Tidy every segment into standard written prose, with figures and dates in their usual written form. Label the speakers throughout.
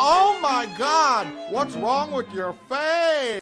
Speaker 1: Oh my God! What's wrong with your face?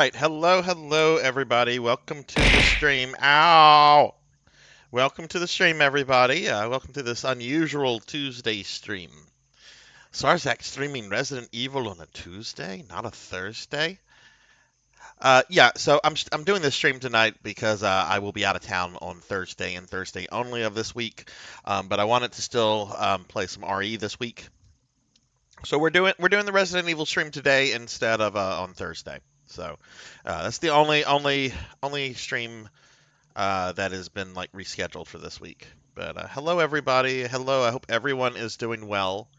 Speaker 2: right, hello, everybody. Welcome to the stream. Ow! Welcome to the stream, everybody. Welcome to this unusual Tuesday stream. Sarzac streaming Resident Evil on a Tuesday, not a Thursday. Yeah, so I'm doing this stream tonight because I will be out of town on Thursday and Thursday only of this week. But I wanted to still play some RE this week. So we're doing the Resident Evil stream today instead of on Thursday. So that's the only stream that has been like rescheduled for this week. But hello everybody. Hello. I hope everyone is doing well.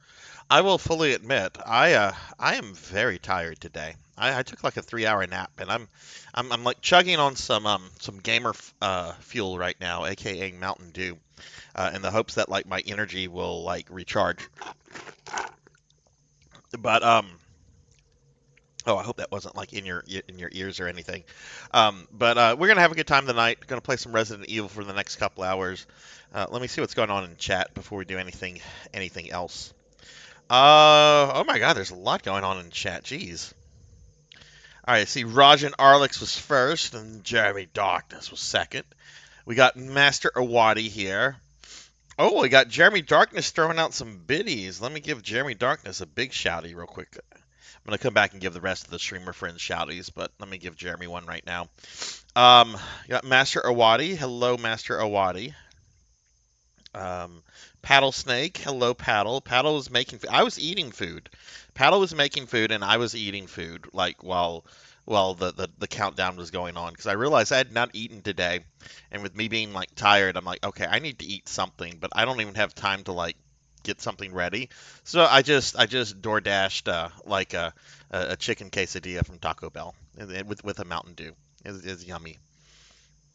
Speaker 2: I will fully admit I am very tired today. I took like a 3 hour nap and I'm like chugging on some gamer fuel right now, aka Mountain Dew, in the hopes that like my energy will like recharge. But oh, I hope that wasn't like in your ears or anything. But we're gonna have a good time tonight. Gonna play some Resident Evil for the next couple hours. Let me see what's going on in chat before we do anything else. Oh my God, there's a lot going on in chat. Jeez. All right, see, Rajan Arlix was first, and Jeremy Darkness was second. We got Master Awadi here. Oh, we got Jeremy Darkness throwing out some biddies. Let me give Jeremy Darkness a big shouty real quick. I'm gonna come back and give the rest of the streamer friends shouties, but let me give Jeremy one right now. You got Master Awadi. Hello, Master Awadi. Paddle Snake. Hello, Paddle. Paddle was making food. I was eating food. Paddle was making food, and I was eating food, like while the countdown was going on, because I realized I had not eaten today, and with me being like tired, I'm like, okay, I need to eat something, but I don't even have time to like get something ready. So I just door dashed like a chicken quesadilla from Taco Bell with a Mountain Dew. It's yummy.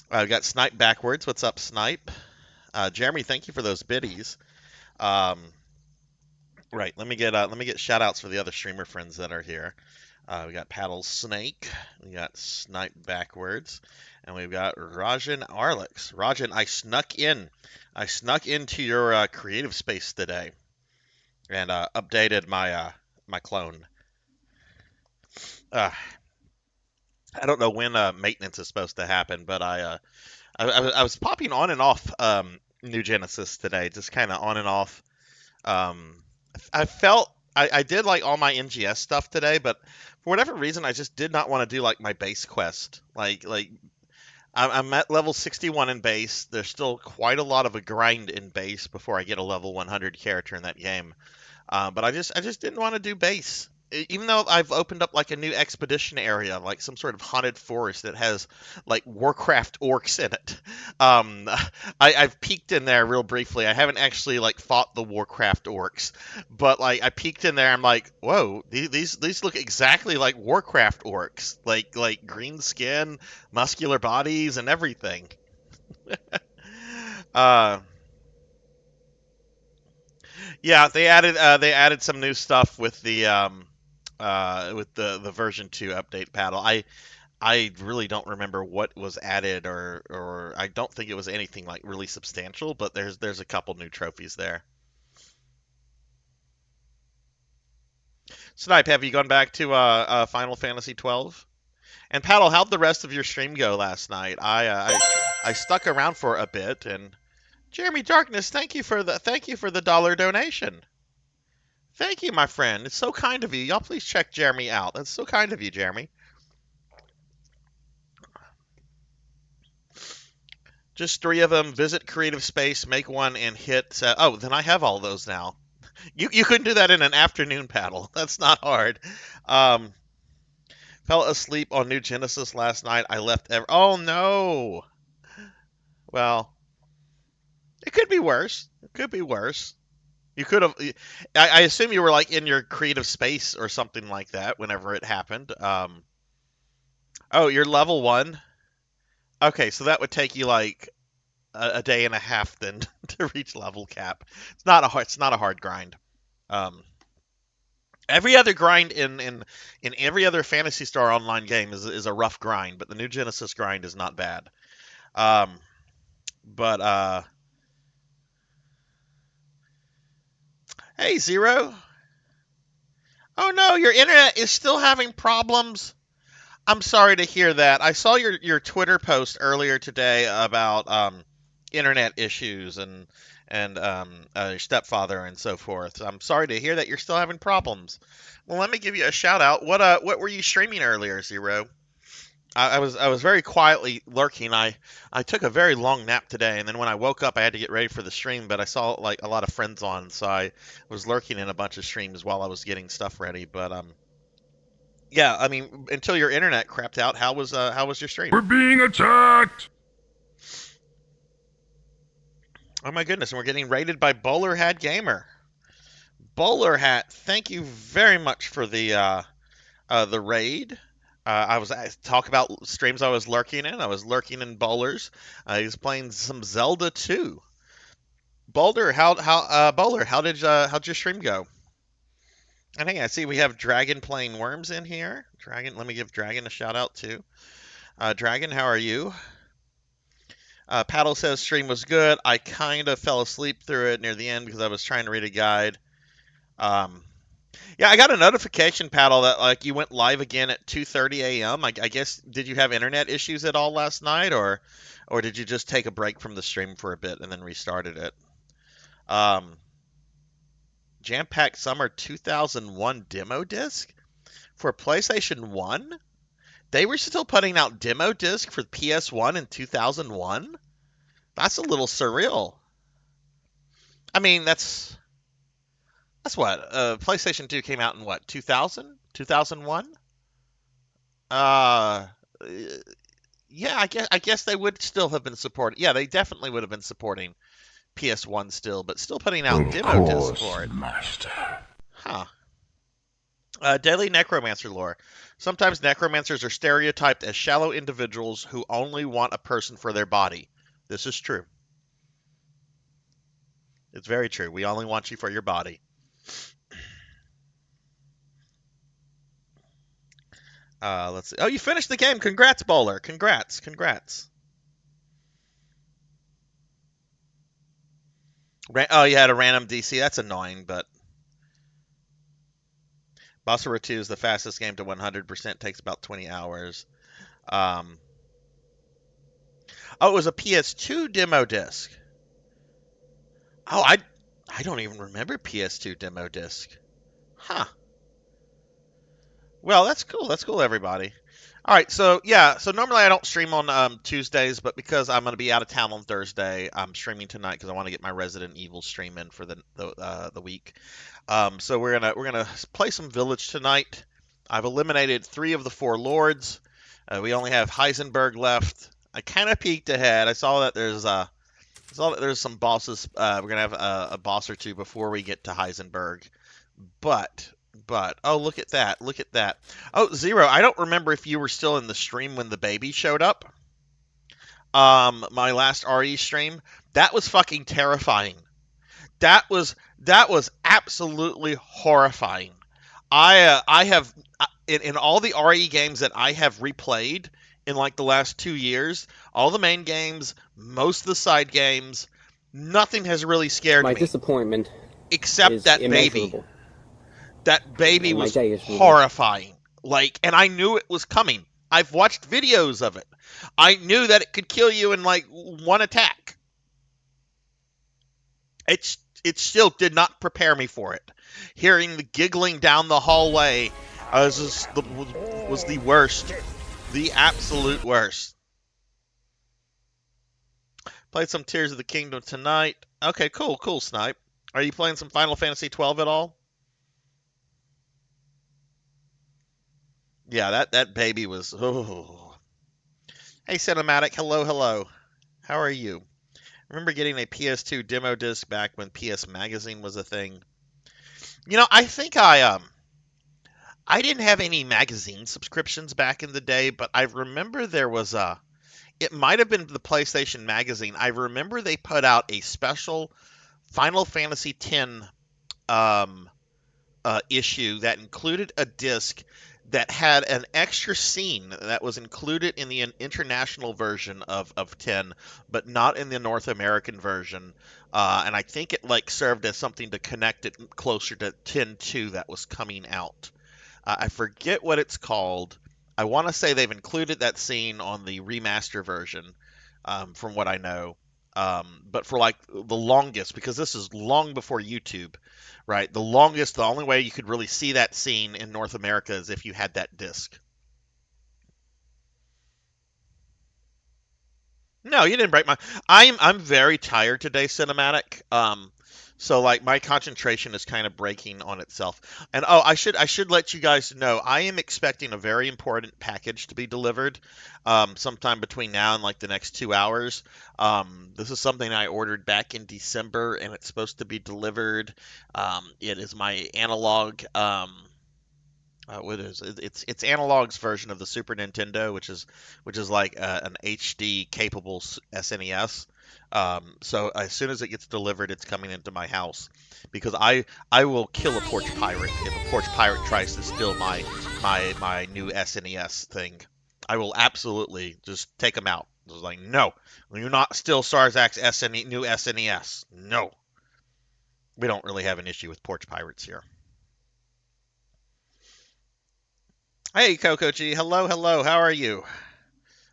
Speaker 2: I got Snipe backwards. What's up, Snipe? Jeremy, thank you for those biddies. Um, right, let me get shout outs for the other streamer friends that are here. We got Paddle Snake, we got Snipe backwards, and we've got Rajan Arlix. Rajan, I snuck into your creative space today and updated my clone. Uh, I don't know when maintenance is supposed to happen, but I was popping on and off New Genesis today, just kind of on and off. Um, I felt I did like all my NGS stuff today, but for whatever reason, I just did not want to do like my base quest. Like I'm at level 61 in base. There's still quite a lot of a grind in base before I get a level 100 character in that game. But I just didn't want to do base. Even though I've opened up like a new expedition area, like some sort of haunted forest that has like Warcraft orcs in it. Um, I've peeked in there real briefly. I haven't actually like fought the Warcraft orcs, but like I peeked in there. I'm like, whoa, these look exactly like Warcraft orcs, like green skin, muscular bodies, and everything. Uh, Yeah, they added some new stuff with the version 2 update paddle. I really don't remember what was added or I don't think it was anything like really substantial, but there's a couple new trophies there. Snipe, have you gone back to Final Fantasy 12? And Paddle, how'd the rest of your stream go last night? I stuck around for a bit and Jeremy Darkness, thank you for the dollar donation. Thank you, my friend. It's so kind of you. Y'all please check Jeremy out. That's so kind of you, Jeremy. Just three of them. Visit Creative Space, make one, and hit. Oh, then I have all those now. You couldn't do that in an afternoon paddle. That's not hard. Um, Fell asleep on New Genesis last night. I left. Oh no. Well, it could be worse. It could be worse. You could have. I assume you were like in your creative space or something like that whenever it happened. Oh, you're level one. Okay, so that would take you like a day and a half then to reach level cap. It's not a hard grind. Um, every other grind in every other Fantasy Star Online game is a rough grind, but the New Genesis grind is not bad. Um, but hey Zero, oh no, your internet is still having problems. I'm sorry to hear that. I saw your Twitter post earlier today about internet issues and your stepfather and so forth. So I'm sorry to hear that you're still having problems. Well, let me give you a shout out. What were you streaming earlier, Zero? I was very quietly lurking. I took a very long nap today, and then when I woke up, I had to get ready for the stream. But I saw like a lot of friends on, so I was lurking in a bunch of streams while I was getting stuff ready. But yeah, I mean, until your internet crapped out, how was your stream?
Speaker 3: We're being attacked!
Speaker 2: Oh my goodness, and we're getting raided by Bowler Hat Gamer. Bowler Hat, thank you very much for the raid. I talk about streams I was lurking in. I was lurking in Bowlers. He was playing some Zelda too. Bowler, how'd your stream go? And hey, I see we have Dragon playing Worms in here. Dragon, let me give Dragon a shout out too. Dragon, how are you? Paddle says stream was good. I kind of fell asleep through it near the end because I was trying to read a guide. Um, yeah, I got a notification, Paddle, that like you went live again at 2:30 a.m. I guess did you have internet issues at all last night, or did you just take a break from the stream for a bit and then restarted it? Um, Jam Pack Summer 2001 demo disc for PlayStation 1. They were still putting out demo disc for PS1 in 2001. That's a little surreal. I mean, that's what PlayStation 2 came out in what 2000, 2001. Uh, yeah, I guess they would still have been supporting. Yeah, they definitely would have been supporting PS1 still, but still putting out
Speaker 3: Of
Speaker 2: demo disc
Speaker 3: course,
Speaker 2: for it.
Speaker 3: Master.
Speaker 2: Huh. Daily Necromancer lore. Sometimes necromancers are stereotyped as shallow individuals who only want a person for their body. This is true. It's very true. We only want you for your body. Let's see. Oh, you finished the game. Congrats, Bowler. Congrats. Oh, you had a random DC. That's annoying, but Bossera 2 is the fastest game to 100%. Takes about 20 hours. Um, oh, it was a PS2 demo disc. Oh, I don't even remember PS2 demo disc. Huh. Well, that's cool. That's cool, everybody. All right, so yeah, so normally I don't stream on Tuesdays, but because I'm going to be out of town on Thursday, I'm streaming tonight because I want to get my Resident Evil stream in for the week. So we're gonna play some Village tonight. I've eliminated 3 of the 4 lords. We only have Heisenberg left. I kind of peeked ahead. I saw that there's some bosses. We're gonna have a boss or two before we get to Heisenberg. But oh, look at that. Look at that. Oh, Zero, I don't remember if you were still in the stream when the baby showed up. My last RE stream. That was fucking terrifying. That was absolutely horrifying. I have in all the RE games that I have replayed in like the last 2 years, all the main games, most of the side games, nothing has really scared
Speaker 4: My
Speaker 2: me
Speaker 4: disappointment
Speaker 2: except
Speaker 4: is
Speaker 2: that baby.
Speaker 4: immeasurable.
Speaker 2: That baby
Speaker 4: And my
Speaker 2: was
Speaker 4: day is ruined.
Speaker 2: horrifying. Like, and I knew it was coming. I've watched videos of it. I knew that it could kill you in like one attack. It still did not prepare me for it. Hearing the giggling down the hallway was the worst, the absolute worst. Played some Tears of the Kingdom tonight. Okay, cool, Snipe. Are you playing some Final Fantasy 12 at all? Yeah, that baby was. Oh. Hey, Cinematic. Hello. How are you? I remember getting a PS2 demo disc back when PS Magazine was a thing. I think I didn't have any magazine subscriptions back in the day, but I remember there was a. It might have been the PlayStation Magazine. I remember they put out a special Final Fantasy X um, issue that included a disc that had an extra scene that was included in the international version of 10, but not in the North American version. And I think it like served as something to connect it closer to 10.2 that was coming out. I forget what it's called, I want to say they've included that scene on the remaster version, from what I know. But for like the longest, because this is long before YouTube, right? The only way you could really see that scene in North America is if you had that disc. No, you didn't break my. I'm very tired today, cinematic. So like my concentration is kind of breaking on itself. And oh, I should let you guys know I am expecting a very important package to be delivered, sometime between now and like the next 2 hours. This is something I ordered back in December, and it's supposed to be delivered. It is my analog. What is it? It's Analog's version of the Super Nintendo, which is like an HD capable SNES. So as soon as it gets delivered, it's coming into my house because I will kill a porch pirate if a porch pirate tries to steal my new SNES thing. I will absolutely just take them out. Just like no, you're not steal Sarzac's new SNES. No, we don't really have an issue with porch pirates here. Hey, Coco G. Hello, hello. How are you?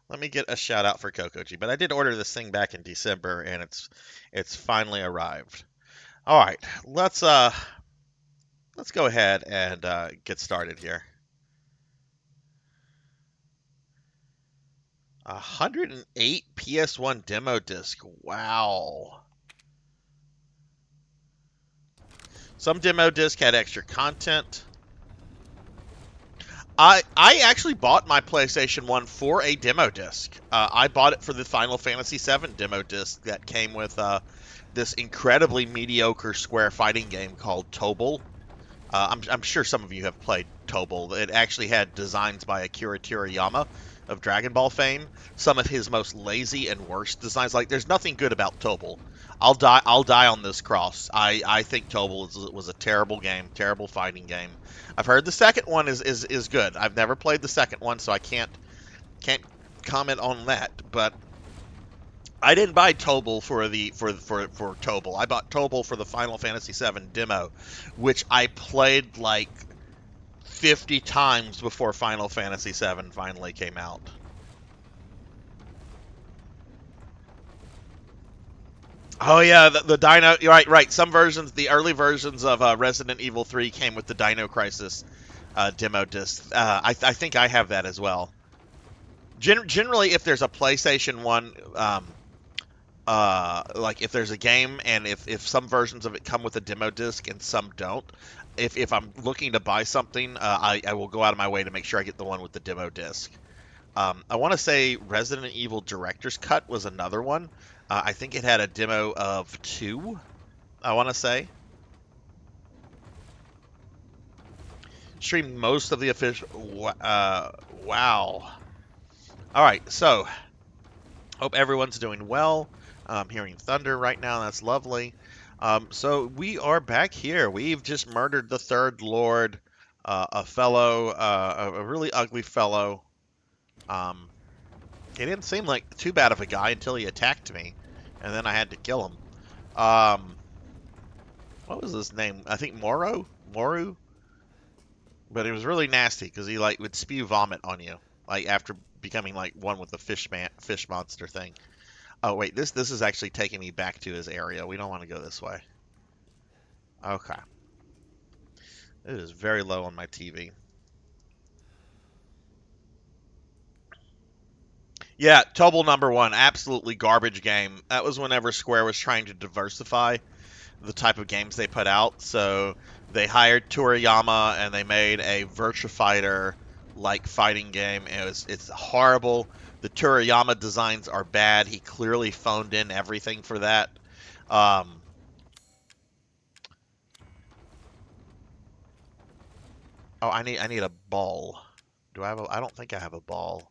Speaker 2: Let me get a shout out for Coco G. But I did order this thing back in December, and it's finally arrived. All right, let's go ahead and get started here. 108 PS1 demo disc. Wow. Some demo disc had extra content. I actually bought my PlayStation 1 for a demo disc. I bought it for the Final Fantasy VII demo disc that came with this incredibly mediocre square fighting game called Tobal. I'm sure some of you have played Tobal. It actually had designs by Akira Toriyama of Dragon Ball fame. Some of his most lazy and worst designs. Like, there's nothing good about Tobal. I'll die on this cross. I think Tobal was a terrible game, terrible fighting game. I've heard the second one is good. I've never played the second one, so I can't comment on that. But I didn't buy Tobal for Tobal. I bought Tobal for the Final Fantasy VII demo, which I played like 50 times before Final Fantasy VII finally came out. Oh yeah, the Dino. Right. Some versions, the early versions of Resident Evil 3 came with the Dino Crisis demo disc. I think I have that as well. Generally, if there's a PlayStation 1, like if there's a game and if some versions of it come with a demo disc and some don't, if I'm looking to buy something, I will go out of my way to make sure I get the one with the demo disc. I want to say Resident Evil Director's Cut was another one. I think it had a demo of 2, I want to say. Streamed most of the official. Wow. All right, so hope everyone's doing well. I'm hearing thunder right now. That's lovely. So we are back here. We've just murdered the Third Lord, a fellow, a really ugly fellow. He didn't seem like too bad of a guy until he attacked me, and then I had to kill him. What was his name? I think Moru. But it was really nasty because he like would spew vomit on you, like after becoming like one with the fish monster thing. Oh wait, this is actually taking me back to his area. We don't want to go this way. Okay. It is very low on my TV. Yeah, Tobal number one, absolutely garbage game. That was whenever Square was trying to diversify the type of games they put out. So they hired Toriyama and they made a Virtua Fighter like fighting game. It's horrible. The Toriyama designs are bad. He clearly phoned in everything for that. Um, oh, I need a ball. Do I have a? I don't think I have a ball.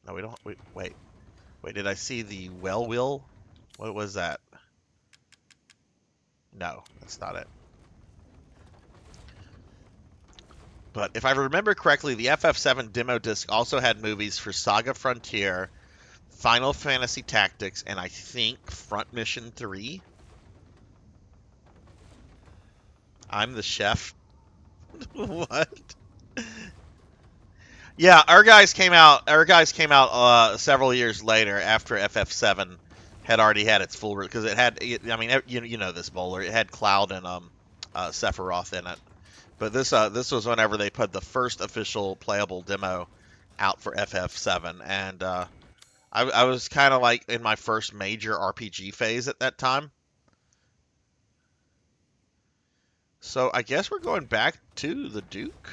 Speaker 2: No, we don't. Wait. Did I see the well wheel? What was that? No, that's not it. But if I remember correctly, the FF7 demo disc also had movies for Saga Frontier, Final Fantasy Tactics, and I think Front Mission 3. I'm the chef. What? Yeah, our guys came out. Our guys came out several years later after FF7 had already had its full because it had. I mean, you know this bowler. It had Cloud and Sephiroth in it. But this was whenever they put the first official playable demo out for FF7, and I was kind of like in my first major RPG phase at that time. So I guess we're going back to the Duke.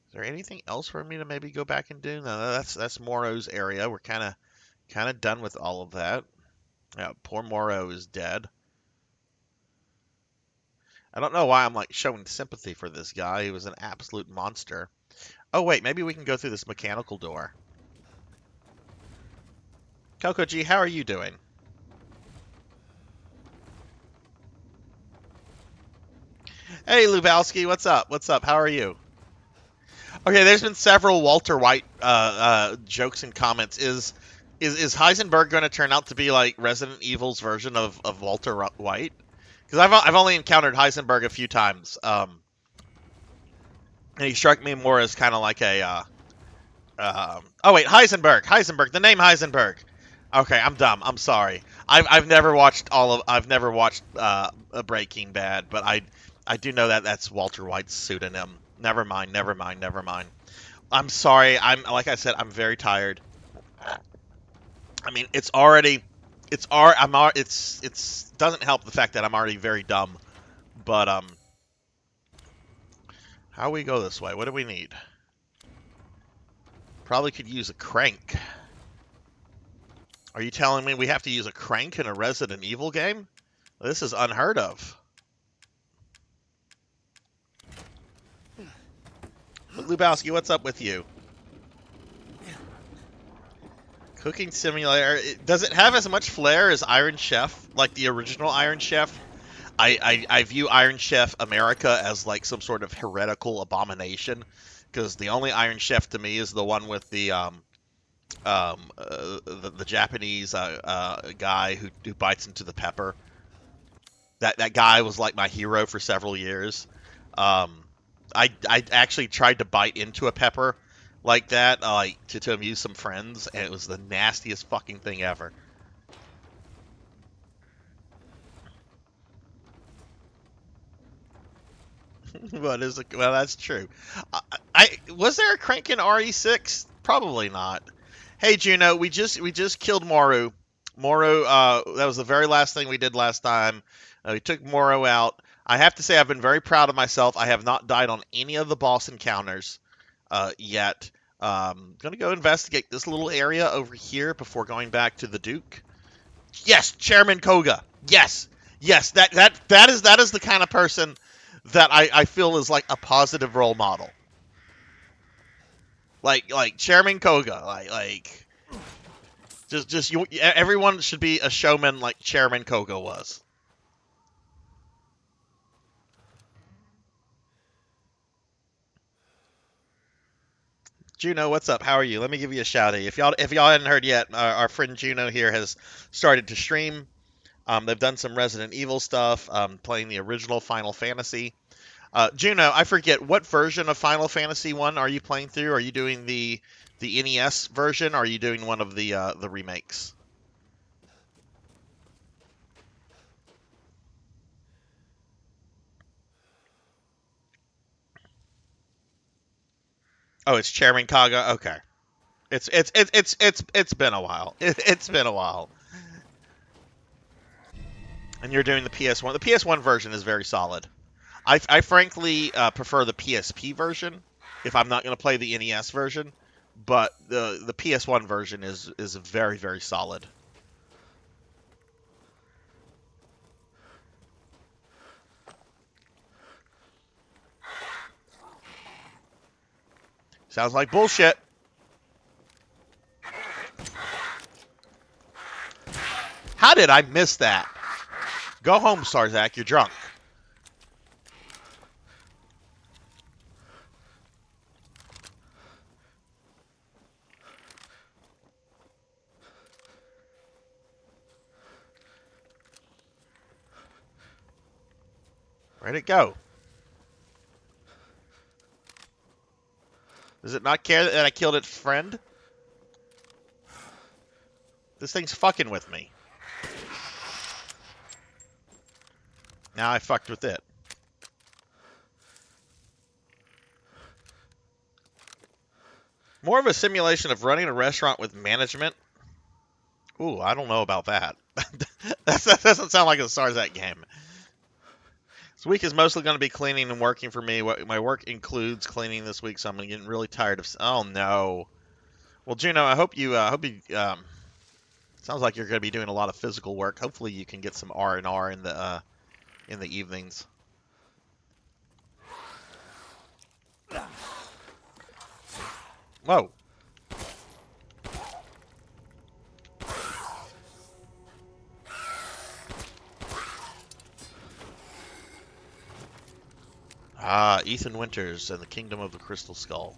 Speaker 2: Is there anything else for me to maybe go back and do? No, that's Moro's area. We're kind of done with all of that. Yeah, poor Moro is dead. I don't know why I'm like showing sympathy for this guy. He was an absolute monster. Oh wait, maybe we can go through this mechanical door. Coco G, how are you doing? Hey Lubowski, what's up? What's up? How are you? Okay, there's been several Walter White jokes and comments. Is Heisenberg going to turn out to be like Resident Evil's version of Walter White? Because I've only encountered Heisenberg a few times, and he struck me more as kind of like a oh wait, Heisenberg, the name Heisenberg. Okay, I'm dumb. I'm sorry. I've never watched I've never watched Breaking Bad, but I do know that that's Walter White's pseudonym. Never mind. Never mind. Never mind. I'm sorry. I'm like I said. I'm very tired. I mean, it's doesn't help the fact that I'm already very dumb. But how we go this way? What do we need? Probably could use a crank. Are you telling me we have to use a crank in a Resident Evil game? This is unheard of. But Lubowski, what's up with you? Cooking Simulator. Does it have as much flair as Iron Chef, like the original Iron Chef? I view Iron Chef America as like some sort of heretical abomination, because the only Iron Chef to me is the one with the Japanese guy who bites into the pepper. That guy was like my hero for several years. Um, I actually tried to bite into a pepper like that, like to amuse some friends, and it was the nastiest fucking thing ever. What is it? Well, that's true. I was there a crank in RE6? Probably not. Hey Juno, we just killed Moru. Moru, that was the very last thing we did last time. We took Moru out. I have to say I've been very proud of myself. I have not died on any of the boss encounters yet. Gonna go investigate this little area over here before going back to the Duke. Yes, Chairman Koga. Yes, yes. That is the kind of person that I feel is like a positive role model. Like Chairman Koga. Like just you. Everyone should be a showman like Chairman Koga was. Juno, what's up? How are you? Let me give you a shouty. If y'all hadn't heard yet, our friend Juno here has started to stream. They've done some Resident Evil stuff, playing the original Final Fantasy. Juno, I forget what version of Final Fantasy One are you playing through? Are you doing the NES version? Or are you doing one of the remakes? Oh, it's Chairman Kaga. Okay, it's been a while. It's been a while. And you're doing the PS1. The PS1 version is very solid. I frankly prefer the PSP version if I'm not going to play the NES version, but the PS1 version is very very solid. Sounds like bullshit. How did I miss that? Go home, Sarzac. You're drunk. Where'd it go? Does it not care that I killed its friend? This thing's fucking with me. Now I fucked with it. More of a simulation of running a restaurant with management. Ooh, I don't know about that. That doesn't sound like a Sarzac game. This week is mostly going to be cleaning and working for me. My work includes cleaning this week, so I'm getting really tired of. Oh no. Well, Juno, I hope you. Sounds like you're going to be doing a lot of physical work. Hopefully, you can get some R&R in the evenings. Whoa. Ah, Ethan Winters and the Kingdom of the Crystal Skull.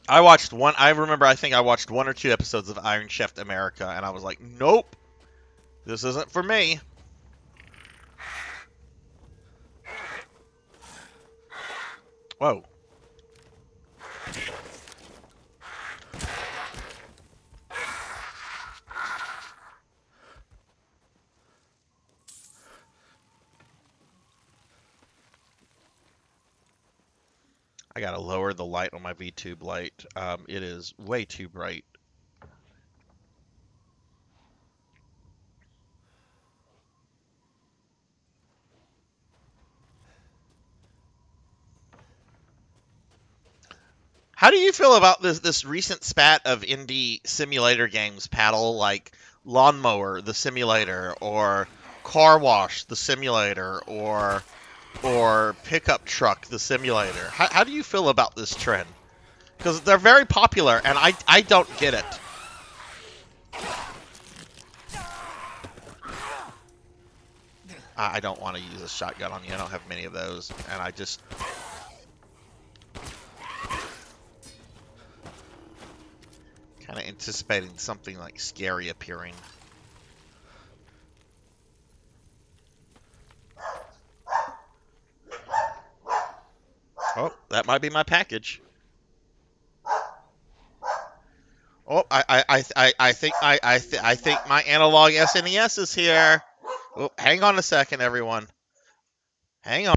Speaker 2: I remember I think I watched 1 or 2 episodes of Iron Chef America, and I was like, nope, this isn't for me. Whoa. I gotta lower the light on my VTube light. It is way too bright. How do you feel about this recent spat of indie simulator games, Paddle, like Lawnmower the Simulator, or Car Wash the Simulator, or Pickup Truck the Simulator? How do you feel about this trend? Because they're very popular, and I don't get it. I don't want to use a shotgun on you. I don't have many of those, and I just... kind of anticipating something like scary appearing. Oh, that might be my package. Oh, I think my analog SNES is here. Oh, hang on a second, everyone. Hang on.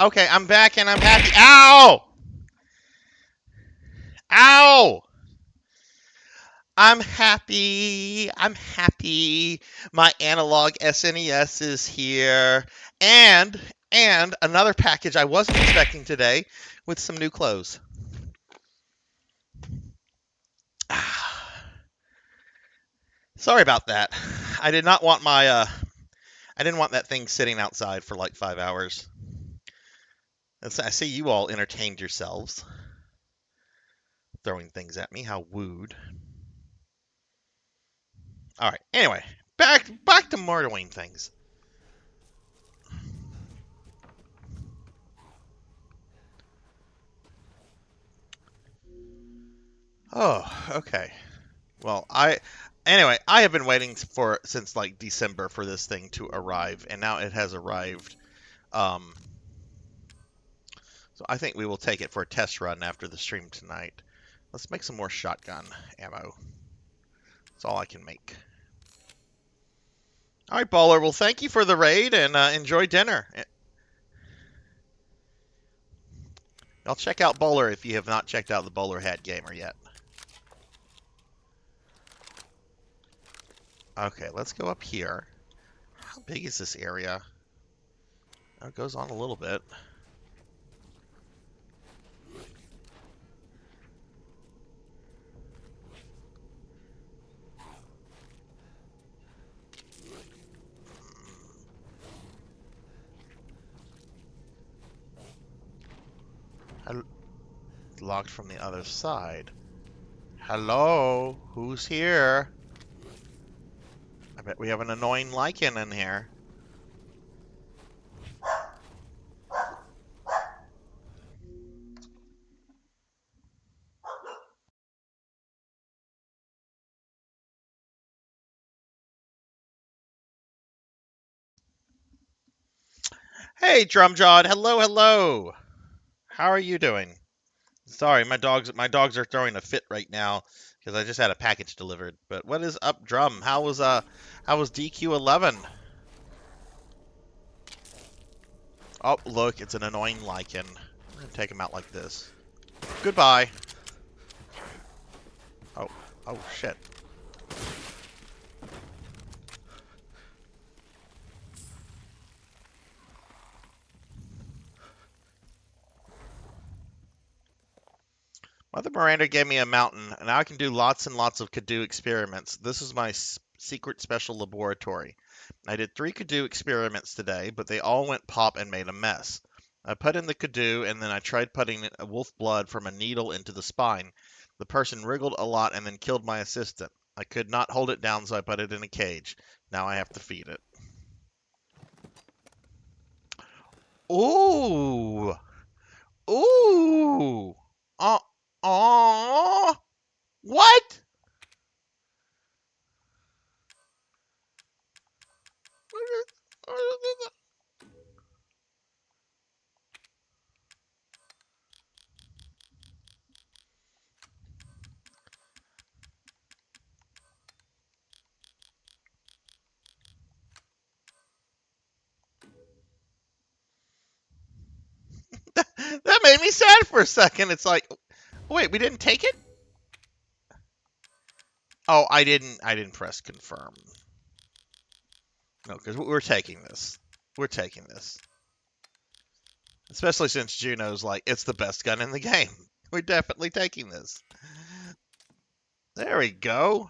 Speaker 2: Okay, I'm back and I'm happy. Ow! Ow! I'm happy. I'm happy. My analog SNES is here. And another package I wasn't expecting today with some new clothes. Sorry about that. I did not want I didn't want that thing sitting outside for like 5 hours. I see you all entertained yourselves throwing things at me. How wooed. All right. Anyway, back to murdering things. Oh, okay. Well, anyway, I have been waiting for since like December for this thing to arrive, and now it has arrived. Um, so I think we will take it for a test run after the stream tonight. Let's make some more shotgun ammo. That's all I can make. All right, Baller. Well, thank you for the raid, and enjoy dinner. I'll check out Bowler if you have not checked out the Bowler Hat Gamer yet. Okay, let's go up here. How big is this area? Oh, it goes on a little bit. It's locked from the other side. Hello? Who's here? I bet we have an annoying lichen in here. Hey, Drumjawed. Hello, hello. How are you doing? Sorry, my dogs are throwing a fit right now because I just had a package delivered. But what is up, Drum? How was DQ11? Oh, look, it's an annoying lichen. We're gonna take him out like this. Goodbye. Oh shit. Mother Miranda gave me a mountain, and now I can do lots and lots of Kadu experiments. This is my secret special laboratory. I did 3 Kadu experiments today, but they all went pop and made a mess. I put in the Kadu, and then I tried putting wolf blood from a needle into the spine. The person wriggled a lot and then killed my assistant. I could not hold it down, so I put it in a cage. Now I have to feed it. Ooh! Ooh! Aww! What? That made me sad for a second. It's like, wait, we didn't take it? Oh, I didn't press confirm. No, because we're taking this. We're taking this. Especially since Juno's like, it's the best gun in the game. We're definitely taking this. There we go.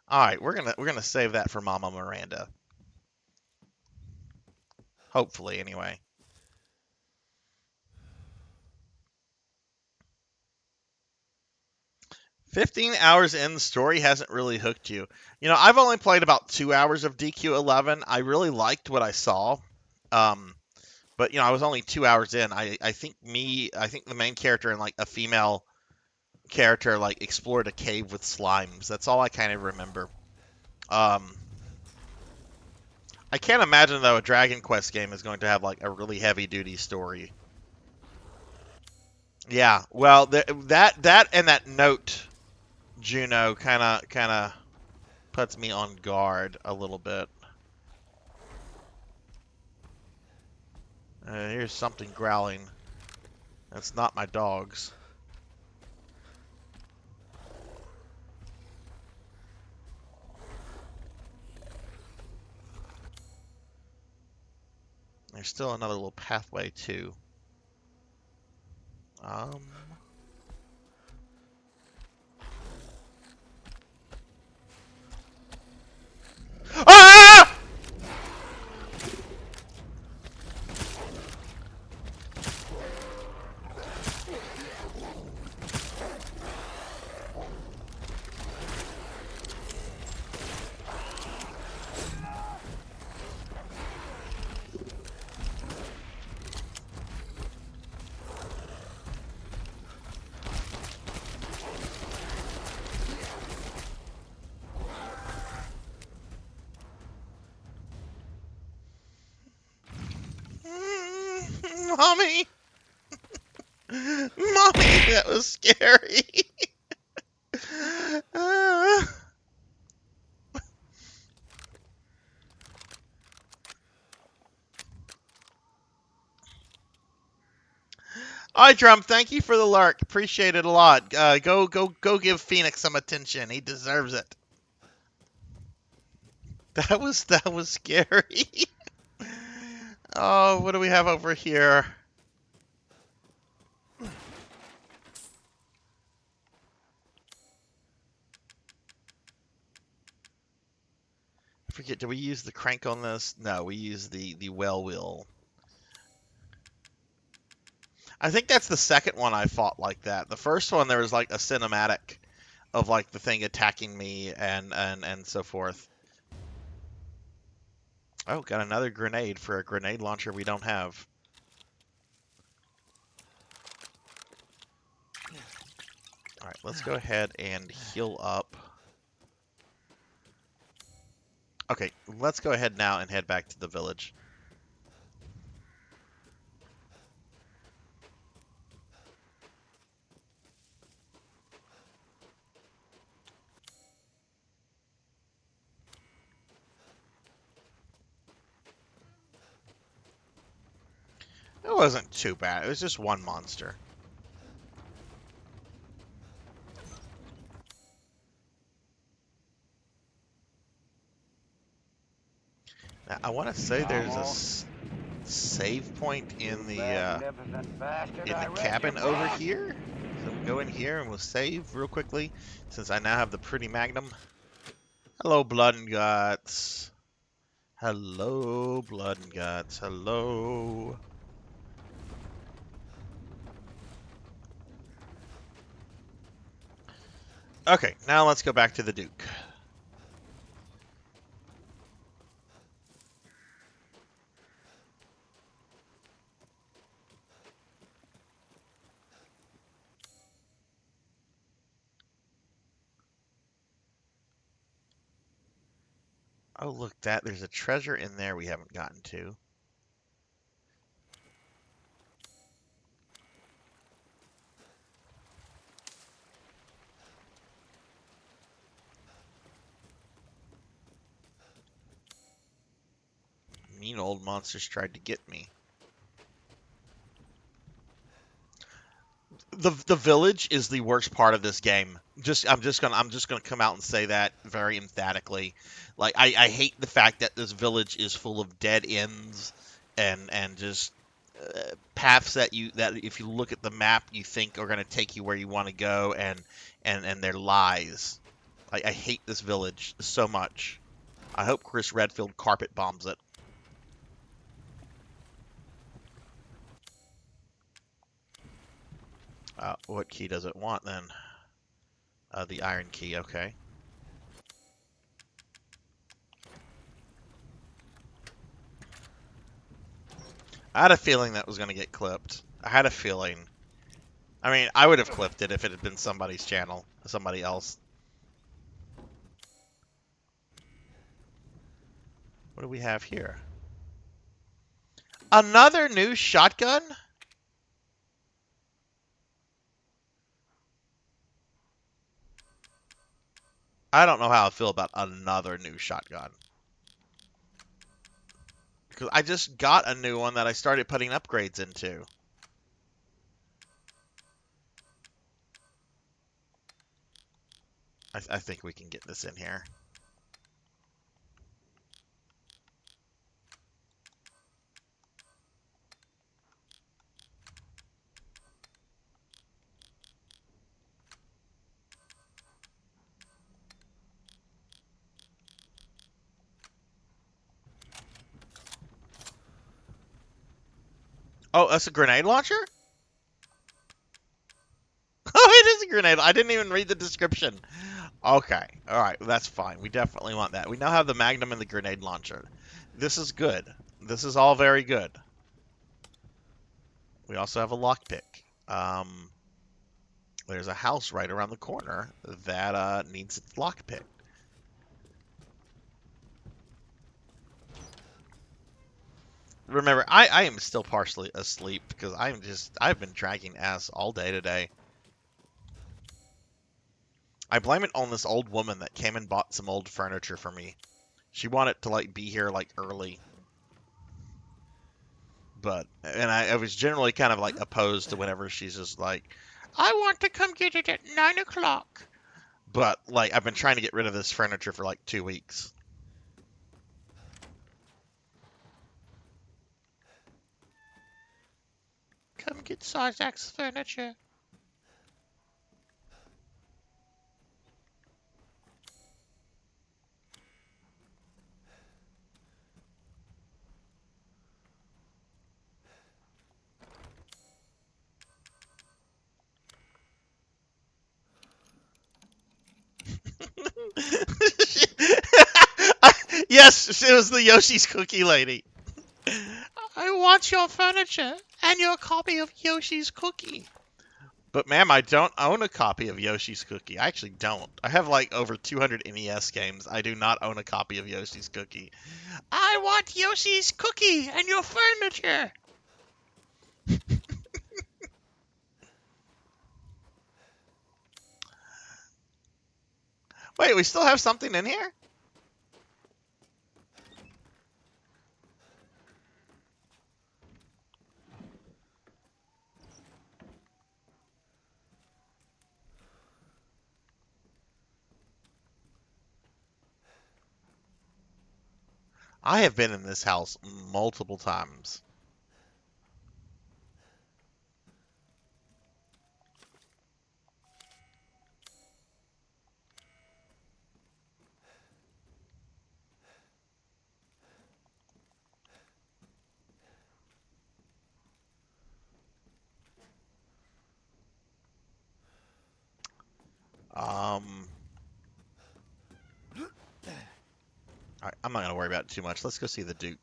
Speaker 2: All right, we're gonna save that for Mama Miranda. Hopefully, anyway. 15 hours in, the story hasn't really hooked you. You know, I've only played about 2 hours of DQ11. I really liked what I saw. But, you know, I was only 2 hours in. I think the main character and, like, a female character, like, explored a cave with slimes. That's all I kind of remember. I can't imagine, though, a Dragon Quest game is going to have, like, a really heavy-duty story. Yeah, well, that and that note, Juno, kind of puts me on guard a little bit. Here's something growling. That's not my dogs. There's still another little pathway too. Ah! Mommy! Mommy, that was scary. Uh, All right, Drum. Thank you for the lurk. Appreciate it a lot. Go give Phoenix some attention. He deserves it. That was scary. Oh, what do we have over here? I forget. Do we use the crank on this? No, we use the well wheel. I think that's the second one I fought like that. The first one there was like a cinematic of like the thing attacking me and so forth. Oh, got another grenade for a grenade launcher we don't have. All right, let's go ahead and heal up. Okay, let's go ahead now and head back to the village. It wasn't too bad. It was just one monster. Now, I want to say there's a save point in the cabin over here. So we'll go in here and we'll save real quickly, since I now have the pretty Magnum. Hello, Blood and Guts. Hello, Blood and Guts. Hello. Okay, now let's go back to the Duke. Oh, look, there's a treasure in there we haven't gotten to. Mean old monsters tried to get me. The village is the worst part of this game. I'm just gonna come out and say that very emphatically. Like I hate the fact that this village is full of dead ends and just paths that if you look at the map you think are gonna take you where you want to go and they're lies. I hate this village so much. I hope Chris Redfield carpet bombs it. What key does it want then? The iron key, okay. I had a feeling that was going to get clipped. I had a feeling. I mean, I would have clipped it if it had been somebody's channel, somebody else. What do we have here? Another new shotgun? I don't know how I feel about another new shotgun. Because I just got a new one that I started putting upgrades into. I think we can get this in here. Oh, that's a grenade launcher? Oh, it is a grenade. I didn't even read the description. Okay. All right. That's fine. We definitely want that. We now have the Magnum and the grenade launcher. This is good. This is all very good. We also have a lockpick. There's a house right around the corner that needs its lockpick. remember, I am still partially asleep because I've been dragging ass all day today. I blame it on this old woman that came and bought some old furniture for me. She wanted to like be here like early. And I was generally kind of like opposed to whenever she's just like, I want to come get it at 9 o'clock. But like I've been trying to get rid of this furniture for like 2 weeks. Come get Sarzac's furniture. Yes, it was the Yoshi's Cookie lady. I want your furniture and your copy of Yoshi's Cookie. But ma'am, I don't own a copy of Yoshi's Cookie. I actually don't. I have like over 200 NES games. I do not own a copy of Yoshi's Cookie. I want Yoshi's Cookie and your furniture. Wait, we still have something in here? I have been in this house multiple times. Um, I'm not going to worry about it too much. Let's go see the Duke.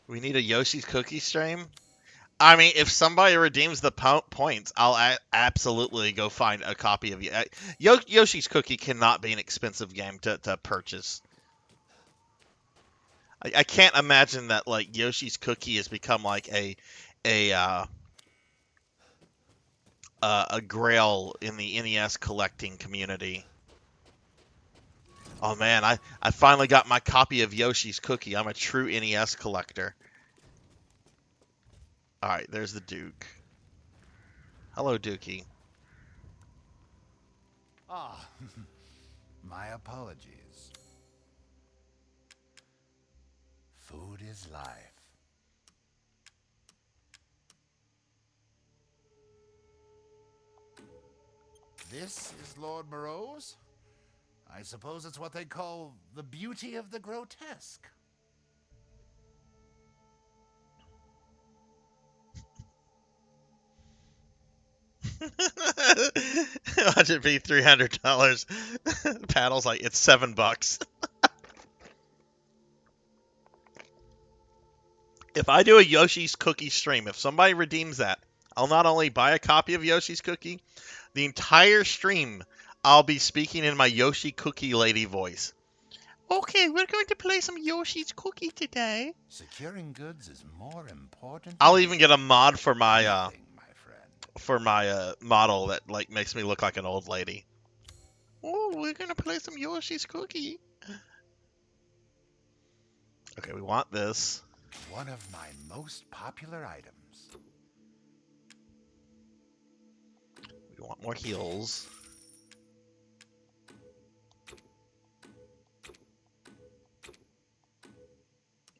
Speaker 2: We need a Yoshi's Cookie stream? I mean, if somebody redeems the points, I'll absolutely go find a copy of Yoshi's Cookie cannot be an expensive game to purchase. I can't imagine that like Yoshi's Cookie has become like a grail in the NES collecting community. Oh man, I finally got my copy of Yoshi's Cookie. I'm a true NES collector. All right, there's the Duke. Hello, Dookie.
Speaker 3: Ah, my apologies. Food is life. This is Lord Moreau's? I suppose it's what they call the beauty of the grotesque.
Speaker 2: Watch it be $300. Paddle's like, it's $7. If I do a Yoshi's Cookie stream, if somebody redeems that, I'll not only buy a copy of Yoshi's Cookie, the entire stream I'll be speaking in my Yoshi Cookie lady voice. Okay, we're going to play some Yoshi's Cookie today.
Speaker 3: Securing goods is more important.
Speaker 2: I'll even get a mod for my
Speaker 3: friend.
Speaker 2: model that like makes me look like an old lady. Oh, we're gonna play some Yoshi's Cookie. Okay, we want this.
Speaker 3: One of my most popular items.
Speaker 2: We want more heals.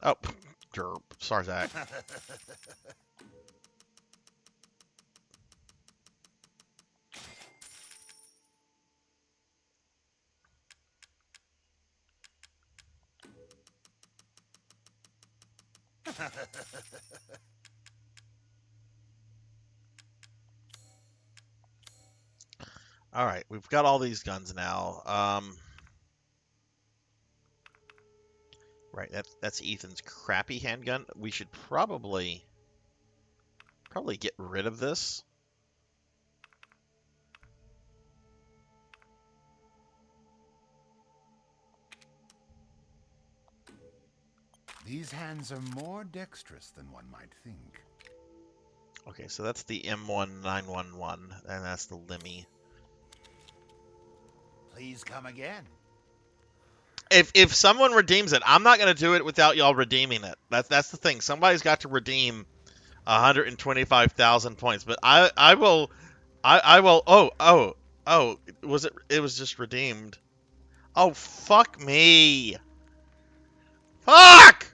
Speaker 2: Oh, derp. Sarzac. All right, we've got all these guns now. Right, that's Ethan's crappy handgun. We should probably get rid of this.
Speaker 3: These hands are more dexterous than one might think.
Speaker 2: Okay, so that's the M1911, and that's the Lemmy.
Speaker 3: Please come again.
Speaker 2: If someone redeems it, I'm not gonna do it without y'all redeeming it. That's the thing. Somebody's got to redeem 125,000 points. But I will. Oh. Was it? It was just redeemed. Oh, fuck me. Fuck!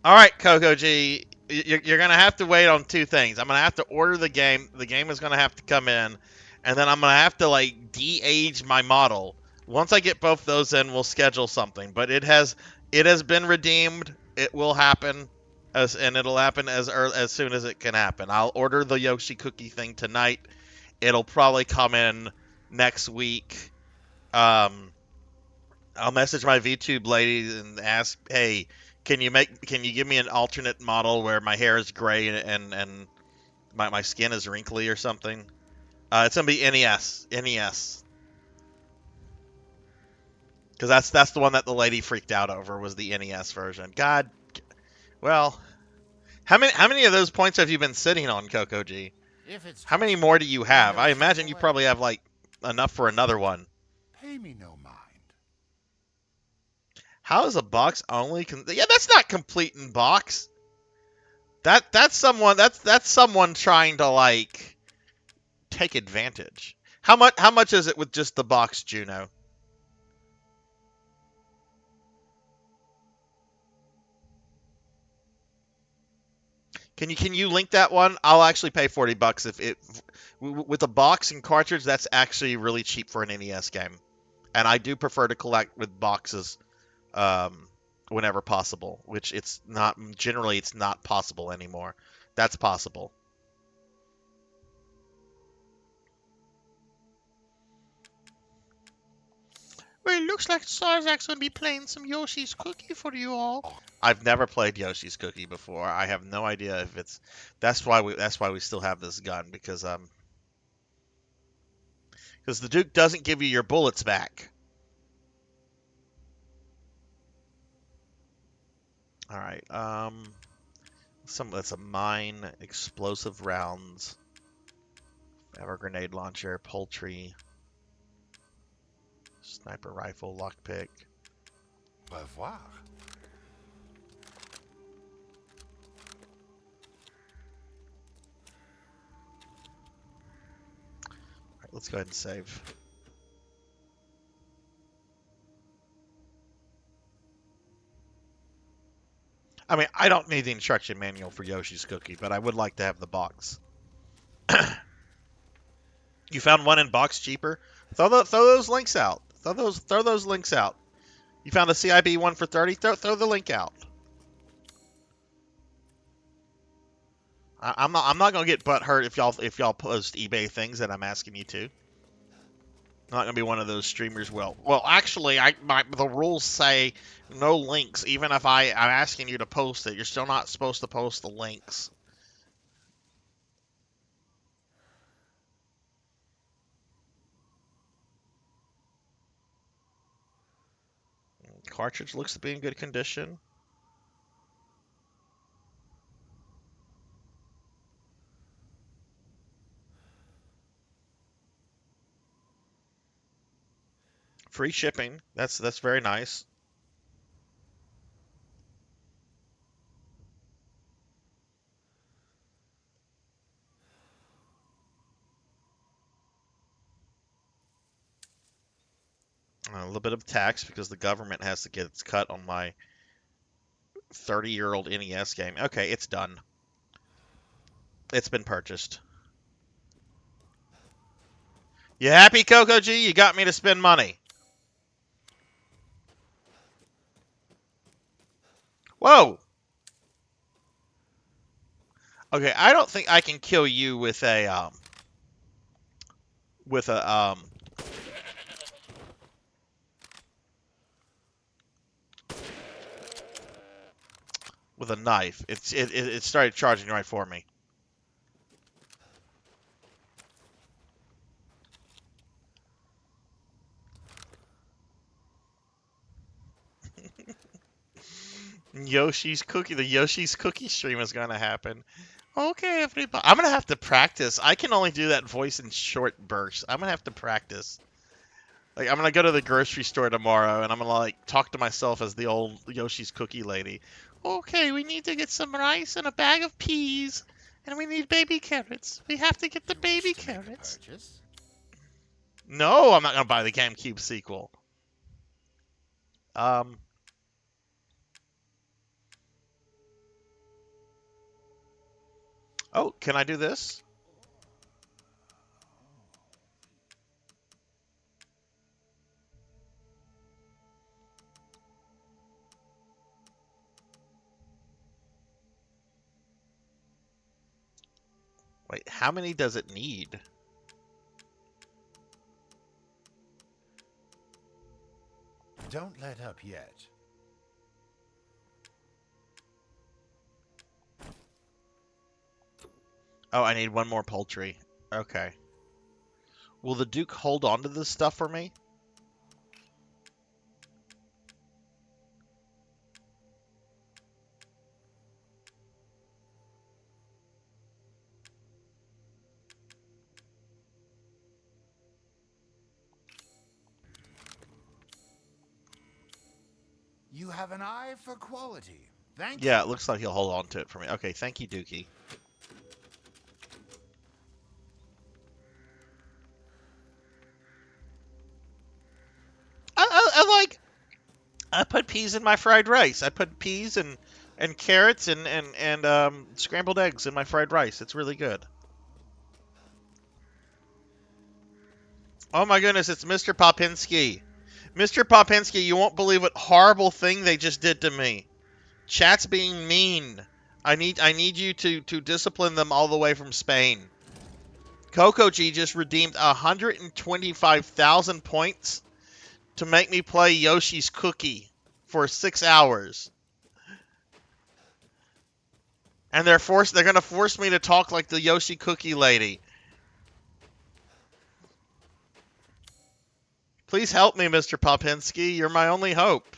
Speaker 2: Alright, Coco G. You're going to have to wait on two things. I'm going to have to order the game. The game is going to have to come in. And then I'm going to have to, like, de-age my model. Once I get both those in, we'll schedule something. But it has been redeemed. It will happen. And it'll happen as soon as it can happen. I'll order the Yoshi cookie thing tonight. It'll probably come in next week. I'll message my VTube lady and ask, hey, can you give me an alternate model where my hair is gray and my skin is wrinkly or something? It's gonna be NES. Because that's the one that the lady freaked out over, was the NES version. God, well, how many of those points have you been sitting on, Coco G?
Speaker 3: If it's
Speaker 2: How many
Speaker 3: just
Speaker 2: more do you have? I
Speaker 3: Yoshi's
Speaker 2: imagine you
Speaker 3: away,
Speaker 2: probably have like enough for another one.
Speaker 3: pay me no mind.
Speaker 2: How is a box only? Yeah, that's not complete in box. That's someone trying to like take advantage. How much is it with just the box, Juno? Can you link that one? I'll actually pay $40 if it with a box and cartridge. That's actually really cheap for an NES game, and I do prefer to collect with boxes whenever possible. Which it's not possible anymore. That's possible. Well, it looks like Sarzac's gonna be playing some Yoshi's Cookie for you all. I've never played Yoshi's Cookie before. I have no idea if it's. That's why we still have this gun, because the Duke doesn't give you your bullets back. All right. That's a mine, explosive rounds, ever grenade launcher, poultry, sniper rifle, lockpick.
Speaker 3: Au revoir.
Speaker 2: All right, let's go ahead and save. I mean, I don't need the instruction manual for Yoshi's Cookie, but I would like to have the box. You found one in box cheaper? Throw those links out. Throw those links out. You found a CIB one for 30? Throw the link out. I'm not gonna get butthurt if y'all post eBay things that I'm asking you to. I'm not gonna be one of those streamers. Well, actually, the rules say no links. Even if I'm asking you to post it, you're still not supposed to post the links. Cartridge looks to be in good condition. Free shipping. That's very nice. A little bit of tax because the government has to get its cut on my 30-year-old NES game. Okay, it's done. It's been purchased. You happy, Coco G? You got me to spend money. Whoa! Okay, I don't think I can kill you with a with a with a knife. It started charging right for me. Yoshi's Cookie. The Yoshi's Cookie stream is going to happen. Okay, everybody. I'm going to have to practice. I can only do that voice in short bursts. I'm going to have to practice. Like, I'm going to go to the grocery store tomorrow, and I'm going to, like, talk to myself as the old Yoshi's Cookie lady. Okay, we need to get some rice and a bag of peas, and we need baby carrots. We have to get the baby carrots. No, I'm not going to buy the GameCube sequel. Oh, can I do this? Wait, how many does it need?
Speaker 3: Don't let up yet.
Speaker 2: Oh, I need one more poultry. Okay. Will the Duke hold on to this stuff for me?
Speaker 3: You have an eye for quality. Thank you.
Speaker 2: Yeah, it looks like he'll hold on to it for me. Okay, thank you, Dookie. I put peas in my fried rice. I put peas and carrots and scrambled eggs in my fried rice. It's really good. Oh my goodness, it's Mr. Popinski. Mr. Popinski, you won't believe what horrible thing they just did to me. Chat's being mean. I need you to discipline them all the way from Spain. Coco G just redeemed 125,000 points to make me play Yoshi's Cookie for 6 hours. And they're going to force me to talk like the Yoshi Cookie lady. Please help me, Mr. Popinski. You're my only hope.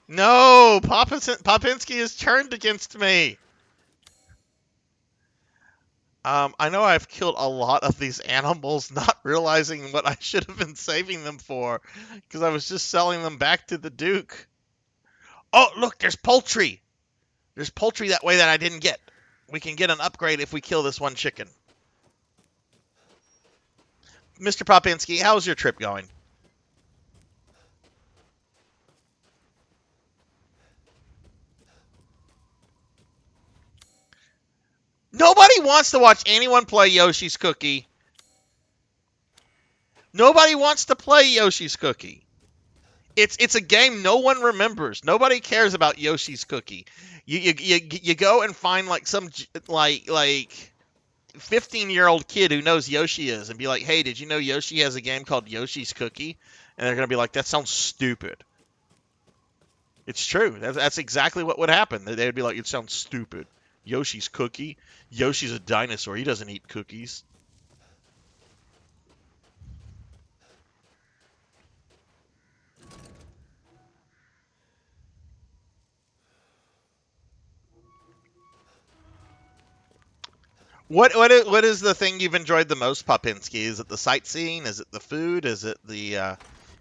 Speaker 2: No, Popinski is turned against me. I know I've killed a lot of these animals, not realizing what I should have been saving them for, because I was just selling them back to the Duke. Oh, look, there's poultry. There's poultry that way that I didn't get. We can get an upgrade if we kill this one chicken. Mr. Popinski, how's your trip going? Nobody wants to watch anyone play Yoshi's Cookie. Nobody wants to play Yoshi's Cookie. It's a game no one remembers. Nobody cares about Yoshi's Cookie. You go and find like some like 15-year-old kid who knows Yoshi is and be like, "Hey, did you know Yoshi has a game called Yoshi's Cookie?" And they're going to be like, "That sounds stupid." It's true. That's exactly what would happen. They would be like, "It sounds stupid. Yoshi's Cookie? Yoshi's a dinosaur. He doesn't eat cookies." What is the thing you've enjoyed the most, Popinski? Is it the sightseeing? Is it the food? Is it the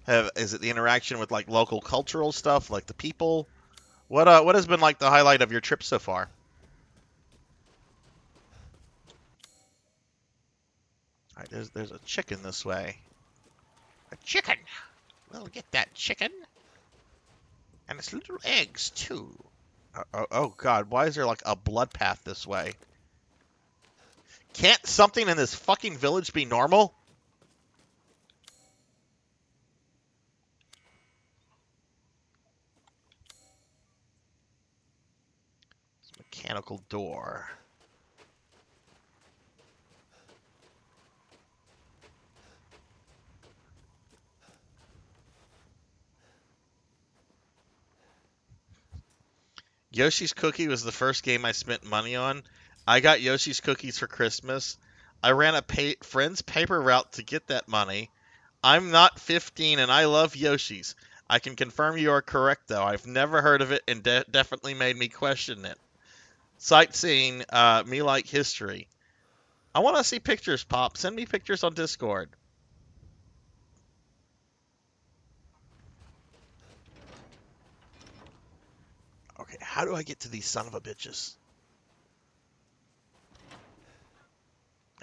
Speaker 2: is it the interaction with like local cultural stuff, like the people? What has been like the highlight of your trip so far? All right, there's a chicken this way. A chicken. We'll get that chicken. And it's little eggs too. Oh God, why is there like a blood path this way? Can't something in this fucking village be normal? It's a mechanical door. Yoshi's Cookie was the first game I spent money on. I got Yoshi's Cookies for Christmas. I ran a friend's paper route to get that money. I'm not 15 and I love Yoshi's. I can confirm you are correct, though. I've never heard of it and definitely made me question it. Sightseeing, me like history. I want to see pictures, Pop. Send me pictures on Discord. Okay, how do I get to these son of a bitches?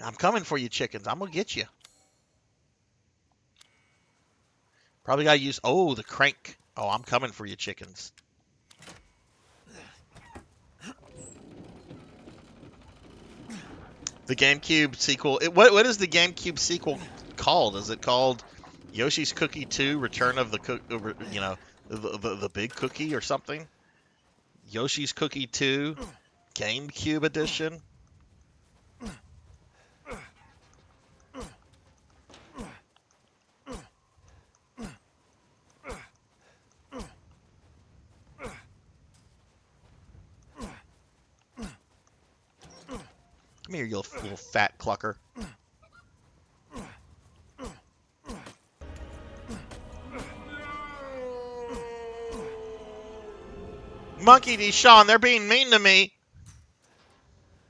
Speaker 2: I'm coming for you, chickens. I'm going to get you. Probably got to use... Oh, the crank. Oh, I'm coming for you, chickens. The GameCube sequel. What is the GameCube sequel called? Is it called Yoshi's Cookie 2: Return of the the big cookie or something? Yoshi's Cookie 2 GameCube edition. Come here, you little fat clucker. Monkey D. Sean, they're being mean to me.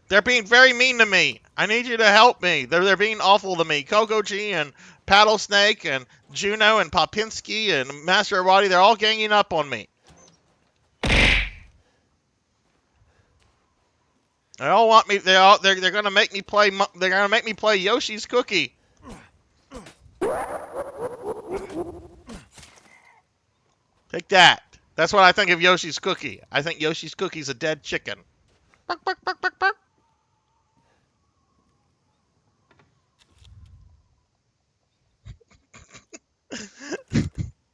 Speaker 2: They're being very mean to me. I need you to help me. They're being awful to me. Coco G and Paddlesnake and Juno and Popinski and Master Waddy, they're all ganging up on me. They all want me. They're gonna make me play. They're gonna make me play Yoshi's Cookie. Take that. That's what I think of Yoshi's Cookie. I think Yoshi's Cookie's a dead chicken. Bark, bark, bark, bark, bark.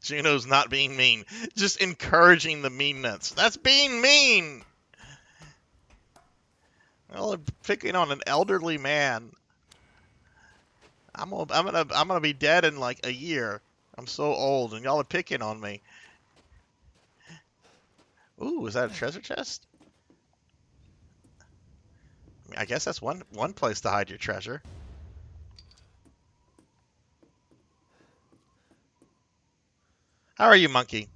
Speaker 2: Juno's not being mean. Just encouraging the meanness. That's being mean. Well, I'm picking on an elderly man. I'm gonna be dead in like a year. I'm so old, and y'all are picking on me. Ooh, is that a treasure chest? I guess that's one place to hide your treasure. How are you, monkey?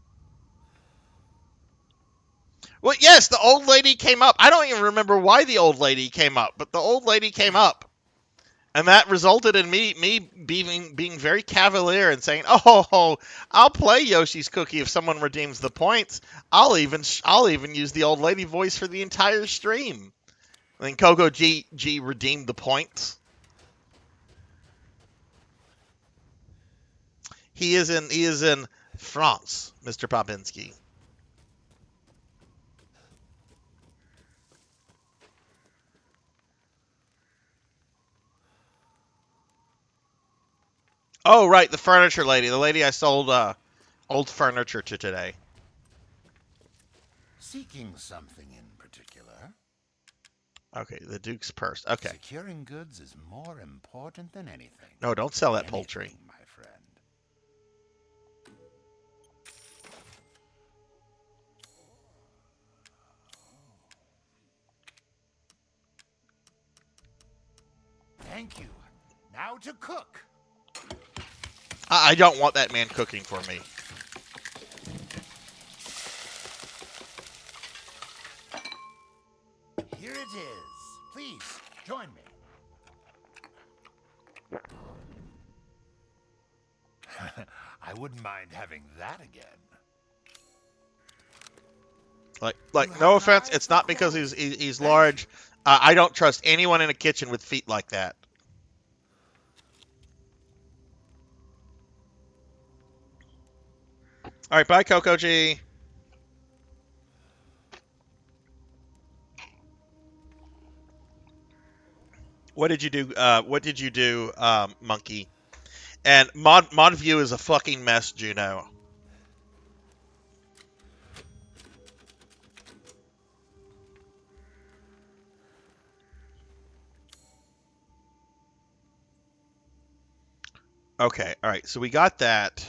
Speaker 2: Well, yes, the old lady came up. I don't even remember why the old lady came up, but the old lady came up. And that resulted in me being very cavalier and saying, "Oh, I'll play Yoshi's Cookie if someone redeems the points. I'll even use the old lady voice for the entire stream." And then Coco G redeemed the points. He is in France, Mr. Popinski. Oh, right, the furniture lady. The lady I sold old furniture to today.
Speaker 3: Seeking something in particular?
Speaker 2: Okay, the Duke's purse. Okay.
Speaker 3: Securing goods is more important than anything.
Speaker 2: No, don't sell that poultry.
Speaker 3: My friend. Thank you. Now to cook.
Speaker 2: I don't want that man cooking for me.
Speaker 3: Here it is. Please, join me. I wouldn't mind having that again.
Speaker 2: Like, no offense, it's not because he's large. I don't trust anyone in a kitchen with feet like that. All right, bye, Coco G. What did you do? Monkey? And mod view is a fucking mess, Juno. Okay, all right. So we got that.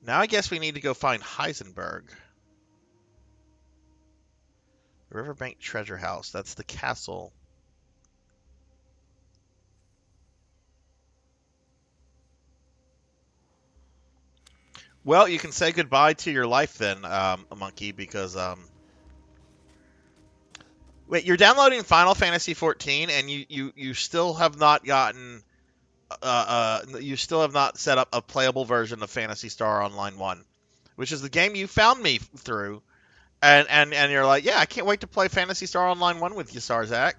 Speaker 2: Now I guess we need to go find Heisenberg. Riverbank Treasure House. That's the castle. Well, you can say goodbye to your life then, Monkey, because wait, you're downloading Final Fantasy 14, and you still have not gotten you still have not set up a playable version of Phantasy Star Online 1, which is the game you found me through, and you're like, yeah, I can't wait to play Phantasy Star Online 1 with you, Sarzac.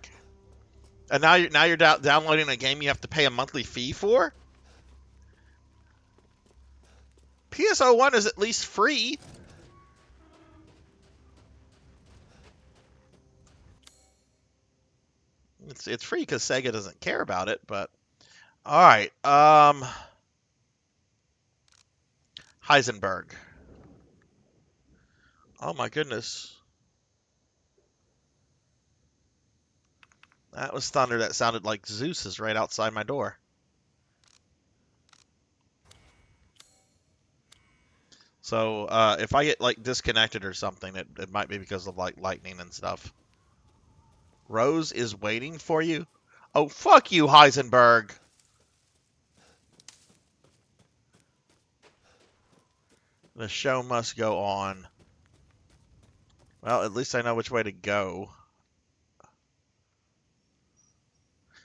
Speaker 2: And now you're downloading a game you have to pay a monthly fee for. PSO1 is at least free. It's free because Sega doesn't care about it, but all right. Heisenberg. Oh my goodness. That was thunder that sounded like Zeus is right outside my door. So if I get like disconnected or something, it might be because of like lightning and stuff. Rose is waiting for you. Oh, fuck you, Heisenberg. The show must go on. Well, at least I know which way to go.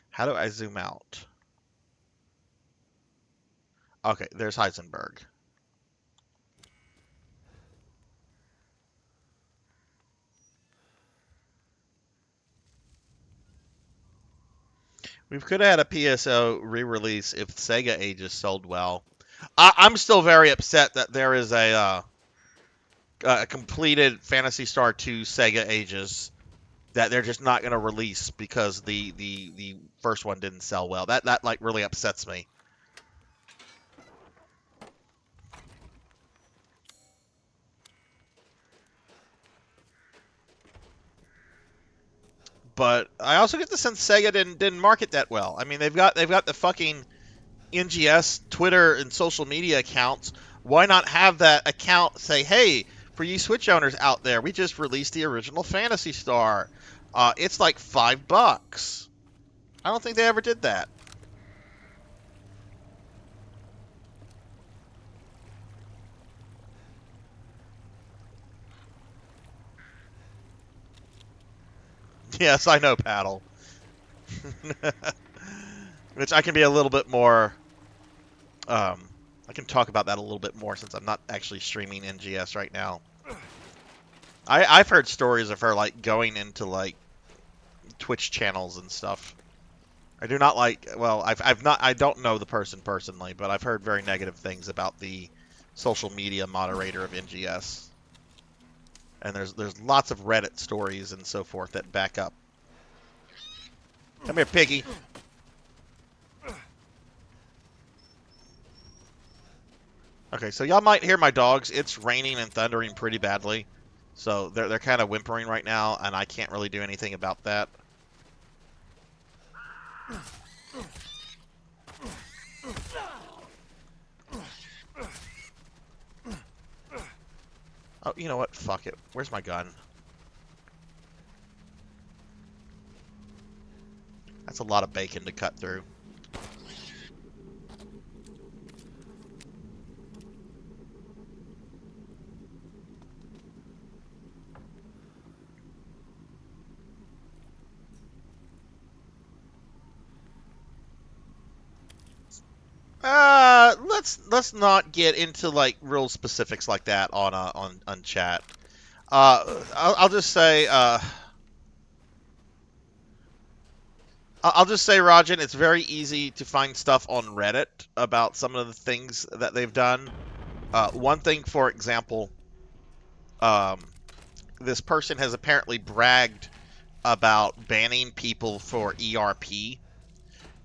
Speaker 2: How do I zoom out? Okay, there's Heisenberg. We could have had a PSO re-release if Sega Ages sold well. I'm still very upset that there is a completed Phantasy Star 2 Sega Ages that they're just not going to release because the first one didn't sell well. That like really upsets me. But I also get the sense Sega didn't market that well. I mean, they've got the fucking NGS Twitter and social media accounts. Why not have that account say, "Hey, for you Switch owners out there, we just released the original Phantasy Star. It's like $5." I don't think they ever did that. Yes, I know, Paddle. Which I can be a little bit more. I can talk about that a little bit more since I'm not actually streaming NGS right now. I've heard stories of her like going into like Twitch channels and stuff. I do not like. Well, I don't know the person personally, but I've heard very negative things about the social media moderator of NGS. And there's lots of Reddit stories and so forth that back up. Come here, piggy. Okay, so y'all might hear my dogs. It's raining and thundering pretty badly. So they're kind of whimpering right now, and I can't really do anything about that. Oh, you know what? Fuck it. Where's my gun? That's a lot of bacon to cut through. Let's not get into like real specifics like that on chat. I'll just say I'll just say, Rajan, it's very easy to find stuff on Reddit about some of the things that they've done. One thing, for example, this person has apparently bragged about banning people for ERP.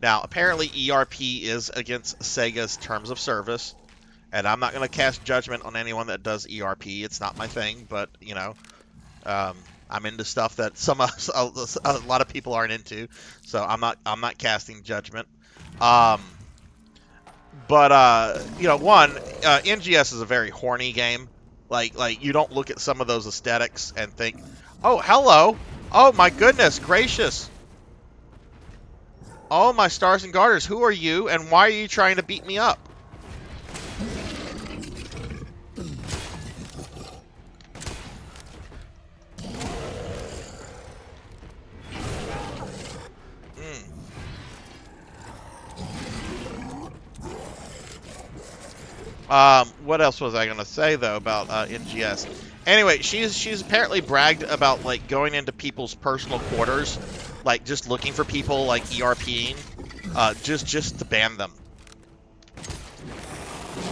Speaker 2: Now, apparently ERP is against Sega's terms of service, and I'm not going to cast judgment on anyone that does ERP. It's not my thing, but, you know, I'm into stuff that a lot of people aren't into, so I'm not casting judgment. But you know, NGS is a very horny game. Like you don't look at some of those aesthetics and think, "Oh, hello. Oh my goodness gracious. Oh my stars and garters, who are you and why are you trying to beat me up?" What else was I gonna say though about NGS? Anyway, she's apparently bragged about like going into people's personal quarters, like just looking for people like ERPing, just to ban them.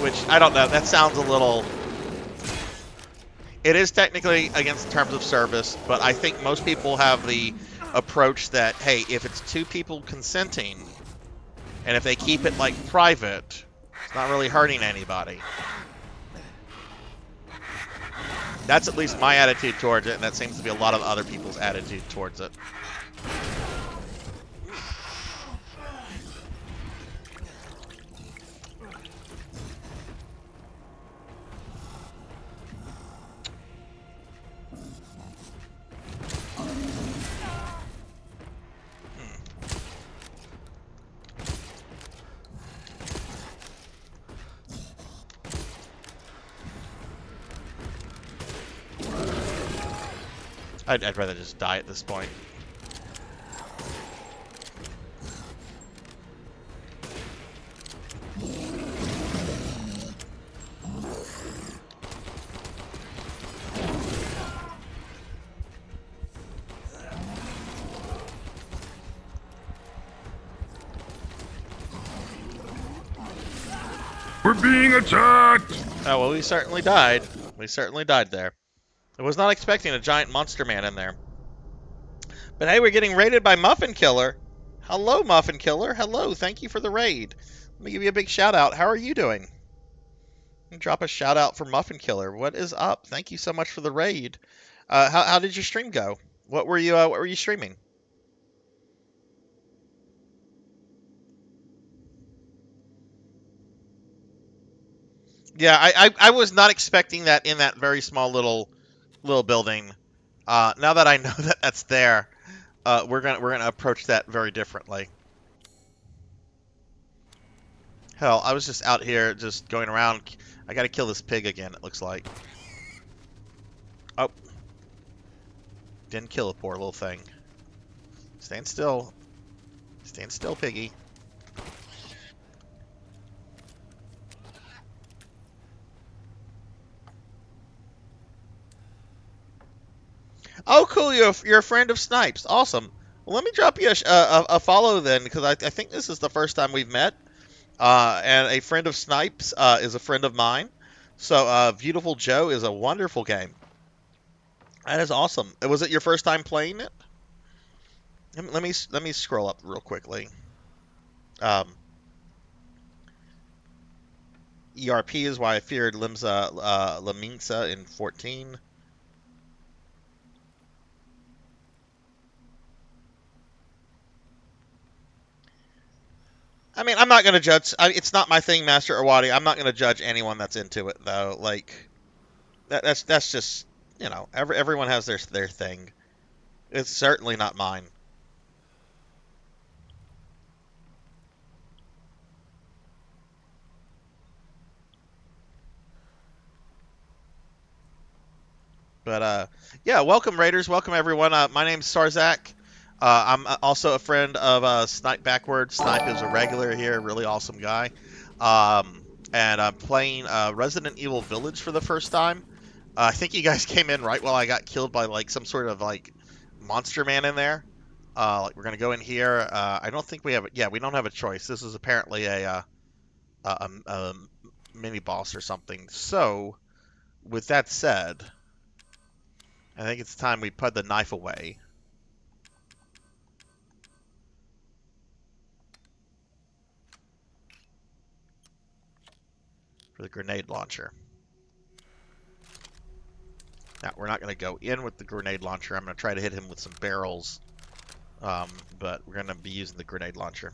Speaker 2: Which I don't know. That sounds a little. It is technically against terms of service, but I think most people have the approach that hey, if it's two people consenting, and if they keep it like private, it's not really hurting anybody. That's at least my attitude towards it, and that seems to be a lot of other people's attitude towards it. I'd rather just die at this point.
Speaker 1: We're being attacked!
Speaker 2: Oh, well, we certainly died. We certainly died there. I was not expecting a giant monster man in there. But hey, we're getting raided by Muffin Killer. Hello, Muffin Killer. Hello, thank you for the raid. Let me give you a big shout out. How are you doing? Drop a shout out for Muffin Killer. What is up? Thank you so much for the raid. How did your stream go? What were you streaming? Yeah, I was not expecting that in that very small little building. Now that I know that that's there, we're gonna approach that very differently. Hell, I was just out here just going around. I gotta kill this pig again, it looks like. Oh. Didn't kill a poor little thing. Stand still. Stand still, piggy. Oh, cool. You're a friend of Snipes. Awesome. Well, let me drop you a follow then, because I think this is the first time we've met. And a friend of Snipes is a friend of mine. So, Beautiful Joe is a wonderful game. That is awesome. Was it your first time playing it? Let me scroll up real quickly. ERP is why I feared Laminsa in 14. I mean, I'm not going to judge. It's not my thing, Master Awadi. I'm not going to judge anyone that's into it, though. Like, that's just, you know, everyone has their thing. It's certainly not mine. But, yeah, welcome, Raiders. Welcome, everyone. My name's Sarzac. I'm also a friend of Snipe Backwards. Snipe is a regular here, really awesome guy. And I'm playing Resident Evil Village for the first time. I think you guys came in right while I got killed by like some sort of like monster man in there. Like we're gonna go in here. I don't think we have. Yeah, we don't have a choice. This is apparently a mini boss or something. So, with that said, I think it's time we put the knife away. For the grenade launcher. Now, we're not going to go in with the grenade launcher. I'm going to try to hit him with some barrels. But we're going to be using the grenade launcher.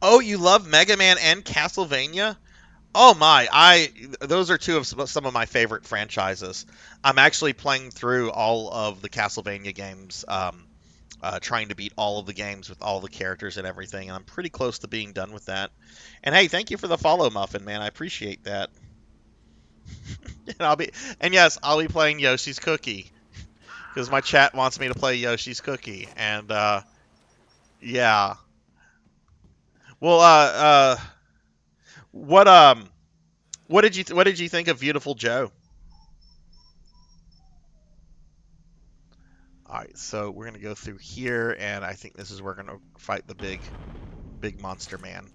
Speaker 2: Oh, you love Mega Man and Castlevania? Oh my, those are two of some of my favorite franchises. I'm actually playing through all of the Castlevania games, trying to beat all of the games with all the characters and everything, and I'm pretty close to being done with that. And hey, thank you for the follow, Muffin, man. I appreciate that. And yes, I'll be playing Yoshi's Cookie because my chat wants me to play Yoshi's Cookie, and yeah. Well, what did you think of Beautiful Joe? All right, so we're gonna go through here, and I think this is where we're gonna fight the big monster man.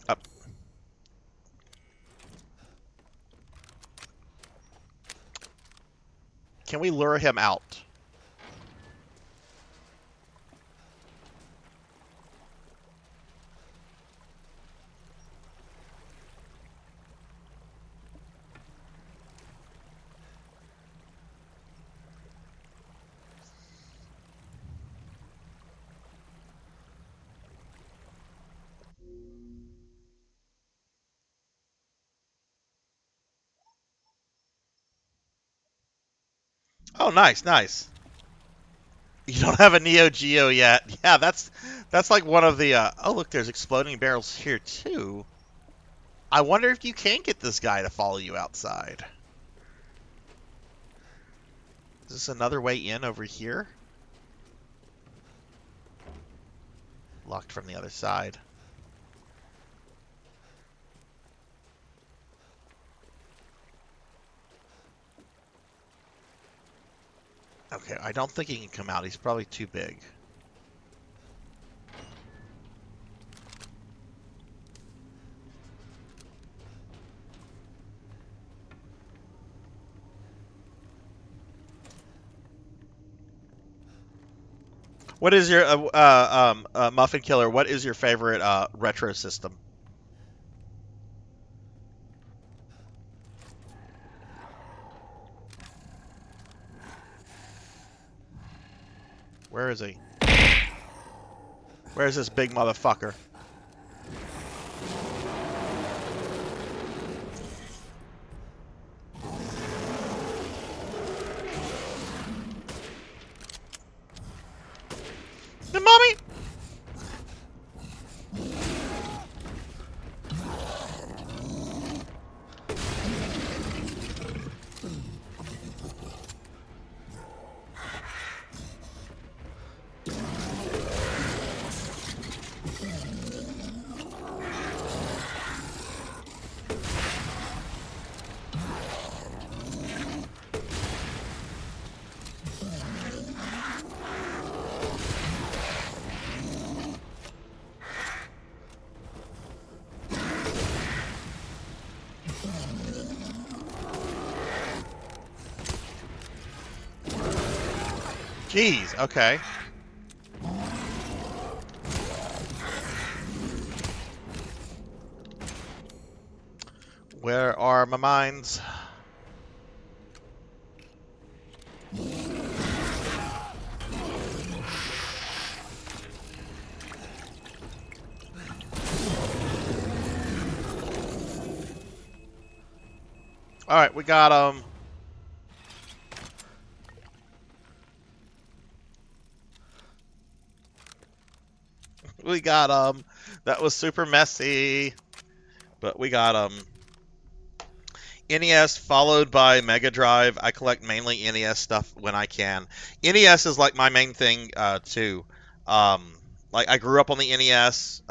Speaker 2: Up. Can we lure him out? Oh, nice, nice. You don't have a Neo Geo yet. Yeah, that's like one of the. Oh, look, there's exploding barrels here too. I wonder if you can get this guy to follow you outside. Is this another way in over here? Locked from the other side. Okay, I don't think he can come out. He's probably too big. What is your Muffin Killer? What is your favorite retro system? Where is he? Where's this big motherfucker? The mommy. Jeez, okay. Where are my mines? All right, we got we got that was super messy, but we got NES followed by Mega Drive. I collect mainly NES stuff when I can. NES is like my main thing too. Like I grew up on the NES.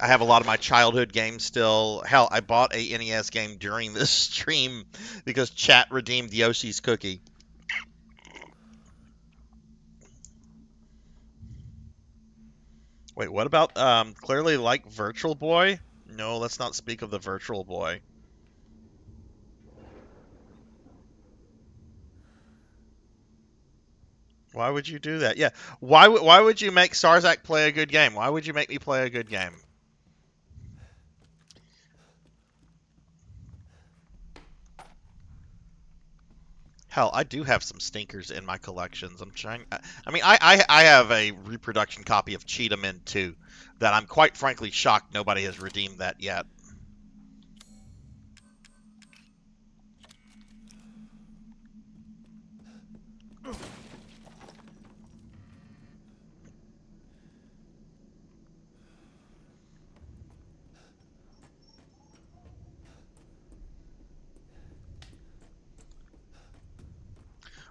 Speaker 2: I have a lot of my childhood games still. Hell, I bought a NES game during this stream because chat redeemed Yoshi's Cookie. Wait, what about clearly like Virtual Boy? No, let's not speak of the Virtual Boy. Why would you do that? Yeah, why would you make Sarzac play a good game? Why would you make me play a good game? Hell, I do have some stinkers in my collections. I'm trying. I mean, I have a reproduction copy of Cheetah Men 2 that I'm quite frankly shocked nobody has redeemed that yet.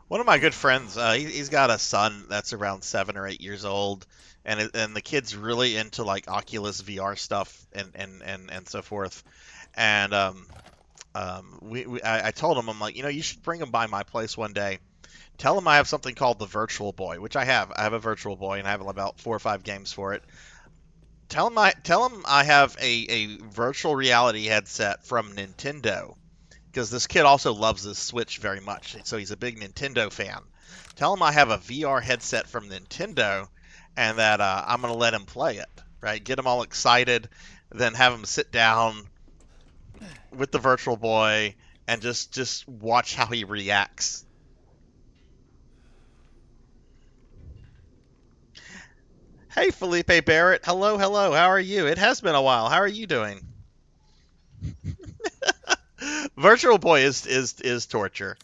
Speaker 2: One of my good friends, he's got a son that's around 7 or 8 years old, and the kid's really into like Oculus VR stuff and so forth. And I told him, I'm like, you should bring him by my place one day. Tell him I have something called the Virtual Boy, which I have. I have a Virtual Boy, and I have about 4 or 5 games for it. Tell him I have a virtual reality headset from Nintendo, because this kid also loves this Switch very much, so he's a big Nintendo fan. Tell him I have a VR headset from Nintendo, and that I'm gonna let him play it. Right, get him all excited, then have him sit down with the Virtual Boy and just watch how he reacts. Hey, Felipe Barrett. Hello, hello. How are you? It has been a while. How are you doing? Virtual Boy is torture.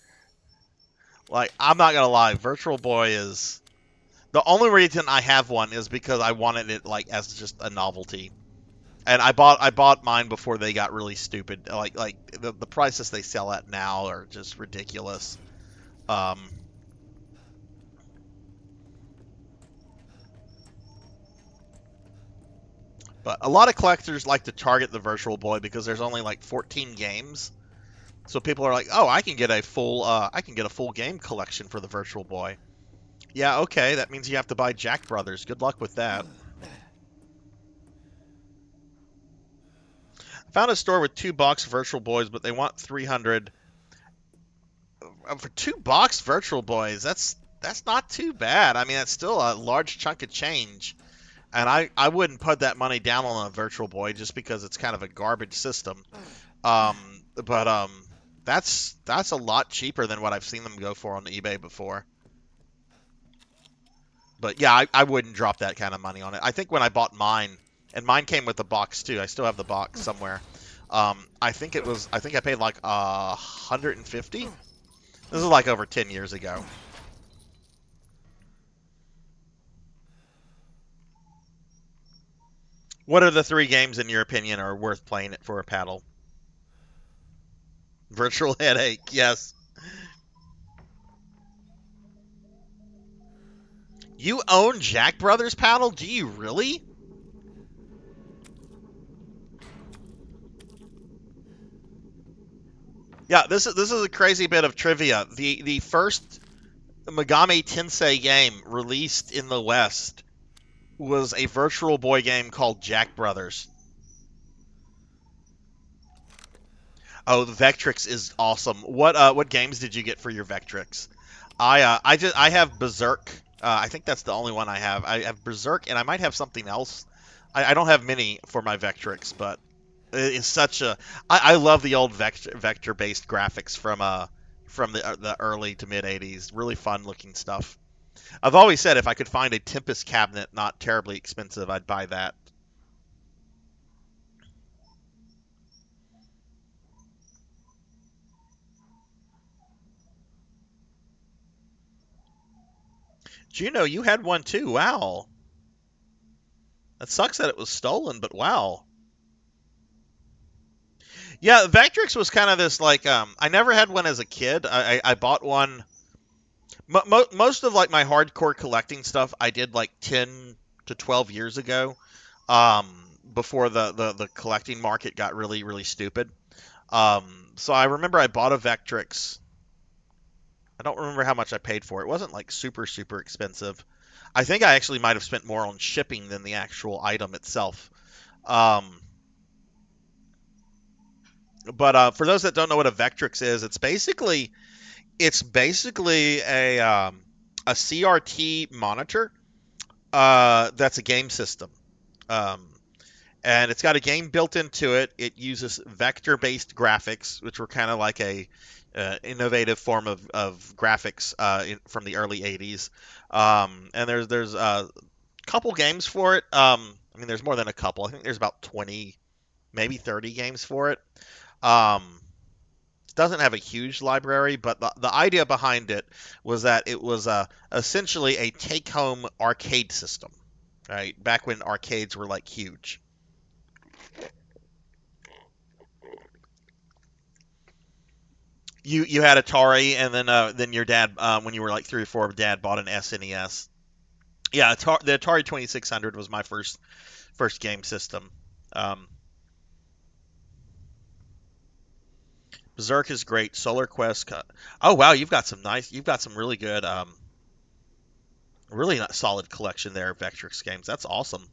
Speaker 2: Like, I'm not gonna lie, Virtual Boy is the only reason I have one is because I wanted it like as just a novelty. And I bought mine before they got really stupid. Like the prices they sell at now are just ridiculous. Um, but a lot of collectors like to target the Virtual Boy because there's only like 14 games. So people are like, "Oh, I can get a full game collection for the Virtual Boy." Yeah, okay, that means you have to buy Jack Brothers. Good luck with that. Found a store with 2 box Virtual Boys, but they want 300 for 2 box Virtual Boys. That's not too bad. I mean, that's still a large chunk of change, and I wouldn't put that money down on a Virtual Boy just because it's kind of a garbage system. Um, but that's a lot cheaper than what I've seen them go for on eBay before. But yeah, I wouldn't drop that kind of money on it. I think when I bought mine, and mine came with the box too. I still have the box somewhere. I think I paid like 150. This is like over 10 years ago. What are the 3 games in your opinion are worth playing it for a paddle? Virtual Headache, yes. You own Jack Brothers paddle? Do you really? Yeah, this is a crazy bit of trivia. The first Megami Tensei game released in the West was a Virtual Boy game called Jack Brothers. Oh, the Vectrix is awesome. What games did you get for your Vectrix? I have Berserk. I think that's the only one I have. I have Berserk, and I might have something else. I don't have many for my Vectrix, but it's such a. I love the old vector based graphics from the early to mid '80s. Really fun looking stuff. I've always said if I could find a Tempest cabinet not terribly expensive, I'd buy that. Juno, you had one too. Wow. That sucks that it was stolen, but wow. Yeah, Vectrix was kind of this like I never had one as a kid. I bought one. Most of like my hardcore collecting stuff I did like 10 to 12 years ago. Um, before the collecting market got really stupid. So I remember I bought a Vectrix. I don't remember how much I paid for it. It wasn't like super expensive. I think I actually might have spent more on shipping than the actual item itself. Um, but for those that don't know what a Vectrix is, it's basically a CRT monitor that's a game system. Um, and it's got a game built into it. It uses vector-based graphics, which were kind of like a innovative form of graphics from the early '80s. And there's a couple games for it. I mean, there's more than a couple. I think there's about 20, maybe 30 games for it. Um, it doesn't have a huge library, but the idea behind it was that it was essentially a take-home arcade system, right? Back when arcades were like huge. You had Atari, and then your dad, when you were like 3 or 4, dad bought an SNES. Yeah, the Atari 2600 was my first game system. Um, Berserk is great. Solar Quest. Oh wow, you've got some really good, really not solid collection there of Vectrex games. That's awesome.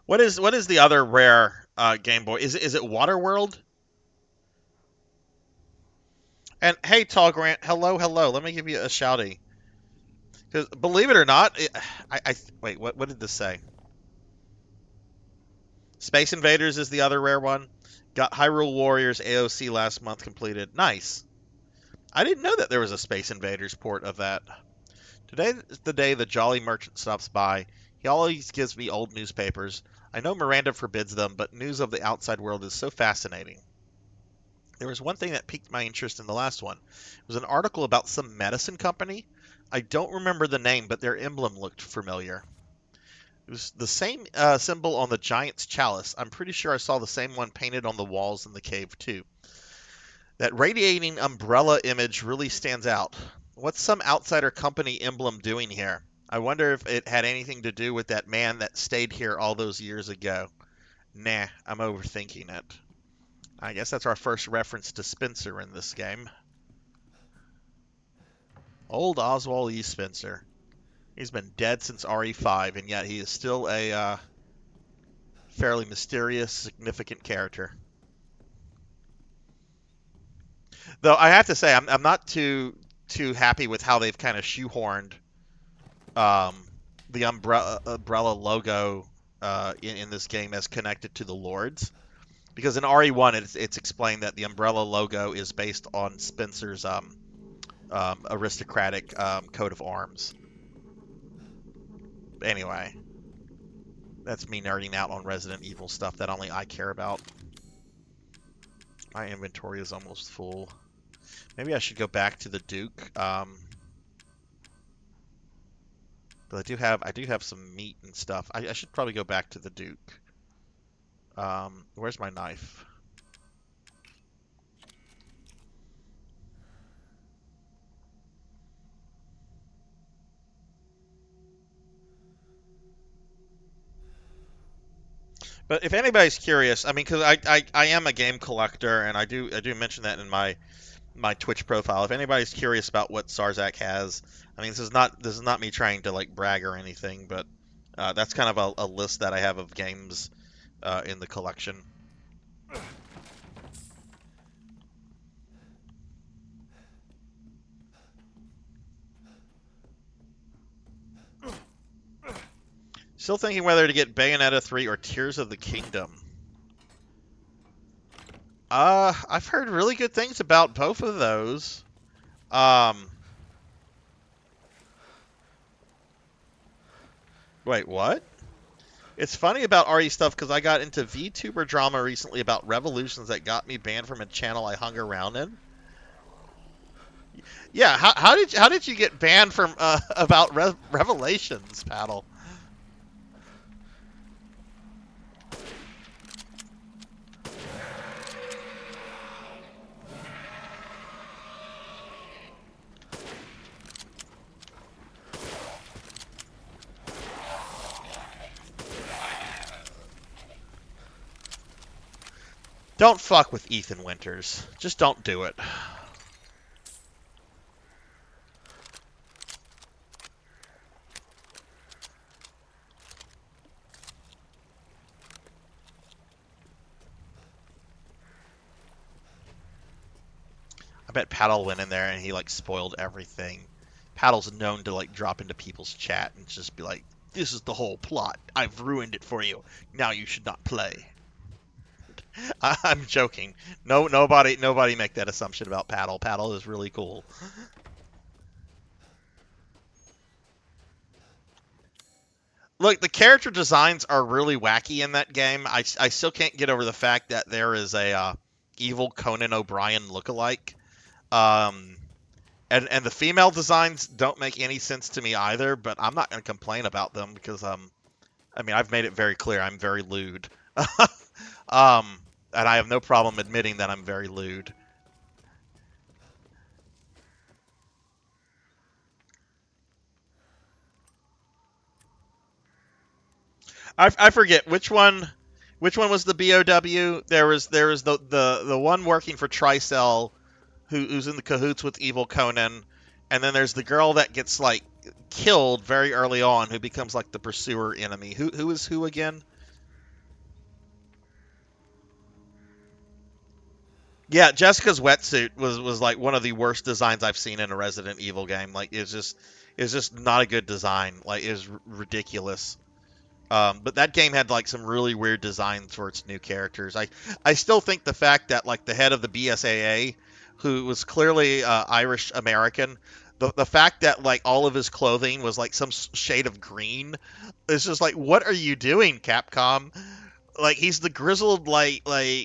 Speaker 2: What is the other rare Game Boy? Is it Waterworld? And hey, Tall Grant, hello. Let me give you a shouty. Because believe it or not, wait. What did this say? Space Invaders is the other rare one. Got Hyrule Warriors AOC last month completed. Nice. I didn't know that there was a Space Invaders port of that. Today is the day the Jolly Merchant stops by. He always gives me old newspapers. I know Miranda forbids them, but news of the outside world is so fascinating. There was one thing that piqued my interest in the last one. It was an article about some medicine company. I don't remember the name, but their emblem looked familiar. It was the same symbol on the giant's chalice. I'm pretty sure I saw the same one painted on the walls in the cave, too. That radiating umbrella image really stands out. What's some outsider company emblem doing here? I wonder if it had anything to do with that man that stayed here all those years ago. Nah, I'm overthinking it. I guess that's our first reference to Spencer in this game. Old Oswald E. Spencer. He's been dead since RE5, and yet he is still a fairly mysterious, significant character. Though I have to say, I'm not too happy with how they've kind of shoehorned um, the umbrella logo in this game as connected to the Lords. Because in RE1, it's explained that the umbrella logo is based on Spencer's aristocratic coat of arms. Anyway, that's me nerding out on Resident Evil stuff that only I care about. My inventory is almost full. Maybe I should go back to the Duke. But I do have some meat and stuff. I should probably go back to the Duke. Where's my knife? But if anybody's curious, I mean, because I am a game collector, and I do mention that in my Twitch profile. If anybody's curious about what Sarzac has, I mean, this is not me trying to like brag or anything, but that's kind of a list that I have of games in the collection. Still thinking whether to get Bayonetta 3 or Tears of the Kingdom. I've heard really good things about both of those. Wait, what? It's funny about RE stuff because I got into VTuber drama recently about revolutions that got me banned from a channel I hung around in. Yeah, how did you get banned from about revelations, Paddle? Don't fuck with Ethan Winters. Just don't do it. I bet Paddle went in there and he like spoiled everything. Paddle's known to like drop into people's chat and just be like, "This is the whole plot. I've ruined it for you. Now you should not play." I'm joking. No, nobody make that assumption about Paddle. Paddle is really cool. Look, the character designs are really wacky in that game. I still can't get over the fact that there is a evil Conan O'Brien lookalike. And the female designs don't make any sense to me either, but I'm not going to complain about them because I mean, I've made it very clear I'm very lewd. And I have no problem admitting that I'm very lewd. I forget which one. Which one was the BOW? There was the one working for Tricell, who's in the cahoots with Evil Conan, and then there's the girl that gets like killed very early on, who becomes like the pursuer enemy. Who is who again? Yeah, Jessica's wetsuit was like one of the worst designs I've seen in a Resident Evil game. Like it's just not a good design. Like it's ridiculous. But that game had like some really weird designs for its new characters. I still think the fact that like the head of the BSAA, who was clearly Irish American, the fact that like all of his clothing was like some shade of green, it's just like, what are you doing, Capcom? Like he's the grizzled like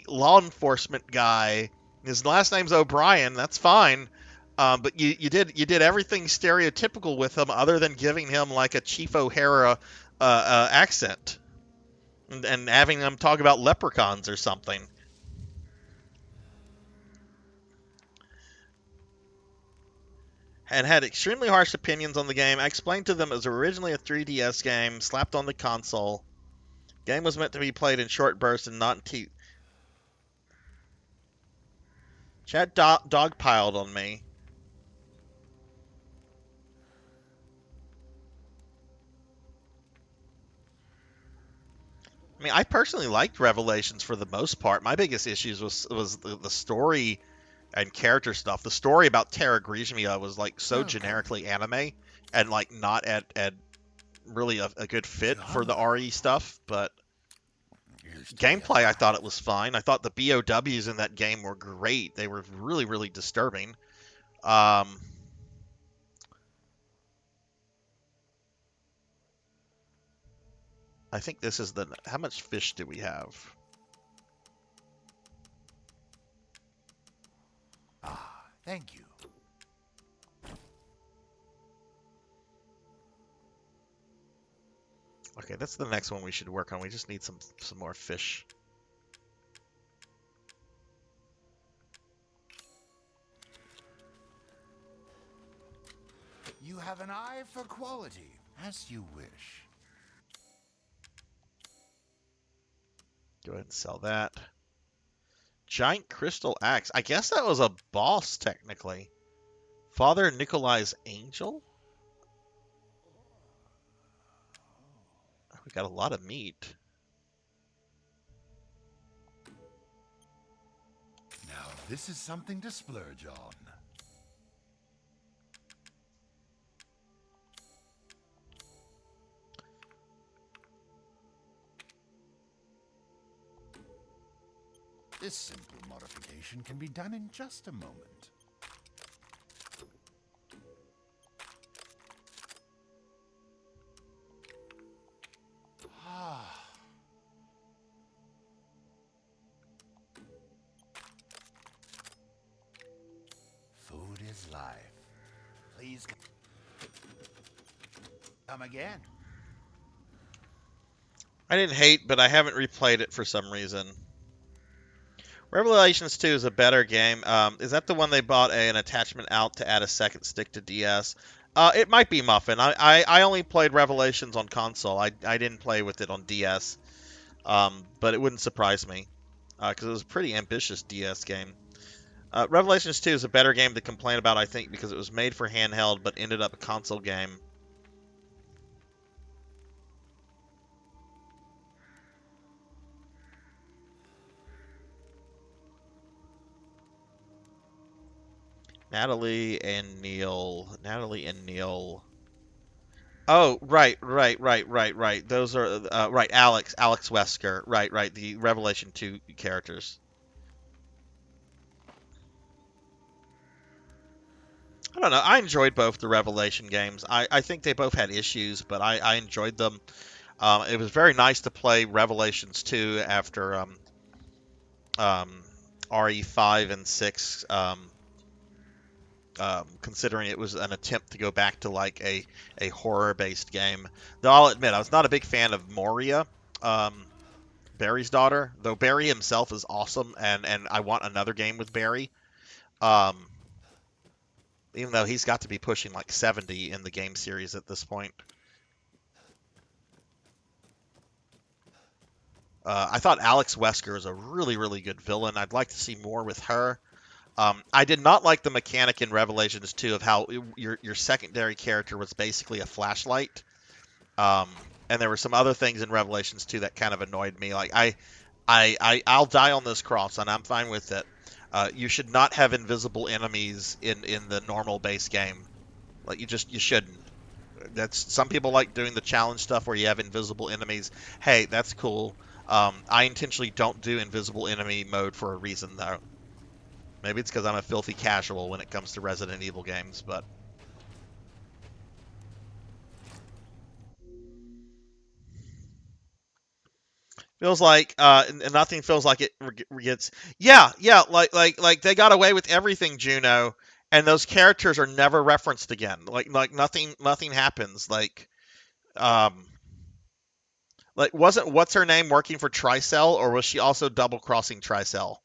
Speaker 2: law enforcement guy. His last name's O'Brien. That's fine. But you did everything stereotypical with him, other than giving him like a Chief O'Hara accent, and having them talk about leprechauns or something. And had extremely harsh opinions on the game. I explained to them it was originally a 3DS game slapped on the console. Game was meant to be played in short bursts and not in Chat dogpiled on me. I mean, I personally liked Revelations for the most part. My biggest issues was the story and character stuff. The story about Terra Grigia was like so generically anime and like not at really a good fit for the RE stuff. But gameplay, I thought it was fine. I thought the BOWs in that game were great. They were really, really disturbing. I think this is the... How much fish do we have?
Speaker 3: Ah, thank you.
Speaker 2: Okay, that's the next one we should work on. We just need some more fish.
Speaker 3: You have an eye for quality, as you wish.
Speaker 2: Go ahead and sell that. Giant crystal axe. I guess that was a boss, technically. Father Nikolai's angel? We got a lot of meat.
Speaker 3: Now, this is something to splurge on. This simple modification can be done in just a moment. Food is life. Please come again.
Speaker 2: I didn't hate, but I haven't replayed it for some reason. Revelations 2 is a better game. Is that the one they bought an attachment out to add a second stick to DS? It might be Muffin. I only played Revelations on console. I didn't play with it on DS. But it wouldn't surprise me, because it was a pretty ambitious DS game. Revelations 2 is a better game to complain about, I think, because it was made for handheld, but ended up a console game. Natalie and Neil. Oh, right. Those are right. Alex Wesker. Right. The Revelation 2 characters. I don't know. I enjoyed both the Revelation games. I think they both had issues, but I enjoyed them. It was very nice to play Revelations 2 after RE5 and 6. Considering it was an attempt to go back to like a horror-based game. Though I'll admit, I was not a big fan of Moria. Barry's daughter, though Barry himself is awesome, and I want another game with Barry. Um, even though he's got to be pushing like 70 in the game series at this point. I thought Alex Wesker is a really, really good villain. I'd like to see more with her. I did not like the mechanic in Revelations 2 of how your secondary character was basically a flashlight. And there were some other things in Revelations 2 that kind of annoyed me. Like I'll die on this cross, and I'm fine with it. You should not have invisible enemies in the normal base game. Like you shouldn't. That's some people like doing the challenge stuff where you have invisible enemies. Hey, that's cool. I intentionally don't do invisible enemy mode for a reason though. Maybe it's because I'm a filthy casual when it comes to Resident Evil games, but feels like nothing feels like it gets. Yeah, like they got away with everything, Juno, and those characters are never referenced again. Like nothing happens. Um like wasn't what's her name working for Tricell, or was she also double crossing Tricell?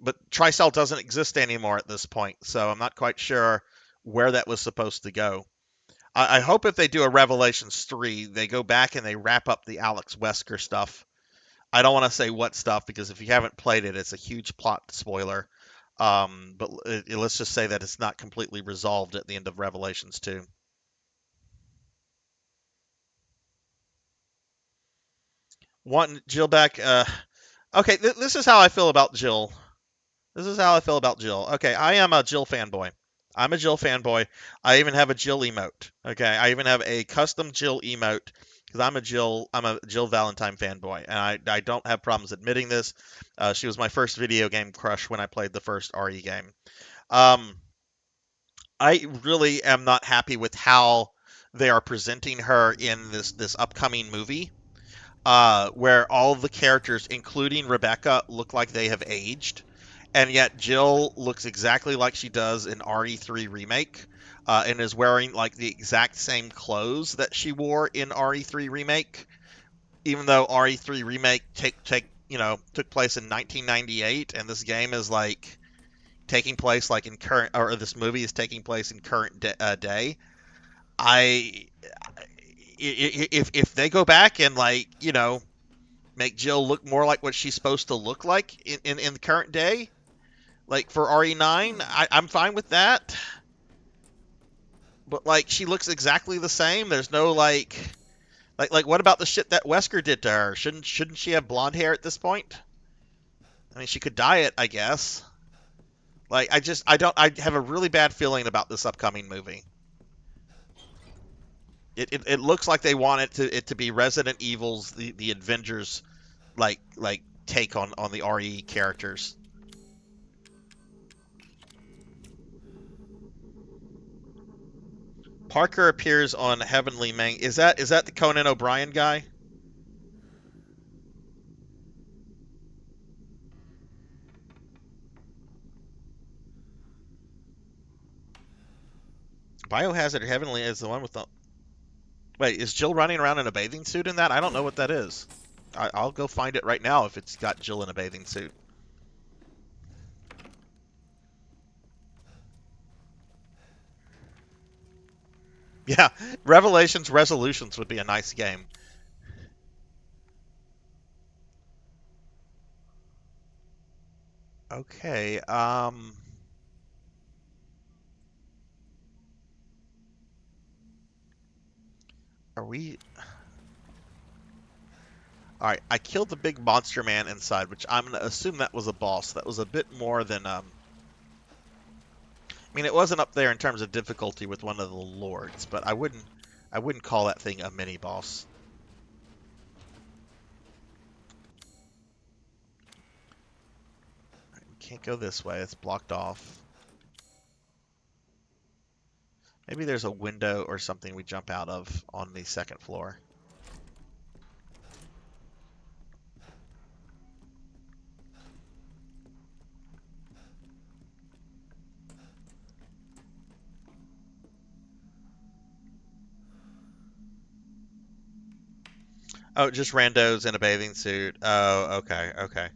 Speaker 2: But Tricell doesn't exist anymore at this point, so I'm not quite sure where that was supposed to go. I hope if they do a Revelations 3, they go back and they wrap up the Alex Wesker stuff. I don't want to say what stuff because if you haven't played it, it's a huge plot spoiler. But let's just say that it's not completely resolved at the end of Revelations 2. Wanting Jill back. Okay, this is how I feel about Jill. This is how I feel about Jill. Okay, I am a Jill fanboy. I'm a Jill fanboy. I even have a Jill emote. Okay, I even have a custom Jill emote because I'm a Jill Valentine fanboy, and I don't have problems admitting this. She was my first video game crush when I played the first RE game. Um, I really am not happy with how they are presenting her in this upcoming movie, where all of the characters, including Rebecca, look like they have aged, and yet Jill looks exactly like she does in RE3 Remake, and is wearing like the exact same clothes that she wore in RE3 Remake, even though RE3 Remake took place in 1998, and this game is like taking place like in current, or this movie is taking place in current day. I if they go back and make Jill look more like what she's supposed to look like in the current day, like for RE9, I'm fine with that. But like she looks exactly the same. There's no like what about the shit that Wesker did to her? Shouldn't she have blonde hair at this point? I mean, she could dye it, I guess. Like I have a really bad feeling about this upcoming movie. It looks like they want it to be Resident Evil's the Avengers like take on the RE characters. Parker appears on Heavenly Mang. Is that the Conan O'Brien guy? Biohazard Heavenly is the one with the. Wait, is Jill running around in a bathing suit in that? I don't know what that is. I'll go find it right now if it's got Jill in a bathing suit. Yeah, Revelations Resolutions would be a nice game. Okay, are we? All right, I killed the big monster man inside, which I'm gonna assume that was a boss. That was a bit more than I mean, it wasn't up there in terms of difficulty with one of the lords, but I wouldn't call that thing a mini boss. Can't go this way. It's blocked off. Maybe there's a window or something we jump out of on the second floor. Oh, just randos in a bathing suit. Oh, okay, okay.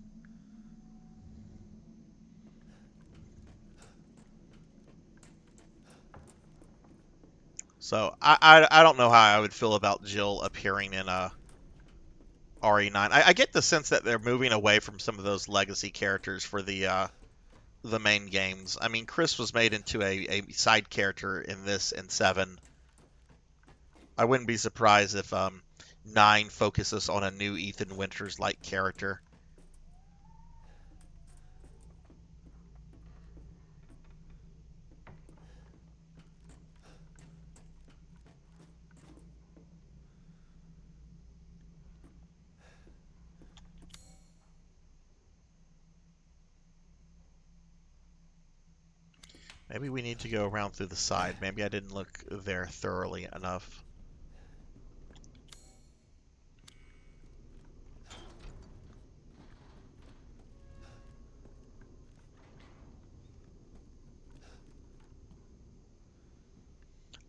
Speaker 2: So I don't know how I would feel about Jill appearing in a RE9. I get the sense that they're moving away from some of those legacy characters for the main games. I mean, Chris was made into a side character in this and 7. I wouldn't be surprised if 9 focuses on a new Ethan Winters-like character. Maybe we need to go around through the side. Maybe I didn't look there thoroughly enough.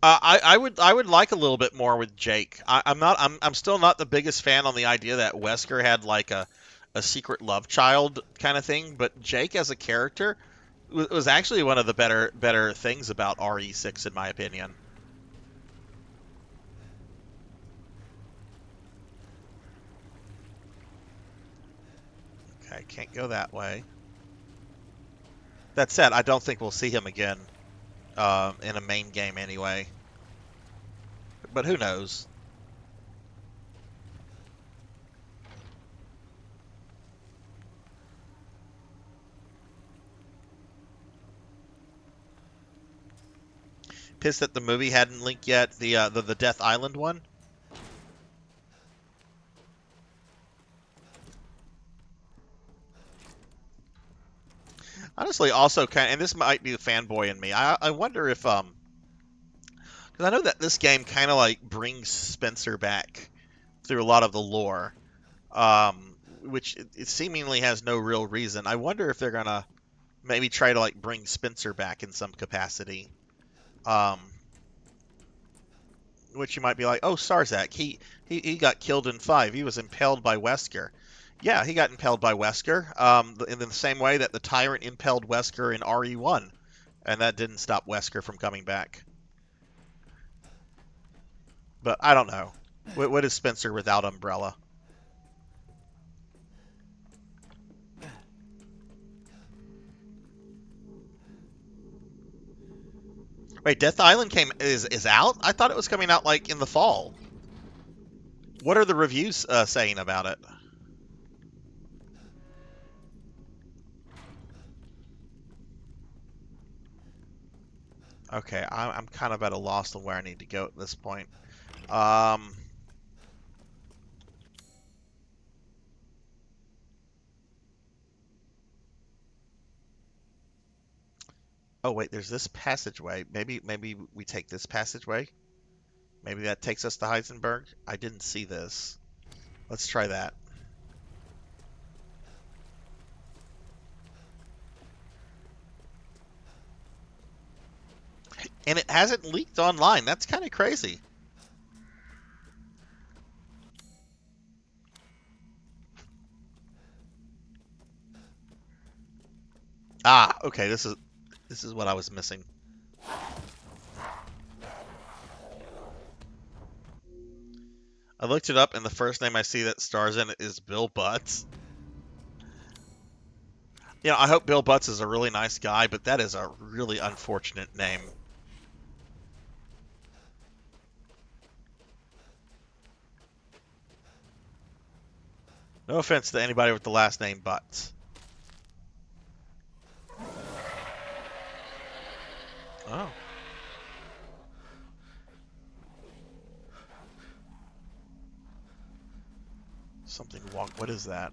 Speaker 2: I would like a little bit more with Jake. I'm still not the biggest fan on the idea that Wesker had like a secret love child kind of thing, but Jake as a character was actually one of the better things about RE6 in my opinion. Okay, can't go that way. That said, I don't think we'll see him again in a main game anyway. But who knows? Pissed that the movie hadn't linked yet. The Death Island one. Honestly, also kind, and this might be the fanboy in me. I wonder if because I know that this game kind of like brings Spencer back through a lot of the lore, which it seemingly has no real reason. I wonder if they're gonna maybe try to like bring Spencer back in some capacity. Which you might be like, oh, Sarzac, he got killed in 5. He was impaled by Wesker. Yeah, he got impaled by Wesker, in the same way that the Tyrant impaled Wesker in RE1, and that didn't stop Wesker from coming back. But I don't know. What is Spencer without Umbrella? Wait, Death Island is out? I thought it was coming out like in the fall. What are the reviews saying about it? Okay, I'm kind of at a loss on where I need to go at this point. Oh wait, there's this passageway. Maybe we take this passageway. Maybe that takes us to Heisenberg. I didn't see this. Let's try that. And it hasn't leaked online. That's kind of crazy. Ah, okay. This is what I was missing. I looked it up, and the first name I see that stars in it is Bill Butts. You know, I hope Bill Butts is a really nice guy, but that is a really unfortunate name. No offense to anybody with the last name Butts. Oh. Something walk. What is that?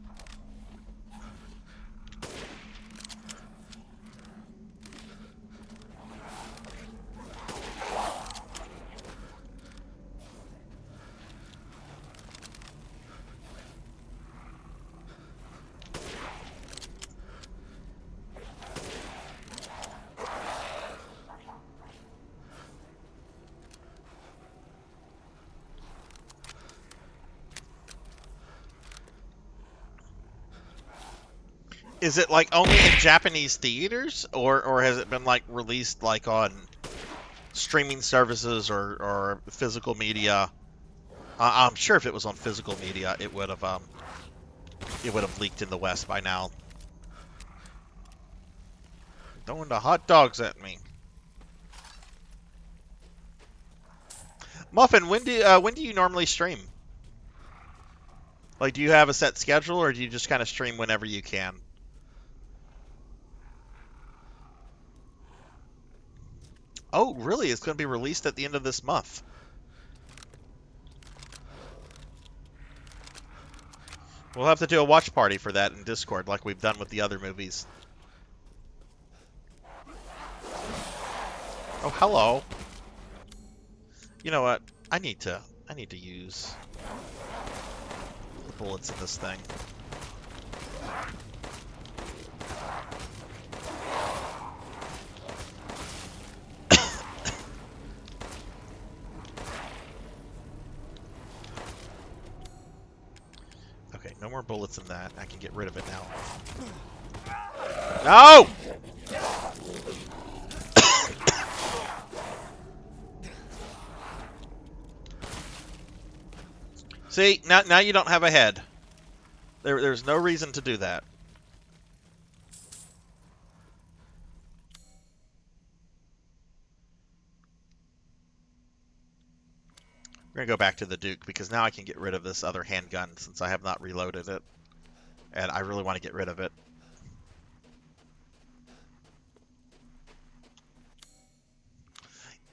Speaker 2: Is it like only in Japanese theaters, or has it been like released like on streaming services or physical media? I'm sure if it was on physical media, it would have leaked in the West by now. Throwing the hot dogs at me. Muffin, when do you normally stream? Like, do you have a set schedule, or do you just kind of stream whenever you can? Oh, really? It's going to be released at the end of this month. We'll have to do a watch party for that in Discord, like we've done with the other movies. Oh, hello. You know what? I need to use the bullets in this thing. Okay, no more bullets in that. I can get rid of it now. No! See, now you don't have a head. There's no reason to do that. We're gonna go back to the Duke because now I can get rid of this other handgun since I have not reloaded it. And I really want to get rid of it.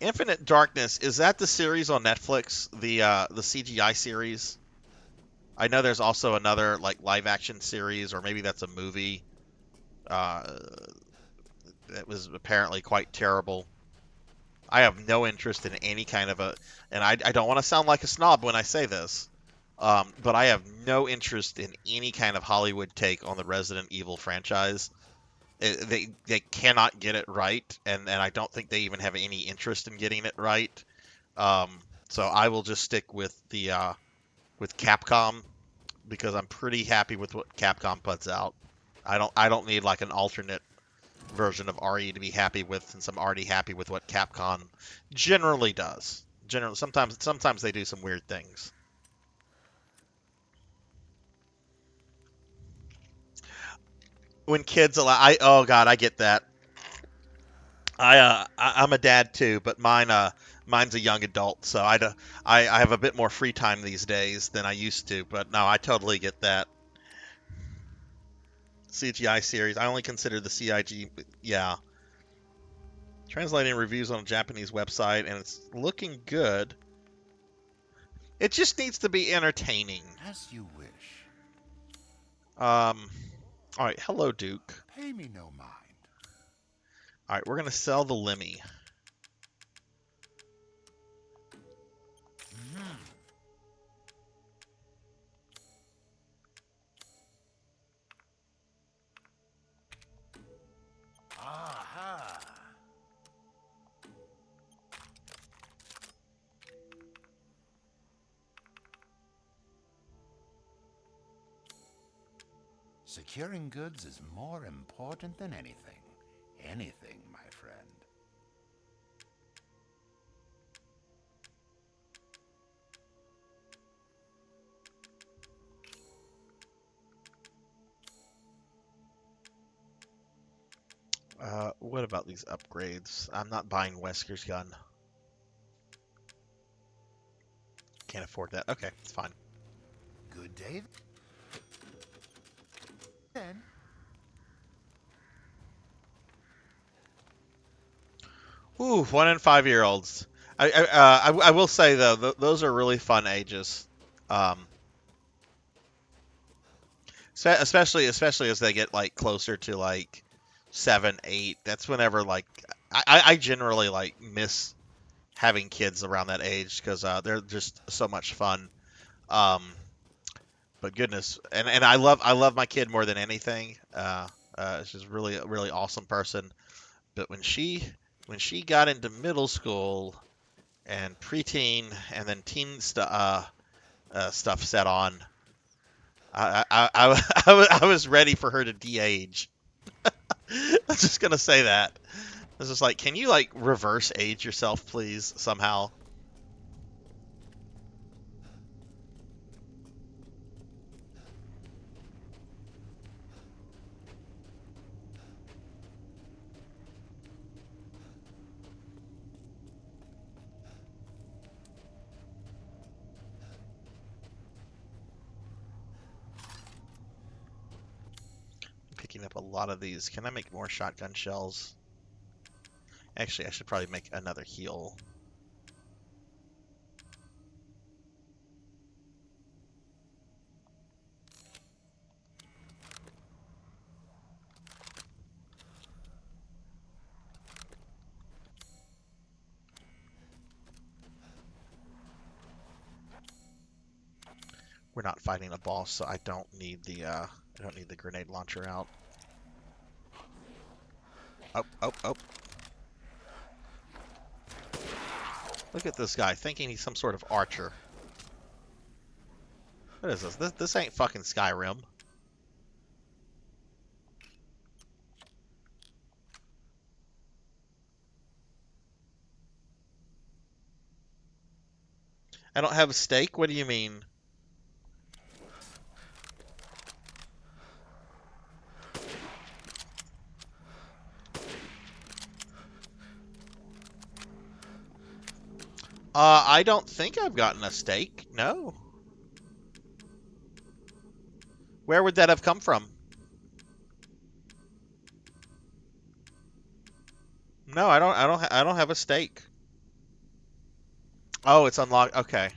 Speaker 2: Infinite Darkness, is that the series on Netflix? The CGI series? I know there's also another like live action series, or maybe that's a movie. That was apparently quite terrible. I have no interest in any kind of a, and I don't want to sound like a snob when I say this, but I have no interest in any kind of Hollywood take on the Resident Evil franchise. They cannot get it right, and I don't think they even have any interest in getting it right. Um, so I will just stick with the with Capcom because I'm pretty happy with what Capcom puts out. I don't need like an alternate version of RE to be happy with, since I'm already happy with what Capcom generally does. Generally, sometimes they do some weird things. When kids allow, oh god, I get that. I'm a dad too, but mine's a young adult, so I have a bit more free time these days than I used to. But no, I totally get that. CGI series, I only consider the CIG, yeah. Translating reviews on a Japanese website, and it's looking good. It just needs to be entertaining.
Speaker 3: As you wish.
Speaker 2: All right, hello, Duke.
Speaker 3: Pay me no mind.
Speaker 2: All right, we're gonna sell the Lemmy.
Speaker 3: Aha! Securing goods is more important than anything. Anything, my friend.
Speaker 2: What about these upgrades? I'm not buying Wesker's gun. Can't afford that. Okay, it's fine.
Speaker 3: Good day. Then.
Speaker 2: Ooh, 1 and 5-year-olds. I will say though, those are really fun ages. Especially as they get like closer to like 7, 8. That's whenever like I generally like miss having kids around that age because they're just so much fun. Um, but goodness, and I love my kid more than anything. She's really awesome person. But when she got into middle school and preteen and then teen stuff set on, I was ready for her to de-age. I'm just gonna say that. It's just like, can you like reverse age yourself, please, somehow? Picking up a lot of these. Can I make more shotgun shells? Actually, I should probably make another heal. We're not fighting a boss, so I don't need the grenade launcher out. Oh, oh, oh. Look at this guy, thinking he's some sort of archer. What is this? This ain't fucking Skyrim. I don't have a stake? What do you mean? I don't think I've gotten a stake. No. Where would that have come from? No, I don't have a stake. Oh, it's unlocked. Okay.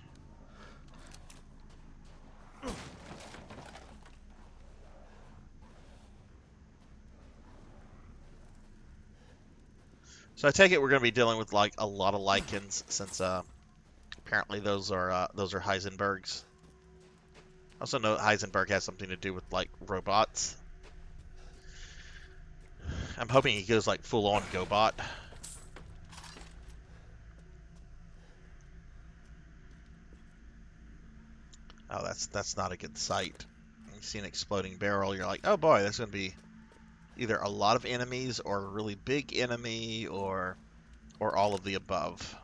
Speaker 2: So I take it we're going to be dealing with like a lot of lichens, since apparently those are Heisenbergs. I also know Heisenberg has something to do with like robots. I'm hoping he goes like full on GoBot. Oh, that's not a good sight. You see an exploding barrel, you're like, oh boy, that's going to be either a lot of enemies or a really big enemy or all of the above.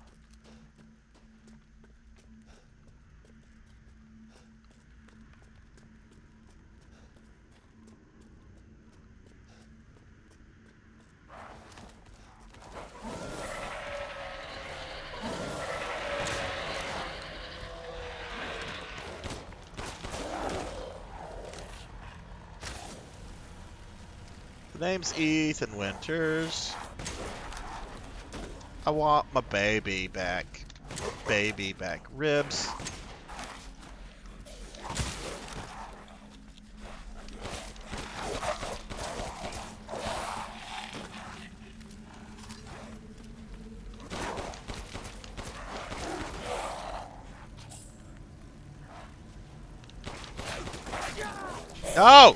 Speaker 2: The name's Ethan Winters. I want my baby back. Baby back ribs. No!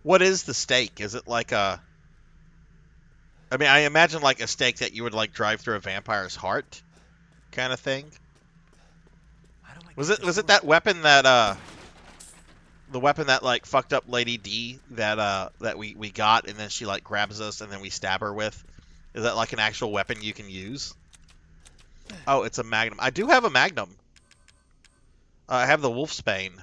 Speaker 2: What is the stake? Is it like a... I mean, I imagine like a stake that you would like drive through a vampire's heart kind of thing. Was it that weapon that the weapon that like fucked up Lady D that we got, and then she like grabs us and then we stab her with? Is that like an actual weapon you can use? Oh, it's a magnum. I do have a magnum. I have the Wolfsbane.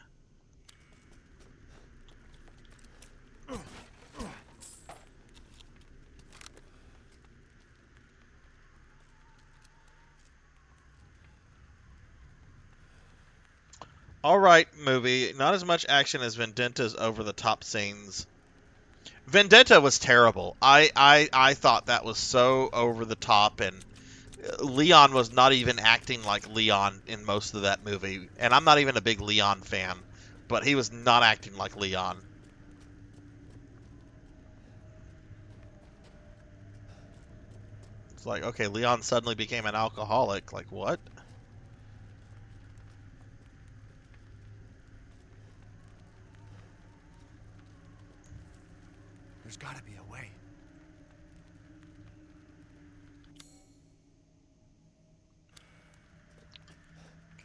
Speaker 2: Alright, movie. Not as much action as Vendetta's over-the-top scenes. Vendetta was terrible. I thought that was so over-the-top, and Leon was not even acting like Leon in most of that movie. And I'm not even a big Leon fan, but he was not acting like Leon. It's like, okay, Leon suddenly became an alcoholic. Like, what?
Speaker 3: There's gotta be a way.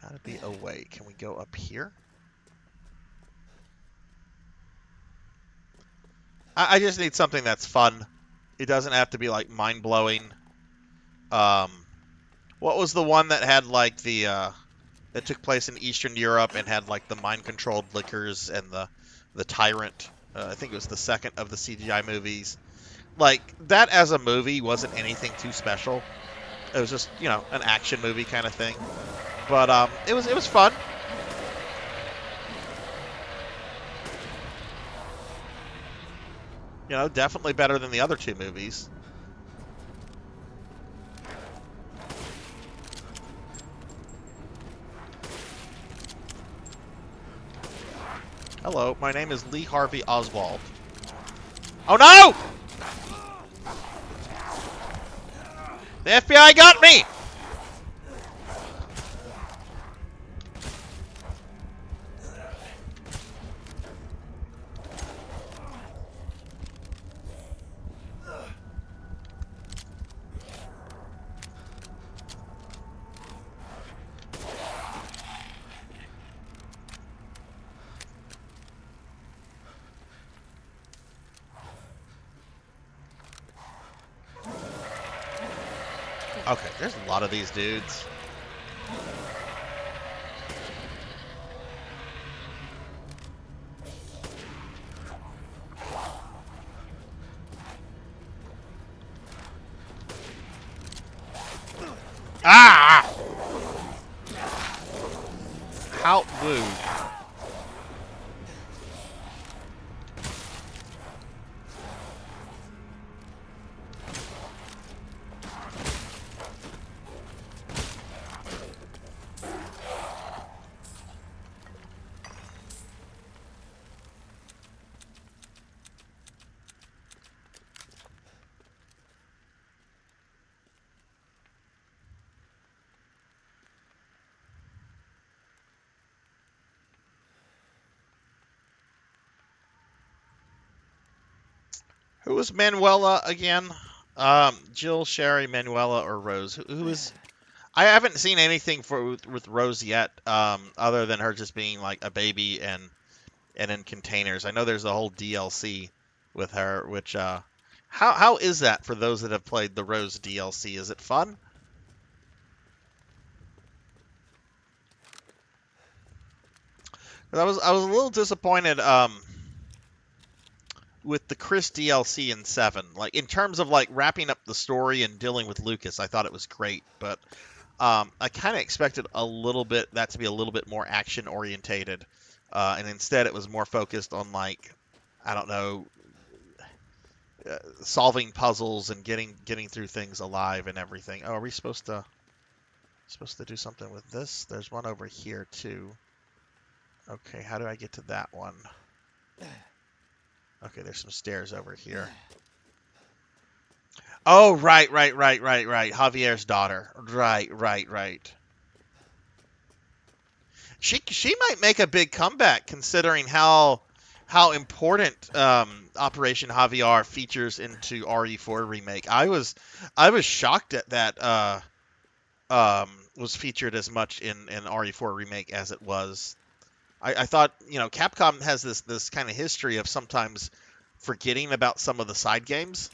Speaker 2: Gotta be a way. Can we go up here? I just need something that's fun. It doesn't have to be like mind-blowing. What was the one that had like that took place in Eastern Europe and had like the mind-controlled liquors and the tyrant? I think it was the second of the CGI movies. Like that as a movie wasn't anything too special. It was just, you know, an action movie kind of thing. But it was fun. You know, definitely better than the other two movies. Hello, my name is Lee Harvey Oswald. Oh no! The FBI got me! Okay, there's a lot of these dudes. Ah! How blue. Who was Manuela again? Jill, Sherry, Manuela, or Rose? Who is? I haven't seen anything with Rose yet, other than her just being like a baby and in containers. I know there's a whole DLC with her, which how is that for those that have played the Rose DLC? Is it fun? I was a little disappointed with the Chris DLC in 7. Like in terms of like wrapping up the story and dealing with Lucas, I thought it was great, but I kind of expected a little bit that to be a little bit more action orientated, and instead it was more focused on like, I don't know, solving puzzles and getting through things alive and everything. Oh, are we supposed to do something with this? There's one over here too. Okay, how do I get to that one? Okay, there's some stairs over here. Oh, right. Javier's daughter. Right. She might make a big comeback considering how important Operation Javier features into RE4 remake. I was shocked at that was featured as much in RE4 remake as it was. I thought, you know, Capcom has this kind of history of sometimes forgetting about some of the side games.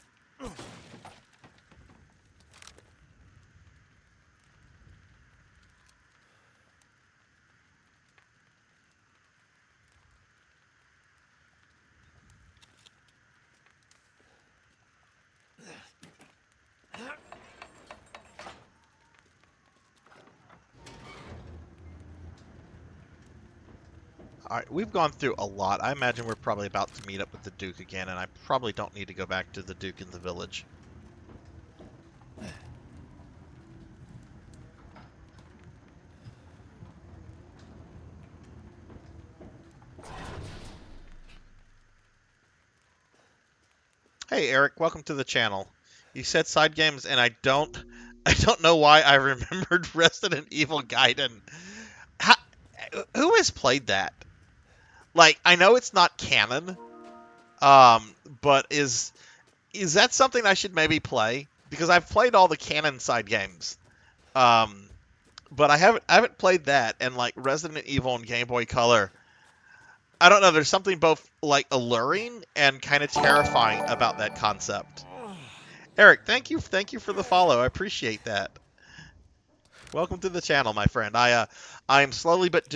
Speaker 2: All right, we've gone through a lot. I imagine we're probably about to meet up with the Duke again, and I probably don't need to go back to the Duke in the village. Hey, Eric, welcome to the channel. You said side games, and I don't know why I remembered Resident Evil Gaiden. How, who has played that? Like, I know it's not canon, but is that something I should maybe play? Because I've played all the canon side games, um, but I haven't played that. And like Resident Evil and Game Boy Color, I don't know. There's something both like alluring and kind of terrifying about that concept. Eric, thank you for the follow. I appreciate that. Welcome to the channel, my friend. I am slowly but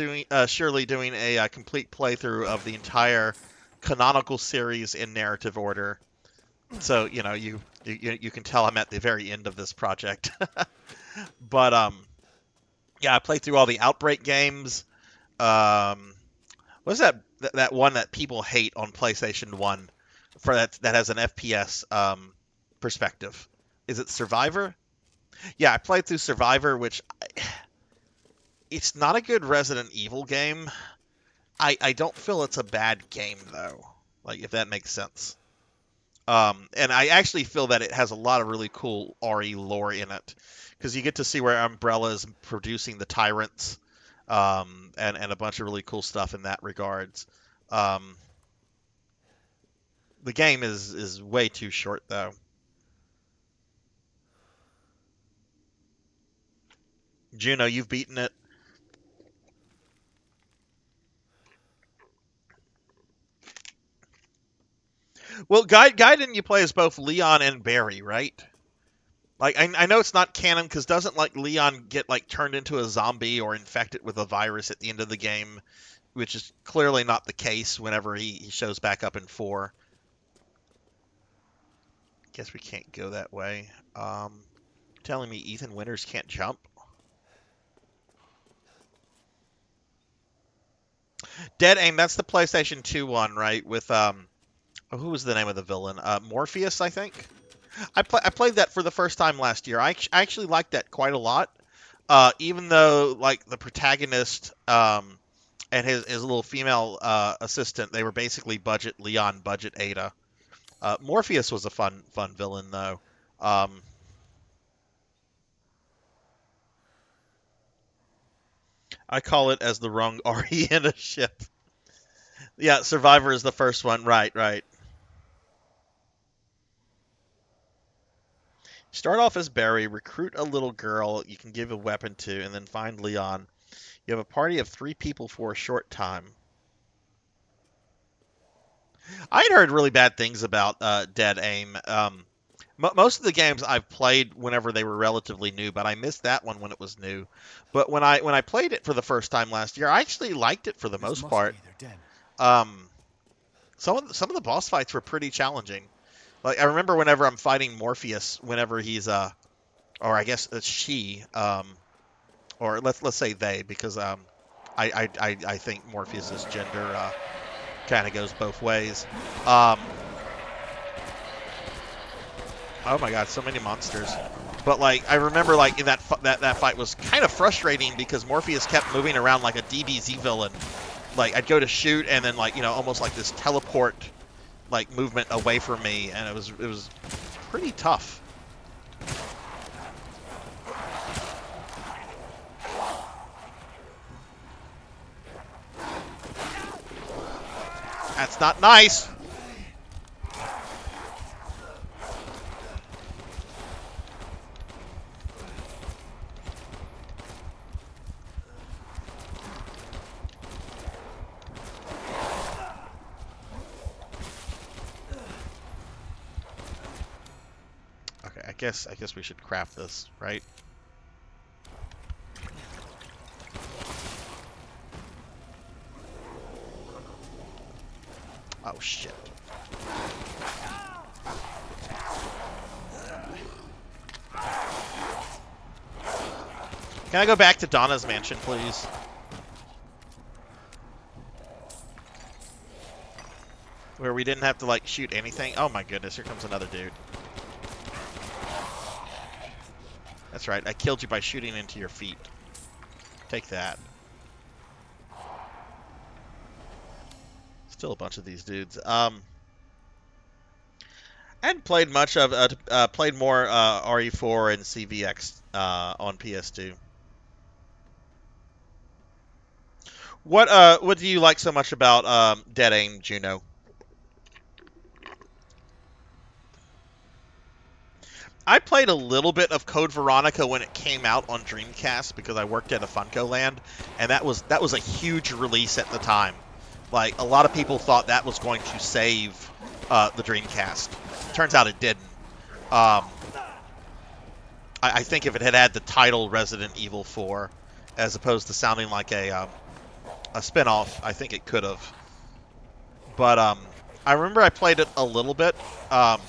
Speaker 2: surely doing a complete playthrough of the entire canonical series in narrative order. So you can tell I'm at the very end of this project. But yeah, I played through all the Outbreak games. What's that one that people hate on PlayStation 1 for that has an FPS perspective? Is it Survivor? Yeah, I played through Survivor, which it's not a good Resident Evil game. I don't feel it's a bad game though. Like if that makes sense. And I actually feel that it has a lot of really cool RE lore in it, because you get to see where Umbrella is producing the tyrants, and a bunch of really cool stuff in that regards. Um, the game is way too short though. Juno, you've beaten it. Well, Gaiden you play as both Leon and Barry, right? Like I know it's not canon because doesn't like Leon get like turned into a zombie or infected with a virus at the end of the game, which is clearly not the case whenever he shows back up in 4. Guess we can't go that way. Telling me Ethan Winters can't jump? Dead Aim, that's the PlayStation 2 one, right? With who was the name of the villain? Morpheus, I think. I played that for the first time last year. I actually liked that quite a lot. Even though like the protagonist and his little female assistant, they were basically budget Leon, budget Ada. Morpheus was a fun villain though. Um, I call it as the wrong RE in a ship. Yeah, Survivor is the first one. Right, right. Start off as Barry, recruit a little girl you can give a weapon to, and then find Leon. You have a party of 3 people for a short time. I had heard really bad things about Dead Aim. Most of the games I've played whenever they were relatively new, but I missed that one when it was new. But when I played it for the first time last year, I actually liked it for the most part. Um, some of the boss fights were pretty challenging. Like I remember whenever I'm fighting Morpheus, whenever he's or I guess it's she, or let's say they, because I think Morpheus's gender kind of goes both ways. Um, oh my God, so many monsters. But like I remember, like in that fight was kind of frustrating because Morpheus kept moving around like a DBZ villain. Like I'd go to shoot and then like almost like this teleport like movement away from me, and it was pretty tough. That's not nice. Okay, I guess we should craft this, right? Oh shit. Can I go back to Donna's mansion, please? Where we didn't have to like shoot anything. Oh my goodness, here comes another dude. That's right, I killed you by shooting into your feet. Take that. Still a bunch of these dudes. I hadn't played much of played more RE4 and CVX on PS2. What do you like so much about Dead Aim, Juno? I played a little bit of Code Veronica when it came out on Dreamcast because I worked at a Funko Land, and that was a huge release at the time. Like a lot of people thought that was going to save the Dreamcast. Turns out it didn't. I think if it had had the title Resident Evil 4, as opposed to sounding like a spinoff, I think it could have. But I remember I played it a little bit, and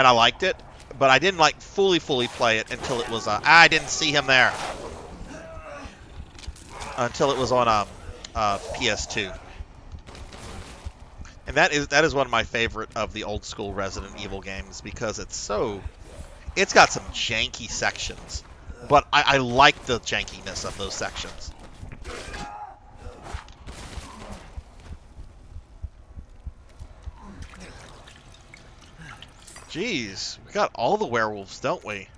Speaker 2: I liked it, but I didn't like fully play it until it was. I didn't see him there until it was on PS2, and that is one of my favorite of the old school Resident Evil games because it's got some janky sections, but I like the jankiness of those sections. Jeez, we got all the werewolves, don't we?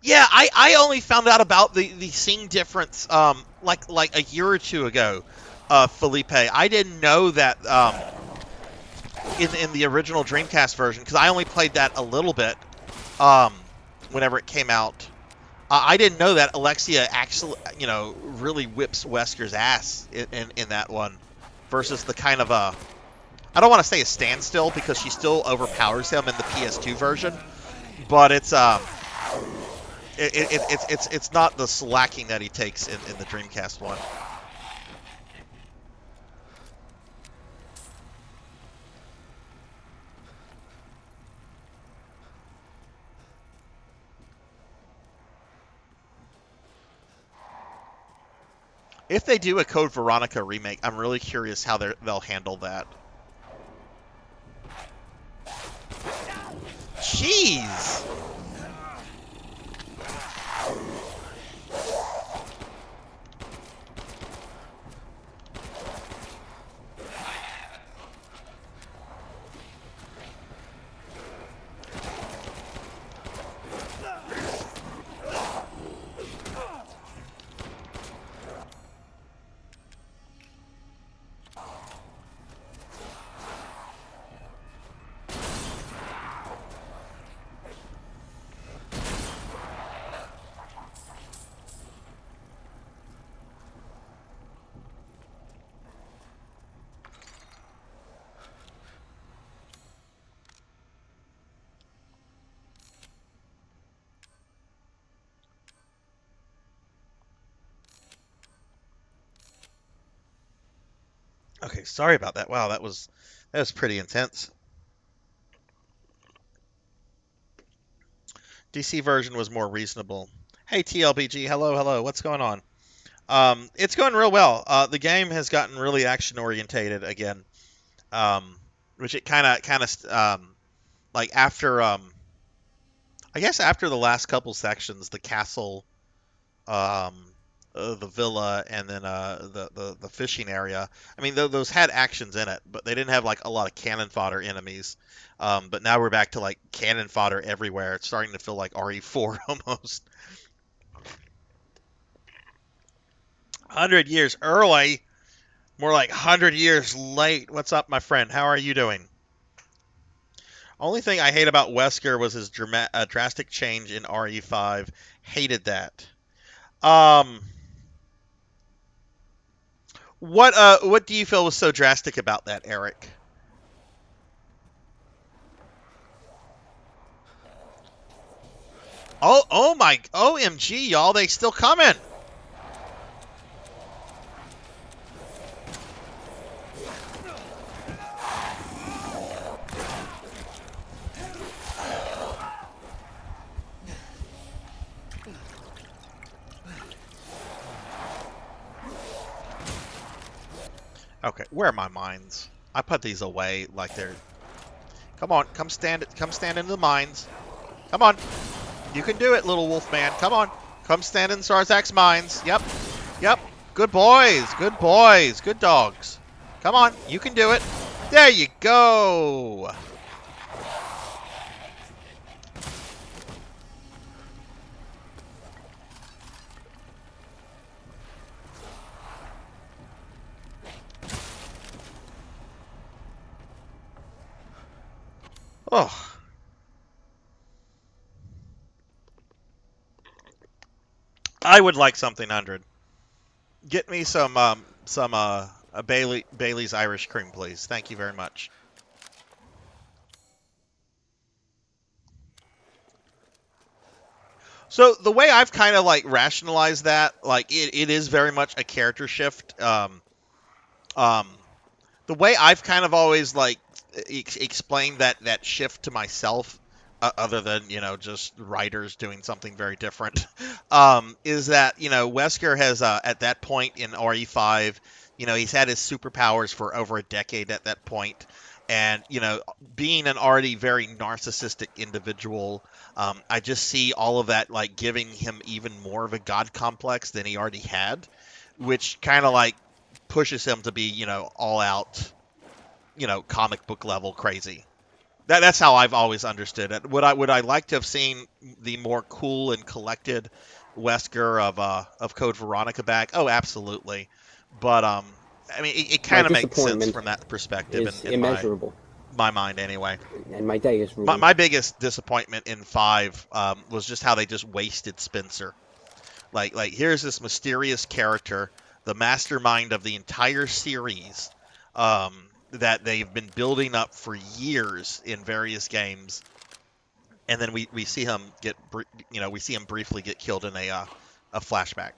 Speaker 2: Yeah, I only found out about the scene difference like a year or two ago, Felipe. I didn't know that in the original Dreamcast version because I only played that a little bit whenever it came out. I didn't know that Alexia actually, really whips Wesker's ass in that one versus the kind of I don't want to say a standstill because she still overpowers him in the PS2 version, but it's not the slacking that he takes in the Dreamcast one. If they do a Code Veronica remake, I'm really curious how they'll handle that. Jeez! Okay, sorry about that. Wow, that was pretty intense. DC version was more reasonable. Hey TLBG, hello. What's going on? It's going real well. The game has gotten really action orientated again, which it kind of like after I guess after the last couple sections, the castle, um, the villa, and then the fishing area. I mean, those had actions in it, but they didn't have like a lot of cannon fodder enemies. But now we're back to like cannon fodder everywhere. It's starting to feel like RE4 almost. 100 years early, more like 100 years late. What's up, my friend? How are you doing? Only thing I hate about Wesker was his drastic change in RE5. Hated that. What do you feel was so drastic about that, Eric? Oh my, OMG, y'all, they still coming. Okay, where are my mines? I put these away like they're. Come on, come stand in the mines. Come on, you can do it, little wolf man. Come on, come stand in Sarzac's mines. Yep, yep. Good boys, good boys, good dogs. Come on, you can do it. There you go. Oh. I would like something 100. Get me some a Bailey's Irish cream, please. Thank you very much. So the way I've kind of like rationalized that, like it is very much a character shift. Um, the way I've kind of always like explained that shift to myself, other than just writers doing something very different, is that Wesker has at that point in RE5, he's had his superpowers for over a decade at that point, and being an already very narcissistic individual, I just see all of that like giving him even more of a god complex than he already had, which kind of like pushes him to be all out comic book level crazy. That's how I've always understood it. Would I like to have seen the more cool and collected Wesker of Code Veronica back? Oh, absolutely. But I mean, it
Speaker 4: My
Speaker 2: kind of makes sense
Speaker 4: disappointment
Speaker 2: from that perspective
Speaker 4: is
Speaker 2: in
Speaker 4: immeasurable,
Speaker 2: my mind anyway.
Speaker 4: and my day is
Speaker 2: My,
Speaker 4: ruined.
Speaker 2: my biggest disappointment in 5 was just how they just wasted Spencer. Like here's this mysterious character, the mastermind of the entire series, that they've been building up for years in various games, and then we see him we see him briefly get killed in a flashback.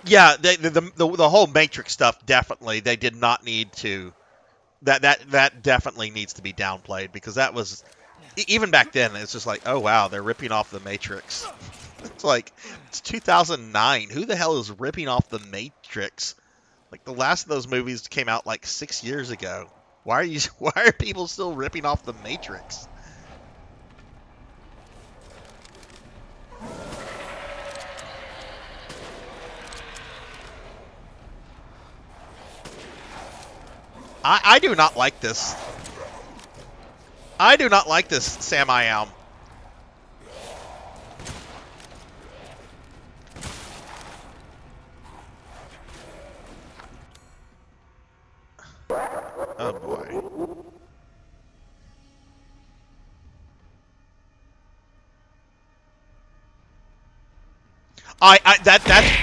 Speaker 2: Yeah, the whole Matrix stuff, definitely they did not need to. That definitely needs to be downplayed, because that was even back then. It's just like, oh wow, they're ripping off the Matrix. It's like, it's 2009. Who the hell is ripping off the Matrix? Like, the last of those movies came out like 6 years ago. Why are people still ripping off the Matrix? I do not like this. I do not like this, Sam I Am. Oh boy.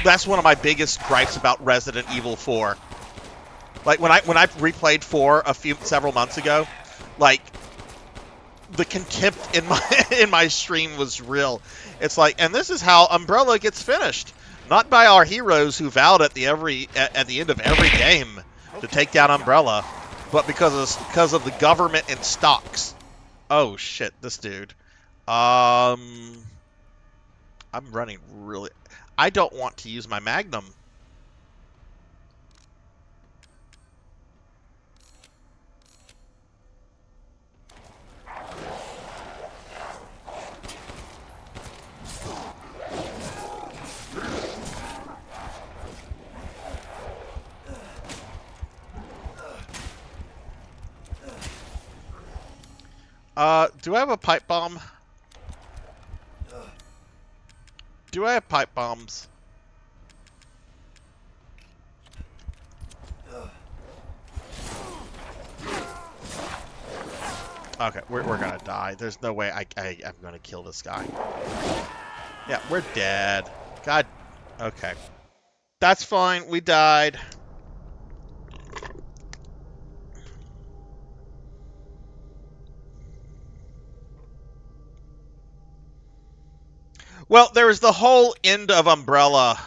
Speaker 2: That's one of my biggest gripes about Resident Evil 4. Like when I replayed 4 several months ago, like the contempt in my in my stream was real. It's like, and this is how Umbrella gets finished, not by our heroes who vowed at the end of every game to take down Umbrella, but because of the government and stocks. Oh shit, this dude. I'm running really. I don't want to use my Magnum. Do I have a pipe bomb? Do I have pipe bombs? Okay, we're gonna die. There's no way I'm gonna kill this guy. Yeah, we're dead. God. Okay. That's fine. We died. Well, there was the whole end of Umbrella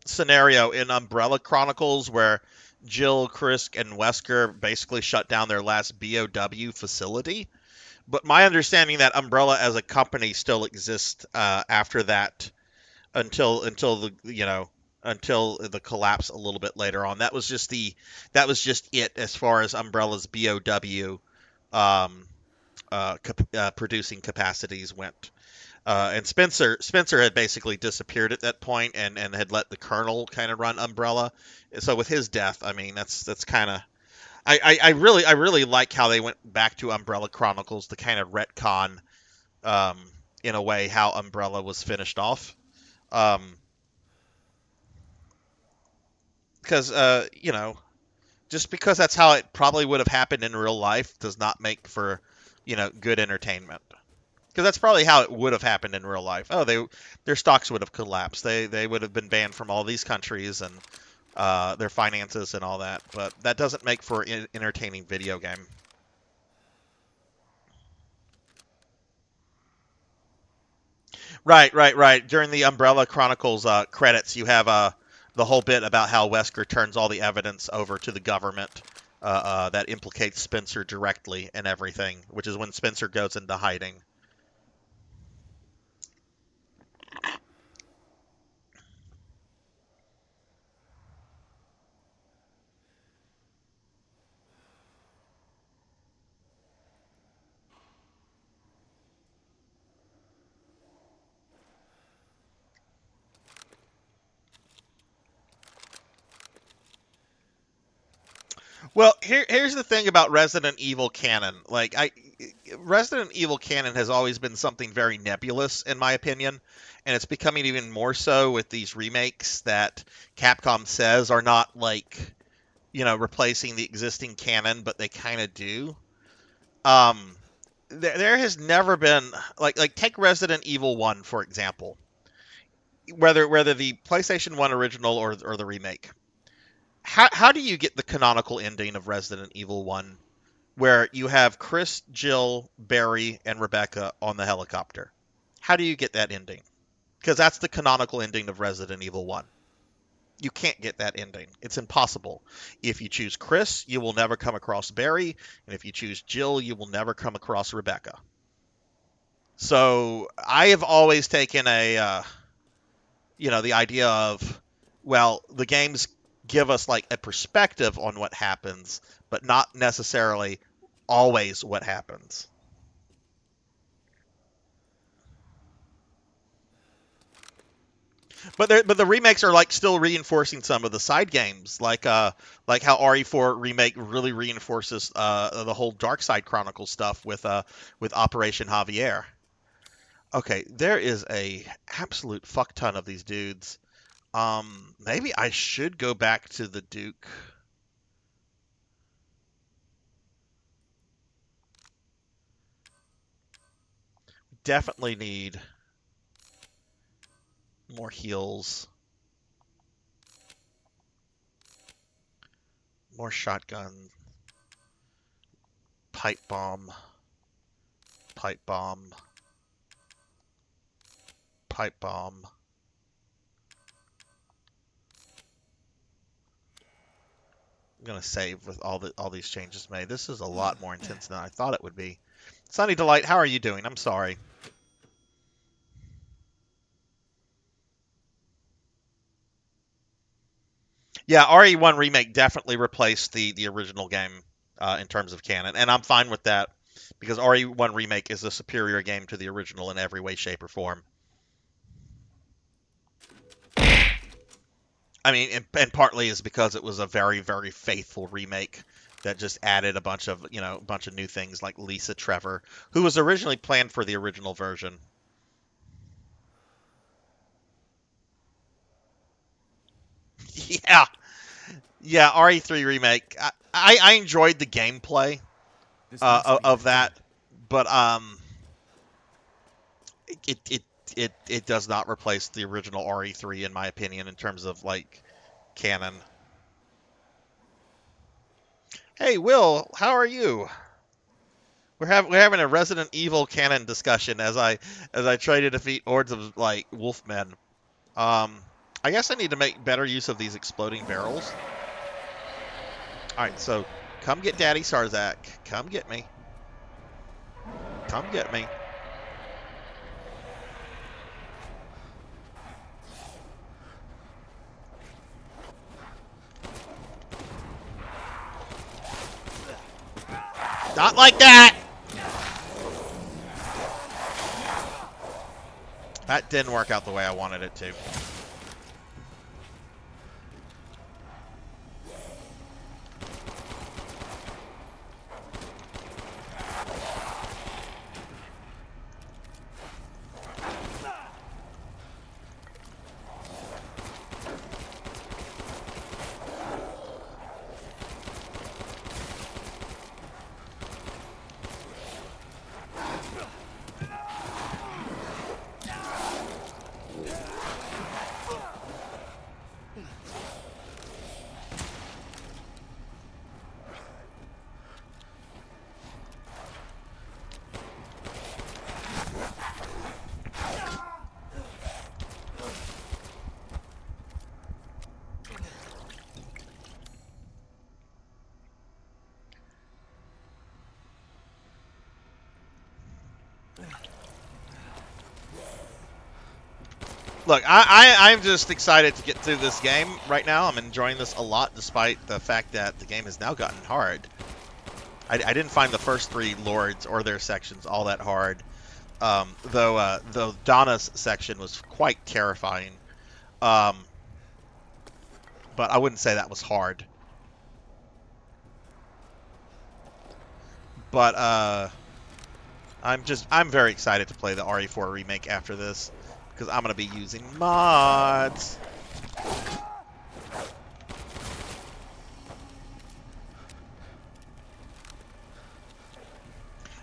Speaker 2: scenario in Umbrella Chronicles where Jill, Krisk, and Wesker basically shut down their last BOW facility. But my understanding that Umbrella as a company still exists after that, until the until the collapse a little bit later on. That was just it as far as Umbrella's BOW producing capacities went. And Spencer had basically disappeared at that point and had let the Colonel kind of run Umbrella. So with his death, I mean that's kind of I really like how they went back to Umbrella Chronicles to kind of retcon um, in a way how Umbrella was finished off. Because just because that's how it probably would have happened in real life does not make for good entertainment. Because that's probably how it would have happened in real life. Oh, their stocks would have collapsed. They would have been banned from all these countries and their finances and all that. But that doesn't make for an entertaining video game. Right. During the Umbrella Chronicles credits, you have the whole bit about how Wesker turns all the evidence over to the government that implicates Spencer directly and everything, which is when Spencer goes into hiding. Well, here's the thing about Resident Evil canon. Resident Evil canon has always been something very nebulous, in my opinion, and it's becoming even more so with these remakes that Capcom says are not replacing the existing canon, but they kind of do. Um, there has never been take Resident Evil 1 for example. Whether the PlayStation 1 original or the remake. How do you get the canonical ending of Resident Evil 1 where you have Chris, Jill, Barry, and Rebecca on the helicopter? How do you get that ending? Because that's the canonical ending of Resident Evil 1. You can't get that ending. It's impossible. If you choose Chris, you will never come across Barry, and if you choose Jill, you will never come across Rebecca. So I have always taken the idea of, well, the games give us like a perspective on what happens, but not necessarily always what happens. But the remakes are like still reinforcing some of the side games, like how RE4 remake really reinforces the whole Dark Side Chronicles stuff with Operation Javier. Okay, there is a absolute fuck ton of these dudes. Maybe I should go back to the Duke. Definitely need more heals. More shotgun. Pipe bomb. Pipe bomb. Pipe bomb. I'm gonna save with all these changes made. This is a lot more intense than I thought it would be. Sunny Delight, how are you doing? I'm sorry. Yeah, RE1 Remake definitely replaced the original game in terms of canon, and I'm fine with that because RE1 Remake is a superior game to the original in every way, shape, or form. I mean, and partly is because it was a very, very faithful remake that just added a bunch of new things like Lisa Trevor, who was originally planned for the original version. Yeah, yeah, RE3 remake. I enjoyed the gameplay of that, but it does not replace the original RE3 in my opinion in terms of like canon. Hey, Will, how are you? We're having a Resident Evil canon discussion as I try to defeat hordes of like wolfmen. I guess I need to make better use of these exploding barrels. All right, so come get Daddy Sarzac. Come get me. Come get me. Not like that! That didn't work out the way I wanted it to. Look, I'm just excited to get through this game right now. I'm enjoying this a lot, despite the fact that the game has now gotten hard. I didn't find the first 3 lords or their sections all that hard, though Donna's section was quite terrifying. But I wouldn't say that was hard. But I'm very excited to play the RE4 remake after this, because I'm going to be using mods.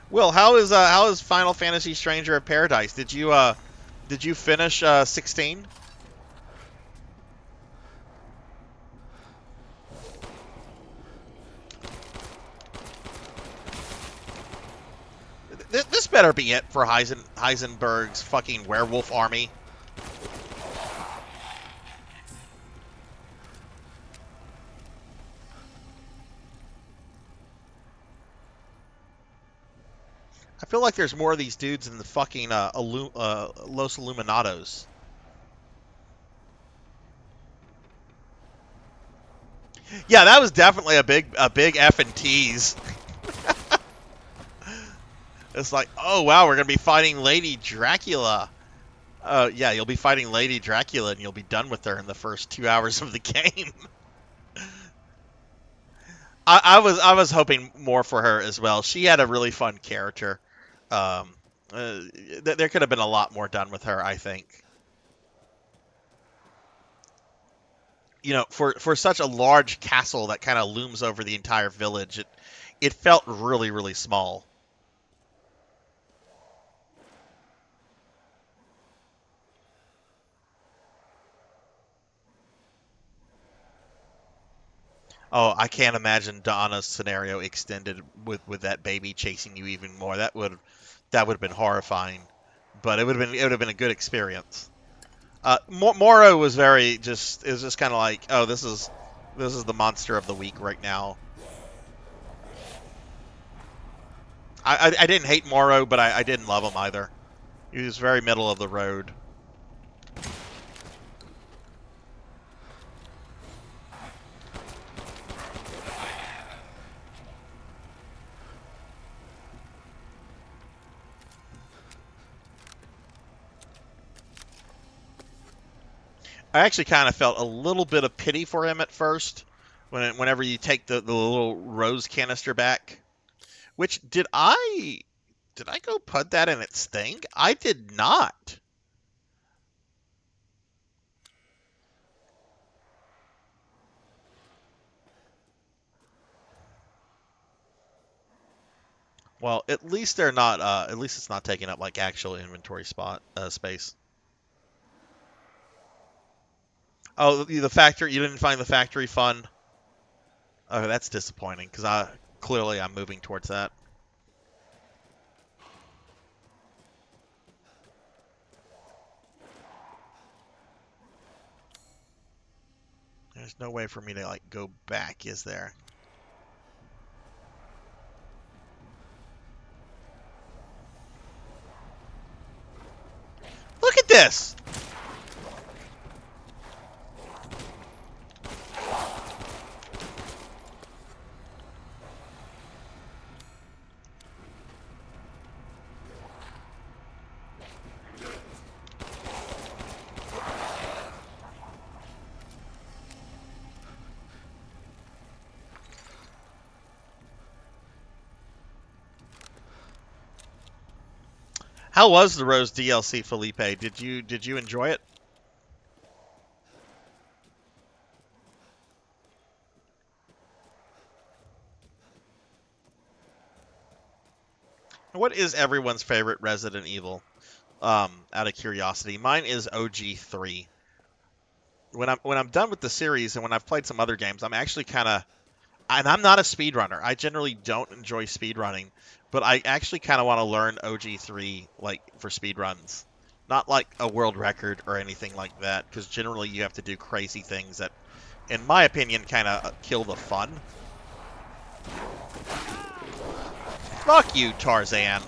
Speaker 2: Will, how is Final Fantasy Stranger of Paradise? Did you finish 16? This better be it for Heisenberg's fucking werewolf army. I feel like there's more of these dudes in the fucking Los Illuminados. Yeah, that was definitely a big F and tease. It's like, oh wow, we're gonna be fighting Lady Dracula. Yeah, you'll be fighting Lady Dracula, and you'll be done with her in the first 2 hours of the game. I was hoping more for her as well. She had a really fun character. There could have been a lot more done with her, I think. You know, for such a large castle that kind of looms over the entire village, it felt really, really small. Oh, I can't imagine Donna's scenario extended with that baby chasing you even more. That would have been horrifying, but it would have been a good experience. Moro was it was just kind of like, oh, this is the monster of the week right now. I didn't hate Moro, but I didn't love him either. He was very middle of the road. I actually kind of felt a little bit of pity for him at first, whenever you take the little rose canister back. Which did I go put that in its thing? I did not. Well, at least they're not. At least it's not taking up like actual inventory space. Oh, the factory. You didn't find the factory fun. Oh, that's disappointing because I'm moving towards that. There's no way for me to like go back, is there? Look at this! How was the Rose DLC, Felipe? Did you enjoy it? What is everyone's favorite Resident Evil? Out of curiosity, mine is OG3. When I'm done with the series and when I've played some other games, I'm actually kind of, and I'm not a speedrunner. I generally don't enjoy speedrunning, but I actually kind of want to learn OG3 like for speedruns. Not like a world record or anything like that, because generally you have to do crazy things that, in my opinion, kind of kill the fun. Fuck you, Tarzan.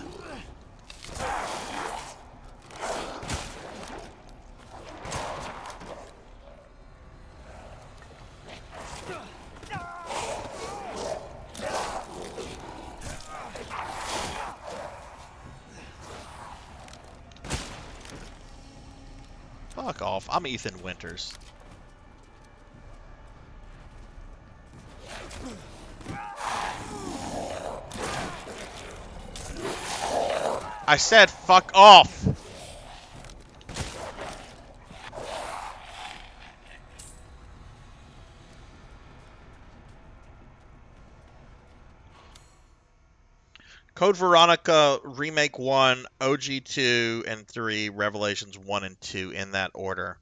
Speaker 2: Fuck off. I'm Ethan Winters. I said fuck off! Code Veronica Remake 1, OG 2, and 3, Revelations 1 and 2 in that order.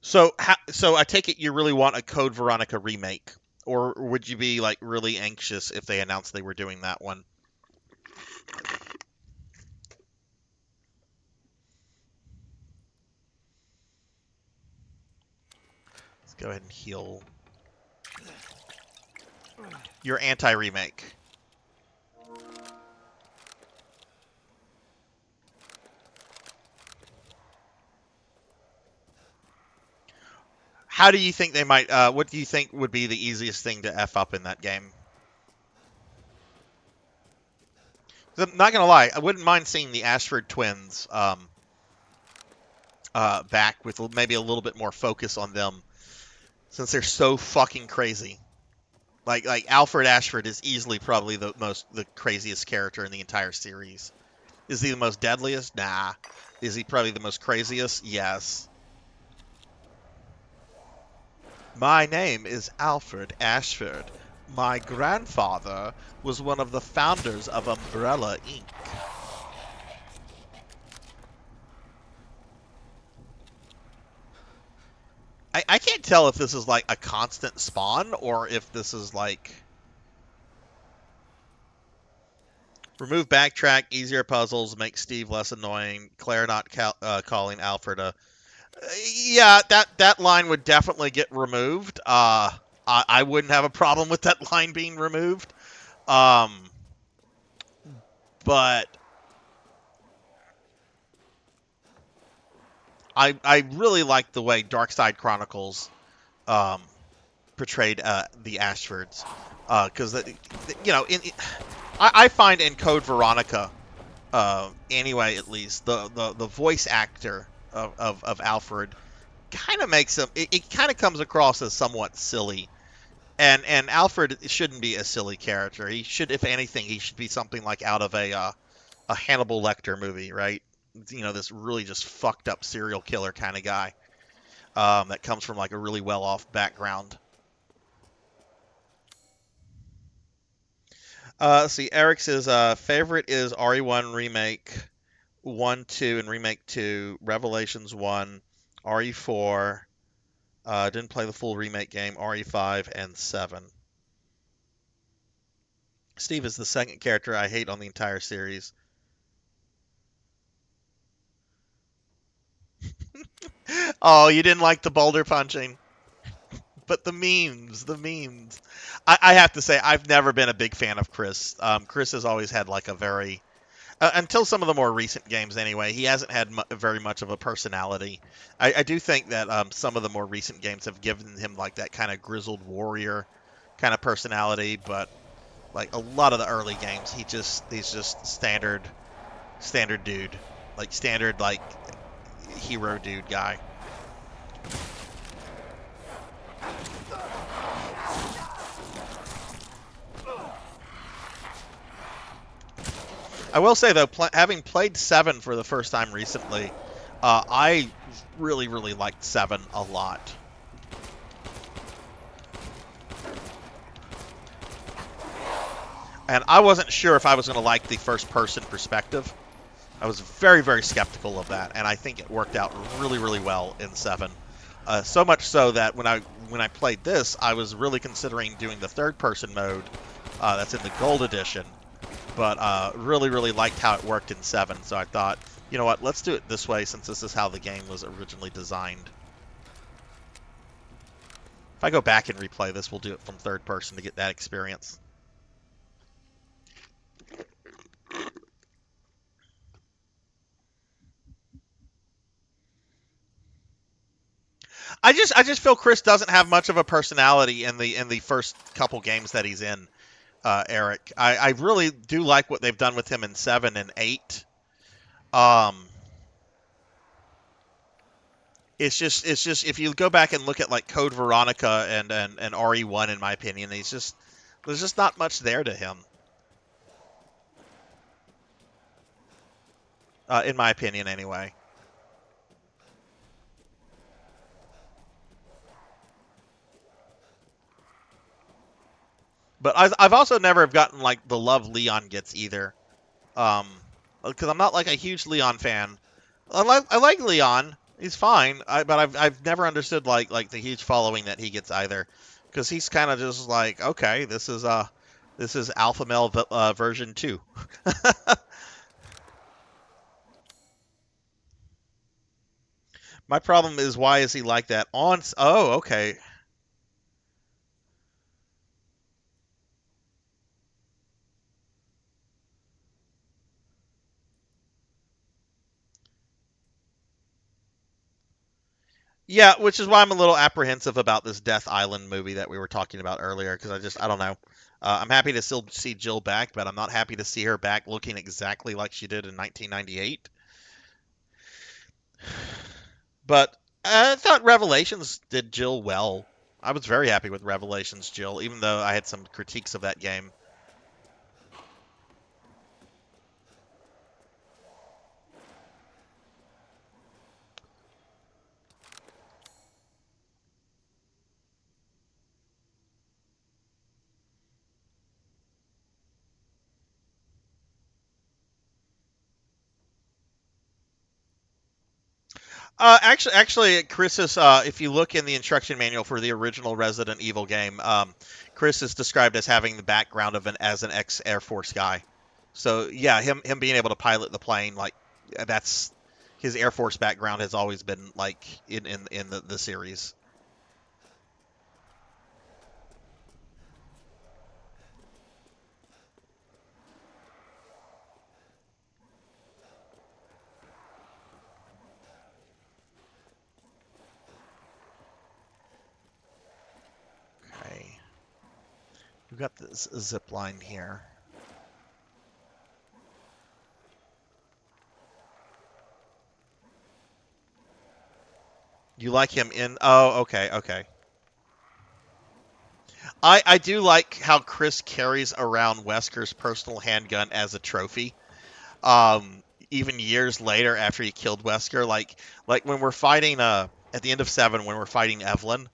Speaker 2: So I take it you really want a Code Veronica remake, or would you be like really anxious if they announced they were doing that one? Let's go ahead and heal. You're anti-remake. How do you think they might? What do you think would be the easiest thing to F up in that game? I'm not gonna lie, I wouldn't mind seeing the Ashford twins back with maybe a little bit more focus on them, since they're so fucking crazy. Like Alfred Ashford is easily probably the craziest character in the entire series. Is he the most deadliest? Nah. Is he probably the most craziest? Yes. My name is Alfred Ashford. My grandfather was one of the founders of Umbrella Inc. I can't tell if this is like a constant spawn or if this is like remove backtrack, easier puzzles, make Steve less annoying, Claire not calling Alfred a... Yeah, that line would definitely get removed. I wouldn't have a problem with that line being removed. But I really like the way Darkside Chronicles portrayed the Ashfords, because I find in Code Veronica, anyway, at least the voice actor of Alfred kind of makes him. It kind of comes across as somewhat silly, and Alfred shouldn't be a silly character. He should, if anything, he should be something like out of a Hannibal Lecter movie, right? This really just fucked up serial killer kind of guy that comes from like a really well-off background. Let's see. Eric says favorite is RE1 Remake 1, 2, and Remake 2, Revelations 1, RE4. Didn't play the full remake game, RE5 and 7. Steve is the second character I hate on the entire series. Oh, you didn't like the boulder punching? But the memes. I have to say, I've never been a big fan of Chris. Chris has always had like a very... until some of the more recent games anyway, he hasn't had very much of a personality. I do think that some of the more recent games have given him like that kind of grizzled warrior kind of personality, but like a lot of the early games, he's just standard dude. Like standard like hero dude guy. I will say though, having played 7 for the first time recently, I really, really liked 7 a lot. And I wasn't sure if I was going to like the first-person perspective. I was very, very skeptical of that, and I think it worked out really, really well in 7. So much so that when I played this, I was really considering doing the third-person mode that's in the Gold Edition, but really, really liked how it worked in 7. So I thought, you know what, let's do it this way since this is how the game was originally designed. If I go back and replay this, we'll do it from third person to get that experience. I just feel Chris doesn't have much of a personality in the first couple games that he's in. Eric, I really do like what they've done with him in 7 and 8. It's just if you go back and look at like Code Veronica and RE1, in my opinion, there's just not much there to him. In my opinion, anyway. But I've also never gotten like the love Leon gets either, because I'm not like a huge Leon fan. I like Leon, he's fine, but I've never understood like the huge following that he gets either, because he's kind of just like, okay, this is Alpha Male version 2. My problem is, why is he like that on? Oh, okay. Yeah, which is why I'm a little apprehensive about this Death Island movie that we were talking about earlier, because I don't know. I'm happy to still see Jill back, but I'm not happy to see her back looking exactly like she did in 1998. But I thought Revelations did Jill well. I was very happy with Revelations Jill, even though I had some critiques of that game. Actually, Chris is. If you look in the instruction manual for the original Resident Evil game, Chris is described as having the background of as an ex Air Force guy. So yeah, him being able to pilot the plane, like that's his Air Force background has always been like in the series. Okay, we've got this zip line here. You like him in? Oh, okay, okay. I do like how Chris carries around Wesker's personal handgun as a trophy. Even years later after he killed Wesker, like when we're fighting at the end of 7 when we're fighting Evelyn,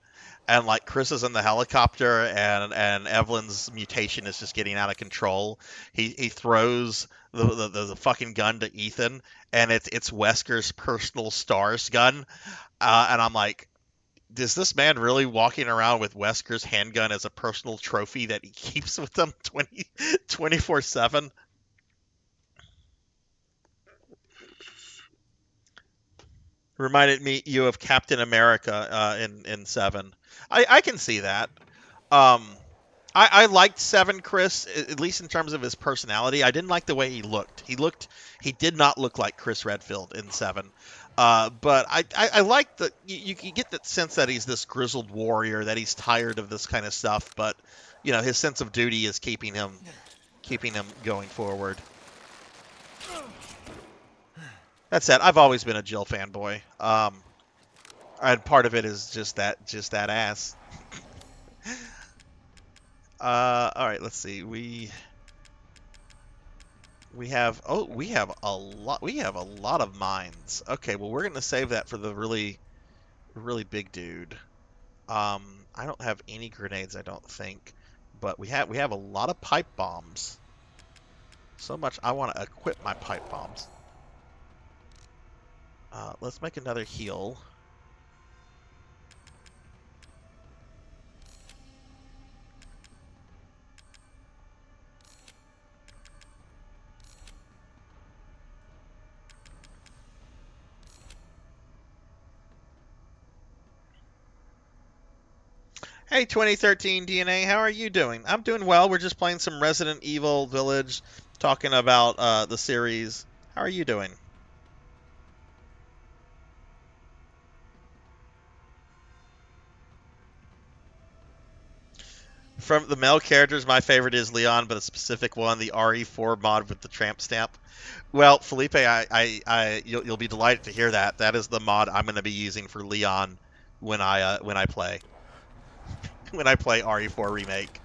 Speaker 2: and like Chris is in the helicopter and Evelyn's mutation is just getting out of control. He throws the fucking gun to Ethan, and it's Wesker's personal Stars gun, and I'm like, is this man really walking around with Wesker's handgun as a personal trophy that he keeps with him 24/7? Reminded you of Captain America in 7. I can see that. Um, I liked 7, Chris, at least in terms of his personality. I didn't like the way he looked. He did not look like Chris Redfield in 7. But I like that you get that sense that he's this grizzled warrior, that he's tired of this kind of stuff, but you know, his sense of duty is keeping him going forward. That said, I've always been a Jill fanboy. And part of it is just that ass. All right, let's see. We have we have a lot. We have a lot of mines. Okay, well we're gonna save that for the really big dude. I don't have any grenades, I don't think, but we have a lot of pipe bombs. So much I want to equip my pipe bombs. Let's make another heal. Hey, 2013 DNA, how are you doing? I'm doing well. We're just playing some Resident Evil Village, talking about the series. How are you doing? From the male characters, my favorite is Leon, but a specific one, the RE4 mod with the tramp stamp. Well, Felipe, you'll be delighted to hear that. That is the mod I'm going to be using for Leon when I play when I play RE4 remake.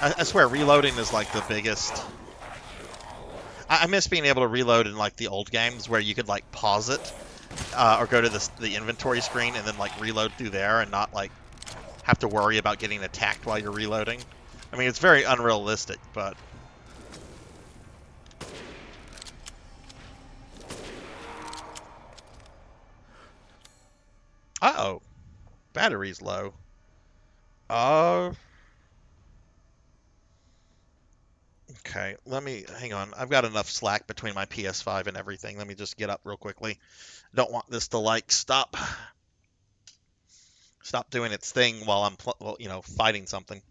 Speaker 2: I swear, reloading is like the biggest. I miss being able to reload in like the old games where you could like pause it or go to the inventory screen and then like reload through there and not like have to worry about getting attacked while you're reloading. I mean, it's very unrealistic, but uh-oh, battery's low. Uh, okay, let me hang on. I've got enough slack between my PS5 and everything. Let me just get up real quickly. Don't want this to like stop doing its thing while I'm fighting something.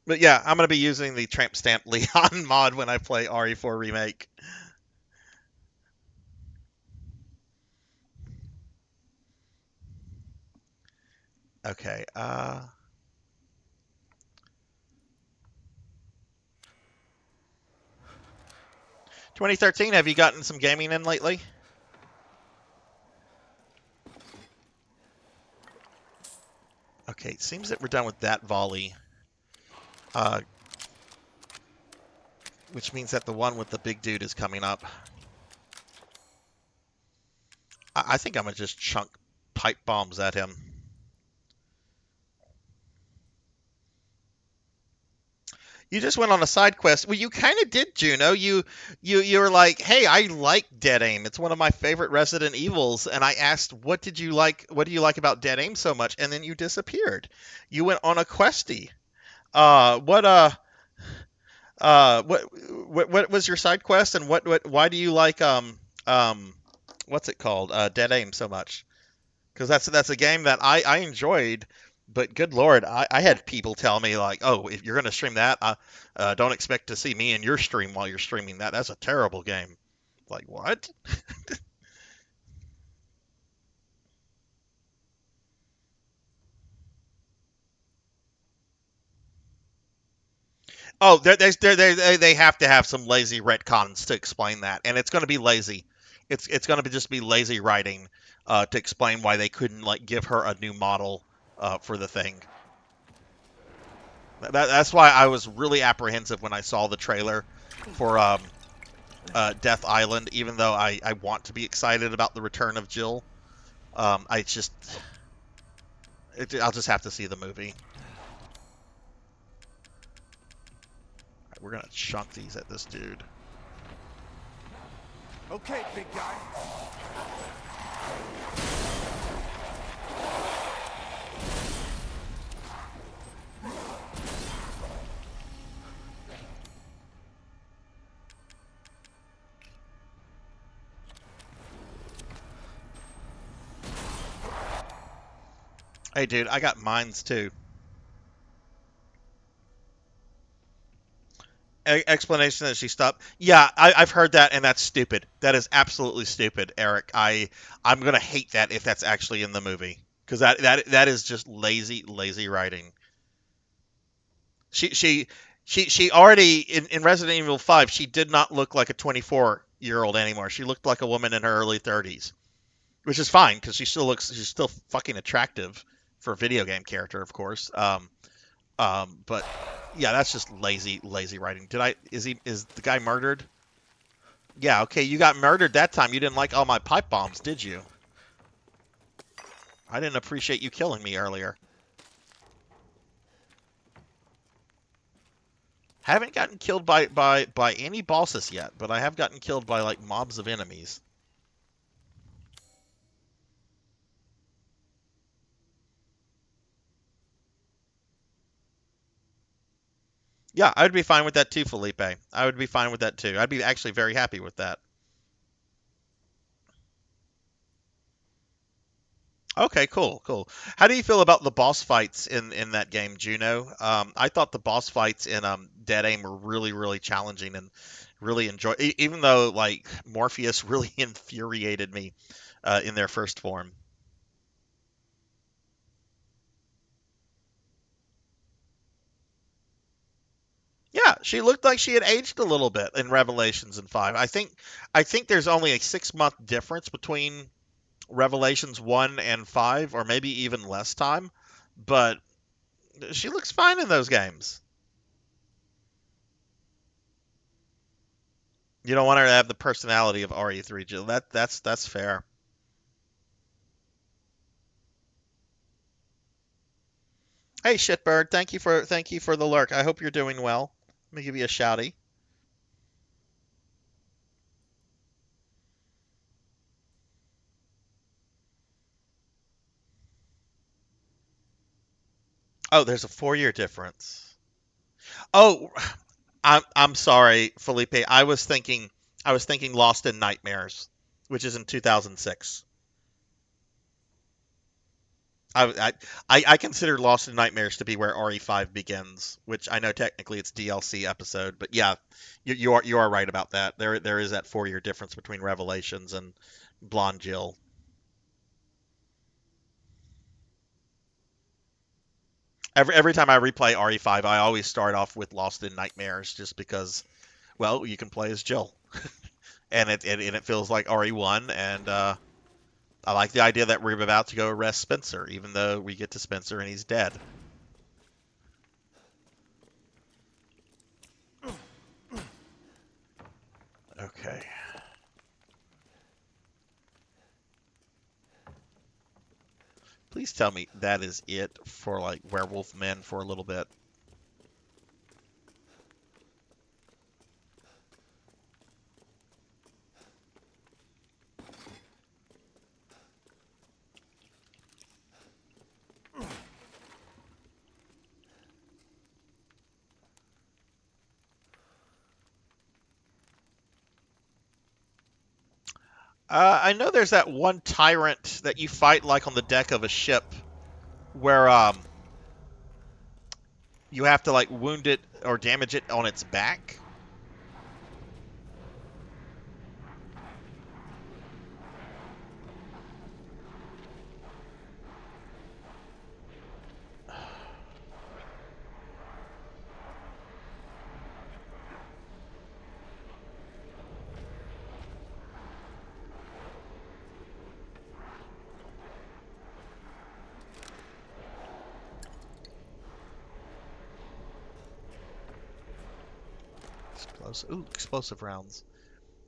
Speaker 2: But yeah, I'm gonna be using the Tramp Stamp Leon mod when I play RE4 Remake. Okay. 2013. Have you gotten some gaming in lately? Okay, it seems that we're done with that volley. Uh, which means that the one with the big dude is coming up. I think I'm gonna just chunk pipe bombs at him. You just went on a side quest. Well, you kind of did, Juno. You were like, "Hey, I like Dead Aim. It's one of my favorite Resident Evils." And I asked, "What did you like? What do you like about Dead Aim so much?" And then you disappeared. You went on a questy. Uh, what uh, what was your side quest? And why do you like what's it called? Dead Aim so much? Because that's a game that I enjoyed, but good lord, I had people tell me like, oh, if you're gonna stream that, don't expect to see me in your stream while you're streaming that. That's a terrible game. Like what? Oh, they have to have some lazy retcons to explain that, and it's gonna be lazy. It's gonna just be lazy writing to explain why they couldn't like give her a new model for the thing. That's why I was really apprehensive when I saw the trailer for Death Island, even though I want to be excited about the return of Jill. I'll just have to see the movie. Right, we're gonna chunk these at this dude.
Speaker 1: Okay, big guy.
Speaker 2: Hey, dude, I got mines too. Explanation that she stopped. Yeah, I've heard that, and that's stupid. That is absolutely stupid, Eric. I'm gonna hate that if that's actually in the movie because that is just lazy writing. She she she already in Resident Evil 5. She did not look like a 24-year-old anymore. She looked like a woman in her early 30s, which is fine because she's still fucking attractive for a video game character, of course. But yeah, that's just lazy writing. Is the guy murdered? Yeah, okay, you got murdered that time. You didn't like all my pipe bombs, did you? I didn't appreciate you killing me earlier. Haven't gotten killed by any bosses yet, but I have gotten killed by like mobs of enemies. Yeah, I'd be fine with that too, Felipe. I would be fine with that too. I'd be actually very happy with that. Okay, cool. How do you feel about the boss fights in that game, Juno? I thought the boss fights in Dead Aim were really challenging and really even though like Morpheus really infuriated me in their first form. Yeah, she looked like she had aged a little bit in Revelations and 5. I think there's only a 6 month difference between Revelations 1 and 5, or maybe even less time, but she looks fine in those games. You don't want her to have the personality of RE3 Jill. That's fair. Hey shitbird, thank you for the lurk. I hope you're doing well. Let me give you a shouty. Oh, there's a 4 year difference. Oh, I'm sorry, Felipe. I was thinking Lost in Nightmares, which is in 2006. I consider Lost in Nightmares to be where RE5 begins, which I know technically it's DLC episode, but yeah, you are right about that. There is that 4 year difference between Revelations and Blonde Jill. Every time I replay RE5, I always start off with Lost in Nightmares just because, well, you can play as Jill, and it feels like RE1, and I like the idea that we're about to go arrest Spencer, even though we get to Spencer and he's dead. Okay. Please tell me that is it for like werewolf men for a little bit. I know there's that one tyrant that you fight like on the deck of a ship where you have to like wound it or damage it on its back. Explosive rounds.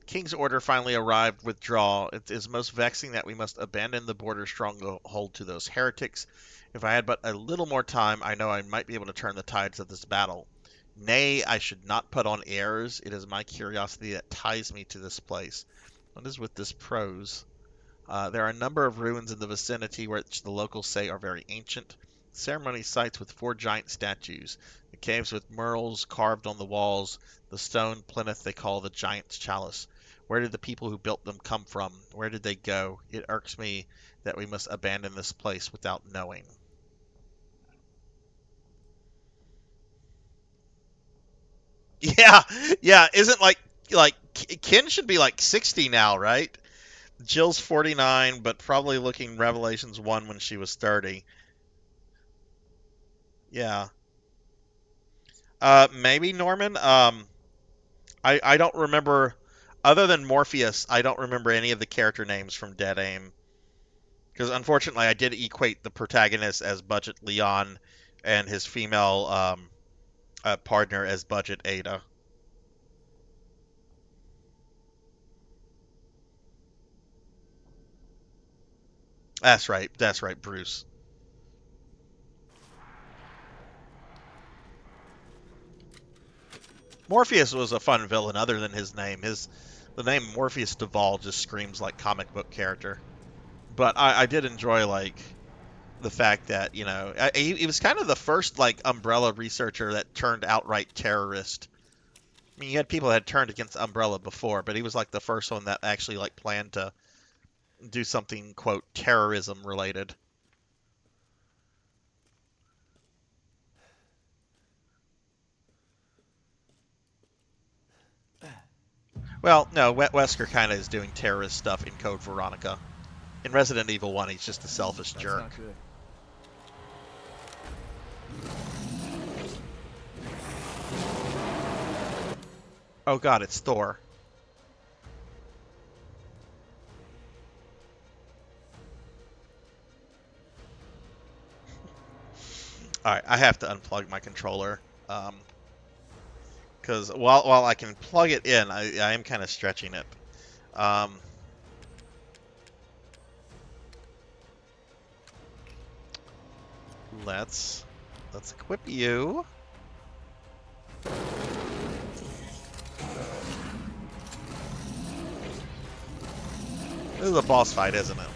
Speaker 2: King's order finally arrived. Withdraw. It is most vexing that we must abandon the border stronghold to those heretics. If I had but a little more time, I know I might be able to turn the tides of this battle. Nay, I should not put on airs. It is my curiosity that ties me to this place. What is with this prose? There are a number of ruins in the vicinity which the locals say are very ancient. Ceremony sites with 4 giant statues, the caves with murals carved on the walls, the stone plinth they call the Giant's Chalice. Where did the people who built them come from? Where did they go? It irks me that we must abandon this place without knowing. Yeah, yeah. Isn't like Ken should be like 60 now, right? Jill's 49, but probably looking Revelations 1 when she was 30. Yeah. Maybe Norman. I don't remember, other than Morpheus, I don't remember any of the character names from Dead Aim. Because unfortunately, I did equate the protagonist as Budget Leon and his female partner as Budget Ada. That's right. That's right, Bruce. Morpheus was a fun villain other than his name. The name Morpheus Duvall just screams like comic book character. But I did enjoy like the fact that he was kind of the first like Umbrella researcher that turned outright terrorist. I mean, you had people that had turned against Umbrella before, but he was like the first one that actually like planned to do something quote terrorism related. Well, no, Wesker kind of is doing terrorist stuff in Code Veronica. In Resident Evil 1, he's just a selfish
Speaker 4: That's
Speaker 2: jerk.
Speaker 4: not good.
Speaker 2: Oh god, it's Thor. Alright, I have to unplug my controller. Because while I can plug it in, I am kind of stretching it. Let's equip you. This is a boss fight, isn't it?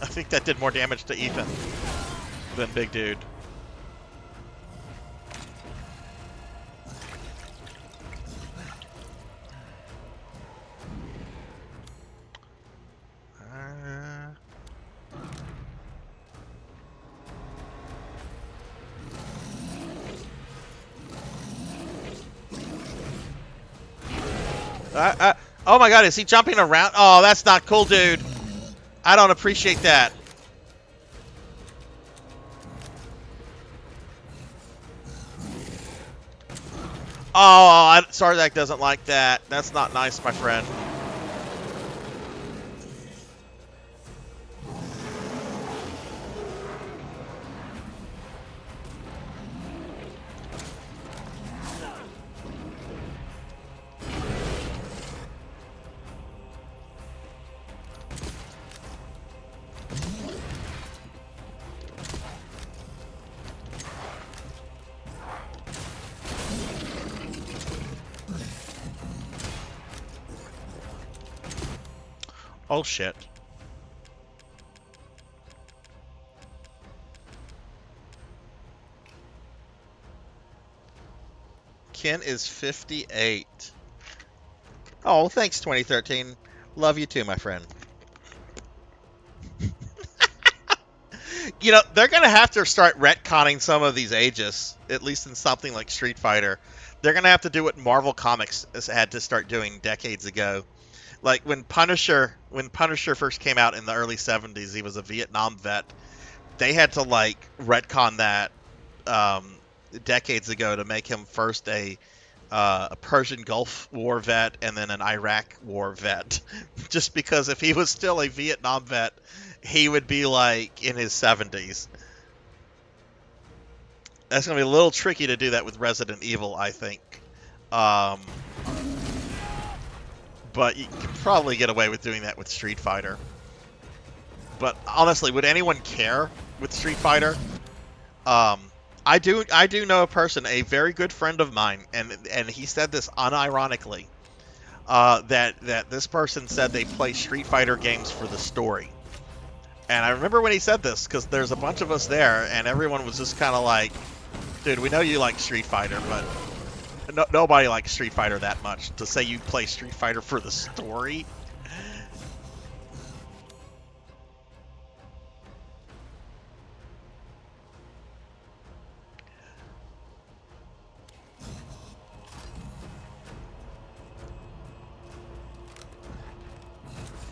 Speaker 2: I think that did more damage to Ethan than Big Dude. Oh my god, is he jumping around? Oh, that's not cool, dude. I don't appreciate that. Oh, Sarzac doesn't like that. That's not nice, my friend. Oh shit. Ken is 58. Oh, thanks 2013. Love you too, my friend. They're going to have to start retconning some of these ages, at least in something like Street Fighter. They're going to have to do what Marvel Comics had to start doing decades ago. Like when Punisher first came out in the early 70s, he was a Vietnam vet. They had to like retcon that decades ago to make him first a Persian Gulf War vet and then an Iraq War vet. Just because if he was still a Vietnam vet, he would be like in his 70s. That's going to be a little tricky to do that with Resident Evil, I think. But you can probably get away with doing that with Street Fighter. But honestly, would anyone care with Street Fighter? I do know a person, a very good friend of mine, and he said this unironically. That this person said they play Street Fighter games for the story. And I remember when he said this because there's a bunch of us there, and everyone was just kind of like, "Dude, we know you like Street Fighter, but nobody likes Street Fighter that much to say you play Street Fighter for the story."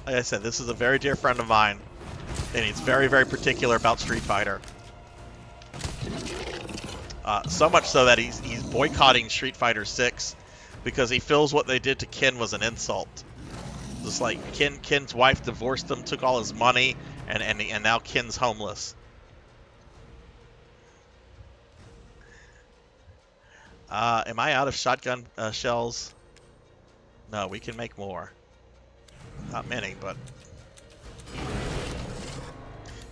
Speaker 2: Like I said, this is a very dear friend of mine, and he's very, very particular about Street Fighter. So much so that he's boycotting Street Fighter 6 because he feels what they did to Ken was an insult. Just like Ken's wife divorced him, took all his money, and now Ken's homeless. Am I out of shotgun shells? No, we can make more. Not many, but...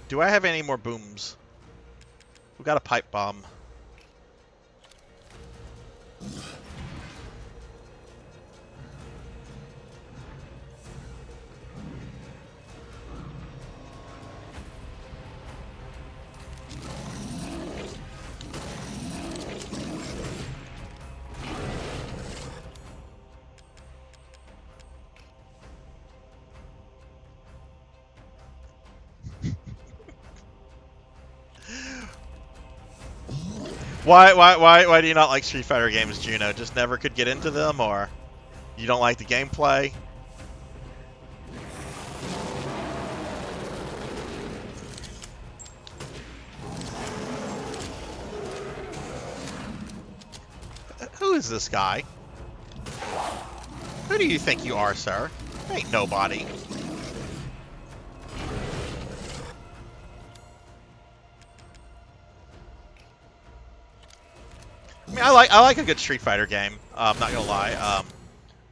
Speaker 2: Do I have any more booms? We've got a pipe bomb. Why do you not like Street Fighter games, Juno? Just never could get into them, or you don't like the gameplay? Who is this guy? Who do you think you are, sir? Ain't nobody. I mean, I like a good Street Fighter game. I'm not gonna lie.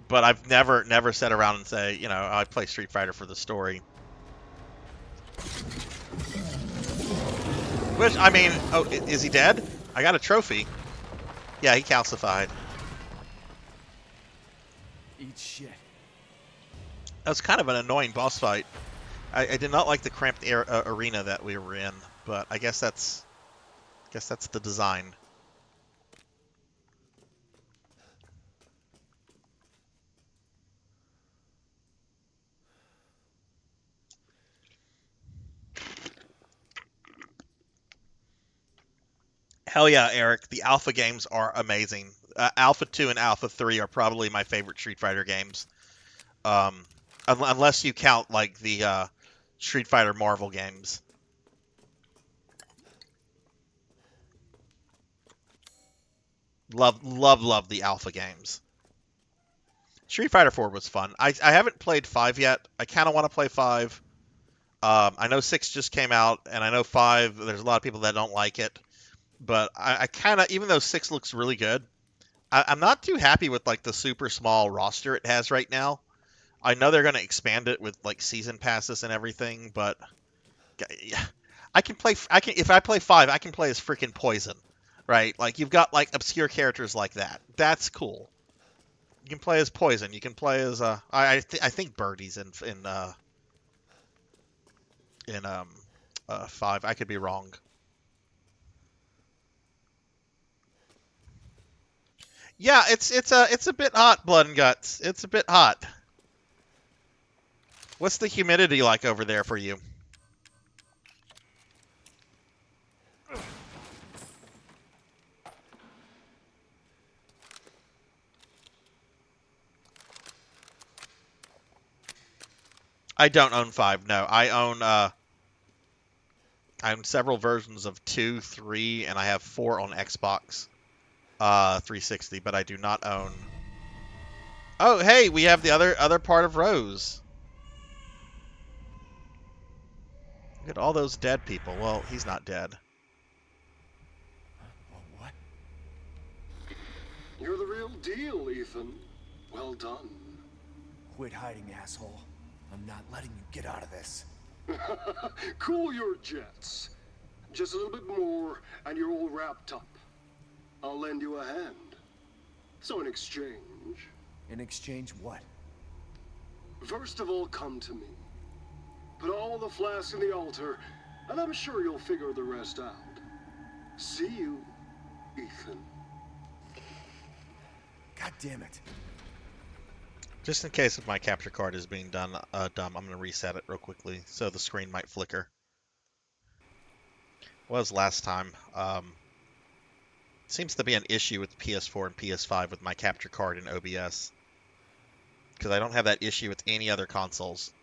Speaker 2: But I've never sat around and say, you know, I play Street Fighter for the story. Which, I mean, oh, is he dead? I got a trophy. Yeah, he calcified.
Speaker 4: Eat shit.
Speaker 2: That was kind of an annoying boss fight. I did not like the cramped arena that we were in, but I guess that's the design. Hell yeah, Eric. The Alpha games are amazing. Alpha 2 and Alpha 3 are probably my favorite Street Fighter games. Unless you count, like, the Street Fighter Marvel games. Love the Alpha games. Street Fighter 4 was fun. I haven't played 5 yet. I kind of want to play 5. I know 6 just came out, and I know 5, there's a lot of people that don't like it. But I kind of, even though 6 looks really good, I'm not too happy with, like, the super small roster it has right now. I know they're going to expand it with, like, season passes and everything, but if I play 5, I can play as freaking Poison, right? Like, you've got, like, obscure characters like that. That's cool. You can play as Poison. You can play as, I think Birdie's in 5. I could be wrong. Yeah, it's a bit hot, Blood and Guts. It's a bit hot. What's the humidity like over there for you? I don't own 5. No, I own several versions of 2, 3, and I have 4 on Xbox 360, but I do not own. Oh, hey, we have the other part of Rose. Look at all those dead people. Well, he's not dead.
Speaker 4: What?
Speaker 5: You're the real deal, Ethan. Well done.
Speaker 4: Quit hiding, asshole. I'm not letting you get out of this.
Speaker 5: Cool your jets. Just a little bit more, and you're all wrapped up. I'll lend you a hand. So in exchange,
Speaker 4: In exchange, what?
Speaker 5: first of all, come to me. Put all the flasks in the altar, and I'm sure you'll figure the rest out. See you, Ethan.
Speaker 4: God damn it.
Speaker 2: Just in case if my capture card is being dumb, I'm going to reset it real quickly, so the screen might flicker. Was last time. Seems to be an issue with PS4 and PS5 with my capture card in OBS. Because I don't have that issue with any other consoles.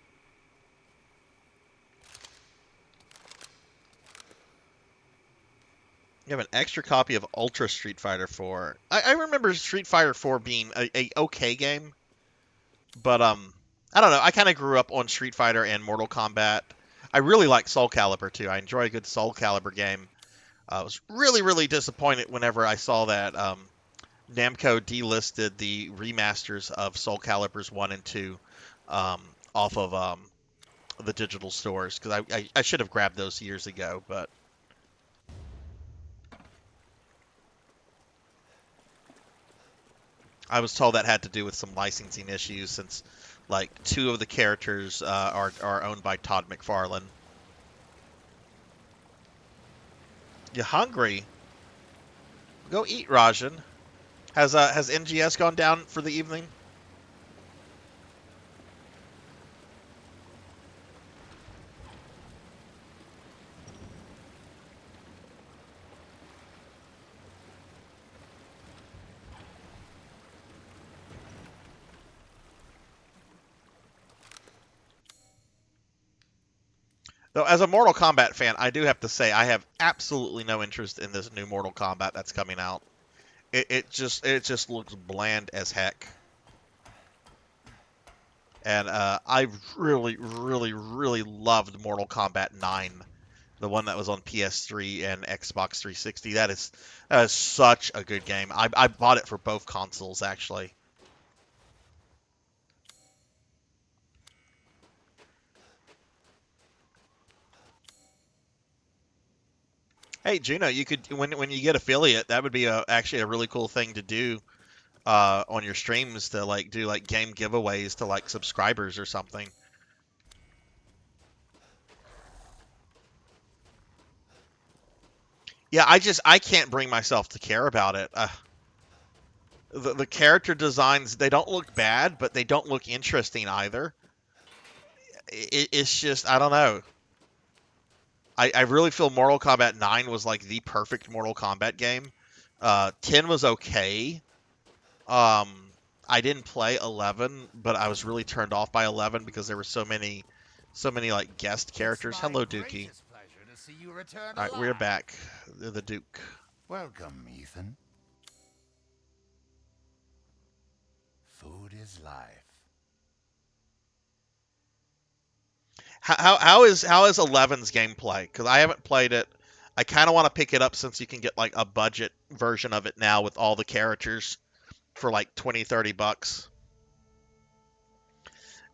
Speaker 2: You have an extra copy of Ultra Street Fighter 4. I remember Street Fighter 4 being a okay game. But, I don't know. I kind of grew up on Street Fighter and Mortal Kombat. I really like Soul Calibur, too. I enjoy a good Soul Calibur game. I was really, really disappointed whenever I saw that Namco delisted the remasters of Soul Caliburs 1 and 2 off of the digital stores. Because I should have grabbed those years ago, but... I was told that had to do with some licensing issues since, like, 2 of the characters are owned by Todd McFarlane. You hungry? Go eat, Rajan. Has NGS gone down for the evening? Though, as a Mortal Kombat fan, I do have to say I have absolutely no interest in this new Mortal Kombat that's coming out. It just looks bland as heck. And I really, really, really loved Mortal Kombat 9, the one that was on PS3 and Xbox 360. That is such a good game. I bought it for both consoles, actually. Hey, Juno, you could when you get affiliate, that would be actually a really cool thing to do on your streams to like do like game giveaways to like subscribers or something. Yeah, I can't bring myself to care about it. The character designs, they don't look bad, but they don't look interesting either. It's just, I don't know. I really feel Mortal Kombat 9 was like the perfect Mortal Kombat game. 10 was okay. I didn't play 11, but I was really turned off by 11 because there were so many like guest characters. Hello, Dookie. All right, we're back. The Duke.
Speaker 3: Welcome, Ethan. Food is life.
Speaker 2: How is 11's gameplay? Because I haven't played it. I kind of want to pick it up since you can get like a budget version of it now with all the characters for like 20-30 bucks.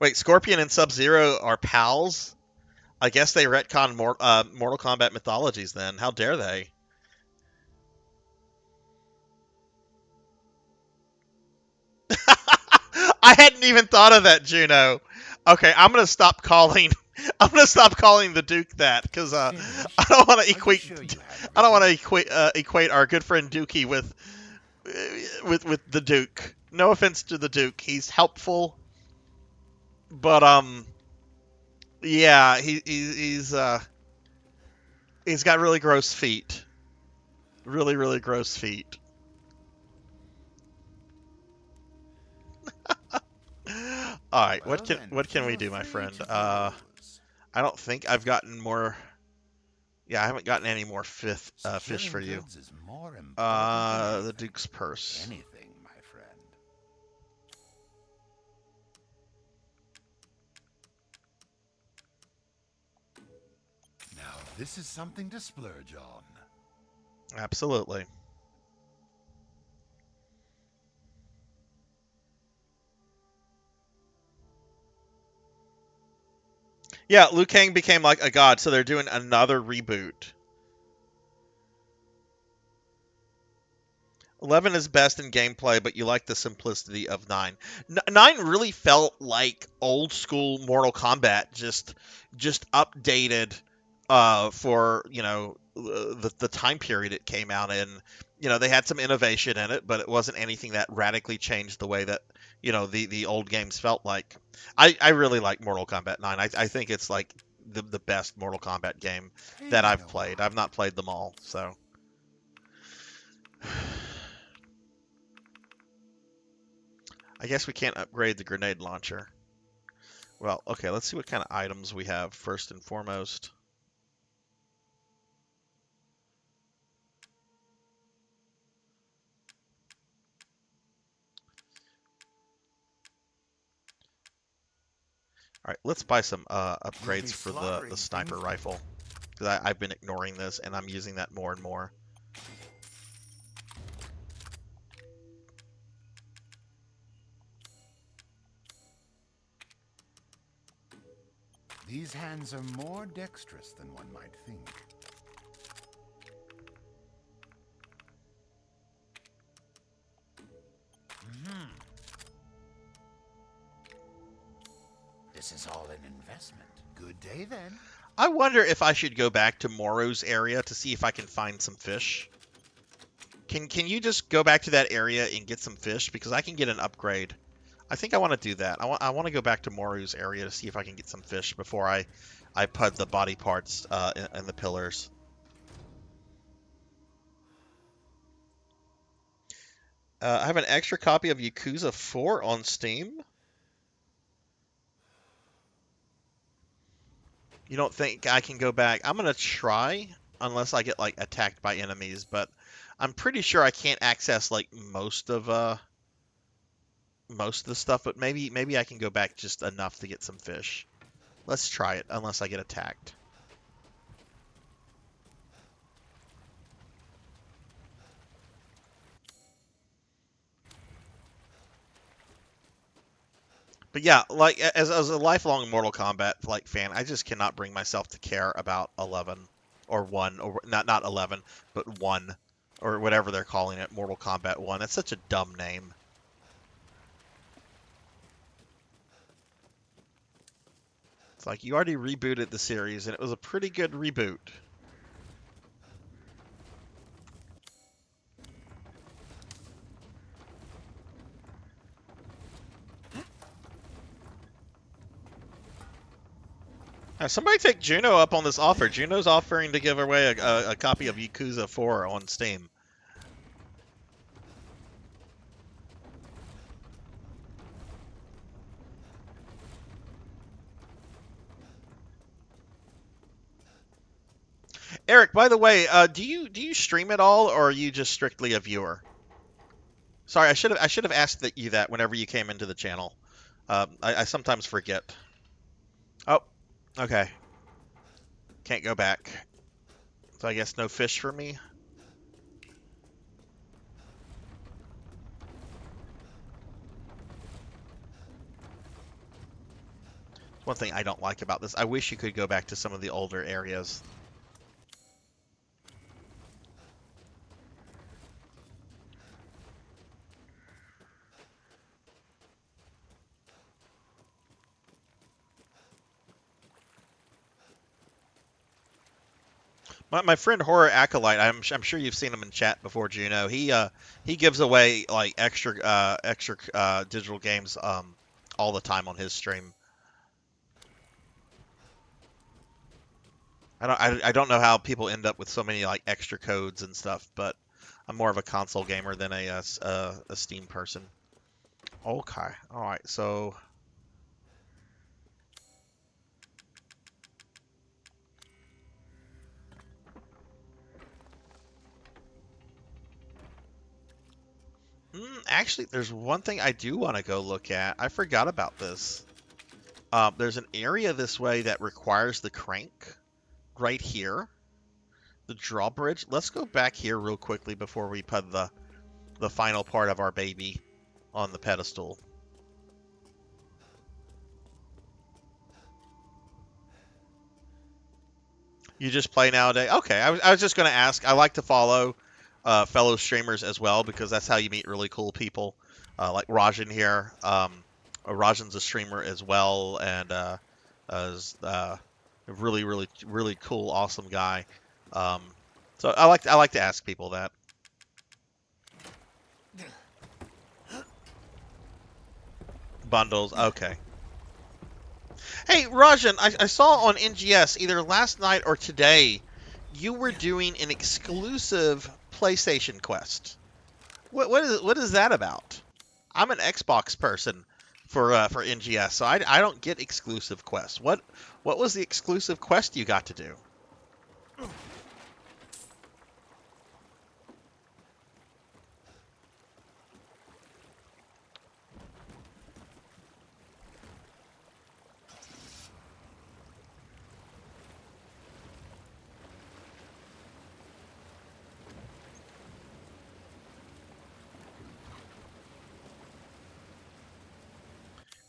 Speaker 2: Wait, Scorpion and Sub-Zero are pals? I guess they retcon Mortal Kombat mythologies then. How dare they? I hadn't even thought of that, Juno. Okay, I'm gonna stop calling. I'm gonna stop calling the Duke that because I don't want to equate.
Speaker 3: Sure
Speaker 2: I don't want to equate our good friend Dookie with the Duke. No offense to the Duke, he's helpful, but yeah, he's got really gross feet. Really, really gross feet. All right,
Speaker 3: Well,
Speaker 2: what can we do, my friend? I don't think I've gotten more. Yeah, I haven't gotten any more fish for you. The Duke's purse.
Speaker 3: Anything, my friend. Now, this is something to splurge on.
Speaker 2: Absolutely. Yeah, Liu Kang became like a god, so they're doing another reboot. 11 is best in gameplay, but you like the simplicity of 9. 9 really felt like old school Mortal Kombat, just updated for the time period it came out in. They had some innovation in it, but it wasn't anything that radically changed the way that the old games felt like. I really like Mortal Kombat 9. I think it's like the best Mortal Kombat game that I've played. I've not played them all, so. I guess we can't upgrade the grenade launcher. Well, okay, let's see what kind of items we have first and foremost. All right, let's buy some upgrades for the sniper rifle, because I've been ignoring this and I'm using that more and more.
Speaker 3: These hands are more dexterous than one might think. This is all an investment. Good day, then.
Speaker 2: I wonder if I should go back to Moro's area to see if I can find some fish. Can you just go back to that area and get some fish? Because I can get an upgrade. I think I want to do that. I want to go back to Moro's area to see if I can get some fish before I put the body parts in the pillars. I have an extra copy of Yakuza 4 on Steam. You don't think I can go back? I'm going to try, unless I get, like, attacked by enemies, but I'm pretty sure I can't access, like, most of the stuff, but maybe I can go back just enough to get some fish. Let's try it, unless I get attacked. But yeah, like as a lifelong Mortal Kombat like fan, I just cannot bring myself to care about 11 or 1 or not 11, but 1 or whatever they're calling it, Mortal Kombat 1. It's such a dumb name. It's like you already rebooted the series and it was a pretty good reboot. Somebody take Juno up on this offer. Juno's offering to give away a copy of Yakuza 4 on Steam. Eric, by the way, do you stream at all, or are you just strictly a viewer? Sorry, I should have asked you that whenever you came into the channel. I sometimes forget. Oh, okay. Can't go back. So I guess no fish for me. One thing I don't like about this, I wish you could go back to some of the older areas. My friend Horror Acolyte, I'm sure you've seen him in chat before, Juno. He gives away like extra digital games all the time on his stream. I don't know how people end up with so many like extra codes and stuff, but I'm more of a console gamer than a Steam person. Okay, all right, so. Actually, there's one thing I do want to go look at. I forgot about this. There's an area this way that requires the crank right here. The drawbridge. Let's go back here real quickly before we put the final part of our baby on the pedestal. You just play nowadays? Okay, I was just going to ask. I like to follow fellow streamers as well, because that's how you meet really cool people, like Rajan here. Rajan's a streamer as well, and is a really, really, really cool, awesome guy. Um, so I like to ask people that. Bundles, okay. Hey, Rajan, I saw on NGS either last night or today you were doing an exclusive PlayStation Quest. What is that about? I'm an Xbox person for NGS, so I don't get exclusive quests. What was the exclusive quest you got to do?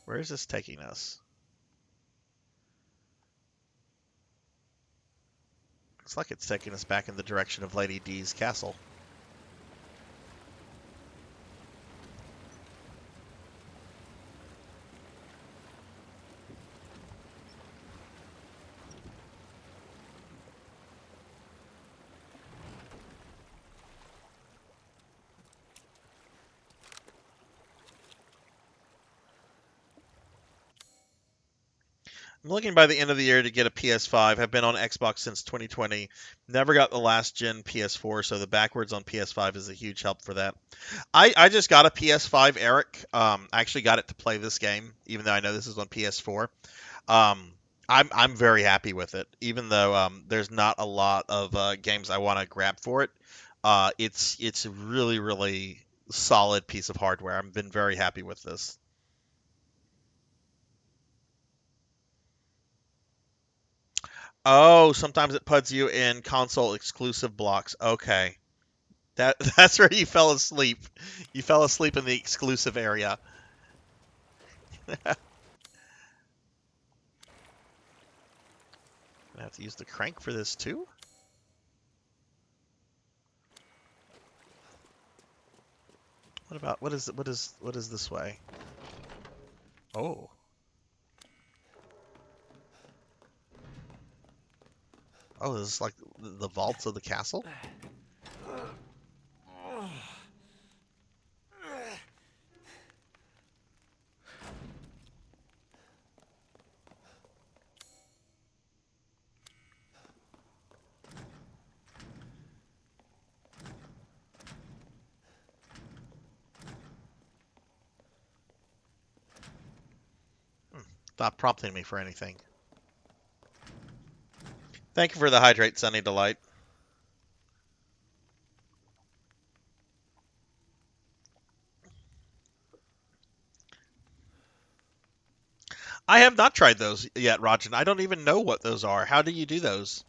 Speaker 2: Where is this taking us? Looks like it's taking us back in the direction of Lady D's castle. I'm looking by the end of the year to get a PS5. Have been on Xbox since 2020. Never got the last gen PS4, so the backwards on PS5 is a huge help for that. I just got a PS5, Eric. I actually got it to play this game, even though I know this is on PS4. I'm very happy with it, even though there's not a lot of games I want to grab for it. It's a really, really solid piece of hardware. I've been very happy with this. Oh, sometimes it puts you in console exclusive blocks. Okay. That's where you fell asleep. You fell asleep in the exclusive area. I have to use the crank for this too? What is this way? Oh. Oh, this is like the vaults of the castle? Stop prompting me for anything. Thank you for the hydrate, Sunny Delight. I have not tried those yet, Rajan. I don't even know what those are. How do you do those?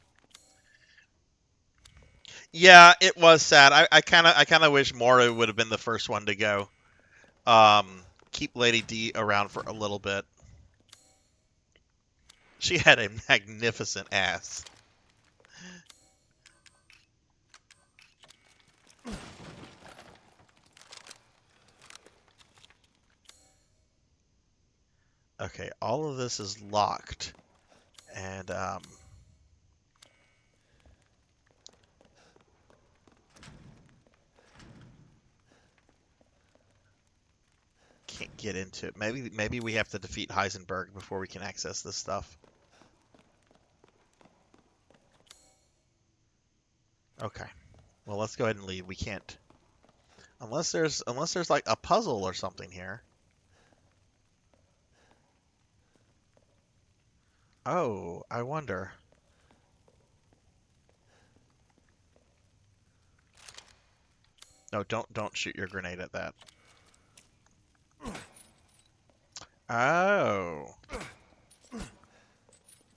Speaker 2: Yeah, it was sad. I kind of wish Mora would have been the first one to go. Keep Lady D around for a little bit. She had a magnificent ass. Okay, all of this is locked, and can't get into it. Maybe we have to defeat Heisenberg before we can access this stuff. Okay. Well, let's go ahead and leave. We can't unless there's like a puzzle or something here. Oh, I wonder. No, don't shoot your grenade at that. Oh.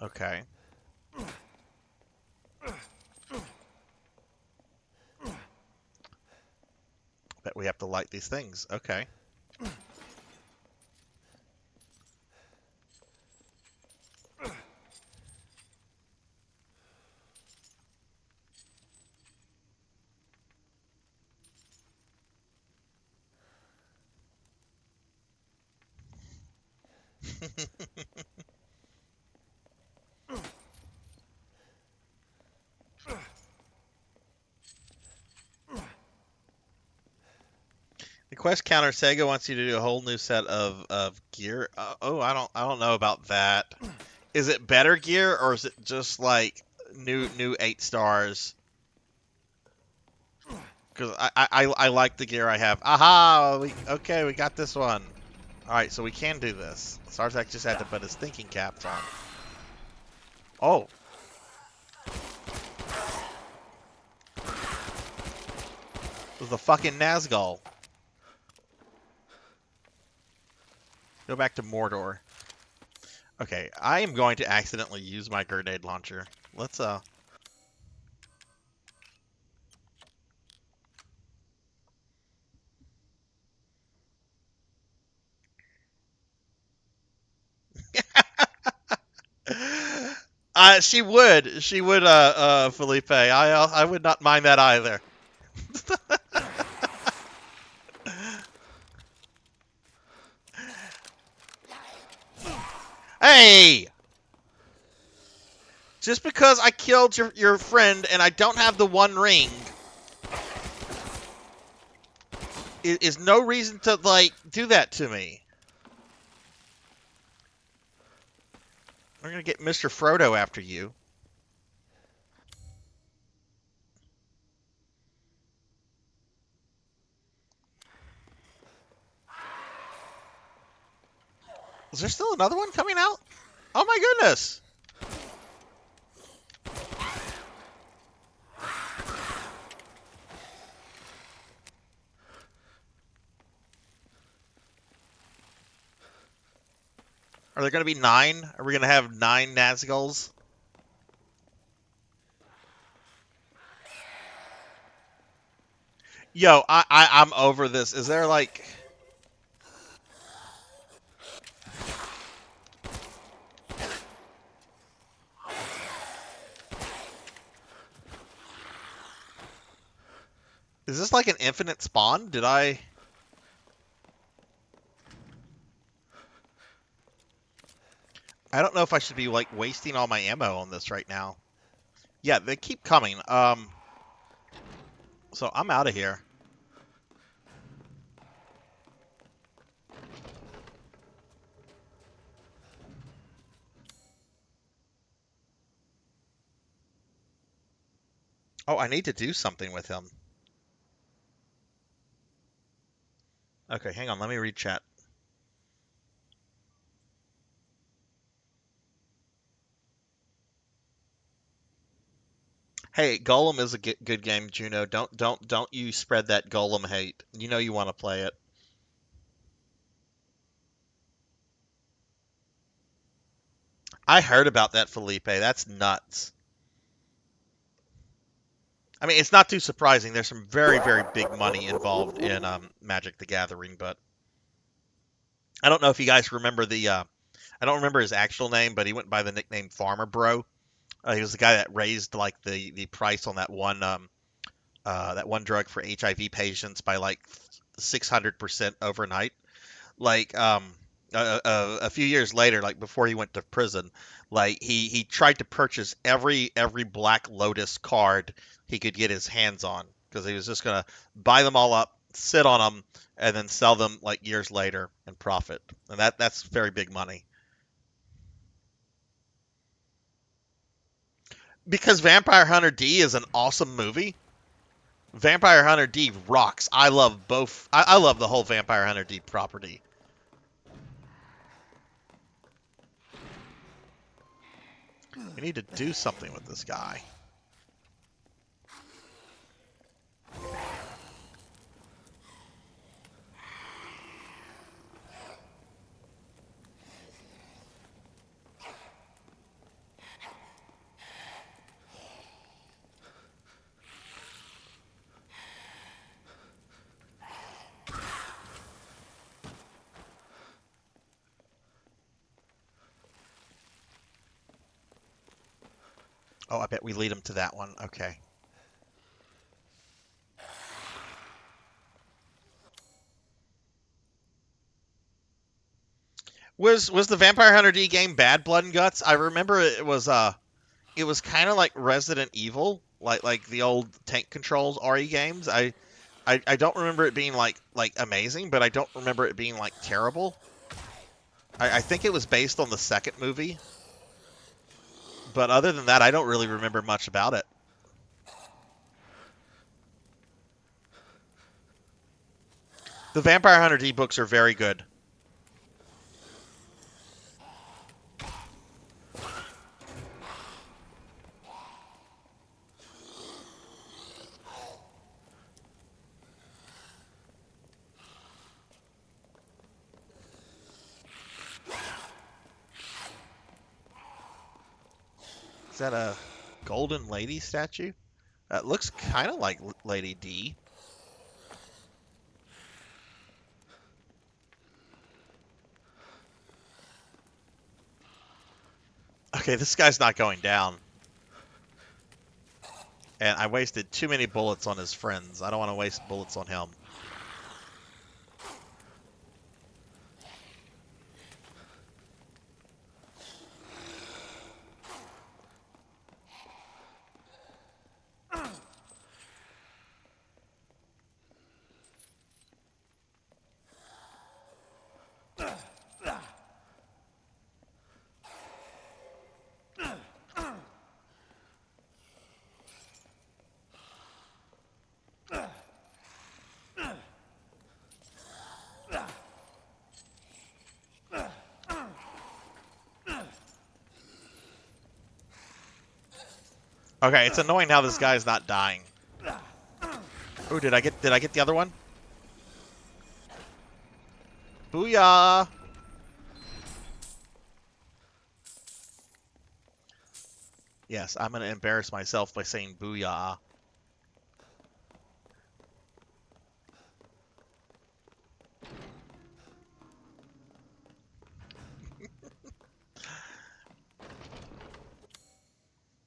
Speaker 2: Okay. Bet we have to light these things. Okay. The quest counter, Sega wants you to do a whole new set of gear. Oh, I don't know about that. Is it better gear or is it just like new 8 stars? Because I like the gear I have. Aha! We got this one. All right, so we can do this. Sarzac just had to put his thinking caps on. Oh. It was the fucking Nazgul. Go back to Mordor. Okay, I am going to accidentally use my grenade launcher. Let's she would Felipe. I would not mind that either. Hey! Just because I killed your friend and I don't have the one ring is no reason to, like, do that to me. We're gonna get Mr. Frodo after you. Is there still another one coming out? Oh my goodness! Are there gonna be 9? Are we gonna have 9 Nazguls? Yo, I'm over this. Is there like... Is this like an infinite spawn? Did I... I don't know if I should be, like, wasting all my ammo on this right now. Yeah, they keep coming. So I'm out of here. Oh, I need to do something with him. Okay, hang on. Let me read chat. Hey, Golem is a good game, Juno. Don't you spread that Golem hate. You know you want to play it. I heard about that, Felipe. That's nuts. I mean, it's not too surprising. There's some very big money involved in Magic the Gathering, but I don't know if you guys remember the. I don't remember his actual name, but he went by the nickname Farmer Bro. He was the guy that raised like the price on that one drug for HIV patients by like 600% overnight. Like a few years later, like before he went to prison, like he tried to purchase every Black Lotus card he could get his hands on because he was just gonna buy them all up, sit on them, and then sell them like years later and profit. And that's very big money. Because Vampire Hunter D is an awesome movie. Vampire Hunter D rocks. I love both. I love the whole Vampire Hunter D property. We need to do something with this guy. Oh, I bet we lead him to that one. Okay. Was the Vampire Hunter D game bad, Blood and Guts? I remember it was kind of like Resident Evil, like the old tank controls RE games. I don't remember it being like amazing, but I don't remember it being like terrible. I think it was based on the second movie, but other than that, I don't really remember much about it. The Vampire Hunter D books are very good. Is that a golden lady statue? That looks kind of like Lady D. Okay, this guy's not going down. And I wasted too many bullets on his friends. I don't want to waste bullets on him. Okay, it's annoying how this guy's not dying. Oh, did I get the other one? Booyah! Yes, I'm gonna embarrass myself by saying booyah.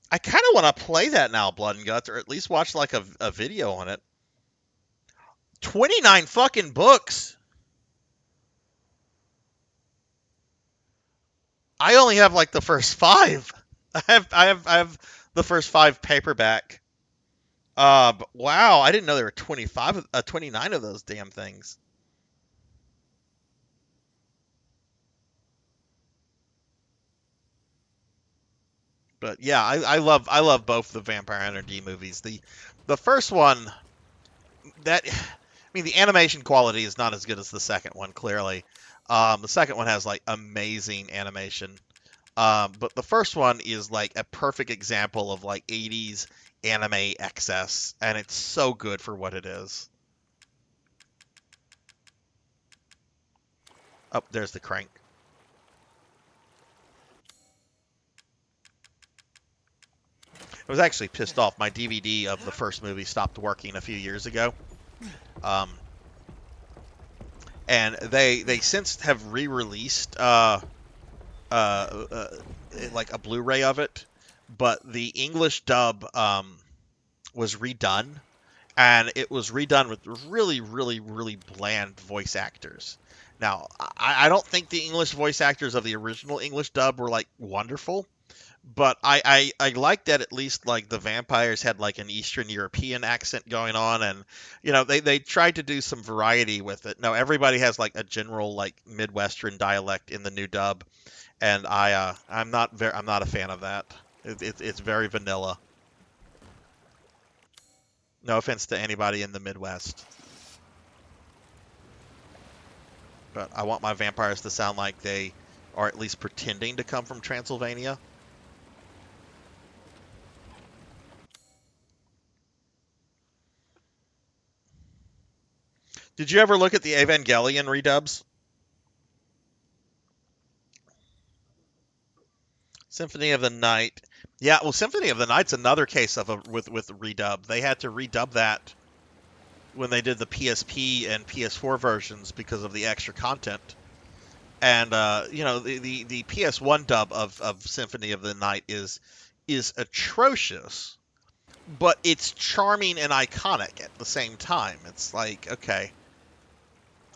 Speaker 2: I kind of want to play that now, Blood and Guts, or at least watch like a video on it. 29 fucking books. I only have like the first 5. I have the first 5 paperback. But wow, I didn't know there were 29 of those damn things. But yeah, I love both the Vampire Hunter D movies. The first one, I mean, the animation quality is not as good as the second one, clearly. The second one has like amazing animation. But the first one is like a perfect example of like 80s anime excess, and it's so good for what it is. Oh, there's the crank. I was actually pissed off. My DVD of the first movie stopped working a few years ago. And they since have re-released like a Blu-ray of it, but the English dub was redone, and it was redone with really, really, really bland voice actors. Now, I don't think the English voice actors of the original English dub were like wonderful, but I like that at least like the vampires had like an Eastern European accent going on, and you know they tried to do some variety with it. No, everybody has like a general like Midwestern dialect in the new dub, and I'm not a fan of that. It's very vanilla. No offense to anybody in the Midwest, but I want my vampires to sound like they are at least pretending to come from Transylvania. Did you ever look at the Evangelion redubs? Symphony of the Night. Yeah, well, Symphony of the Night's another case of with redub. They had to redub that when they did the PSP and PS4 versions because of the extra content. And you know, the PS1 dub of Symphony of the Night is atrocious, but it's charming and iconic at the same time. It's like, okay,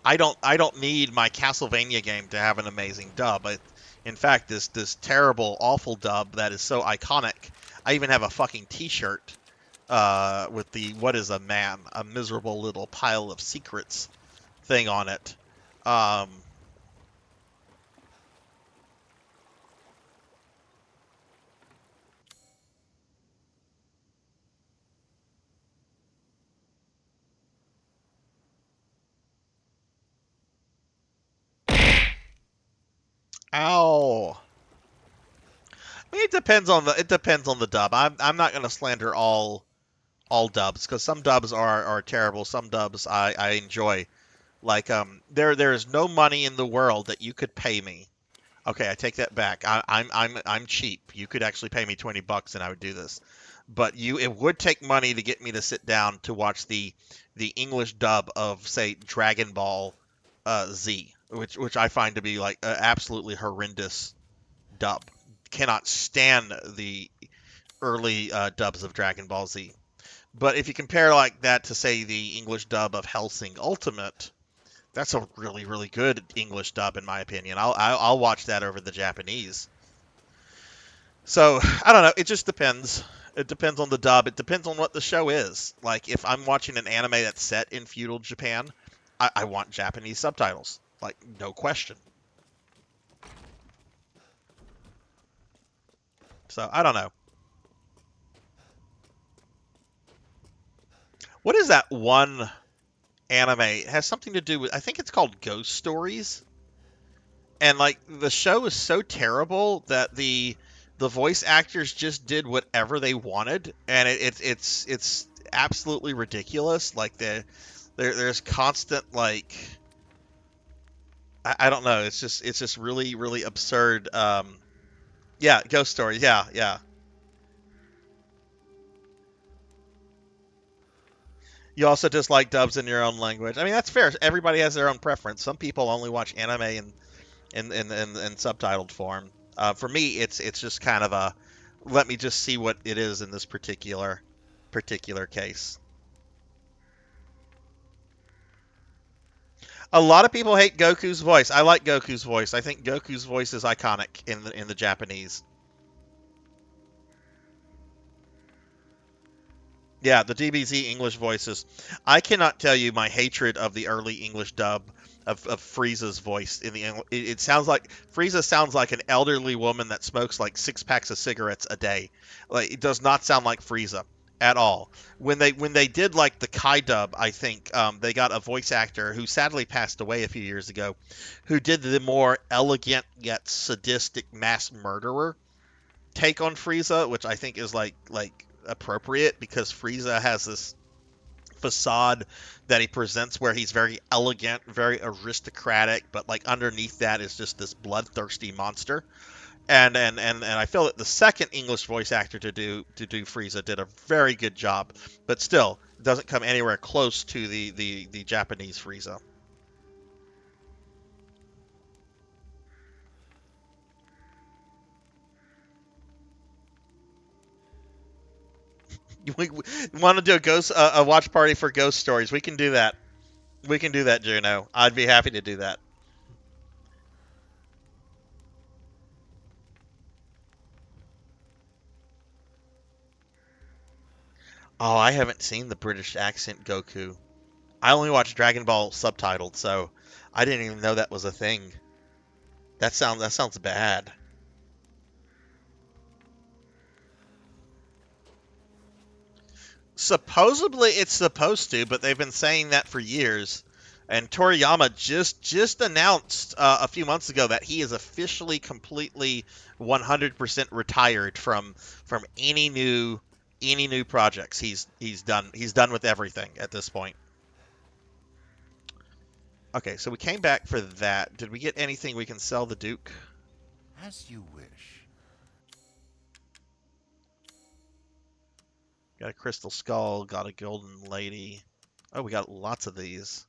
Speaker 2: I don't need my Castlevania game to have an amazing dub. In fact, this terrible, awful dub that is so iconic. I even have a fucking T-shirt with the "What is a man? A miserable little pile of secrets" thing on it. Um, Ow. I mean, it depends on the dub. I'm not gonna slander all dubs because some dubs are terrible. Some dubs I enjoy. Like there is no money in the world that you could pay me. Okay, I take that back. I'm cheap. You could actually pay me $20 and I would do this. But it would take money to get me to sit down to watch the English dub of say Dragon Ball Z, which I find to be like an absolutely horrendous dub. Cannot stand the early dubs of Dragon Ball Z. But if you compare like that to say the English dub of Hellsing Ultimate, that's a really really good English dub in my opinion. I'll watch that over the Japanese. So I don't know. It just depends. It depends on the dub. It depends on what the show is. Like if I'm watching an anime that's set in feudal Japan, I want Japanese subtitles. Like no question. So I don't know. What is that one anime? It has something to do with. I think it's called Ghost Stories. And like the show is so terrible that the voice actors just did whatever they wanted, and it's absolutely ridiculous. Like there's constant like I don't know. It's just really really absurd. Yeah, Ghost Stories. Yeah, yeah. You also dislike dubs in your own language. I mean, that's fair. Everybody has their own preference. Some people only watch anime in subtitled form. For me, it's just kind of a let me just see what it is in this particular case. A lot of people hate Goku's voice. I like Goku's voice. I think Goku's voice is iconic in the Japanese. Yeah, the DBZ English voices. I cannot tell you my hatred of the early English dub of Frieza's voice in the. It sounds like Frieza sounds like an elderly woman that smokes like 6 packs of cigarettes a day. Like it does not sound like Frieza at all. When they did like the Kai dub, I think they got a voice actor who sadly passed away a few years ago, who did the more elegant yet sadistic mass murderer take on Frieza, which I think is like appropriate because Frieza has this facade that he presents where he's very elegant, very aristocratic, but like underneath that is just this bloodthirsty monster. And I feel that the second English voice actor to do Frieza did a very good job, but still it doesn't come anywhere close to the Japanese Frieza. We want to do a watch party for ghost stories. We can do that. We can do that, Juno. I'd be happy to do that. Oh, I haven't seen the British accent Goku. I only watched Dragon Ball subtitled, so I didn't even know that was a thing. That sounds bad. Supposedly it's supposed to, but they've been saying that for years. And Toriyama just announced a few months ago that he is officially completely 100% retired from any new projects. He's done with everything at this point. Okay, so we came back for that. Did we get anything we can sell the Duke?
Speaker 3: As you wish.
Speaker 2: Got a crystal skull, got a golden lady. Oh, we got lots of these.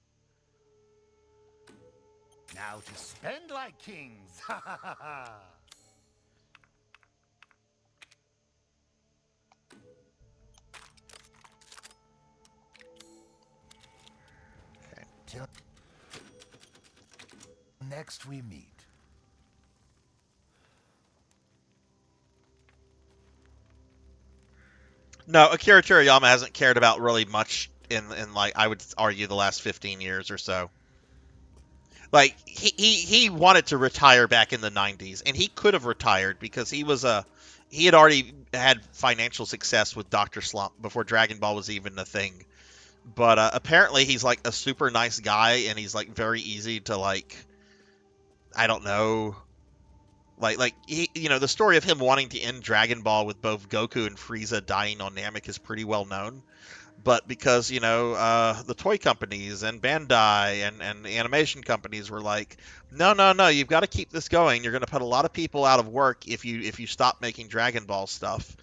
Speaker 3: Now to spend like kings. Ha ha ha ha.
Speaker 2: Okay.
Speaker 3: Till next we meet.
Speaker 2: No, Akira Toriyama hasn't cared about really much in like I would argue the last 15 years or so. Like he wanted to retire back in the 90s, and he could have retired because he had already had financial success with Dr. Slump before Dragon Ball was even a thing. But apparently he's like a super nice guy, and he's like very easy to like, I don't know, like he, the story of him wanting to end Dragon Ball with both Goku and Frieza dying on Namek is pretty well known. But because the toy companies and Bandai and the animation companies were like, no, no, no, you've got to keep this going. You're going to put a lot of people out of work if you stop making Dragon Ball stuff.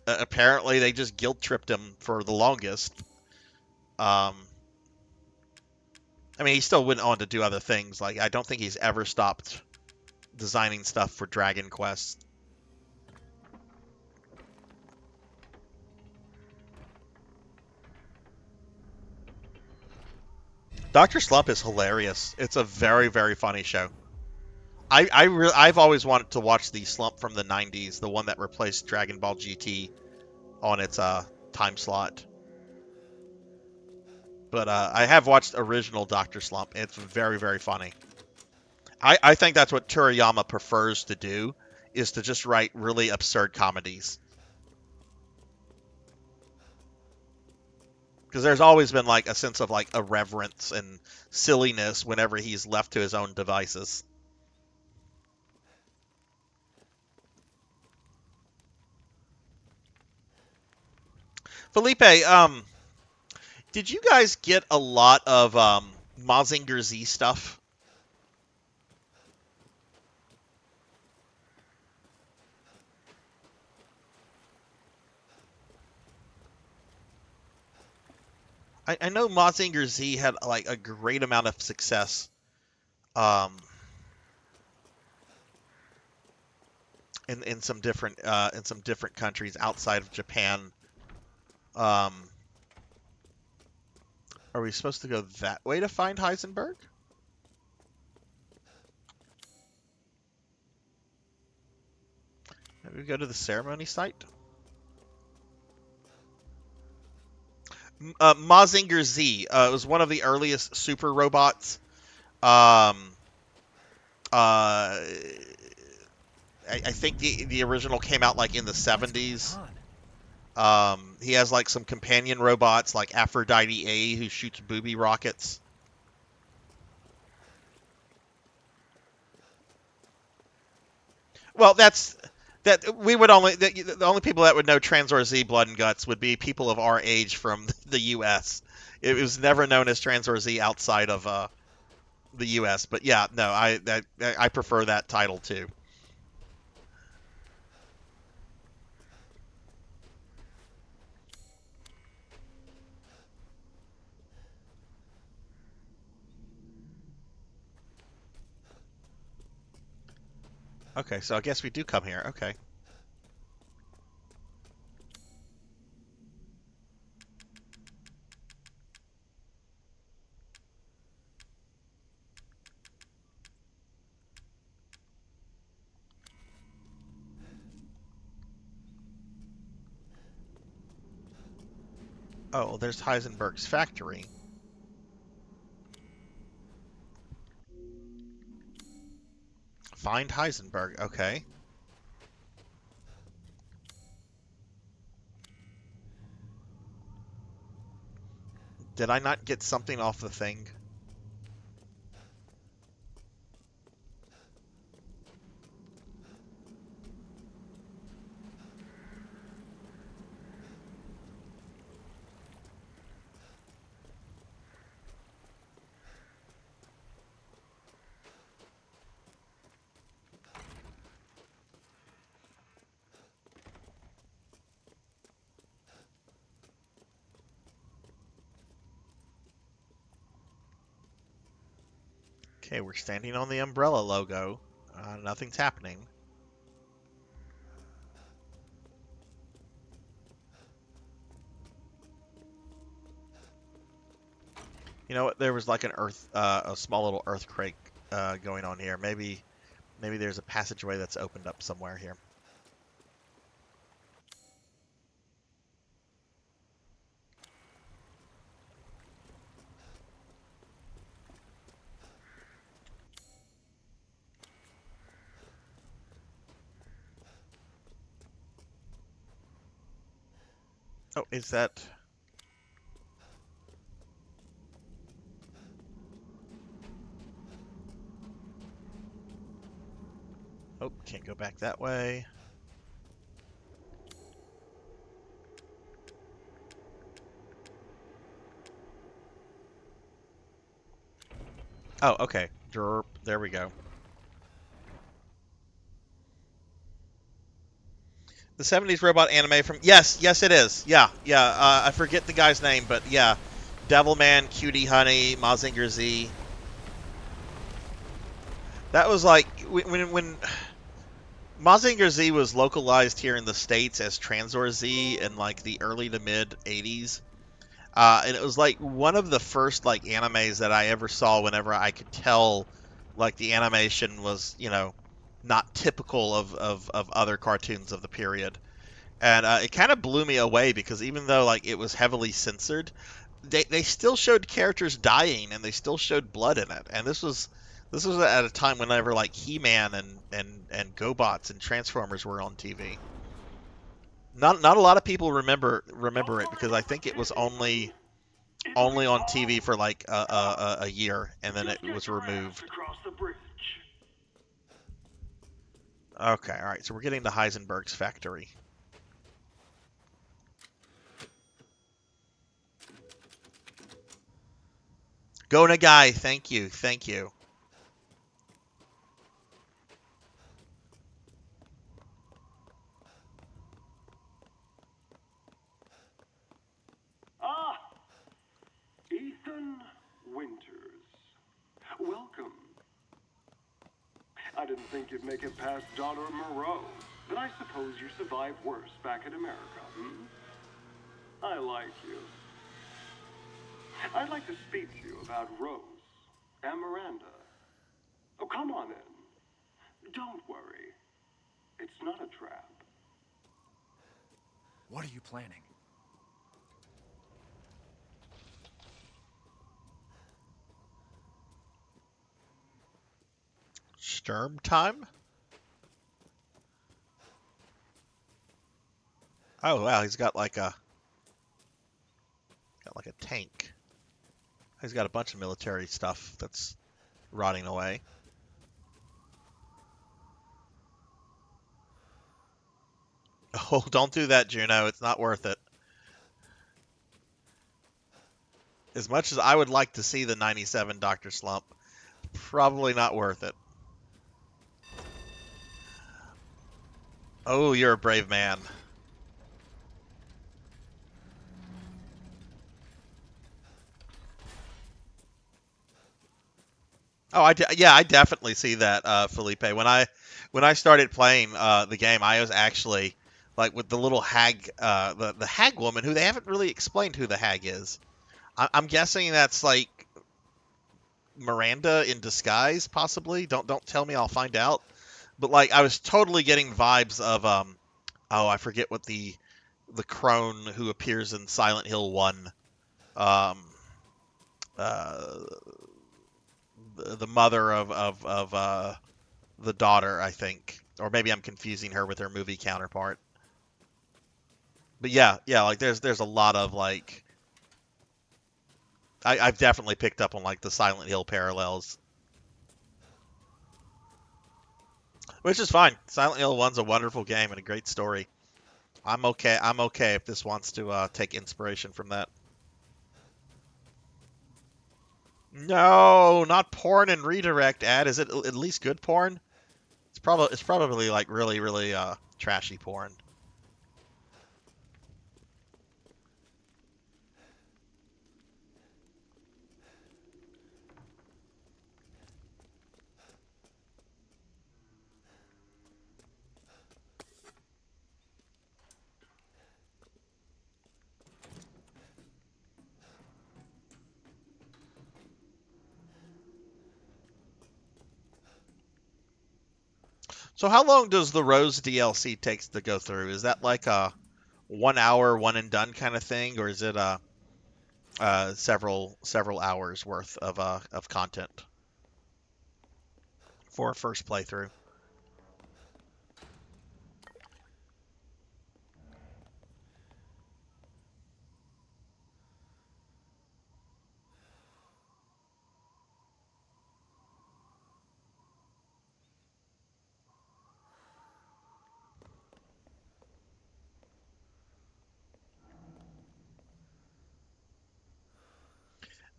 Speaker 2: Apparently, they just guilt tripped him for the longest. I mean, he still went on to do other things. Like, I don't think he's ever stopped designing stuff for Dragon Quest. Dr. Slump is hilarious. It's a very, very funny show. I've always wanted to watch the Slump from the 90s, the one that replaced Dragon Ball GT on its time slot. But I have watched original Dr. Slump. It's very, very funny. I think that's what Toriyama prefers to do, is to just write really absurd comedies. Because there's always been like a sense of like irreverence and silliness whenever he's left to his own devices. Felipe, did you guys get a lot of Mazinger Z stuff? I know Mazinger Z had like a great amount of success in some different countries outside of Japan. Are we supposed to go that way to find Heisenberg? Maybe we go to the ceremony site? Mazinger Z. It was one of the earliest super robots. Um, uh, I think the original came out like in the 70s. He has like some companion robots like Aphrodite A, who shoots booby rockets. Well, the only people that would know Transor Z Blood and Guts would be people of our age from the U.S. It was never known as Transor Z outside of the U.S. But yeah, no, I prefer that title too. Okay, so I guess we do come here. Okay. Oh, well, there's Heisenberg's factory. Find Heisenberg. Okay. Did I not get something off the thing? Okay, we're standing on the umbrella logo. Nothing's happening. You know what? There was like a small little earthquake going on here. Maybe there's a passageway that's opened up somewhere here. Oh, is that... Oh, can't go back that way. Oh, okay. Derp. There we go. The 70s robot anime from... Yes, it is. Yeah. I forget the guy's name, but yeah. Devilman, Cutie Honey, Mazinger Z. That was like... When Mazinger Z was localized here in the States as Transor Z in like the early to mid 80s. And it was like one of the first like animes that I ever saw whenever I could tell like the animation was, not typical of other cartoons of the period. And it kind of blew me away because even though like it was heavily censored, they still showed characters dying and they still showed blood in it. And this was at a time whenever like He-Man and GoBots and Transformers were on TV. Not a lot of people remember it because I think it was only on TV for like a year and then it was removed. Okay, all right. So we're getting to Heisenberg's factory. Go Nagai, thank you.
Speaker 5: Ah, Ethan Winters. Welcome. I didn't think you'd make it past Daughter Moreau, but I suppose you survived worse back in America, hmm? I like you. I'd like to speak to you about Rose and Miranda. Oh, come on in. Don't worry. It's not a trap.
Speaker 4: What are you planning?
Speaker 2: Sturm time? Oh wow, he's got like a tank. He's got a bunch of military stuff that's rotting away. Oh, don't do that, Juno. It's not worth it. As much as I would like to see the 97 Dr. Slump, probably not worth it. Oh, you're a brave man. Oh, I definitely see that, Felipe. When I started playing the game, I was actually like with the little hag, the hag woman, who they haven't really explained who the hag is. I'm guessing that's like Miranda in disguise, possibly. Don't tell me, I'll find out. But like, I was totally getting vibes of oh, I forget what the crone who appears in Silent Hill 1. Um, uh, the mother of the daughter, I think, or maybe I'm confusing her with her movie counterpart. But yeah, like there's a lot of like I've definitely picked up on like the Silent Hill parallels, which is fine. Silent Hill 1's a wonderful game and a great story. I'm okay if this wants to take inspiration from that. No, not porn and redirect ad. Is it at least good porn? It's probably like really trashy porn. So how long does the Rose DLC takes to go through? Is that like a 1 hour, one and done kind of thing, or is it several hours worth of content for a first playthrough?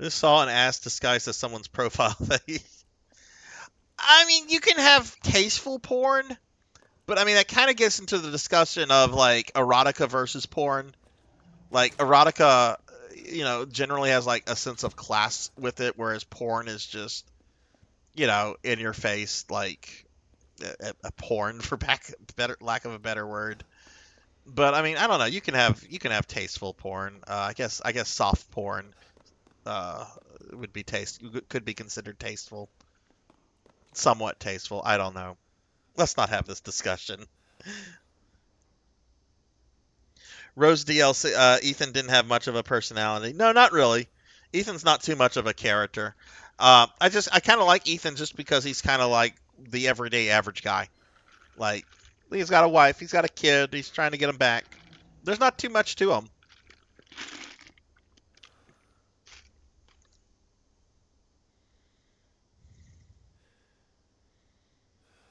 Speaker 2: Just saw an ass disguised as someone's profile. I mean, you can have tasteful porn, but I mean that kind of gets into the discussion of like erotica versus porn. Like erotica, generally has like a sense of class with it, whereas porn is just, in your face, like a porn for lack of a better word. But I mean, I don't know. You can have tasteful porn. I guess soft porn would be could be considered tasteful, somewhat tasteful. I don't know. Let's not have this discussion. Rose DLC. Ethan didn't have much of a personality. No, not really. Ethan's not too much of a character. I kind of like Ethan just because he's kind of like the everyday average guy. Like, he's got a wife, he's got a kid, he's trying to get him back. There's not too much to him.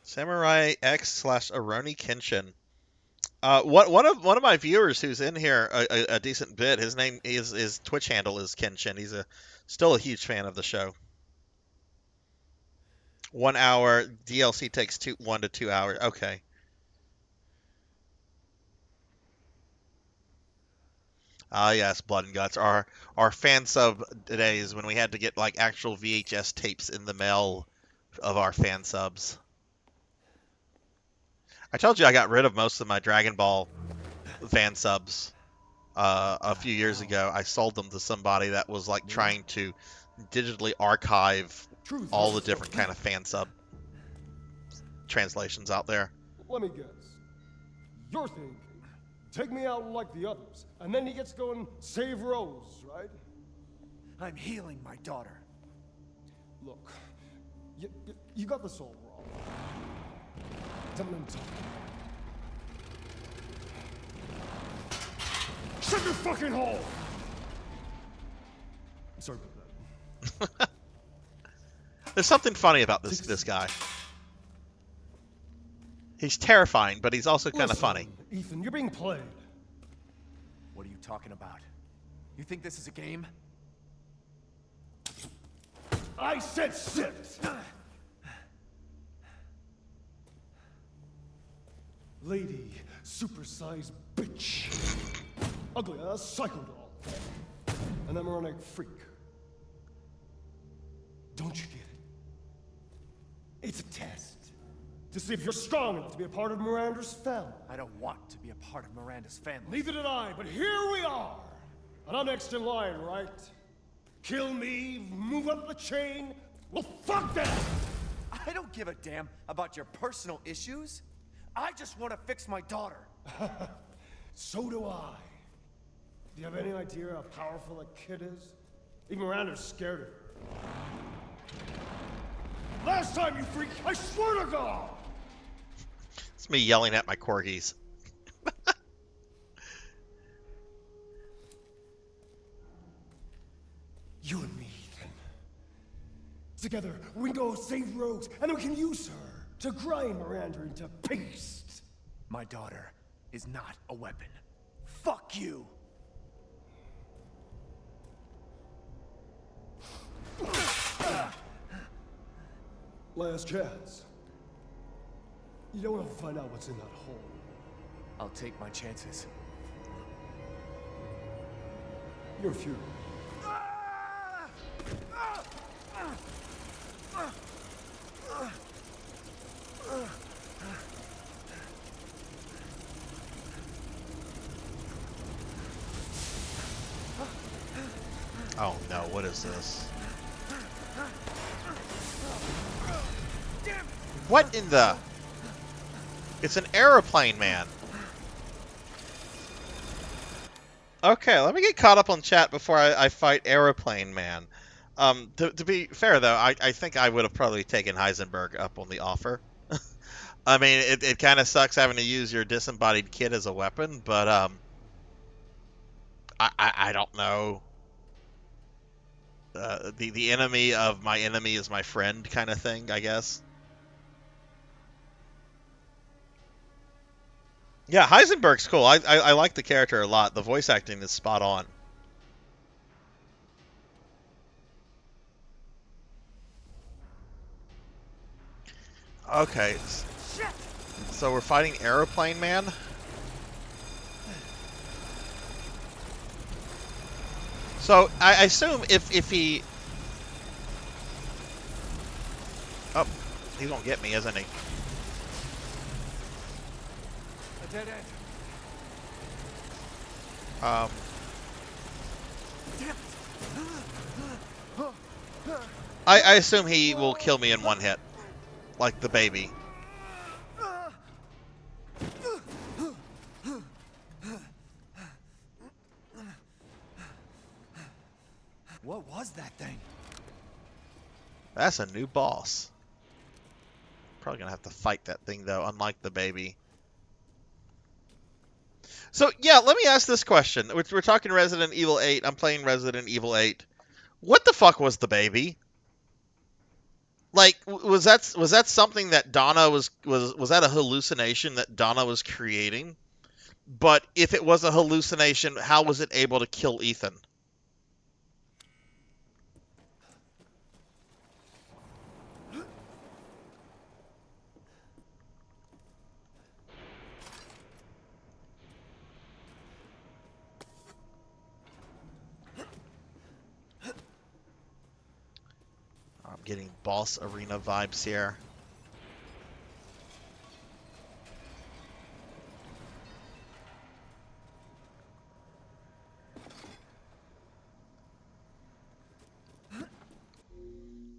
Speaker 2: Samurai X / Aroni Kenshin. One of my viewers who's in here a decent bit. His name is his Twitch handle is Kenshin. He's still a huge fan of the show. 1 hour DLC takes 1 to 2 hours. Okay. Ah, yes, Blood and Guts. Our fan sub days when we had to get like actual VHS tapes in the mail of our fan subs. I told you I got rid of most of my Dragon Ball fan subs a few years ago. I sold them to somebody that was like trying to digitally archive all the different kind of fan sub translations out there.
Speaker 6: Let me guess. You're thinking, take me out like the others, and then he gets to go and save Rose, right?
Speaker 4: I'm healing my daughter.
Speaker 6: Look, you got this all wrong. Tell me what I'm talking about. Shut your fucking hole! Sorry about that.
Speaker 2: There's something funny about this guy. He's terrifying, but he's also kind of funny.
Speaker 6: Ethan, you're being played.
Speaker 4: What are you talking about? You think this is a game?
Speaker 6: I said sit! Lady, supersized bitch. Ugly ass psycho doll. An emeronic freak. Don't you get it? It's a test. To see if you're strong enough to be a part of Miranda's family.
Speaker 4: I don't want to be a part of Miranda's family.
Speaker 6: Neither did I, but here we are. And I'm next in line, right? Kill me, move up the chain. Well, fuck that!
Speaker 4: I don't give a damn about your personal issues. I just want to fix my daughter.
Speaker 6: So do I. Do you have any idea how powerful that kid is? Even Miranda's scared of her. Last time, you freak, I swear to God!
Speaker 2: It's me yelling at my corgis.
Speaker 6: You and me, Ethan. Together, we can go save Rose, and then we can use her to grind Miranda into paste.
Speaker 4: My daughter is not a weapon. Fuck you!
Speaker 6: Last chance. You don't want to find out what's in that hole.
Speaker 4: I'll take my chances.
Speaker 6: You're futile.
Speaker 2: Oh no, what is this? What in the... It's an aeroplane man. Okay, let me get caught up on chat before I fight aeroplane man. To be fair though, I think I would have probably taken Heisenberg up on the offer. I mean, it kind of sucks having to use your disembodied kid as a weapon, but I don't know. The enemy of my enemy is my friend kind of thing, I guess. Yeah, Heisenberg's cool. I like the character a lot. The voice acting is spot on. Okay, so we're fighting Aeroplane Man? So, I assume if he... Oh, he's gonna get me, isn't he?
Speaker 4: A dead end. Damn it.
Speaker 2: I assume he will kill me in one hit. Like the baby.
Speaker 4: What was that thing?
Speaker 2: That's a new boss. Probably gonna have to fight that thing though, unlike the baby. So yeah, let me ask this question. We're talking Resident Evil 8. I'm playing Resident Evil 8. What the fuck was the baby? Like, was that something that Donna was that a hallucination that Donna was creating? But if it was a hallucination, how was it able to kill Ethan? I'm getting boss arena vibes here.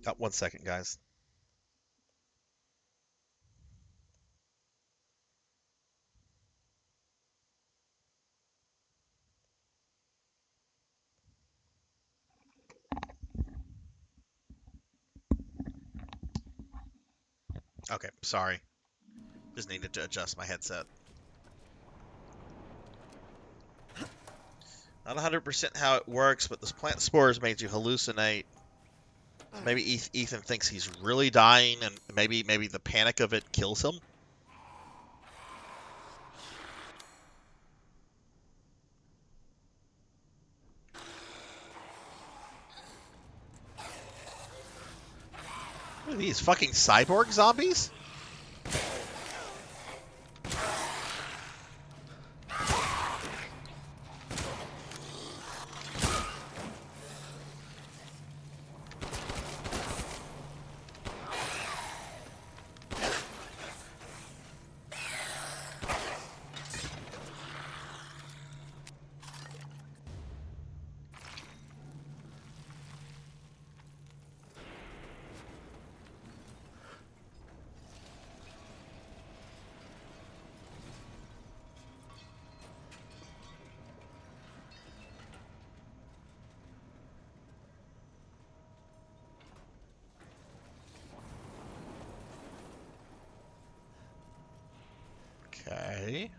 Speaker 2: Oh, 1 second, guys. Okay, sorry. Just needed to adjust my headset. Not 100% how it works, but this plant spores made you hallucinate. Maybe Ethan thinks he's really dying, and maybe the panic of it kills him. What are these fucking cyborg zombies? Okay.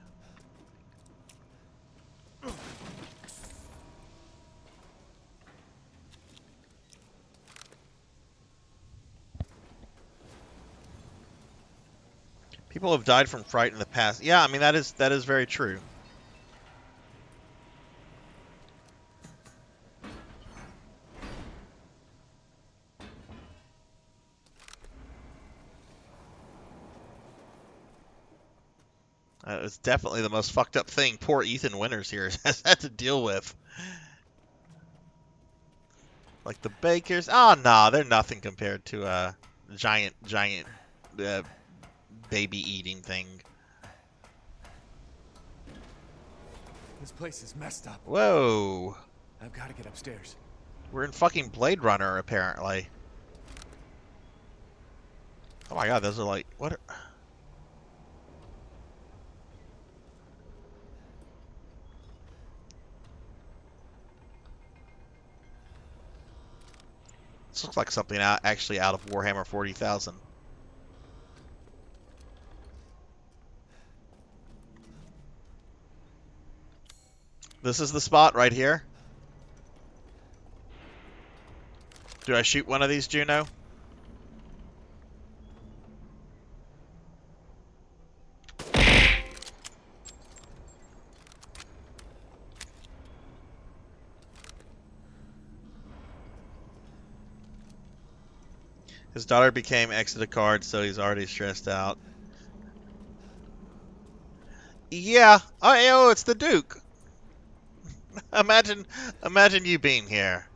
Speaker 2: People have died from fright in the past. Yeah, I mean that is very true. It's definitely the most fucked up thing poor Ethan Winters here has had to deal with. Like the Bakers. Oh, nah, they're nothing compared to a giant baby eating thing.
Speaker 4: This place is messed up.
Speaker 2: Whoa.
Speaker 4: I've got to get upstairs.
Speaker 2: We're in fucking Blade Runner, apparently. Oh my god, those are like... What are... This looks like something actually out of Warhammer 40,000. This is the spot right here. Do I shoot one of these, Juno? His daughter became exit a card, so he's already stressed out. Yeah. Oh, it's the Duke. Imagine you being here.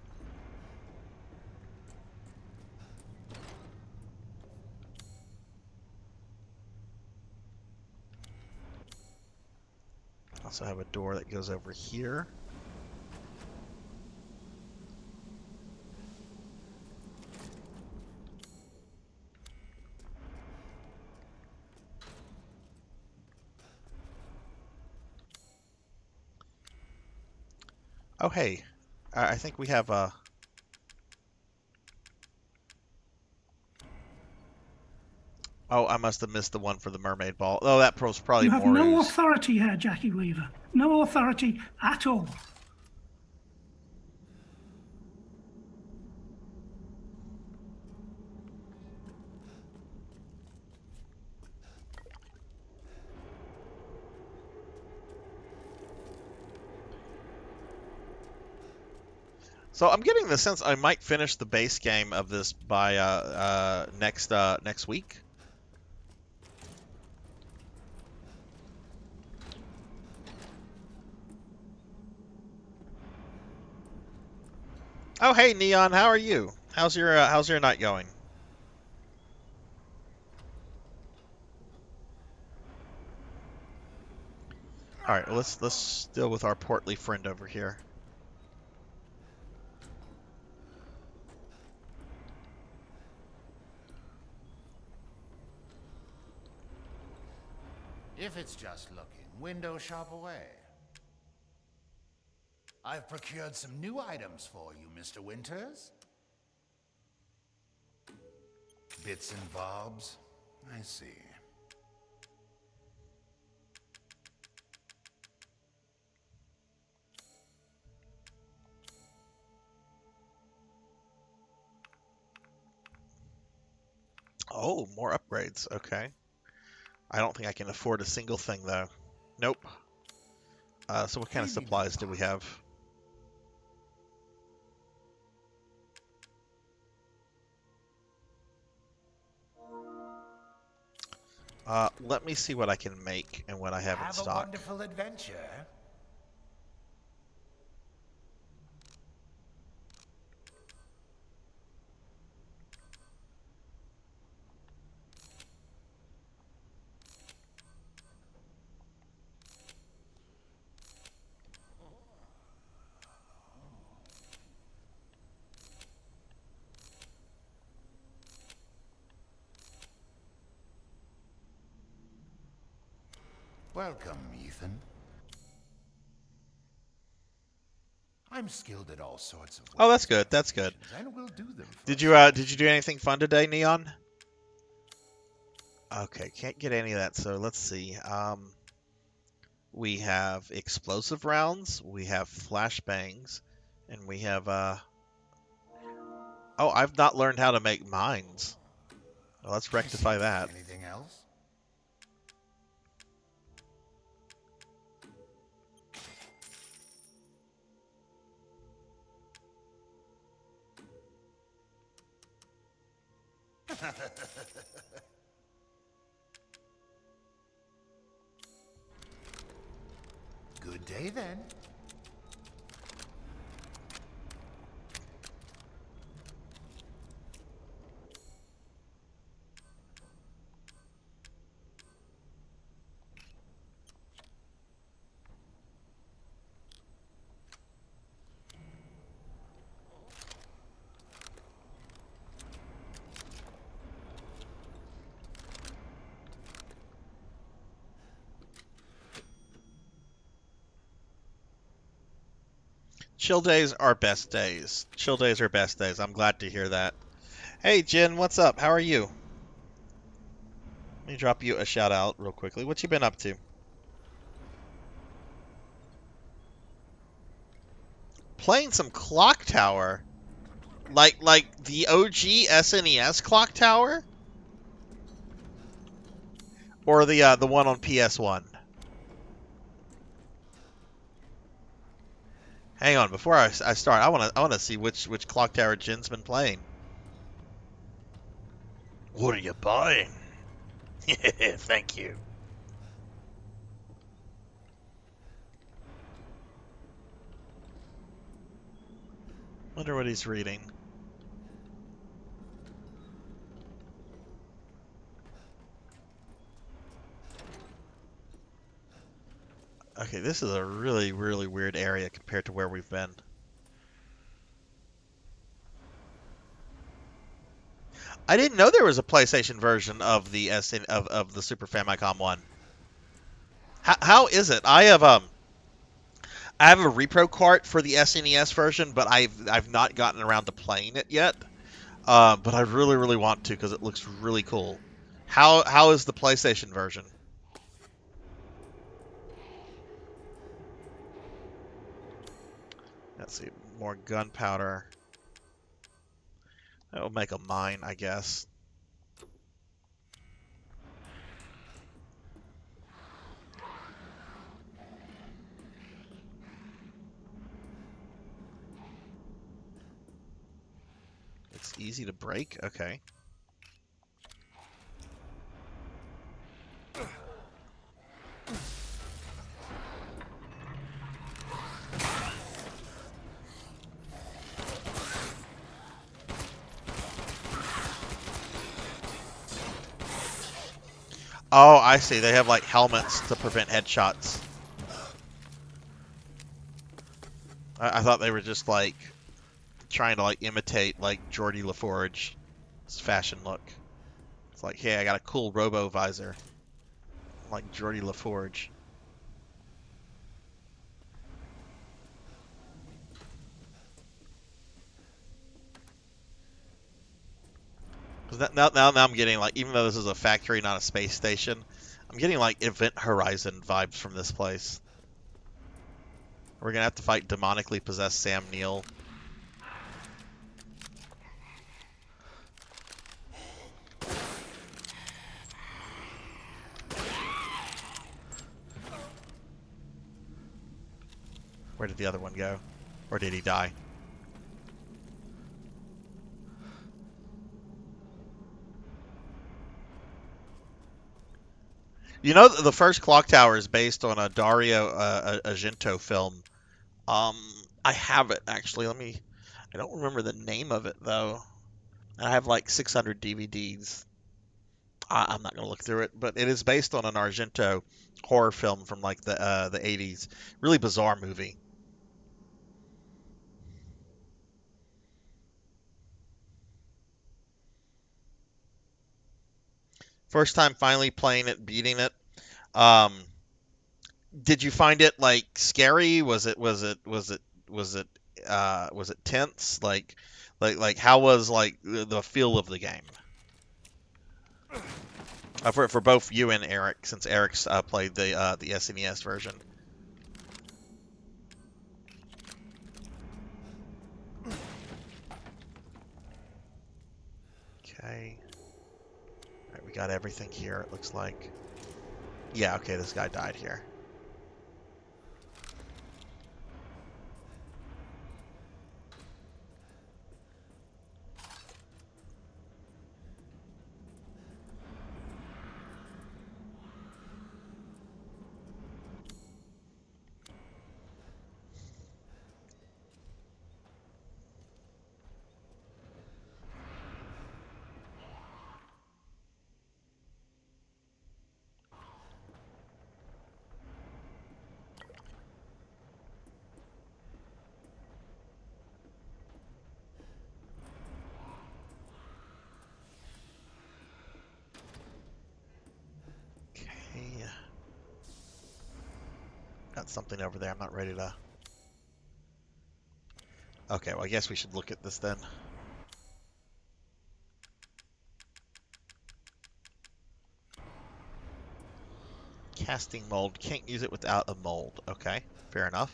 Speaker 2: Also have a door that goes over here. Oh, hey. I think we have a... Oh, I must have missed the one for the mermaid ball. Oh, that was probably
Speaker 7: You have
Speaker 2: more
Speaker 7: no
Speaker 2: ooze.
Speaker 7: authority here, Jackie Weaver. No authority at all.
Speaker 2: So I'm getting the sense I might finish the base game of this by next week. Oh, hey Neon, how are you? How's your night going? All right, let's deal with our portly friend over here.
Speaker 3: If it's just looking, window shop away. I've procured some new items for you, Mr. Winters. Bits and bobs. I see.
Speaker 2: Oh, more upgrades. Okay. I don't think I can afford a single thing though. Nope. So what kind of supplies do we have? Let me see what I can make and what I have in
Speaker 3: Have a
Speaker 2: stock.
Speaker 3: wonderful adventure. Welcome, Ethan. I'm skilled at all sorts of
Speaker 2: Oh, that's good. That's good.
Speaker 3: and will do them for
Speaker 2: Did you do anything fun today, Neon? Okay, can't get any of that. So let's see. We have explosive rounds, we have flashbangs, and we have oh, I've not learned how to make mines. Well, let's rectify that.
Speaker 3: Anything else? Good day then.
Speaker 2: Chill days are best days. Chill days are best days. I'm glad to hear that. Hey, Jen, what's up? How are you? Let me drop you a shout out real quickly. What you been up to? Playing some Clock Tower. Like the OG SNES Clock Tower? Or the one on PS1? Hang on, before I start, I wanna see which Clock Tower Jen's been playing. What are you buying? Thank you. Wonder what he's reading. Okay, this is a really, really weird area compared to where we've been. I didn't know there was a PlayStation version of the of the Super Famicom one. How is it? I have a repro cart for the SNES version, but I've not gotten around to playing it yet. But I really, really want to because it looks really cool. How is the PlayStation version? Let's see, more gunpowder. That will make a mine, I guess. It's easy to break? Okay. Oh, I see. They have like helmets to prevent headshots. I thought they were just like trying to like imitate like Geordie LaForge's fashion look. It's like, hey, I got a cool robo visor, like Geordie LaForge. Now I'm getting like, even though this is a factory, not a space station, I'm getting like Event Horizon vibes from this place. We're gonna have to fight demonically possessed Sam Neill. Where did the other one go? Or did he die? You know, the first Clock Tower is based on a Dario Argento film. I have it actually. I don't remember the name of it though. I have like 600 DVDs. I'm not gonna look through it, but it is based on an Argento horror film from like the 80s. Really bizarre movie. First time finally playing it, beating it. Um, did you find it like scary? Was it tense? Like how was like the feel of the game? For both you and Eric, since Eric's played the SNES version. Okay. All right, we got everything here. It looks like. Yeah. Okay, this guy died here. Okay. Got something over there. I'm not ready to. Okay, well, I guess we should look at this then. Casting mold. Can't use it without a mold. Okay, fair enough.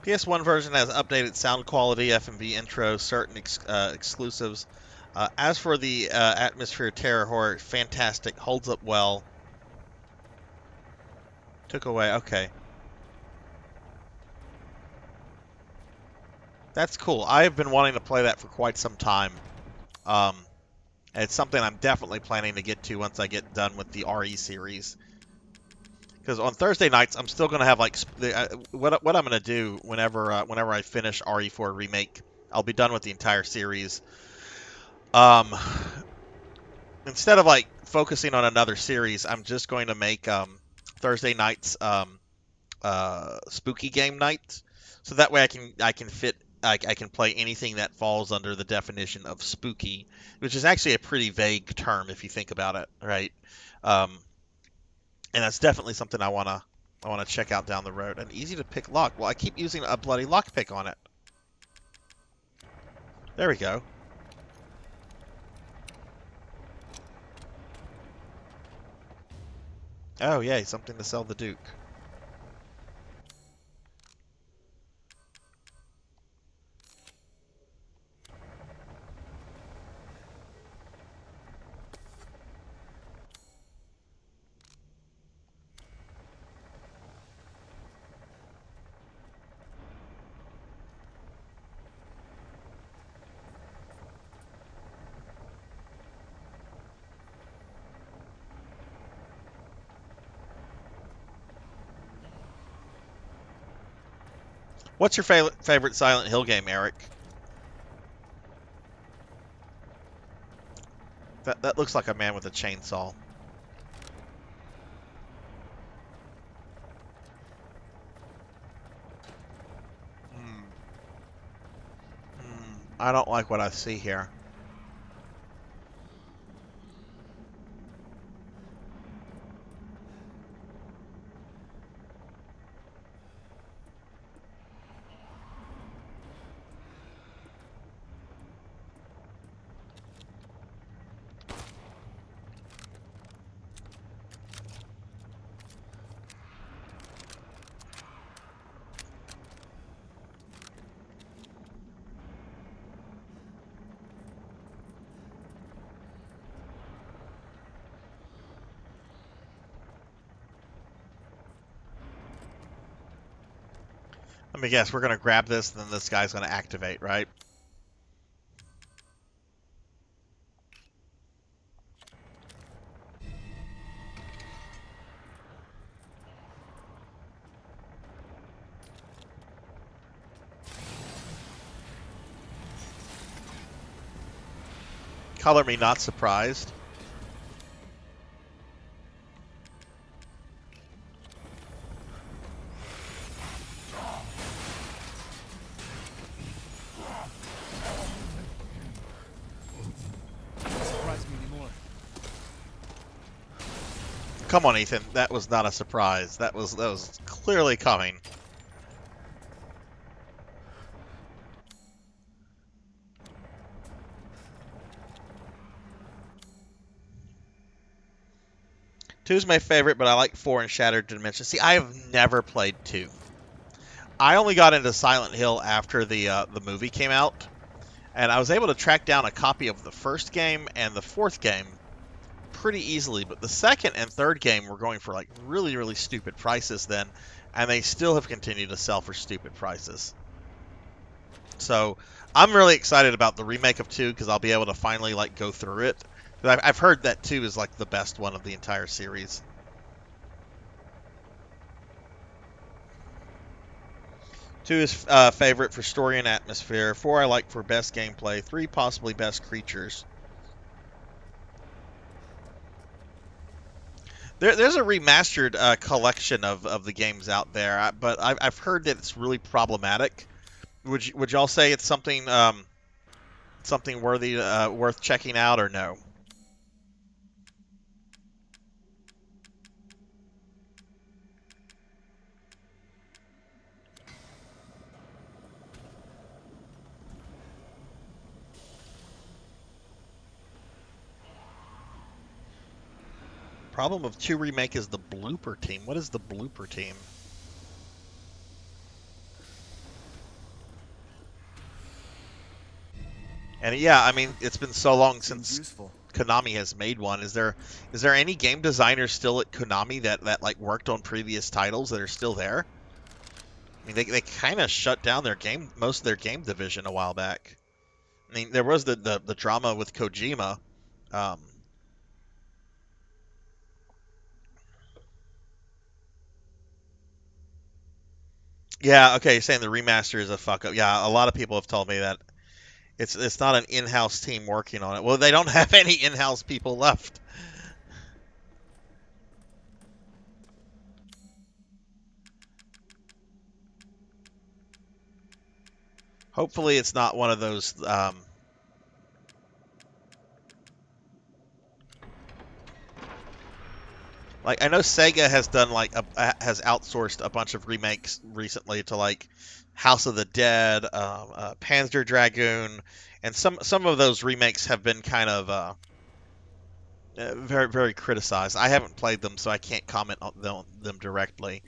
Speaker 2: PS1 version has updated sound quality, FMV intro, certain exclusives. As for the atmosphere terror horror, fantastic, holds up well. Took away, okay. That's cool. I have been wanting to play that for quite some time. And it's something I'm definitely planning to get to once I get done with the RE series. Because on Thursday nights, I'm still going to have like what I'm going to do whenever I finish RE4 Remake. I'll be done with the entire series. Instead of like focusing on another series, I'm just going to make Thursday nights spooky game nights, so that way I can play anything that falls under the definition of spooky, which is actually a pretty vague term if you think about it, right? And that's definitely something I wanna check out down the road. An easy to pick lock. Well, I keep using a bloody lockpick on it. There we go. Oh yay, something to sell the Duke. What's your favorite Silent Hill game, Eric? That looks like a man with a chainsaw. I don't like what I see here. Let me guess, we're going to grab this, and then this guy's going to activate, right? Color me not surprised. Come on, Ethan. That was not a surprise. That was clearly coming. Two's my favorite, but I like 4 and Shattered Dimensions. See, I have never played 2. I only got into Silent Hill after the movie came out, and I was able to track down a copy of the first game and the fourth game pretty easily, but the second and third game were going for like really, really stupid prices then, and they still have continued to sell for stupid prices. So I'm really excited about the remake of 2 because I'll be able to finally like go through it. I've heard that 2 is like the best one of the entire series. 2 is favorite for story and atmosphere. 4 I like for best gameplay. 3 possibly best creatures. There's a remastered collection of the games out there, but I've heard that it's really problematic. Would y'all say it's something something worthy worth checking out or no? Problem of 2 remake is the blooper team. What is the blooper team? And yeah, I mean, it's been so long since
Speaker 4: Useful.
Speaker 2: Konami has made one. Is there any game designers still at Konami that like worked on previous titles that are still there? I mean, they kind of shut down most of their game division a while back. I mean, there was the drama with Kojima. Yeah, okay, you're saying the remaster is a fuck up. Yeah, a lot of people have told me that it's not an in-house team working on it. Well, they don't have any in-house people left. Hopefully, it's not one of those. Like I know Sega has done like has outsourced a bunch of remakes recently to like House of the Dead, Panzer Dragoon, and some of those remakes have been kind of very very criticized. I haven't played them, so I can't comment on them directly.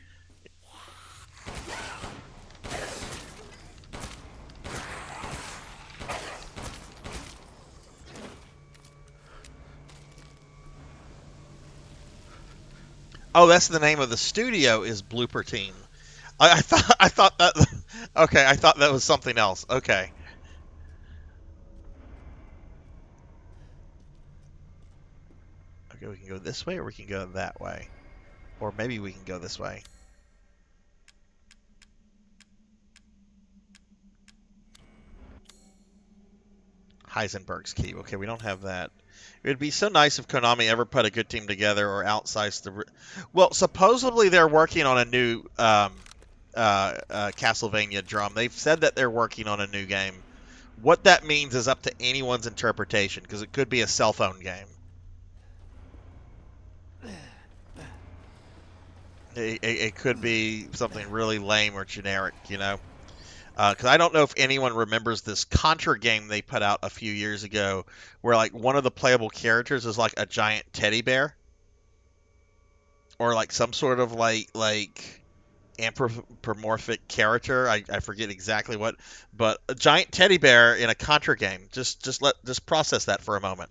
Speaker 2: Oh, that's the name of the studio is Blooper Team. I thought that okay, I thought that was something else. Okay. Okay, we can go this way or we can go that way. Or maybe we can go this way. Heisenberg's key. Okay, we don't have that. It would be so nice if Konami ever put a good team together or outsized the. Well, supposedly they're working on a new Castlevania drum. They've said that they're working on a new game. What that means is up to anyone's interpretation because it could be a cell phone game. It could be something really lame or generic, you know. Because I don't know if anyone remembers this Contra game they put out a few years ago, where like one of the playable characters is like a giant teddy bear, or like some sort of like anthropomorphic character. I forget exactly what, but a giant teddy bear in a Contra game. Just process that for a moment.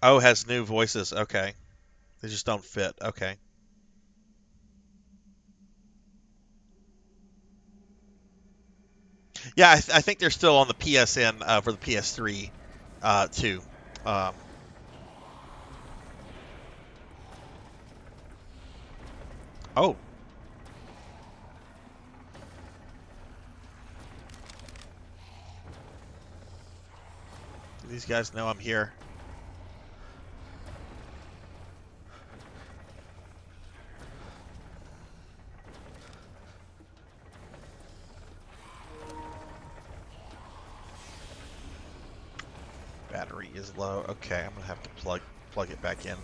Speaker 2: Oh, has new voices. Okay, they just don't fit. Okay. Yeah, I think they're still on the PSN for the PS3 too. Um, oh, these guys know I'm here. Battery is low. Okay, I'm gonna have to plug it back in.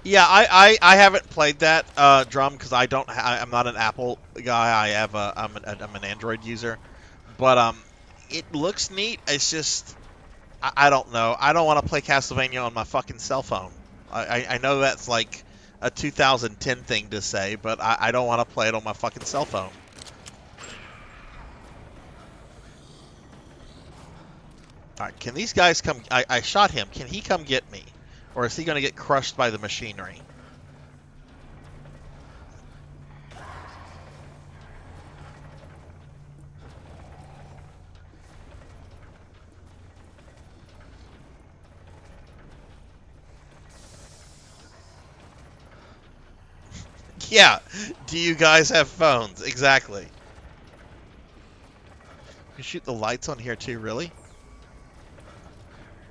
Speaker 2: Yeah, I haven't played that drum because I'm not an Apple guy. I'm an Android user, but it looks neat. It's just I don't know. I don't want to play Castlevania on my fucking cell phone. I know that's like a 2010 thing to say, but I don't want to play it on my fucking cell phone. All right, can these guys come? I shot him. Can he come get me? Or is he going to get crushed by the machinery? Yeah. Do you guys have phones? Exactly. You shoot the lights on here too, really?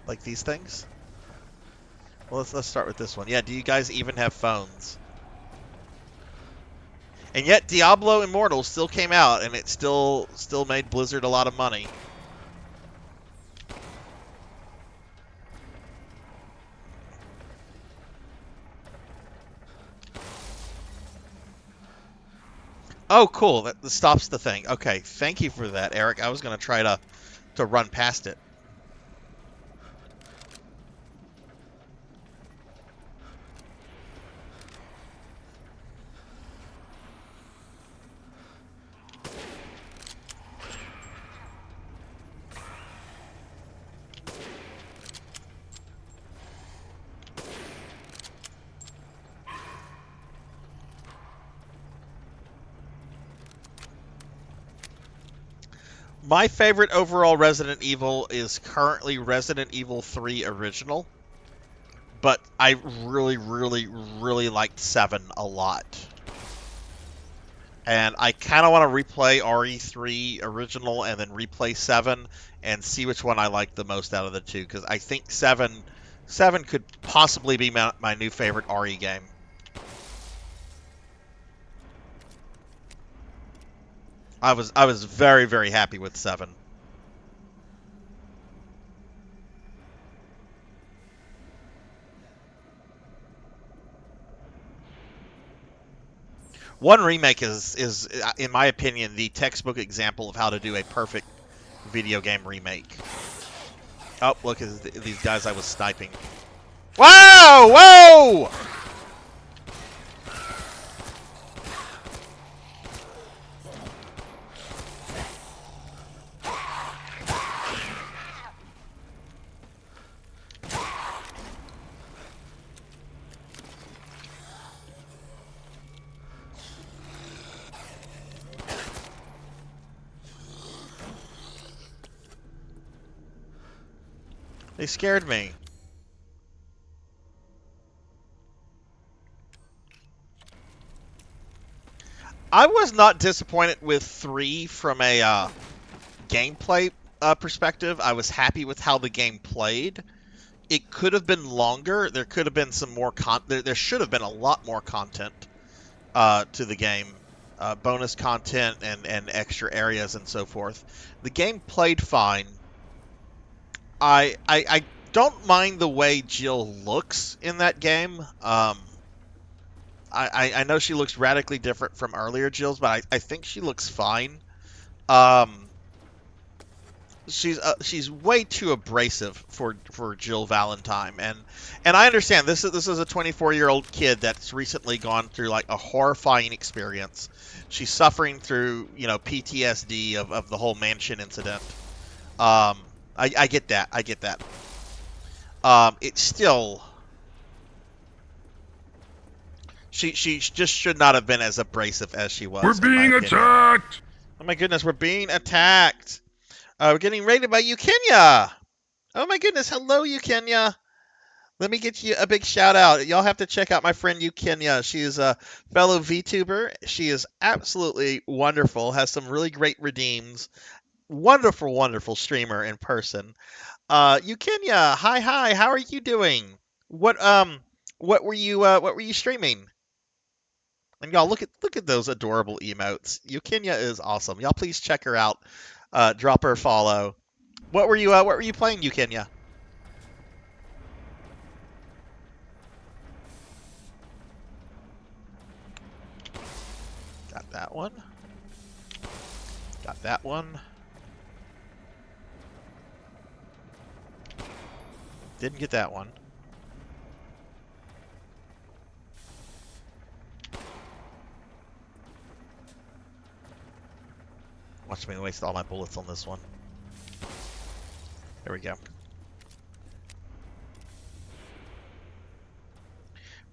Speaker 2: Like these things? Well, let's start with this one. Yeah, do you guys even have phones? And yet Diablo Immortal still came out and it still made Blizzard a lot of money. Oh, cool. That stops the thing. Okay, thank you for that, Eric. I was going to try to run past it. My favorite overall Resident Evil is currently Resident Evil 3 Original, but I really, really, really liked 7 a lot. And I kind of want to replay RE3 Original and then replay 7 and see which one I like the most out of the two, because I think 7 could possibly be my new favorite RE game. I was very, very happy with 7. One remake is in my opinion the textbook example of how to do a perfect video game remake. Oh, look at these guys I was sniping. Whoa! Whoa! They scared me. I was not disappointed with 3 from a gameplay perspective. I was happy with how the game played. It could have been longer. There could have been some more there should have been a lot more content to the game. Bonus content and extra areas and so forth. The game played fine. I don't mind the way Jill looks in that game. I know she looks radically different from earlier Jills, but I think she looks fine. She's way too abrasive for Jill Valentine, and I understand this is a 24-year-old kid that's recently gone through like a horrifying experience. She's suffering through PTSD of the whole mansion incident. I get that. I get that. It's still she just should not have been as abrasive as she was.
Speaker 1: We're being attacked!
Speaker 2: Oh my goodness, we're being attacked. We're getting raided by Eukenia. Oh my goodness, hello Eukenia. Let me get you a big shout out. Y'all have to check out my friend Eukenia. She is a fellow VTuber. She is absolutely wonderful. Has some really great redeems. Wonderful, wonderful streamer in person. Eukenia, hi. How are you doing? What were you streaming? And y'all look at those adorable emotes. Eukenia is awesome. Y'all please check her out. Drop her a follow. What were you playing, Eukenia? that one. Got that one. Didn't get that one. Watch me waste all my bullets on this one. There we go.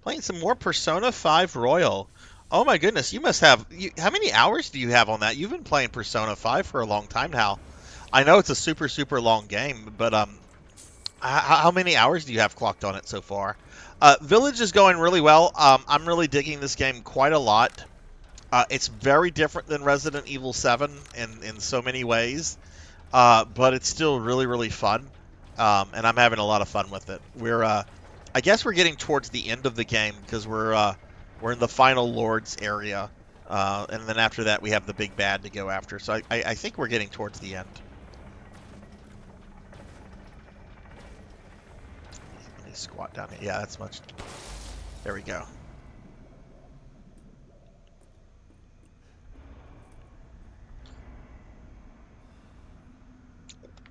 Speaker 2: Playing some more Persona 5 Royal. Oh my goodness, you must have... how many hours do you have on that? You've been playing Persona 5 for a long time now. I know it's a super, super long game, but how many hours do you have clocked on it so far? Village is going really well. I'm really digging this game quite a lot. It's very different than Resident Evil 7 in so many ways, but it's still really, really fun, and I'm having a lot of fun with it. I guess we're getting towards the end of the game because we're in the final Lords area, and then after that we have the big bad to go after. So I think we're getting towards the end. Let me squat down here. Yeah, that's much. There we go.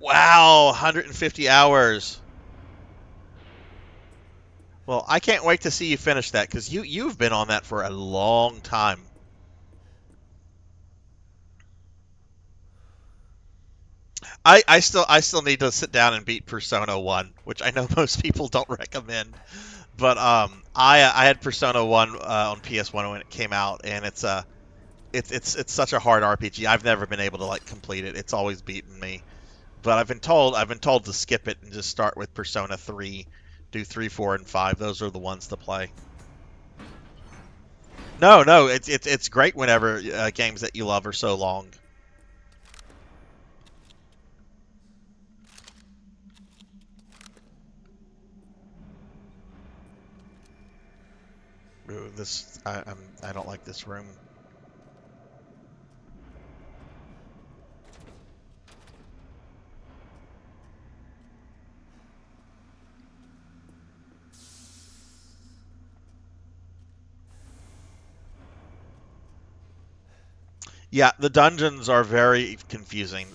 Speaker 2: Wow, 150 hours. Well, I can't wait to see you finish that because you've been on that for a long time. I still need to sit down and beat Persona 1, which I know most people don't recommend. But I had Persona 1 on PS1 when it came out, and it's such a hard RPG. I've never been able to like complete it. It's always beaten me. But I've been told to skip it and just start with Persona 3, do 3, 4, and 5. Those are the ones to play. No, it's great whenever games that you love are so long. Ooh, I don't like this room. Yeah, the dungeons are very confusing.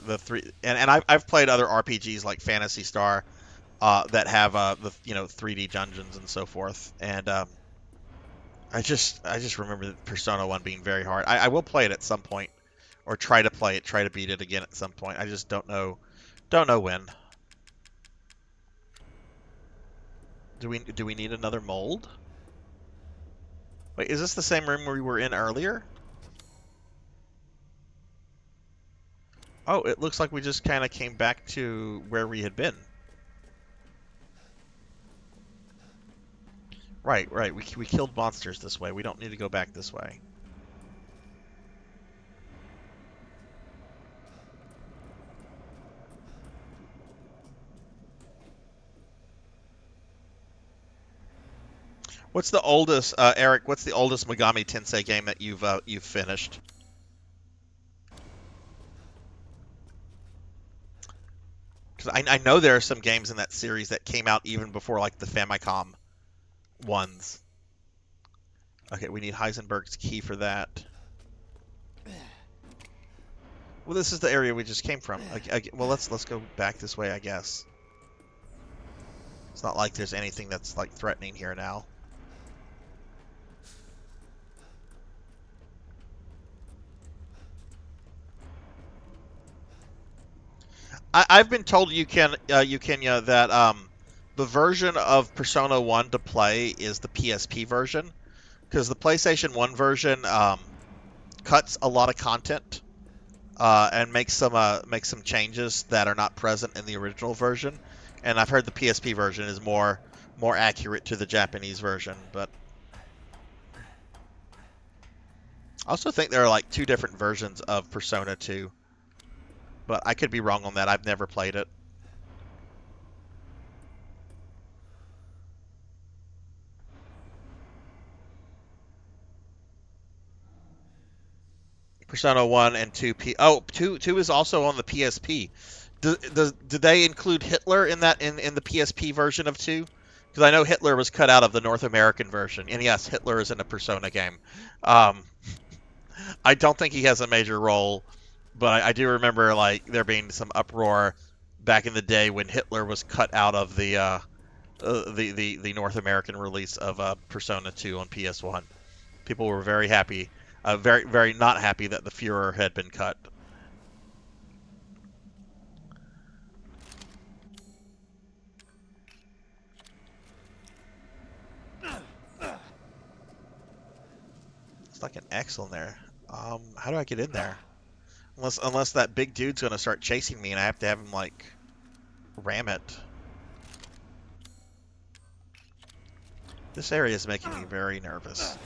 Speaker 2: And I've played other RPGs like Phantasy Star that have the 3D dungeons and so forth. And I just remember Persona 1 being very hard. I will play it at some point, or try to play it, try to beat it again at some point. I just don't know when. Do we need another mold? Wait, is this the same room we were in earlier? Oh, it looks like we just kind of came back to where we had been. Right. We killed monsters this way. We don't need to go back this way. What's the oldest, Eric? What's the oldest Megami Tensei game that you've finished? Because I know there are some games in that series that came out even before like the Famicom ones. Okay, we need Heisenberg's key for that. Well, this is the area we just came from. Well, let's go back this way, I guess. It's not like there's anything that's like threatening here now. I've been told Eukenia, that the version of Persona 1 to play is the PSP version, because the PlayStation 1 version cuts a lot of content and makes some changes that are not present in the original version. And I've heard the PSP version is more accurate to the Japanese version, but I also think there are like 2 different versions of Persona 2. But I could be wrong on that. I've never played it. Persona 1 and 2 2 is also on the PSP. Did they include Hitler in that in the PSP version of 2? Because I know Hitler was cut out of the North American version. And yes, Hitler is in a Persona game. I don't think he has a major role, but I do remember like there being some uproar back in the day when Hitler was cut out of the North American release of Persona 2 on PS1. People were very happy, very not happy that the Führer had been cut. It's like an X on there. How do I get in there? Unless that big dude's gonna start chasing me and I have to have him like ram it. This area is making me very nervous.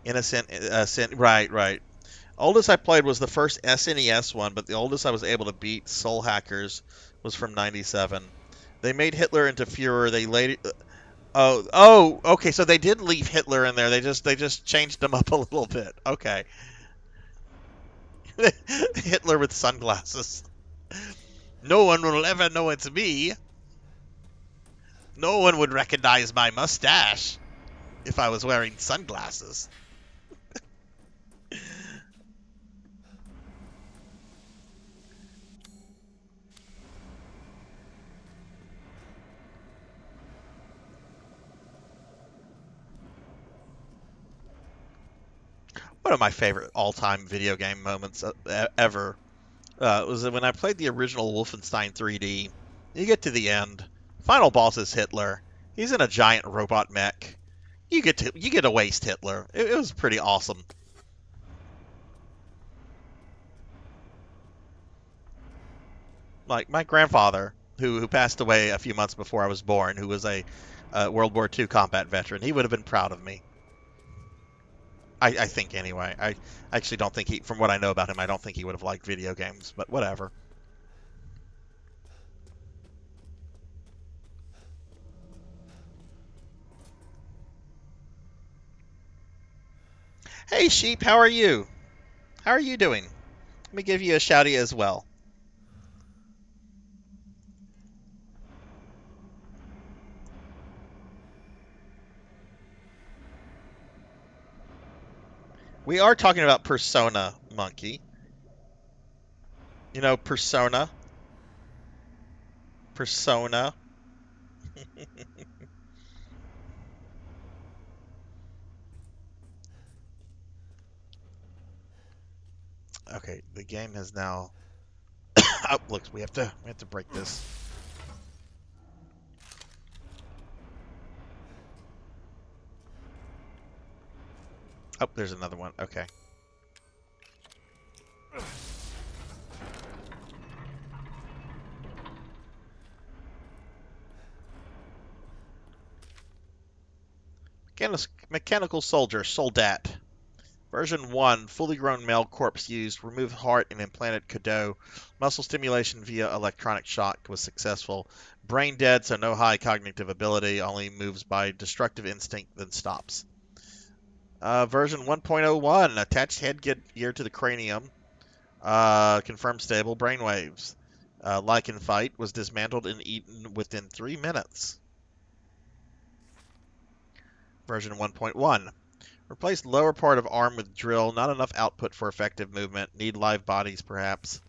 Speaker 2: Innocent, right. Oldest I played was the first SNES one, but the oldest I was able to beat, Soul Hackers, was from '97. They made Hitler into Führer. They laid okay. So they did leave Hitler in there. They just changed him up a little bit. Okay. Hitler with sunglasses. No one will ever know it's me. No one would recognize my mustache if I was wearing sunglasses. One of my favorite all-time video game moments ever was when I played the original Wolfenstein 3D. You get to the end. Final boss is Hitler. He's in a giant robot mech. You get to waste Hitler. It was pretty awesome. Like my grandfather, who passed away a few months before I was born, who was a World War II combat veteran, he would have been proud of me. I think anyway. I actually don't think from what I know about him, I don't think he would have liked video games, but whatever. Hey Sheep, how are you? How are you doing? Let me give you a shouty as well. We are talking about Persona, Monkey. You know, Persona. Persona. Okay, the game has now. Oh, look, we have to break this. Oh, there's another one. Okay. Mechanical Soldier, Soldat. Version 1, fully grown male corpse used, remove heart and implanted Cadeau. Muscle stimulation via electronic shock was successful. Brain dead, so no high cognitive ability, only moves by destructive instinct, then stops. Version 1.01, attached headgear to the cranium. Confirmed stable brainwaves. Lycan fight was dismantled and eaten within 3 minutes. Version 1.1. Replace lower part of arm with drill. Not enough output for effective movement. Need live bodies, perhaps.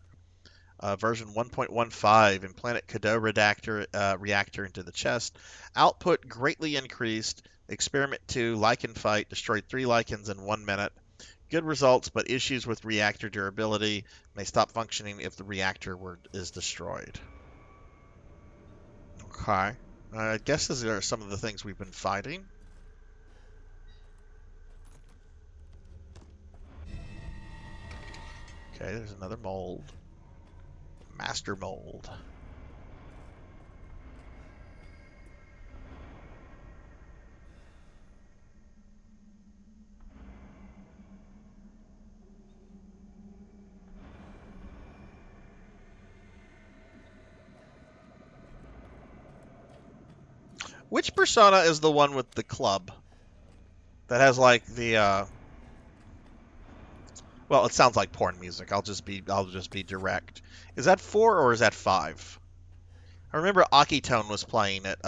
Speaker 2: Version 1.15. Implanted Cadeau reactor into the chest. Output greatly increased. Experiment 2. Lycan fight. Destroyed 3 Lycans in 1 minute. Good results, but issues with reactor durability. May stop functioning if the reactor is destroyed. Okay. I guess these are some of the things we've been fighting. Okay, there's another mold. Master mold. Which Persona is the one with the club? That has like the well, it sounds like porn music. I'll just be direct. Is that 4 or is that 5? I remember Akitone was playing it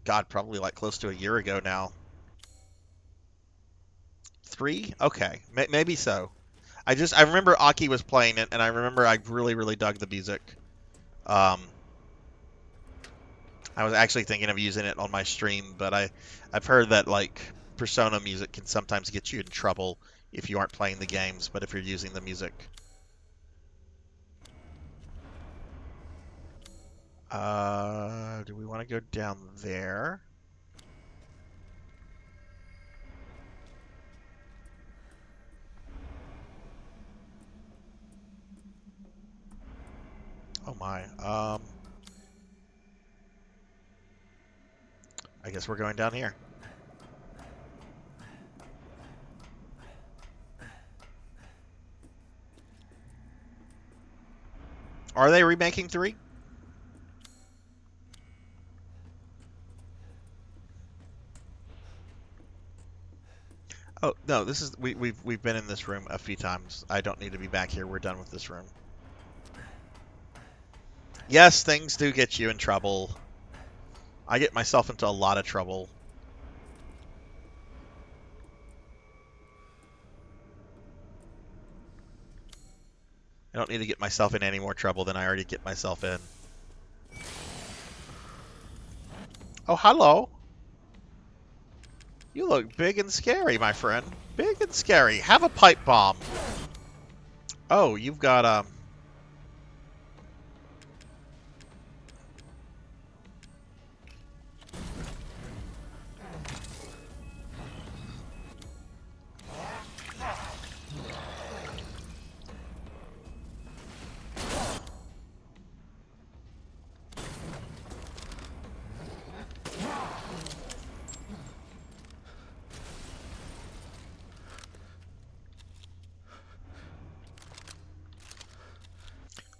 Speaker 2: God, probably like close to a year ago now. 3? Okay, maybe so. I remember Aki was playing it, and I remember I really dug the music. I was actually thinking of using it on my stream, but I've heard that like Persona music can sometimes get you in trouble if you aren't playing the games, but if you're using the music. Do we want to go down there? Oh my. I guess we're going down here. Are they remaking 3? Oh no, this is we've been in this room a few times. I don't need to be back here. We're done with this room. Yes, things do get you in trouble. I get myself into a lot of trouble. I don't need to get myself in any more trouble than I already get myself in. Oh, hello. You look big and scary, my friend. Big and scary. Have a pipe bomb. Oh, you've got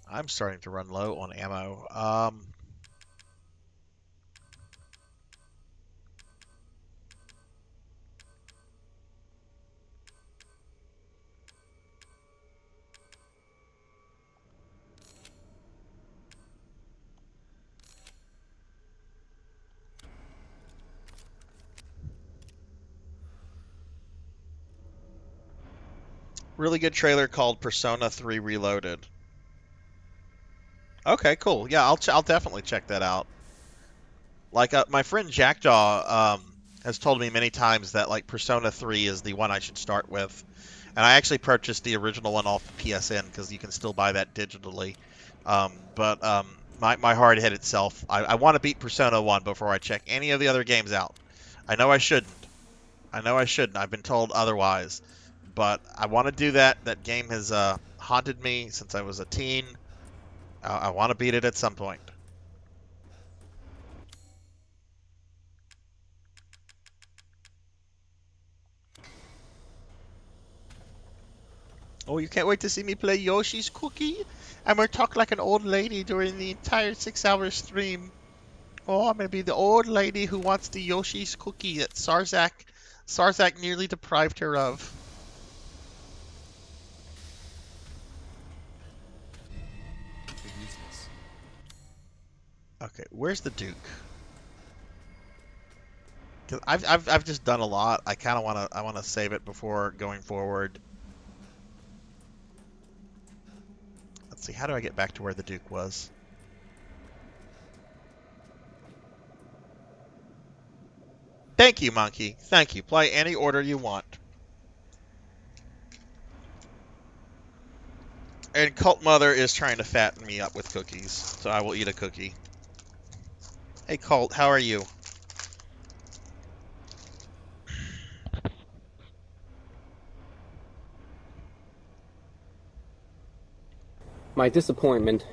Speaker 2: I'm starting to run low on ammo. Really good trailer called Persona 3 Reloaded. Okay, cool. Yeah, I'll definitely check that out. Like my friend Jackdaw has told me many times that like Persona 3 is the one I should start with, and I actually purchased the original one off PSN because you can still buy that digitally. But my hard-headed self, I want to beat Persona 1 before I check any of the other games out. I know I shouldn't. I know I shouldn't. I've been told otherwise, but I want to do that. That game has haunted me since I was a teen. I want to beat it at some point. Oh, you can't wait to see me play Yoshi's Cookie? I'm gonna talk like an old lady during the entire 6-hour stream. Oh, I'm gonna be the old lady who wants the Yoshi's Cookie that Sarzac nearly deprived her of. Okay, where's the Duke? 'Cause I've just done a lot. I kind of wanna save it before going forward. Let's see, how do I get back to where the Duke was? Thank you, Monkey. Thank you. Play any order you want. And Cult Mother is trying to fatten me up with cookies, so I will eat a cookie. Hey, Cult, how are you?
Speaker 8: My disappointment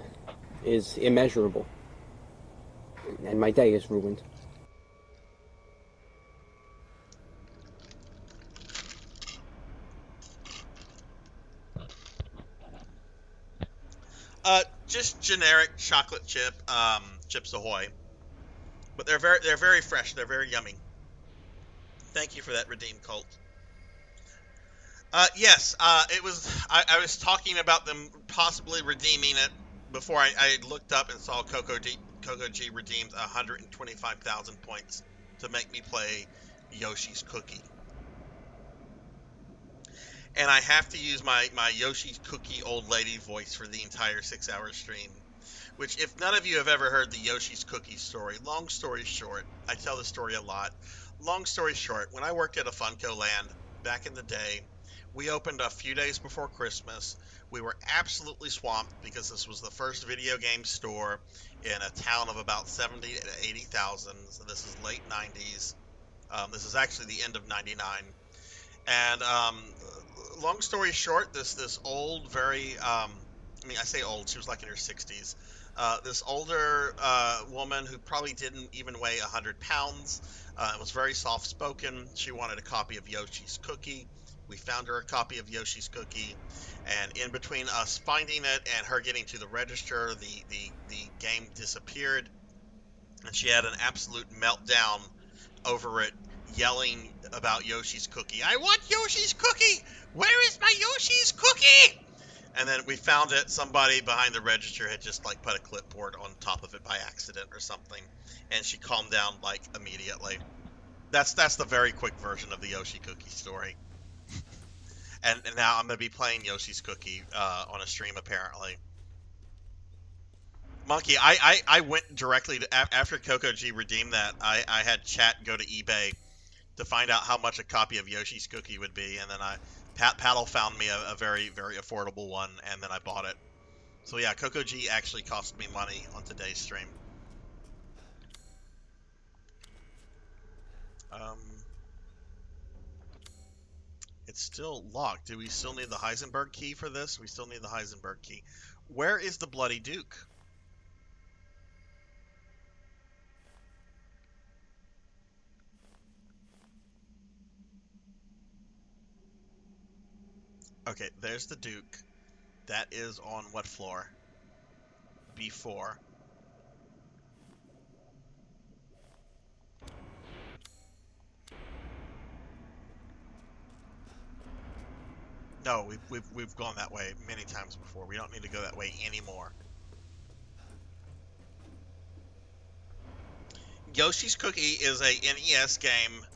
Speaker 8: is immeasurable, and my day is ruined.
Speaker 2: Just generic chocolate chip, Chips Ahoy. But they're very fresh. They're very yummy. Thank you for that, Redeem Cult. Yes, it was. I was talking about them possibly redeeming it before I looked up and saw Coco G redeemed 125,000 points to make me play Yoshi's Cookie. And I have to use my Yoshi's Cookie old lady voice for the entire 6-hour stream. Which, if none of you have ever heard the Yoshi's Cookie story, long story short, I tell the story a lot. Long story short, when I worked at a Funko Land back in the day, we opened a few days before Christmas. We were absolutely swamped because this was the first video game store in a town of about 70 to 80,000. So this is late 90s. This is actually the end of 99. And long story short, this old, very, I say old, she was like in her 60s. This older woman who probably didn't even weigh 100 pounds, was very soft-spoken. She wanted a copy of Yoshi's Cookie. We found her a copy of Yoshi's Cookie, and in between us finding it and her getting to the register, the game disappeared, and she had an absolute meltdown over it, yelling about Yoshi's Cookie. I want Yoshi's Cookie! Where is my Yoshi's Cookie? And then we found it. Somebody behind the register had just like put a clipboard on top of it by accident or something, and she calmed down like immediately. That's the very quick version of the Yoshi Cookie story. And now I'm gonna be playing Yoshi's Cookie on a stream apparently. Monkey, I went directly to after Coco G redeemed that. I had chat go to eBay to find out how much a copy of Yoshi's Cookie would be, and then Paddle found me a very, very affordable one, and then I bought it. So yeah, Coco G actually cost me money on today's stream. It's still locked. Do we still need the Heisenberg key for this? We still need the Heisenberg key. Where is the Bloody Duke? Okay, there's the Duke. That is on what floor? B4. No, we've gone that way many times before. We don't need to go that way anymore. Yoshi's Cookie is a NES game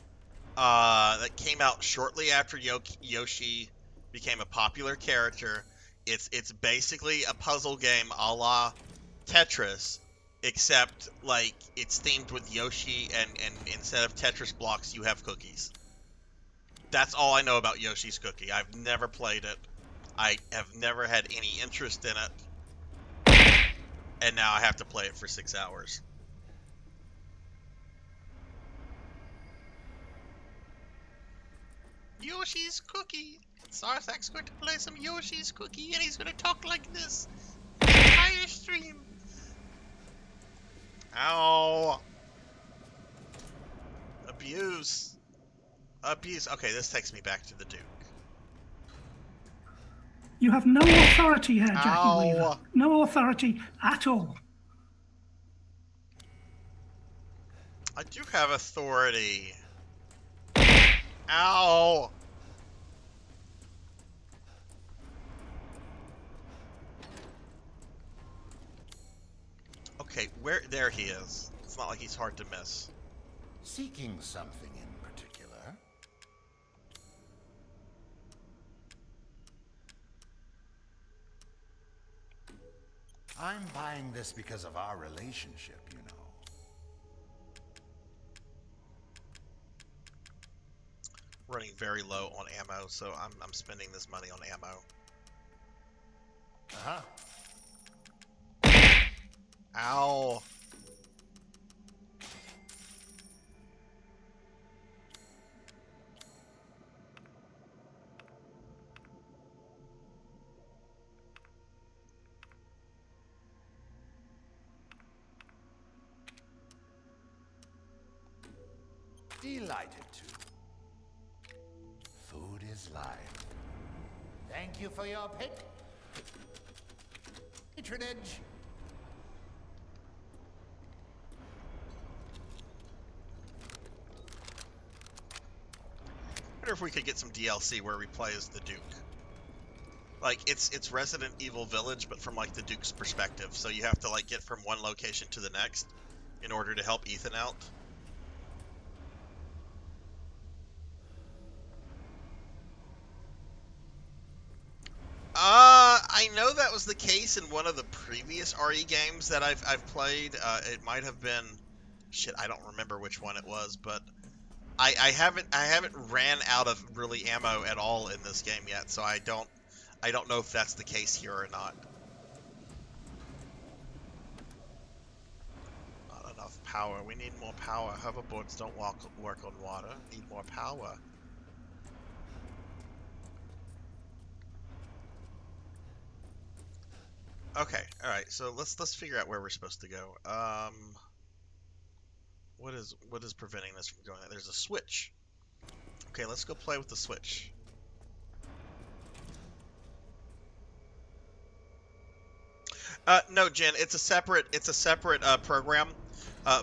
Speaker 2: that came out shortly after Yoshi became a popular character. It's basically a puzzle game a la Tetris, except like it's themed with Yoshi, and instead of Tetris blocks, you have cookies. That's all I know about Yoshi's Cookie. I've never played it. I have never had any interest in it. And now I have to play it for 6 hours. Yoshi's Cookie. Sarzac's going to play some Yoshi's Cookie, and he's going to talk like this the entire stream. Ow. Abuse. Abuse. Okay, this takes me back to the Duke.
Speaker 7: You have no authority here, Jackie
Speaker 2: Ow.
Speaker 7: Weaver. No authority at all.
Speaker 2: I do have authority. Ow. Okay, there he is. It's not like he's hard to miss.
Speaker 3: Seeking something in particular? I'm buying this because of our relationship, you know.
Speaker 2: Running very low on ammo, so I'm spending this money on ammo.
Speaker 3: Uh-huh.
Speaker 2: Ow.
Speaker 3: Delighted to. Food is life. Thank you for your patronage.
Speaker 2: I wonder if we could get some DLC where we play as the Duke. Like it's Resident Evil Village, but from like the Duke's perspective. So you have to like get from one location to the next in order to help Ethan out. I know that was the case in one of the previous RE games that I've played. It might have been, shit, I don't remember which one it was, but I haven't ran out of really ammo at all in this game yet, so I don't know if that's the case here or not. Not enough power. We need more power. Hoverboards don't work on water. Need more power. Okay, all right. So let's figure out where we're supposed to go. What is preventing this from going? There's a switch. Okay, let's go play with the switch. No, Jen, it's a separate program.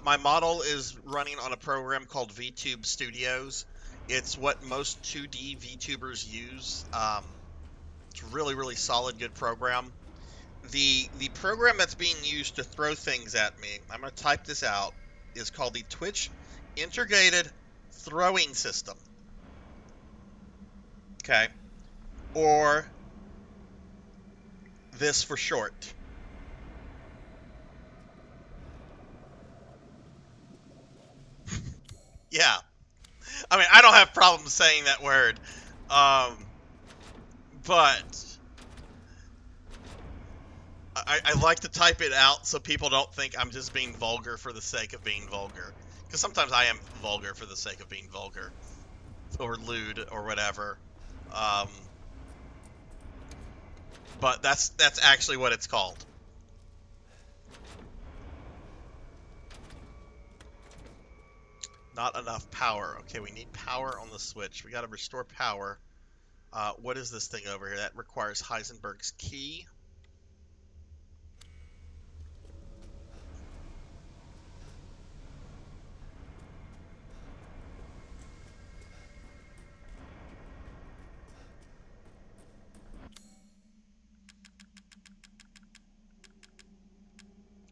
Speaker 2: My model is running on a program called VTube Studios. It's what most 2D VTubers use. It's a really, really solid, good program. The program that's being used to throw things at me, I'm going to type this out, is called the Twitch Integrated Throwing System. Okay. Or this for short. Yeah. I mean, I don't have problems saying that word. But I like to type it out so people don't think I'm just being vulgar for the sake of being vulgar. Because sometimes I am vulgar for the sake of being vulgar. Or lewd, or whatever. But that's actually what it's called. Not enough power. Okay, we need power on the switch. We gotta restore power. What is this thing over here? That requires Heisenberg's key.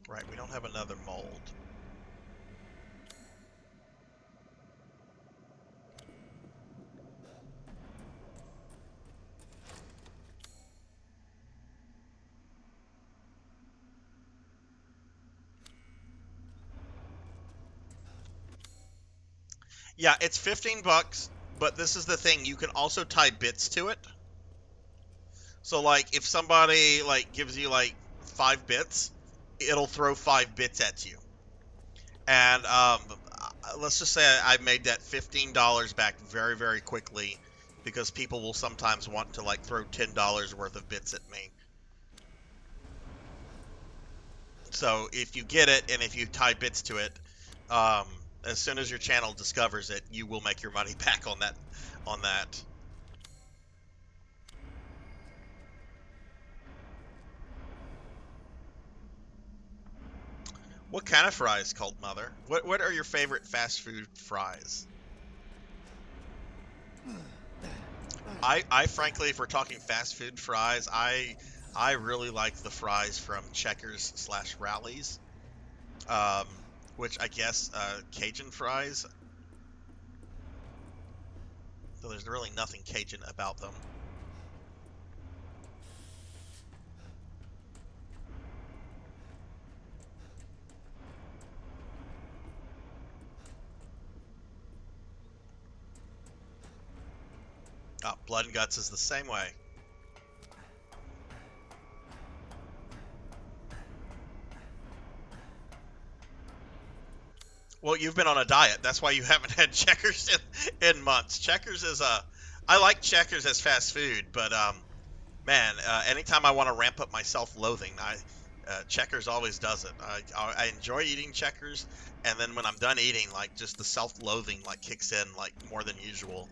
Speaker 2: Right, we don't have another mold. Yeah, it's 15 bucks, but this is the thing, you can also tie bits to it. So like if somebody like gives you like 5 bits, it'll throw 5 bits at you. And let's just say I made that $15 back very, very quickly because people will sometimes want to like throw $10 worth of bits at me. So if you get it and if you tie bits to it, as soon as your channel discovers it, you will make your money back on that. What kind of fries, Cult Mother? What are your favorite fast food fries? I frankly, if we're talking fast food fries, I really like the fries from Checkers / Rally's, which I guess Cajun fries. So there's really nothing Cajun about them. Oh, Blood and Guts is the same way. Well, you've been on a diet. That's why you haven't had Checkers in months. Checkers is I like Checkers as fast food, but man, anytime I want to ramp up my self-loathing, Checkers always does it. I enjoy eating Checkers, and then when I'm done eating, like just the self-loathing like kicks in like more than usual.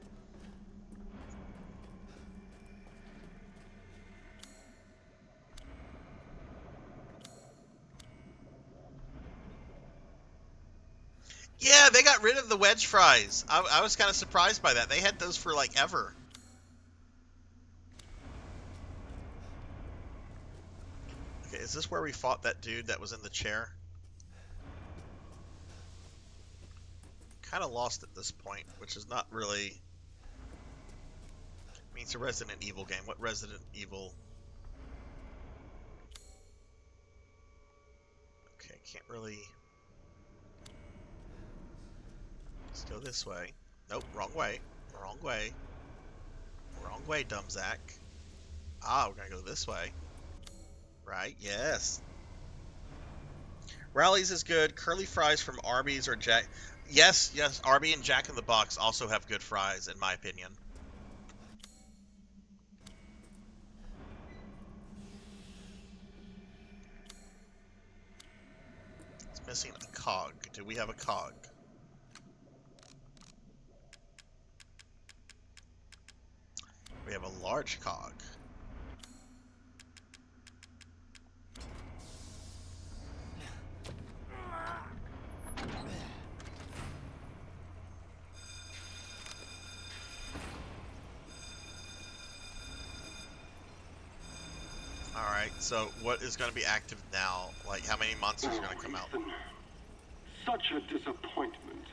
Speaker 2: Yeah, they got rid of the wedge fries. I was kind of surprised by that. They had those for like ever. Okay, is this where we fought that dude that was in the chair? Kind of lost at this point, which is not really... I mean, it's a Resident Evil game. What Resident Evil... Okay, can't really... Let's go this way. Nope, wrong way. Wrong way. Wrong way, dumb Zach. Ah, we're gonna go this way. Right, yes. Rallies is good. Curly fries from Arby's or Jack... Yes, yes, Arby and Jack in the Box also have good fries, in my opinion. It's missing a cog. Do we have a cog? We have a large cog. Alright, so what is going to be active now? Like, how many monsters are going to come out?
Speaker 5: Ethan, such a disappointment.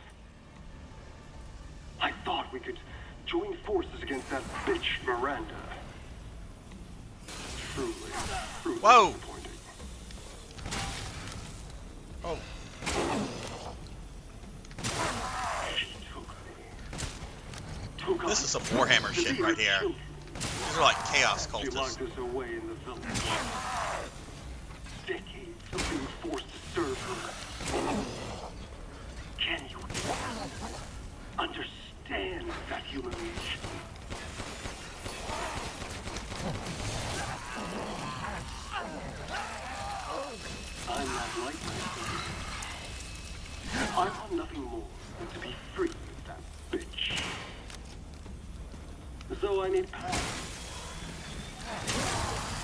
Speaker 5: I thought we could join forces against that bitch Miranda. Truly, truly
Speaker 2: Whoa!
Speaker 5: disappointing.
Speaker 2: Oh.
Speaker 5: She took
Speaker 2: This
Speaker 5: us
Speaker 2: is some Warhammer
Speaker 5: to
Speaker 2: shit
Speaker 5: be
Speaker 2: right
Speaker 5: her
Speaker 2: here.
Speaker 5: children.
Speaker 2: These are like chaos
Speaker 5: She
Speaker 2: cultists.
Speaker 5: locked us away in the village. Decades of being forced to serve her. Can you understand that humiliation? I'm not like my son. I want nothing more than to be free of that bitch. So I need power.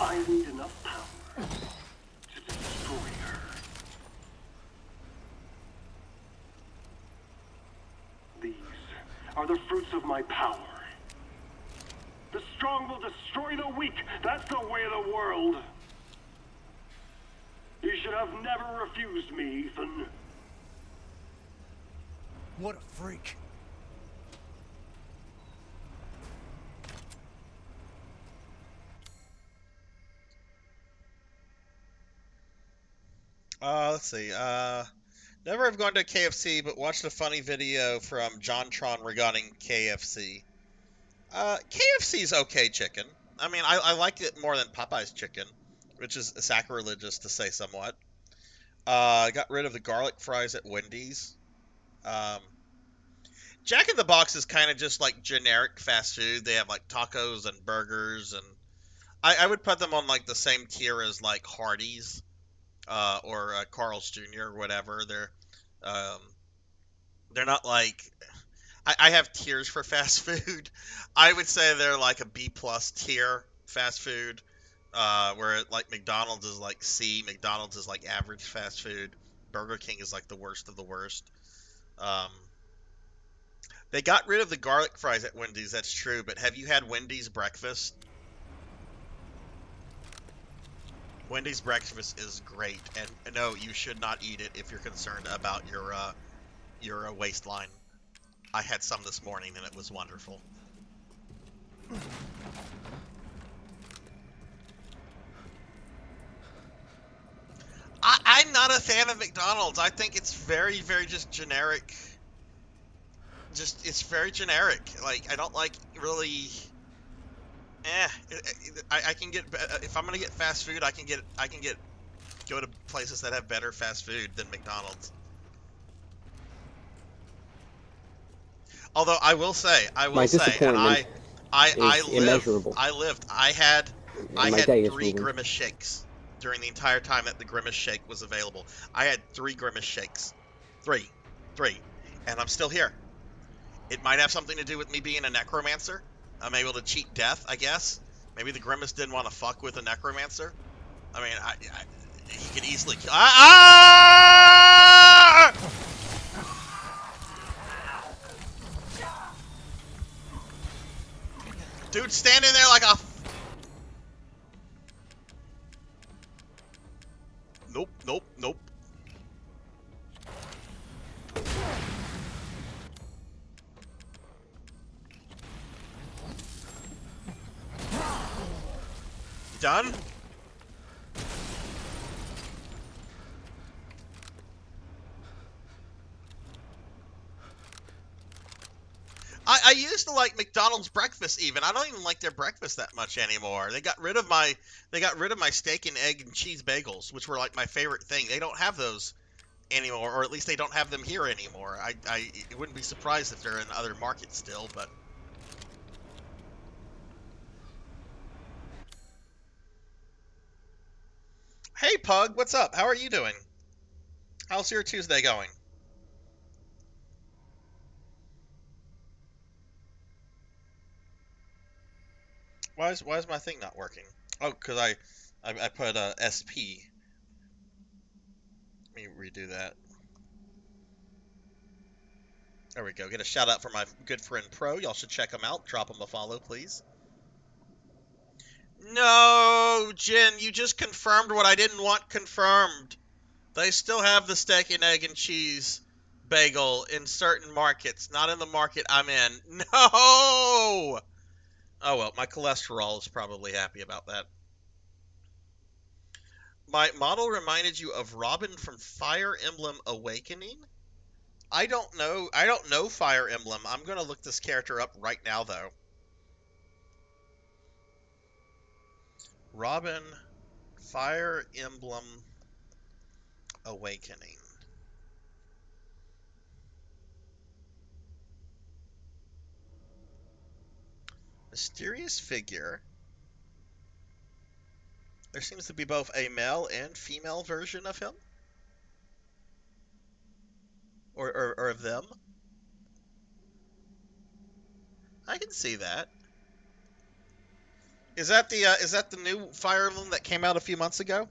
Speaker 5: I need enough power to destroy her. These are the fruits of my power. The strong will destroy the weak. That's the way of the world. You should have never refused me, Ethan.
Speaker 4: What a freak.
Speaker 2: Let's see. Never have gone to KFC, but watched a funny video from JonTron regarding KFC. KFC's okay chicken. I mean, I like it more than Popeye's chicken, which is sacrilegious to say somewhat. Got rid of the garlic fries at Wendy's. Jack in the Box is kind of just like generic fast food. They have like tacos and burgers, and I would put them on like the same tier as like Hardee's. Or Carl's Jr. or whatever. They're not like I have tiers for fast food. I would say they're like a B plus tier fast food, where like McDonald's is like C, McDonald's is like average fast food, Burger King is like the worst of the worst. They got rid of the garlic fries at Wendy's. That's true, but have you had Wendy's breakfast? Wendy's breakfast is great, and no, you should not eat it if you're concerned about your waistline. I had some this morning, and it was wonderful. I'm not a fan of McDonald's. I think it's very, very just generic. It's very generic. Like, I don't like really... I can get, if I'm gonna get fast food, I can go to places that have better fast food than McDonald's. Although I will say, and I had 3 Grimace shakes during the entire time that the Grimace shake was available. I had 3 Grimace shakes, 3, and I'm still here. It might have something to do with me being a necromancer. I'm able to cheat death, I guess. Maybe the Grimace didn't want to fuck with a necromancer. I mean, he could easily kill. Dude, standing there like a. Nope, nope, nope. You done? I used to like McDonald's breakfast even. I don't even like their breakfast that much anymore. They got rid of my steak and egg and cheese bagels, which were like my favorite thing. They don't have those anymore, or at least they don't have them here anymore. I wouldn't be surprised if they're in other markets still, but hey Pug, what's up? How are you doing? How's your Tuesday going? Why is my thing not working? Oh, because I put SP. Let me redo that. There we go. Get a shout out for my good friend Pro. Y'all should check him out. Drop him a follow, please. No, Jen, you just confirmed what I didn't want confirmed. They still have the steak and egg and cheese bagel in certain markets, not in the market I'm in. No! Oh well, my cholesterol is probably happy about that. My model reminded you of Robin from Fire Emblem Awakening? I don't know Fire Emblem. I'm going to look this character up right now though. Robin, Fire Emblem Awakening. Mysterious figure. There seems to be both a male and female version of him. Or of them. I can see that. Is that the new Fire Emblem that came out a few months ago?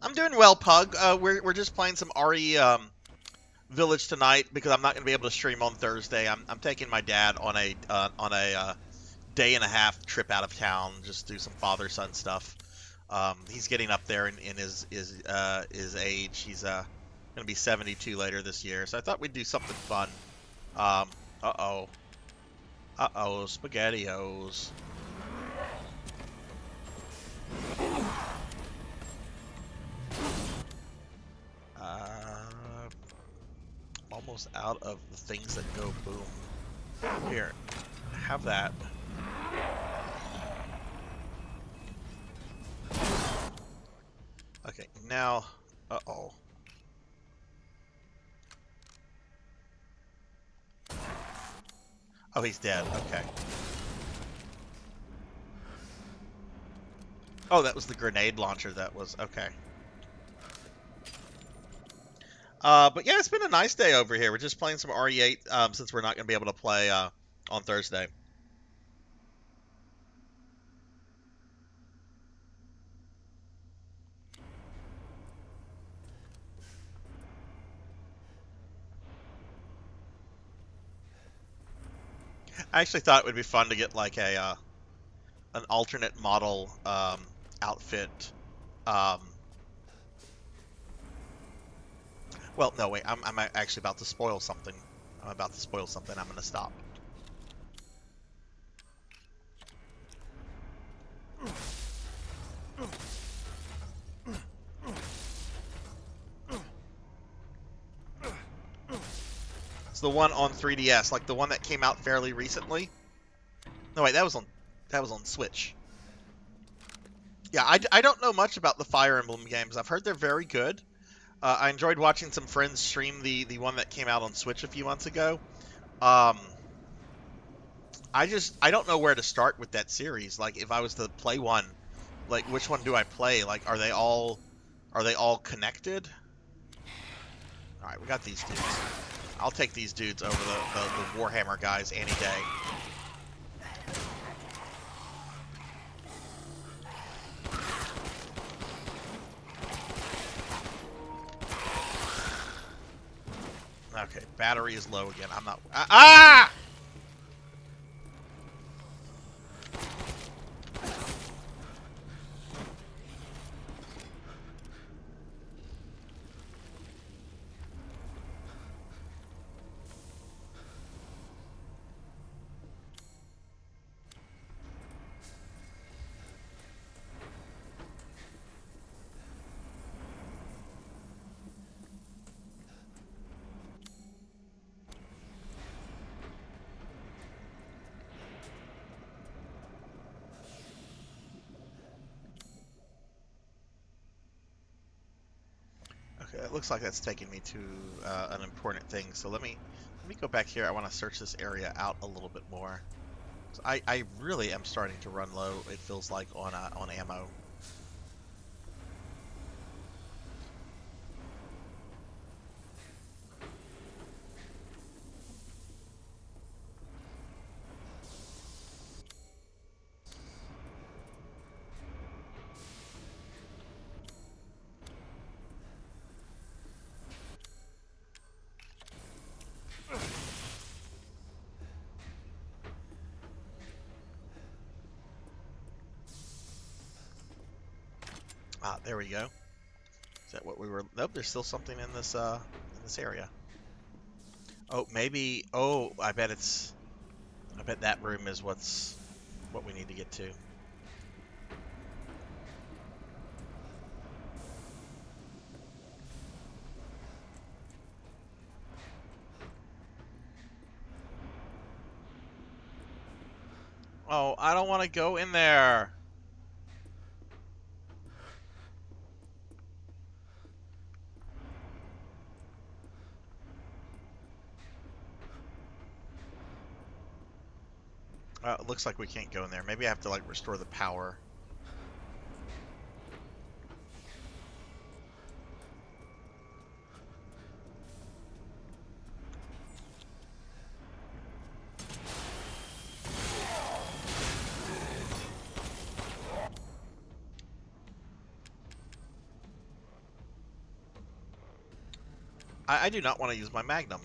Speaker 2: I'm doing well, Pug. We're just playing some RE Village tonight because I'm not going to be able to stream on Thursday. I'm taking my dad on a day and a half trip out of town, just do some father son stuff. He's getting up there in his age. He's going to be 72 later this year, so I thought we'd do something fun. Uh-oh, SpaghettiOs. I'm almost out of the things that go boom. Here, have that. Okay, now, uh-oh. Oh, he's dead, okay. Oh, that was the grenade launcher that was, okay. But yeah, it's been a nice day over here. We're just playing some RE8 since we're not going to be able to play on Thursday. I actually thought it would be fun to get like a an alternate model outfit. Well, no, wait. I'm actually about to spoil something. I'm about to spoil something. I'm going to stop. It's the one on 3DS, like the one that came out fairly recently. No, wait, that was on Switch. Yeah, I don't know much about the Fire Emblem games. I've heard they're very good. I enjoyed watching some friends stream the one that came out on Switch a few months ago. I don't know where to start with that series. Like, if I was to play one, like, which one do I play? Like, are they all connected? All right, we got these dudes. I'll take these dudes over the Warhammer guys any day. Okay, battery is low again. I'm not... Ah! it looks like that's taking me to an important thing. So let me go back here. I want to search this area out a little bit more. So I really am starting to run low. It feels like on ammo. Ah, there we go. Is that what we were? Nope. There's still something in this area. Oh, maybe. Oh, I bet that room is what we need to get to. Oh, I don't want to go in there. It looks like we can't go in there. Maybe I have to like restore the power. I do not want to use my Magnum.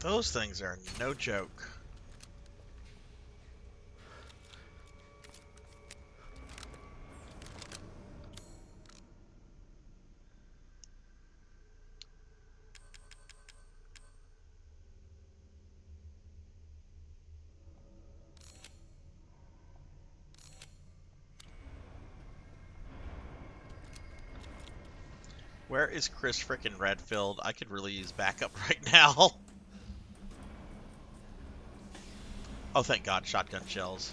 Speaker 2: Those things are no joke. Where is Chris frickin' Redfield? I could really use backup right now. Oh, thank God, shotgun shells.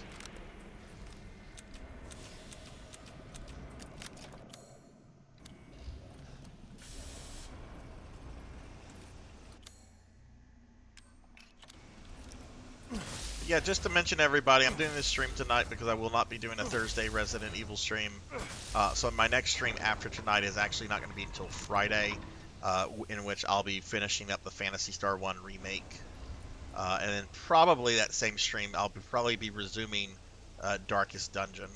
Speaker 2: Yeah, just to mention everybody, I'm doing this stream tonight because I will not be doing a Thursday Resident Evil stream. So my next stream after tonight is actually not going to be until Friday, in which I'll be finishing up the Phantasy Star 1 remake. And then probably that same stream, I'll probably be resuming Darkest Dungeon.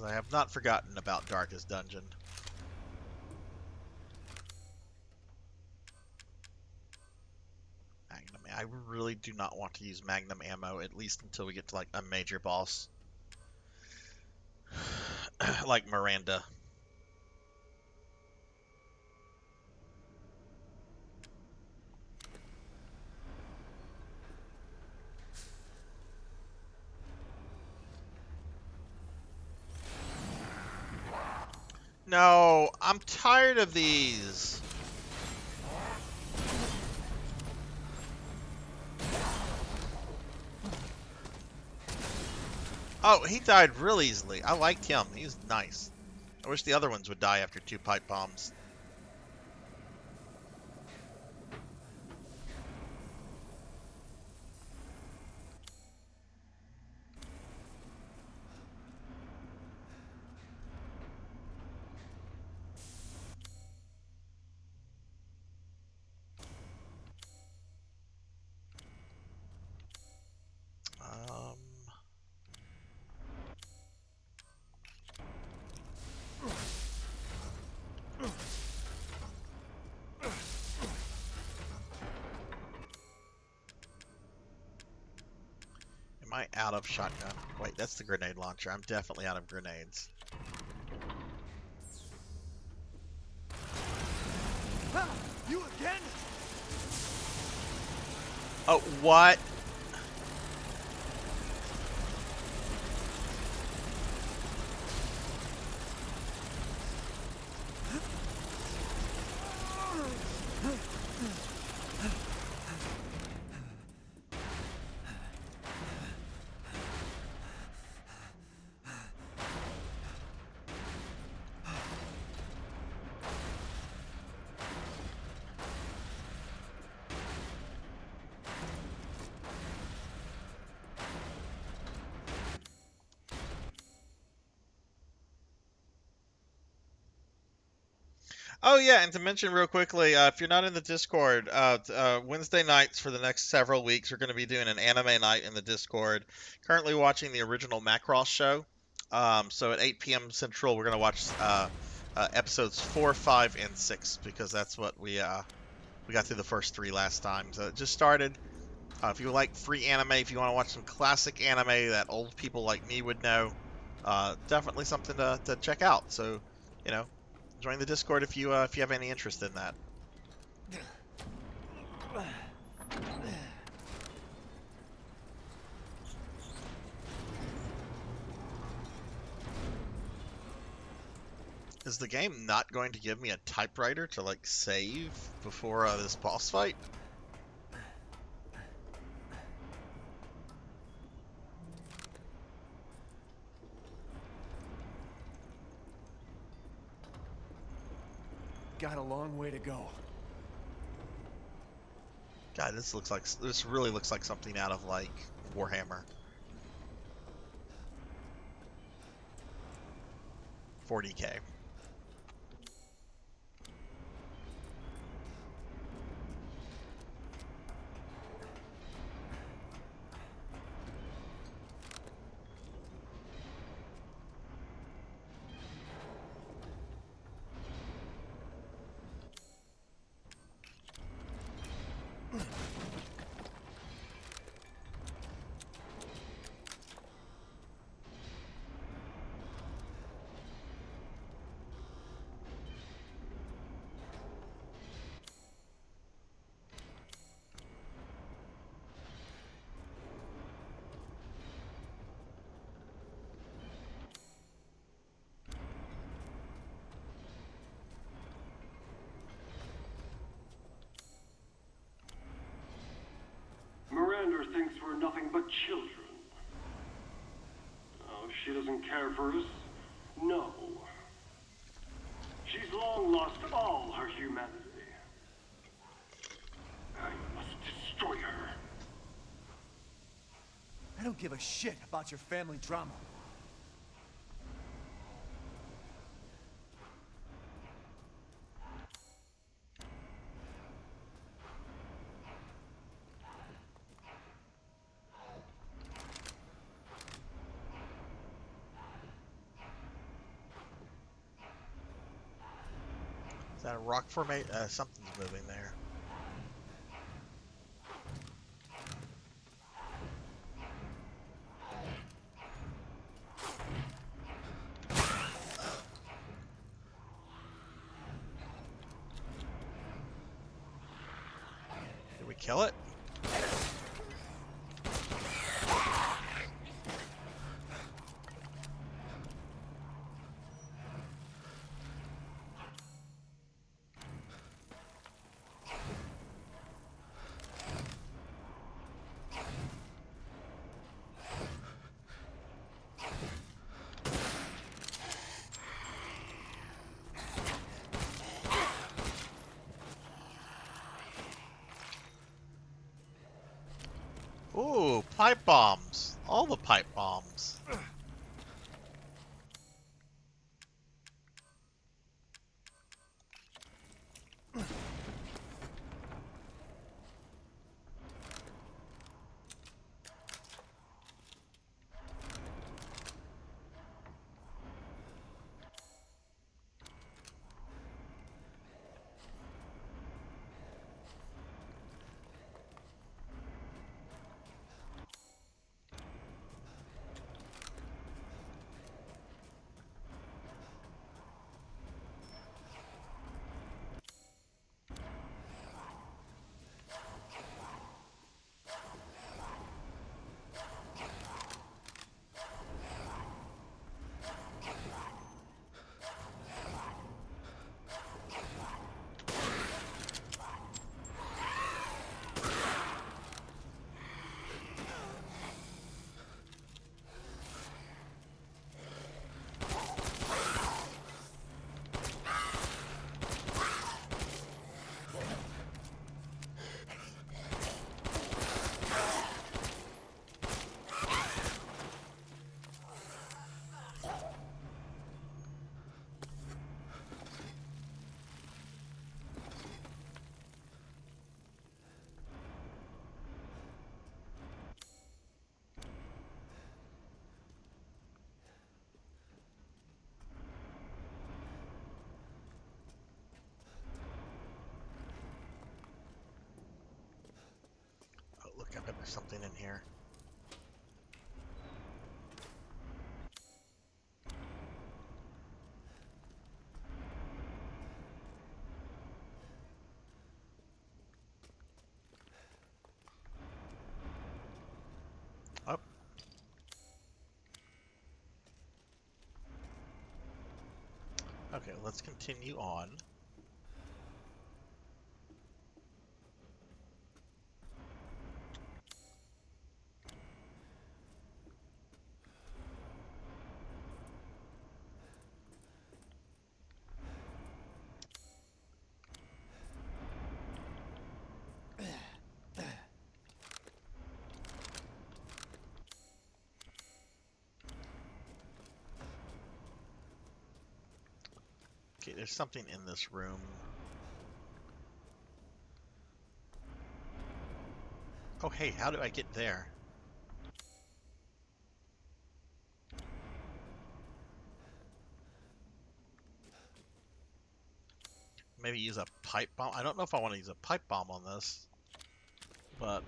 Speaker 2: I have not forgotten about Darkest Dungeon. Magnum. I really do not want to use Magnum ammo, at least until we get to like a major boss. Like Miranda. No, I'm tired of these. Oh, he died real easily. I liked him. He's nice. I wish the other ones would die after 2 pipe bombs. Um, am I out of shotgun? Wait, that's the grenade launcher. I'm definitely out of grenades.
Speaker 4: You again?
Speaker 2: Oh, what? Oh yeah, and to mention real quickly, if you're not in the Discord, Wednesday nights for the next several weeks, we're going to be doing an anime night in the Discord. Currently watching the original Macross show. So at 8 p.m. Central, we're going to watch episodes 4, 5, and 6 because that's what we got through the first 3 last time. So it just started. If you like free anime, if you want to watch some classic anime that old people like me would know, definitely something to check out. So, you know, join the Discord if you have any interest in that. Is the game not going to give me a typewriter to like save before this boss fight?
Speaker 4: Got a long way to go.
Speaker 2: God, this really looks like something out of like Warhammer 40K.
Speaker 5: Miranda thinks we're nothing but children. Oh, she doesn't care for us? No. She's long lost all her humanity. I must destroy her.
Speaker 4: I don't give a shit about your family drama.
Speaker 2: Is that a rock formation? Something's moving there. Did we kill it? pipe bombs. All the pipe bombs. Oh, look, I bet there's something in here. Up. Okay, let's continue on. Okay, there's something in this room. Oh, hey, how do I get there? Maybe use a pipe bomb? I don't know if I want to use a pipe bomb on this, but...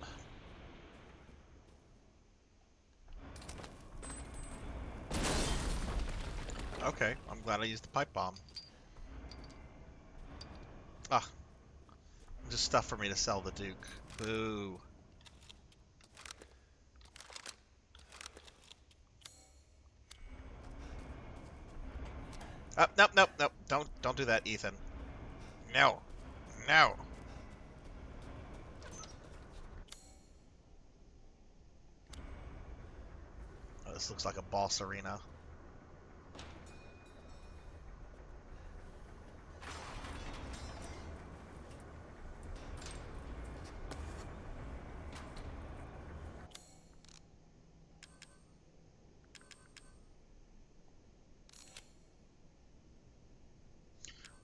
Speaker 2: Okay, I'm glad I used the pipe bomb. Ah, just stuff for me to sell the Duke. Boo. Nope, nope, nope. Don't do that, Ethan. No. No. Oh, this looks like a boss arena.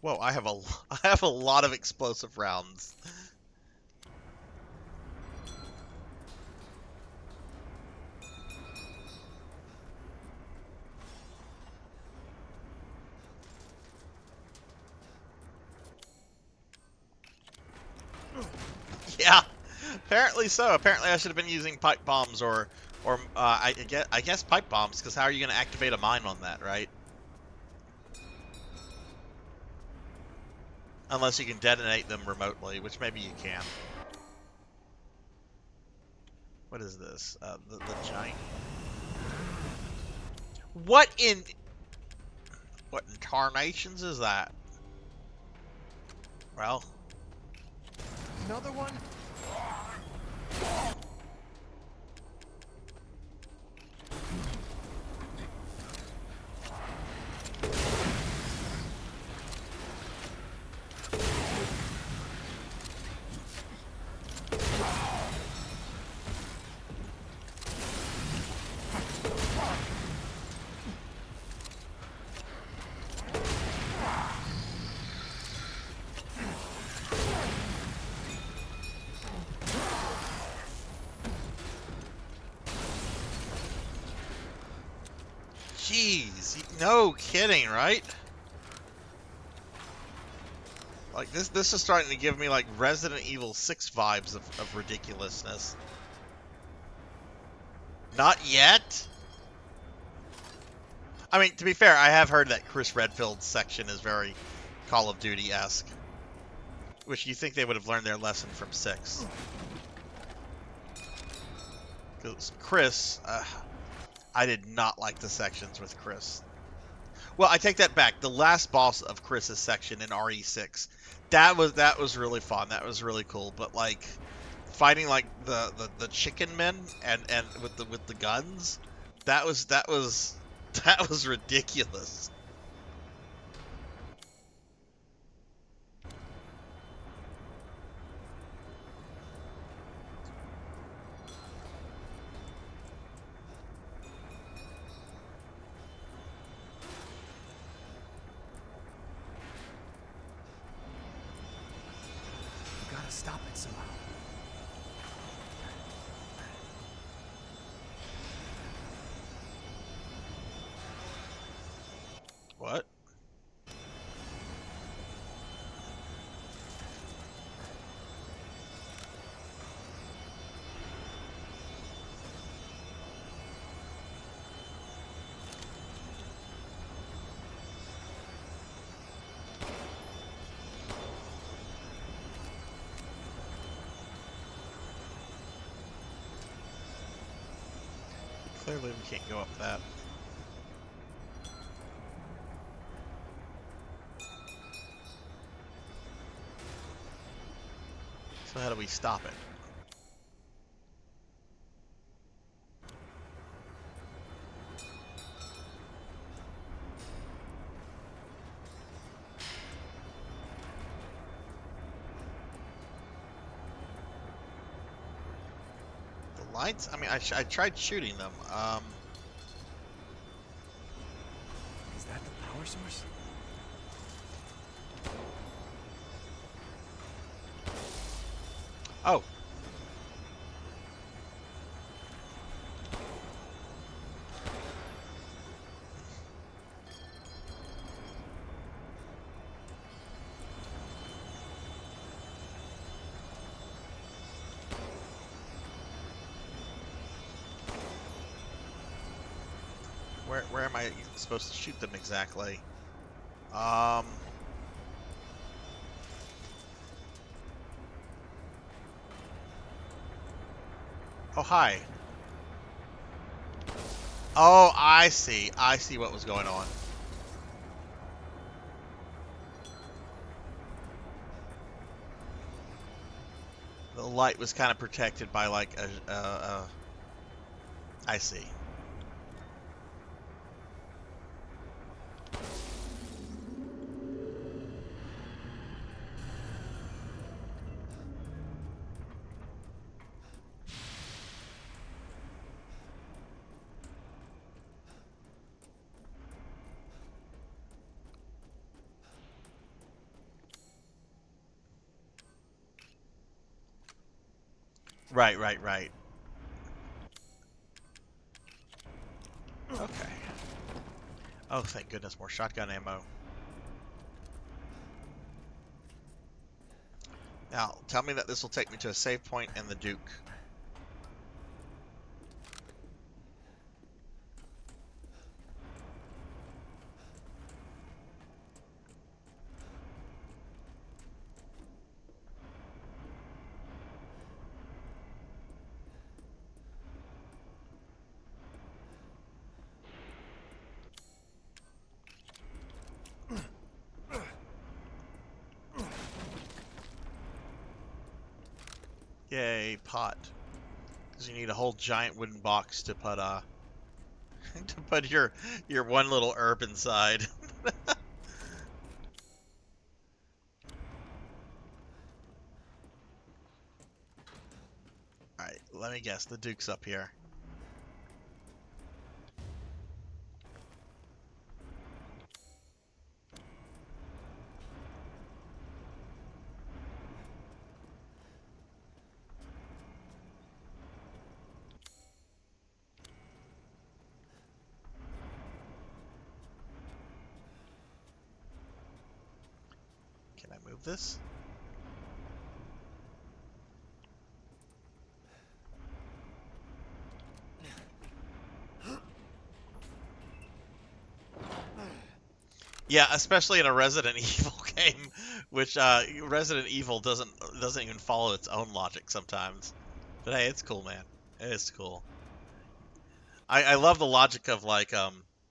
Speaker 2: Whoa, I have a lot of explosive rounds. Yeah, apparently so. Apparently I should have been using pipe bombs or I guess pipe bombs, because how are you going to activate a mine on that, right? Unless you can detonate them remotely, which maybe you can. What is this? The giant... What in incarnations is that? Well...
Speaker 4: Another one?
Speaker 2: Jeez, no kidding, right? Like this is starting to give me like Resident Evil 6 vibes of ridiculousness. Not yet. I mean, to be fair, I have heard that Chris Redfield's section is very Call of Duty-esque, which you think they would have learned their lesson from 6. Because Chris, I did not like the sections with Chris. Well, I take that back. The last boss of Chris's section in RE6, that was really fun. That was really cool. But like fighting like the chicken men and with the guns, that was ridiculous.
Speaker 4: You gotta stop it somehow.
Speaker 2: What? Clearly we can't go up that. So how do we stop it? The lights? I mean, I tried shooting them.
Speaker 4: Is that the power source?
Speaker 2: Oh. Where am I supposed to shoot them exactly? Oh, hi. Oh, I see. I see what was going on. The light was kind of protected by like I see. Right. Okay. Oh, thank goodness, more shotgun ammo. Now, tell me that this will take me to a save point in the Duke. Yay, pot. Because you need a whole giant wooden box to put to put your one little herb inside. Alright, let me guess, the Duke's up here. Can I move this? Yeah, especially in a Resident Evil game, which Resident Evil doesn't even follow its own logic sometimes. But hey, it's cool, man. It is cool. I love the logic of like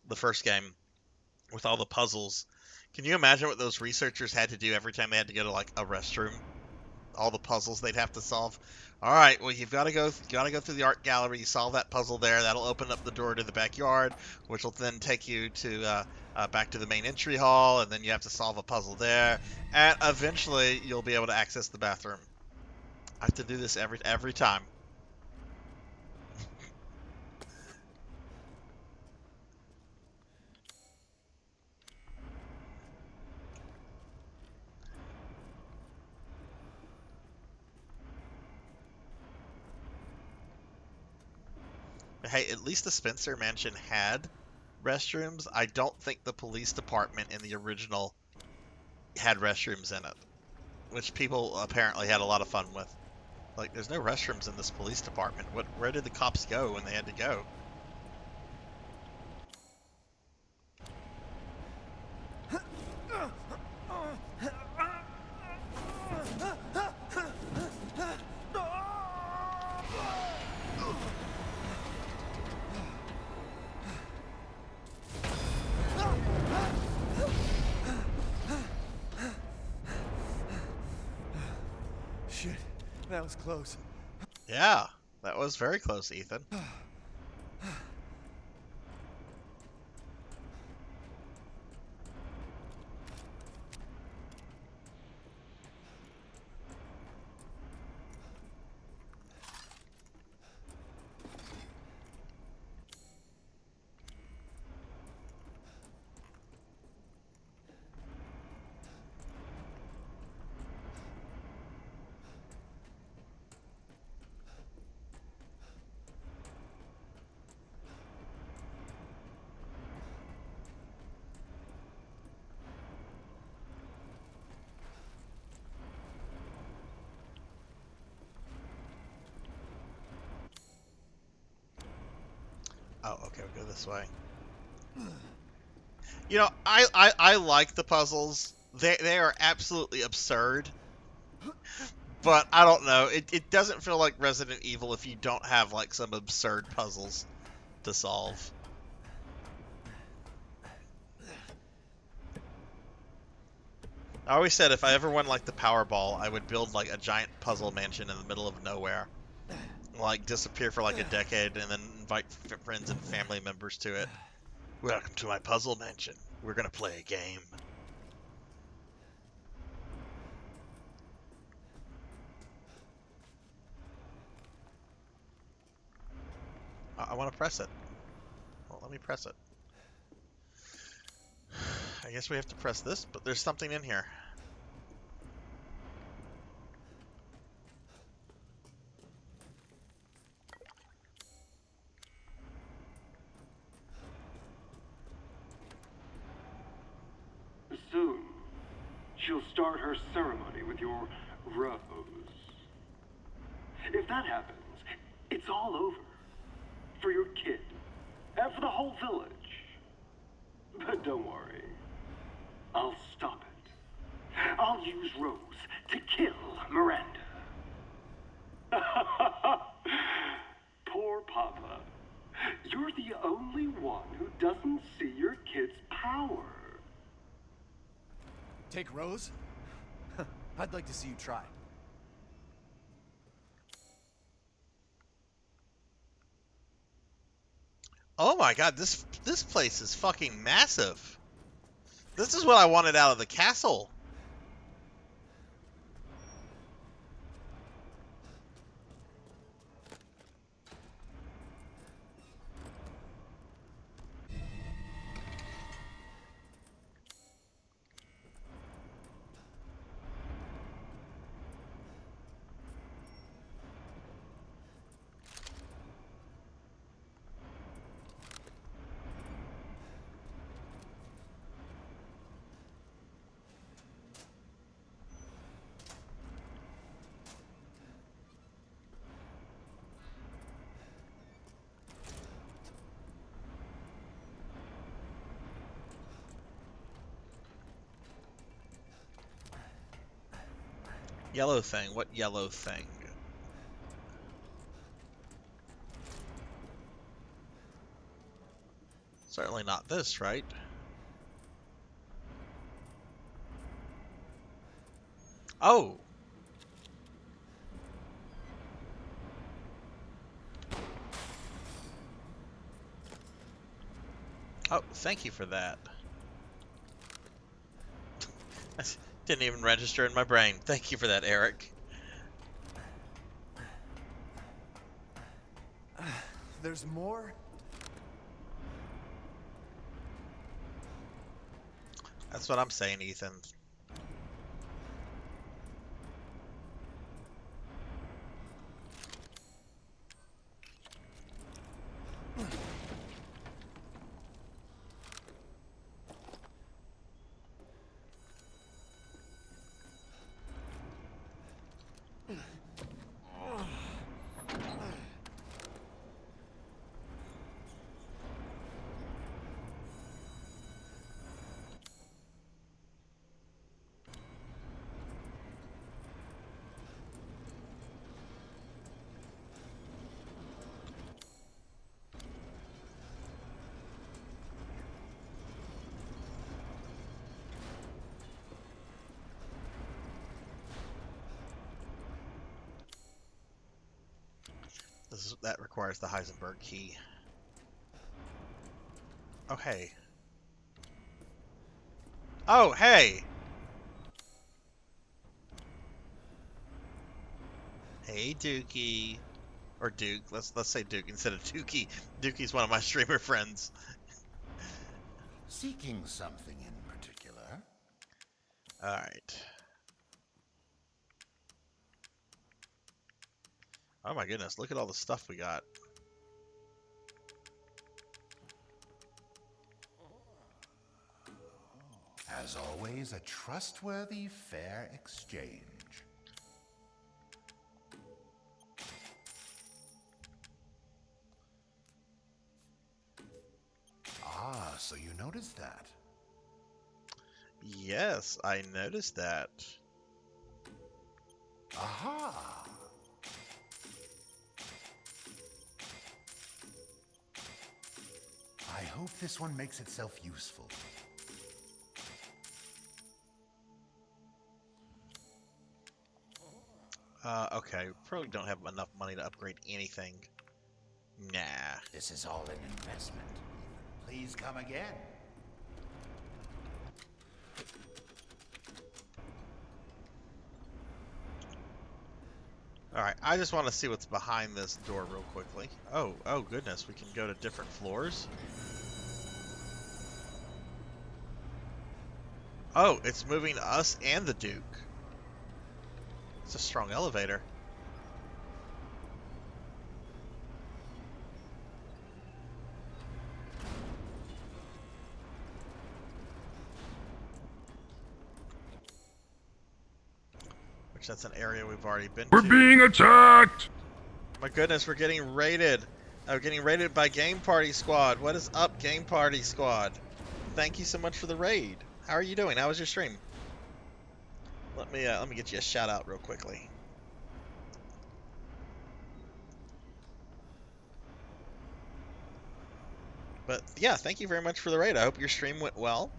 Speaker 2: the first game with all the puzzles. Can you imagine what those researchers had to do every time they had to go to like a restroom? All the puzzles they'd have to solve. All right, well you've got to go through the art gallery. You solve that puzzle there. That'll open up the door to the backyard, which will then take you to back to the main entry hall, and then you have to solve a puzzle there, and eventually you'll be able to access the bathroom. I have to do this every time. Hey, at least the Spencer Mansion had restrooms. I don't think the police department in the original had restrooms in it, which people apparently had a lot of fun with. Like, there's no restrooms in this police department. Where did the cops go when they had to go?
Speaker 4: Shit, that was close.
Speaker 2: Yeah, that was very close, Ethan. Oh, okay, we'll go this way. You know, I like the puzzles. They are absolutely absurd. But I don't know. It doesn't feel like Resident Evil if you don't have like some absurd puzzles to solve. I always said if I ever won like the Powerball, I would build like a giant puzzle mansion in the middle of nowhere. Like disappear for like a decade and then invite friends and family members to it. Welcome to my puzzle mansion. We're gonna play a game. I want to press it. Well, let me press it. I guess we have to press this, but there's something in here.
Speaker 5: Soon, she'll start her ceremony with your rose. If that happens, it's all over. For your kid, and for the whole village. But don't worry, I'll stop it. I'll use Rose to kill Miranda. Poor Papa. You're the only one who doesn't see your kid's power.
Speaker 4: Take Rose? I'd like to see you try.
Speaker 2: Oh my god, this place is fucking massive. This is what I wanted out of the castle. Yellow thing. What yellow thing? Certainly not this, right? Oh! Oh, thank you for that. That didn't even register in my brain. Thank you for that, Eric.
Speaker 4: There's more?
Speaker 2: That's what I'm saying, Ethan. That requires the Heisenberg key. Oh, hey. Oh, hey! Hey, Dookie. Or Duke. Let's say Duke instead of Dookie. Dookie's one of my streamer friends.
Speaker 3: Seeking something in particular?
Speaker 2: Alright. Oh my goodness, look at all the stuff we got.
Speaker 3: As always, a trustworthy, fair exchange. Ah, so you noticed that?
Speaker 2: Yes, I noticed that.
Speaker 3: Aha! I hope this one makes itself useful.
Speaker 2: Okay, probably don't have enough money to upgrade anything. Nah.
Speaker 3: This is all an investment. Please come again.
Speaker 2: Alright, I just want to see what's behind this door real quickly. Oh goodness, we can go to different floors? Oh, it's moving us and the Duke. It's a strong elevator. Which that's an area we've already been to.
Speaker 1: We're being attacked!
Speaker 2: My goodness, we're getting raided. I'm getting raided by Game Party Squad. What is up, Game Party Squad? Thank you so much for the raid. How are you doing? How was your stream? Let me get you a shout out real quickly. But yeah, thank you very much for the raid. I hope your stream went well.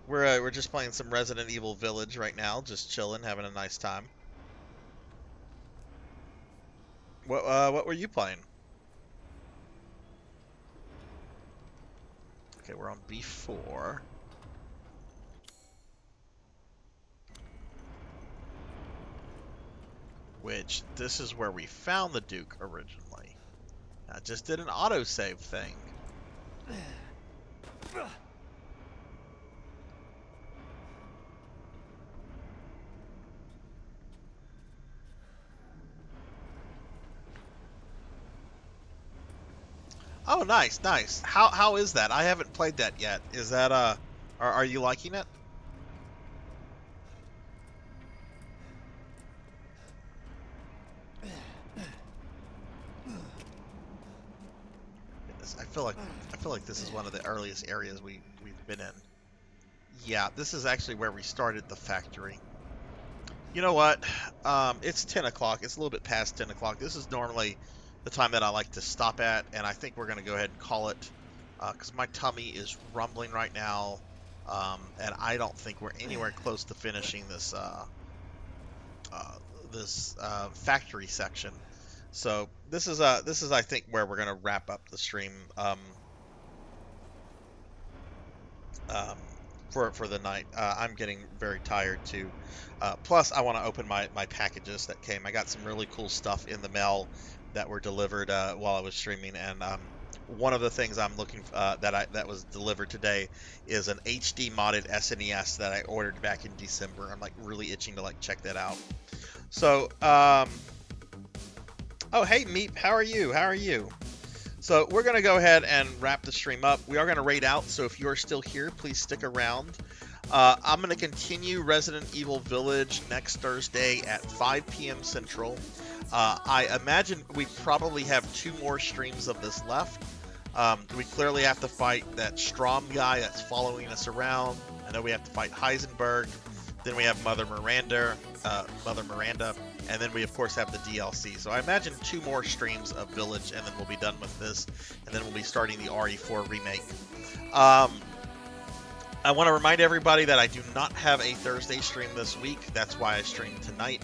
Speaker 2: We're just playing some Resident Evil Village right now, just chilling, having a nice time. What were you playing? Okay, we're on B4. Which, this is where we found the Duke originally. I just did an autosave thing. Oh, nice, nice. How is that? I haven't played that yet. Is that are you liking it? Goodness, I feel like this is one of the earliest areas we've been in. Yeah, this is actually where we started the factory. You know what? It's 10 o'clock. It's a little bit past 10 o'clock. This is normally the time that I like to stop at, and I think we're going to go ahead and call it because my tummy is rumbling right now, and I don't think we're anywhere close to finishing this factory section. So this is I think where we're going to wrap up the stream um, for the night. I'm getting very tired too. Plus, I want to open my packages that came. I got some really cool stuff in the mail that were delivered while I was streaming, and one of the things I'm looking that was delivered today is an HD modded SNES that I ordered back in December. I'm like really itching to like check that out. So, oh hey Meep, how are you? How are you? So we're going to go ahead and wrap the stream up. We are going to raid out, so if you're still here, please stick around. I'm going to continue Resident Evil Village next Thursday at 5 p.m. Central. I imagine we probably have 2 more streams of this left. We clearly have to fight that Strom guy that's following us around. I know we have to fight Heisenberg. Then we have Mother Miranda, and then we of course have the DLC. So I imagine 2 more streams of Village, and then we'll be done with this, and then we'll be starting the RE4 remake. I want to remind everybody that I do not have a Thursday stream this week. That's why I streamed tonight.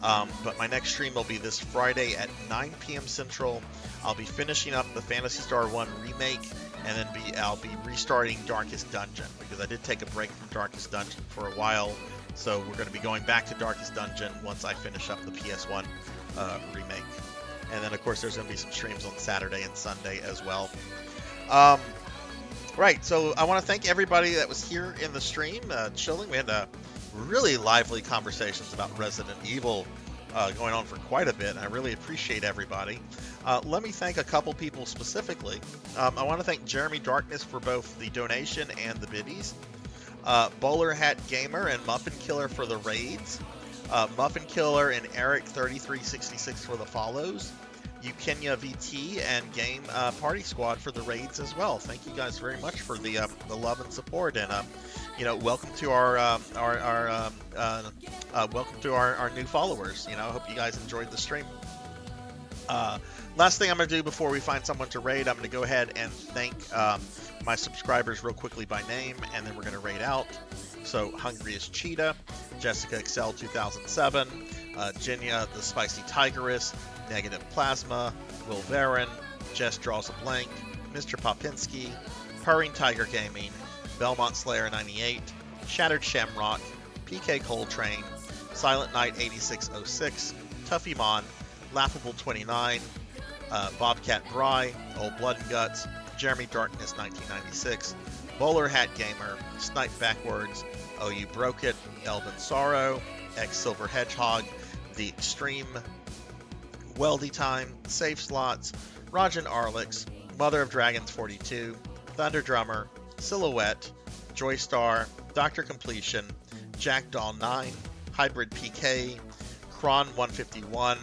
Speaker 2: But my next stream will be this Friday at 9 p.m. Central. I'll be finishing up the Phantasy Star 1 remake, and then I'll be restarting Darkest Dungeon, because I did take a break from Darkest Dungeon for a while. So we're going to be going back to Darkest Dungeon once I finish up the PS1 remake. And then, of course, there's going to be some streams on Saturday and Sunday as well. Right, so I want to thank everybody that was here in the stream, chilling. We had really lively conversations about Resident Evil going on for quite a bit, and I really appreciate everybody. Let me thank a couple people specifically. I want to thank Jeremy Darkness for both the donation and the biddies. Bowler Hat Gamer and Muffin Killer for the raids. Muffin Killer and Eric3366 for the follows. Ukenya VT and Game Party Squad for the raids as well. Thank you guys very much for the love and support, and welcome to our welcome to our new followers. I hope you guys enjoyed the stream. Last thing I'm going to do before we find someone to raid, I'm going to go ahead and thank my subscribers real quickly by name, and then we're going to raid out. So, Hungriest Cheetah, Jessica Excel 2007, Jinya the Spicy Tigeress, Negative Plasma, Will Varon, Jess Draws a Blank, Mr. Popinski, Purring Tiger Gaming, Belmont Slayer 98, Shattered Shamrock, PK Coltrane, Silent Knight 8606, Tuffy Mon, Laughable 29, Bobcat Bry, Old Blood and Guts, Jeremy Darkness 1996, Bowler Hat Gamer, Snipe Backwards, Oh You Broke It, Elvin Sorrow, X Silver Hedgehog, The Extreme, Weldy Time, Safe Slots, Rajan Arlix, Mother of Dragons 42, Thunder Drummer, Silhouette, Joystar, Dr. Completion, Jackdaw 9, Hybrid PK, Kron 151,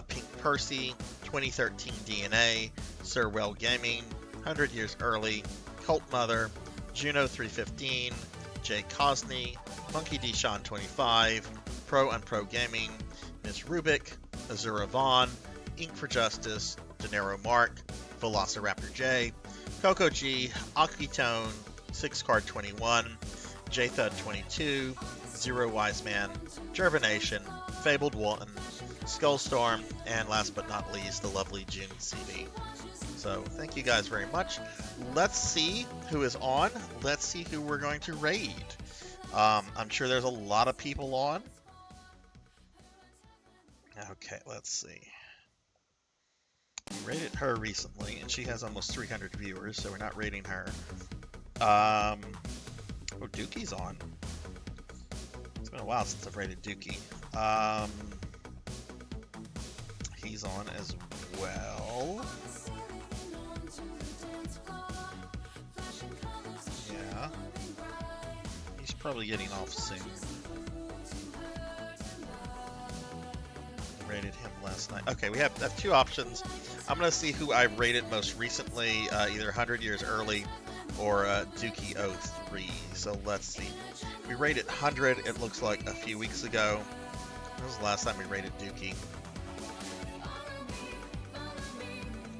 Speaker 2: Pink Percy, 2013 DNA, Sir Well Gaming, 100 Years Early, Cult Mother, Juno 315, Jay Cosney, Monkey Deshawn 25, Pro and Pro Gaming, Ms. Rubik, Azura Vaughn, Ink for Justice, Denero Mark, Velociraptor J, Coco G, Akitone, 6 Card 21, Jthud 22, Zero Wise Man, Jervination, Fabled One, Skullstorm, and last but not least, the lovely June CD. So thank you guys very much. Let's see who is on. Let's see who we're going to raid. I'm sure there's a lot of people on. Okay, let's see. We rated her recently, and she has almost 300 viewers, so we're not rating her. Oh, Dookie's on. It's been a while since I've rated Dookie. He's on as well. Yeah. He's probably getting off soon. Rated him last night. Okay, we have 2 options. I'm going to see who I rated most recently, either 100 Years Early or Dookie 03. So let's see. We rated 100, it looks like, a few weeks ago. This was the last time we rated Dookie.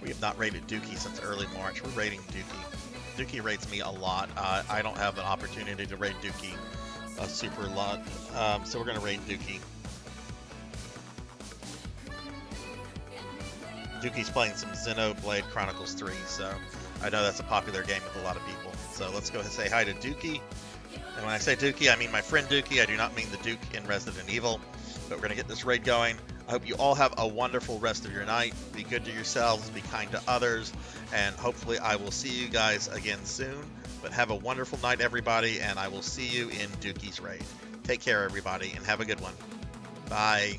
Speaker 2: We have not rated Dookie since early March. We're rating Dookie. Dookie rates me a lot. I don't have an opportunity to rate Dookie a super lot, so we're going to rate Dookie. Dookie's playing some Xenoblade Chronicles 3, so I know that's a popular game with a lot of people. So let's go ahead and say hi to Dookie. And when I say Dookie, I mean my friend Dookie. I do not mean the Duke in Resident Evil. But we're going to get this raid going. I hope you all have a wonderful rest of your night. Be good to yourselves, be kind to others, and hopefully I will see you guys again soon. But have a wonderful night, everybody, and I will see you in Dookie's raid. Take care, everybody, and have a good one. Bye.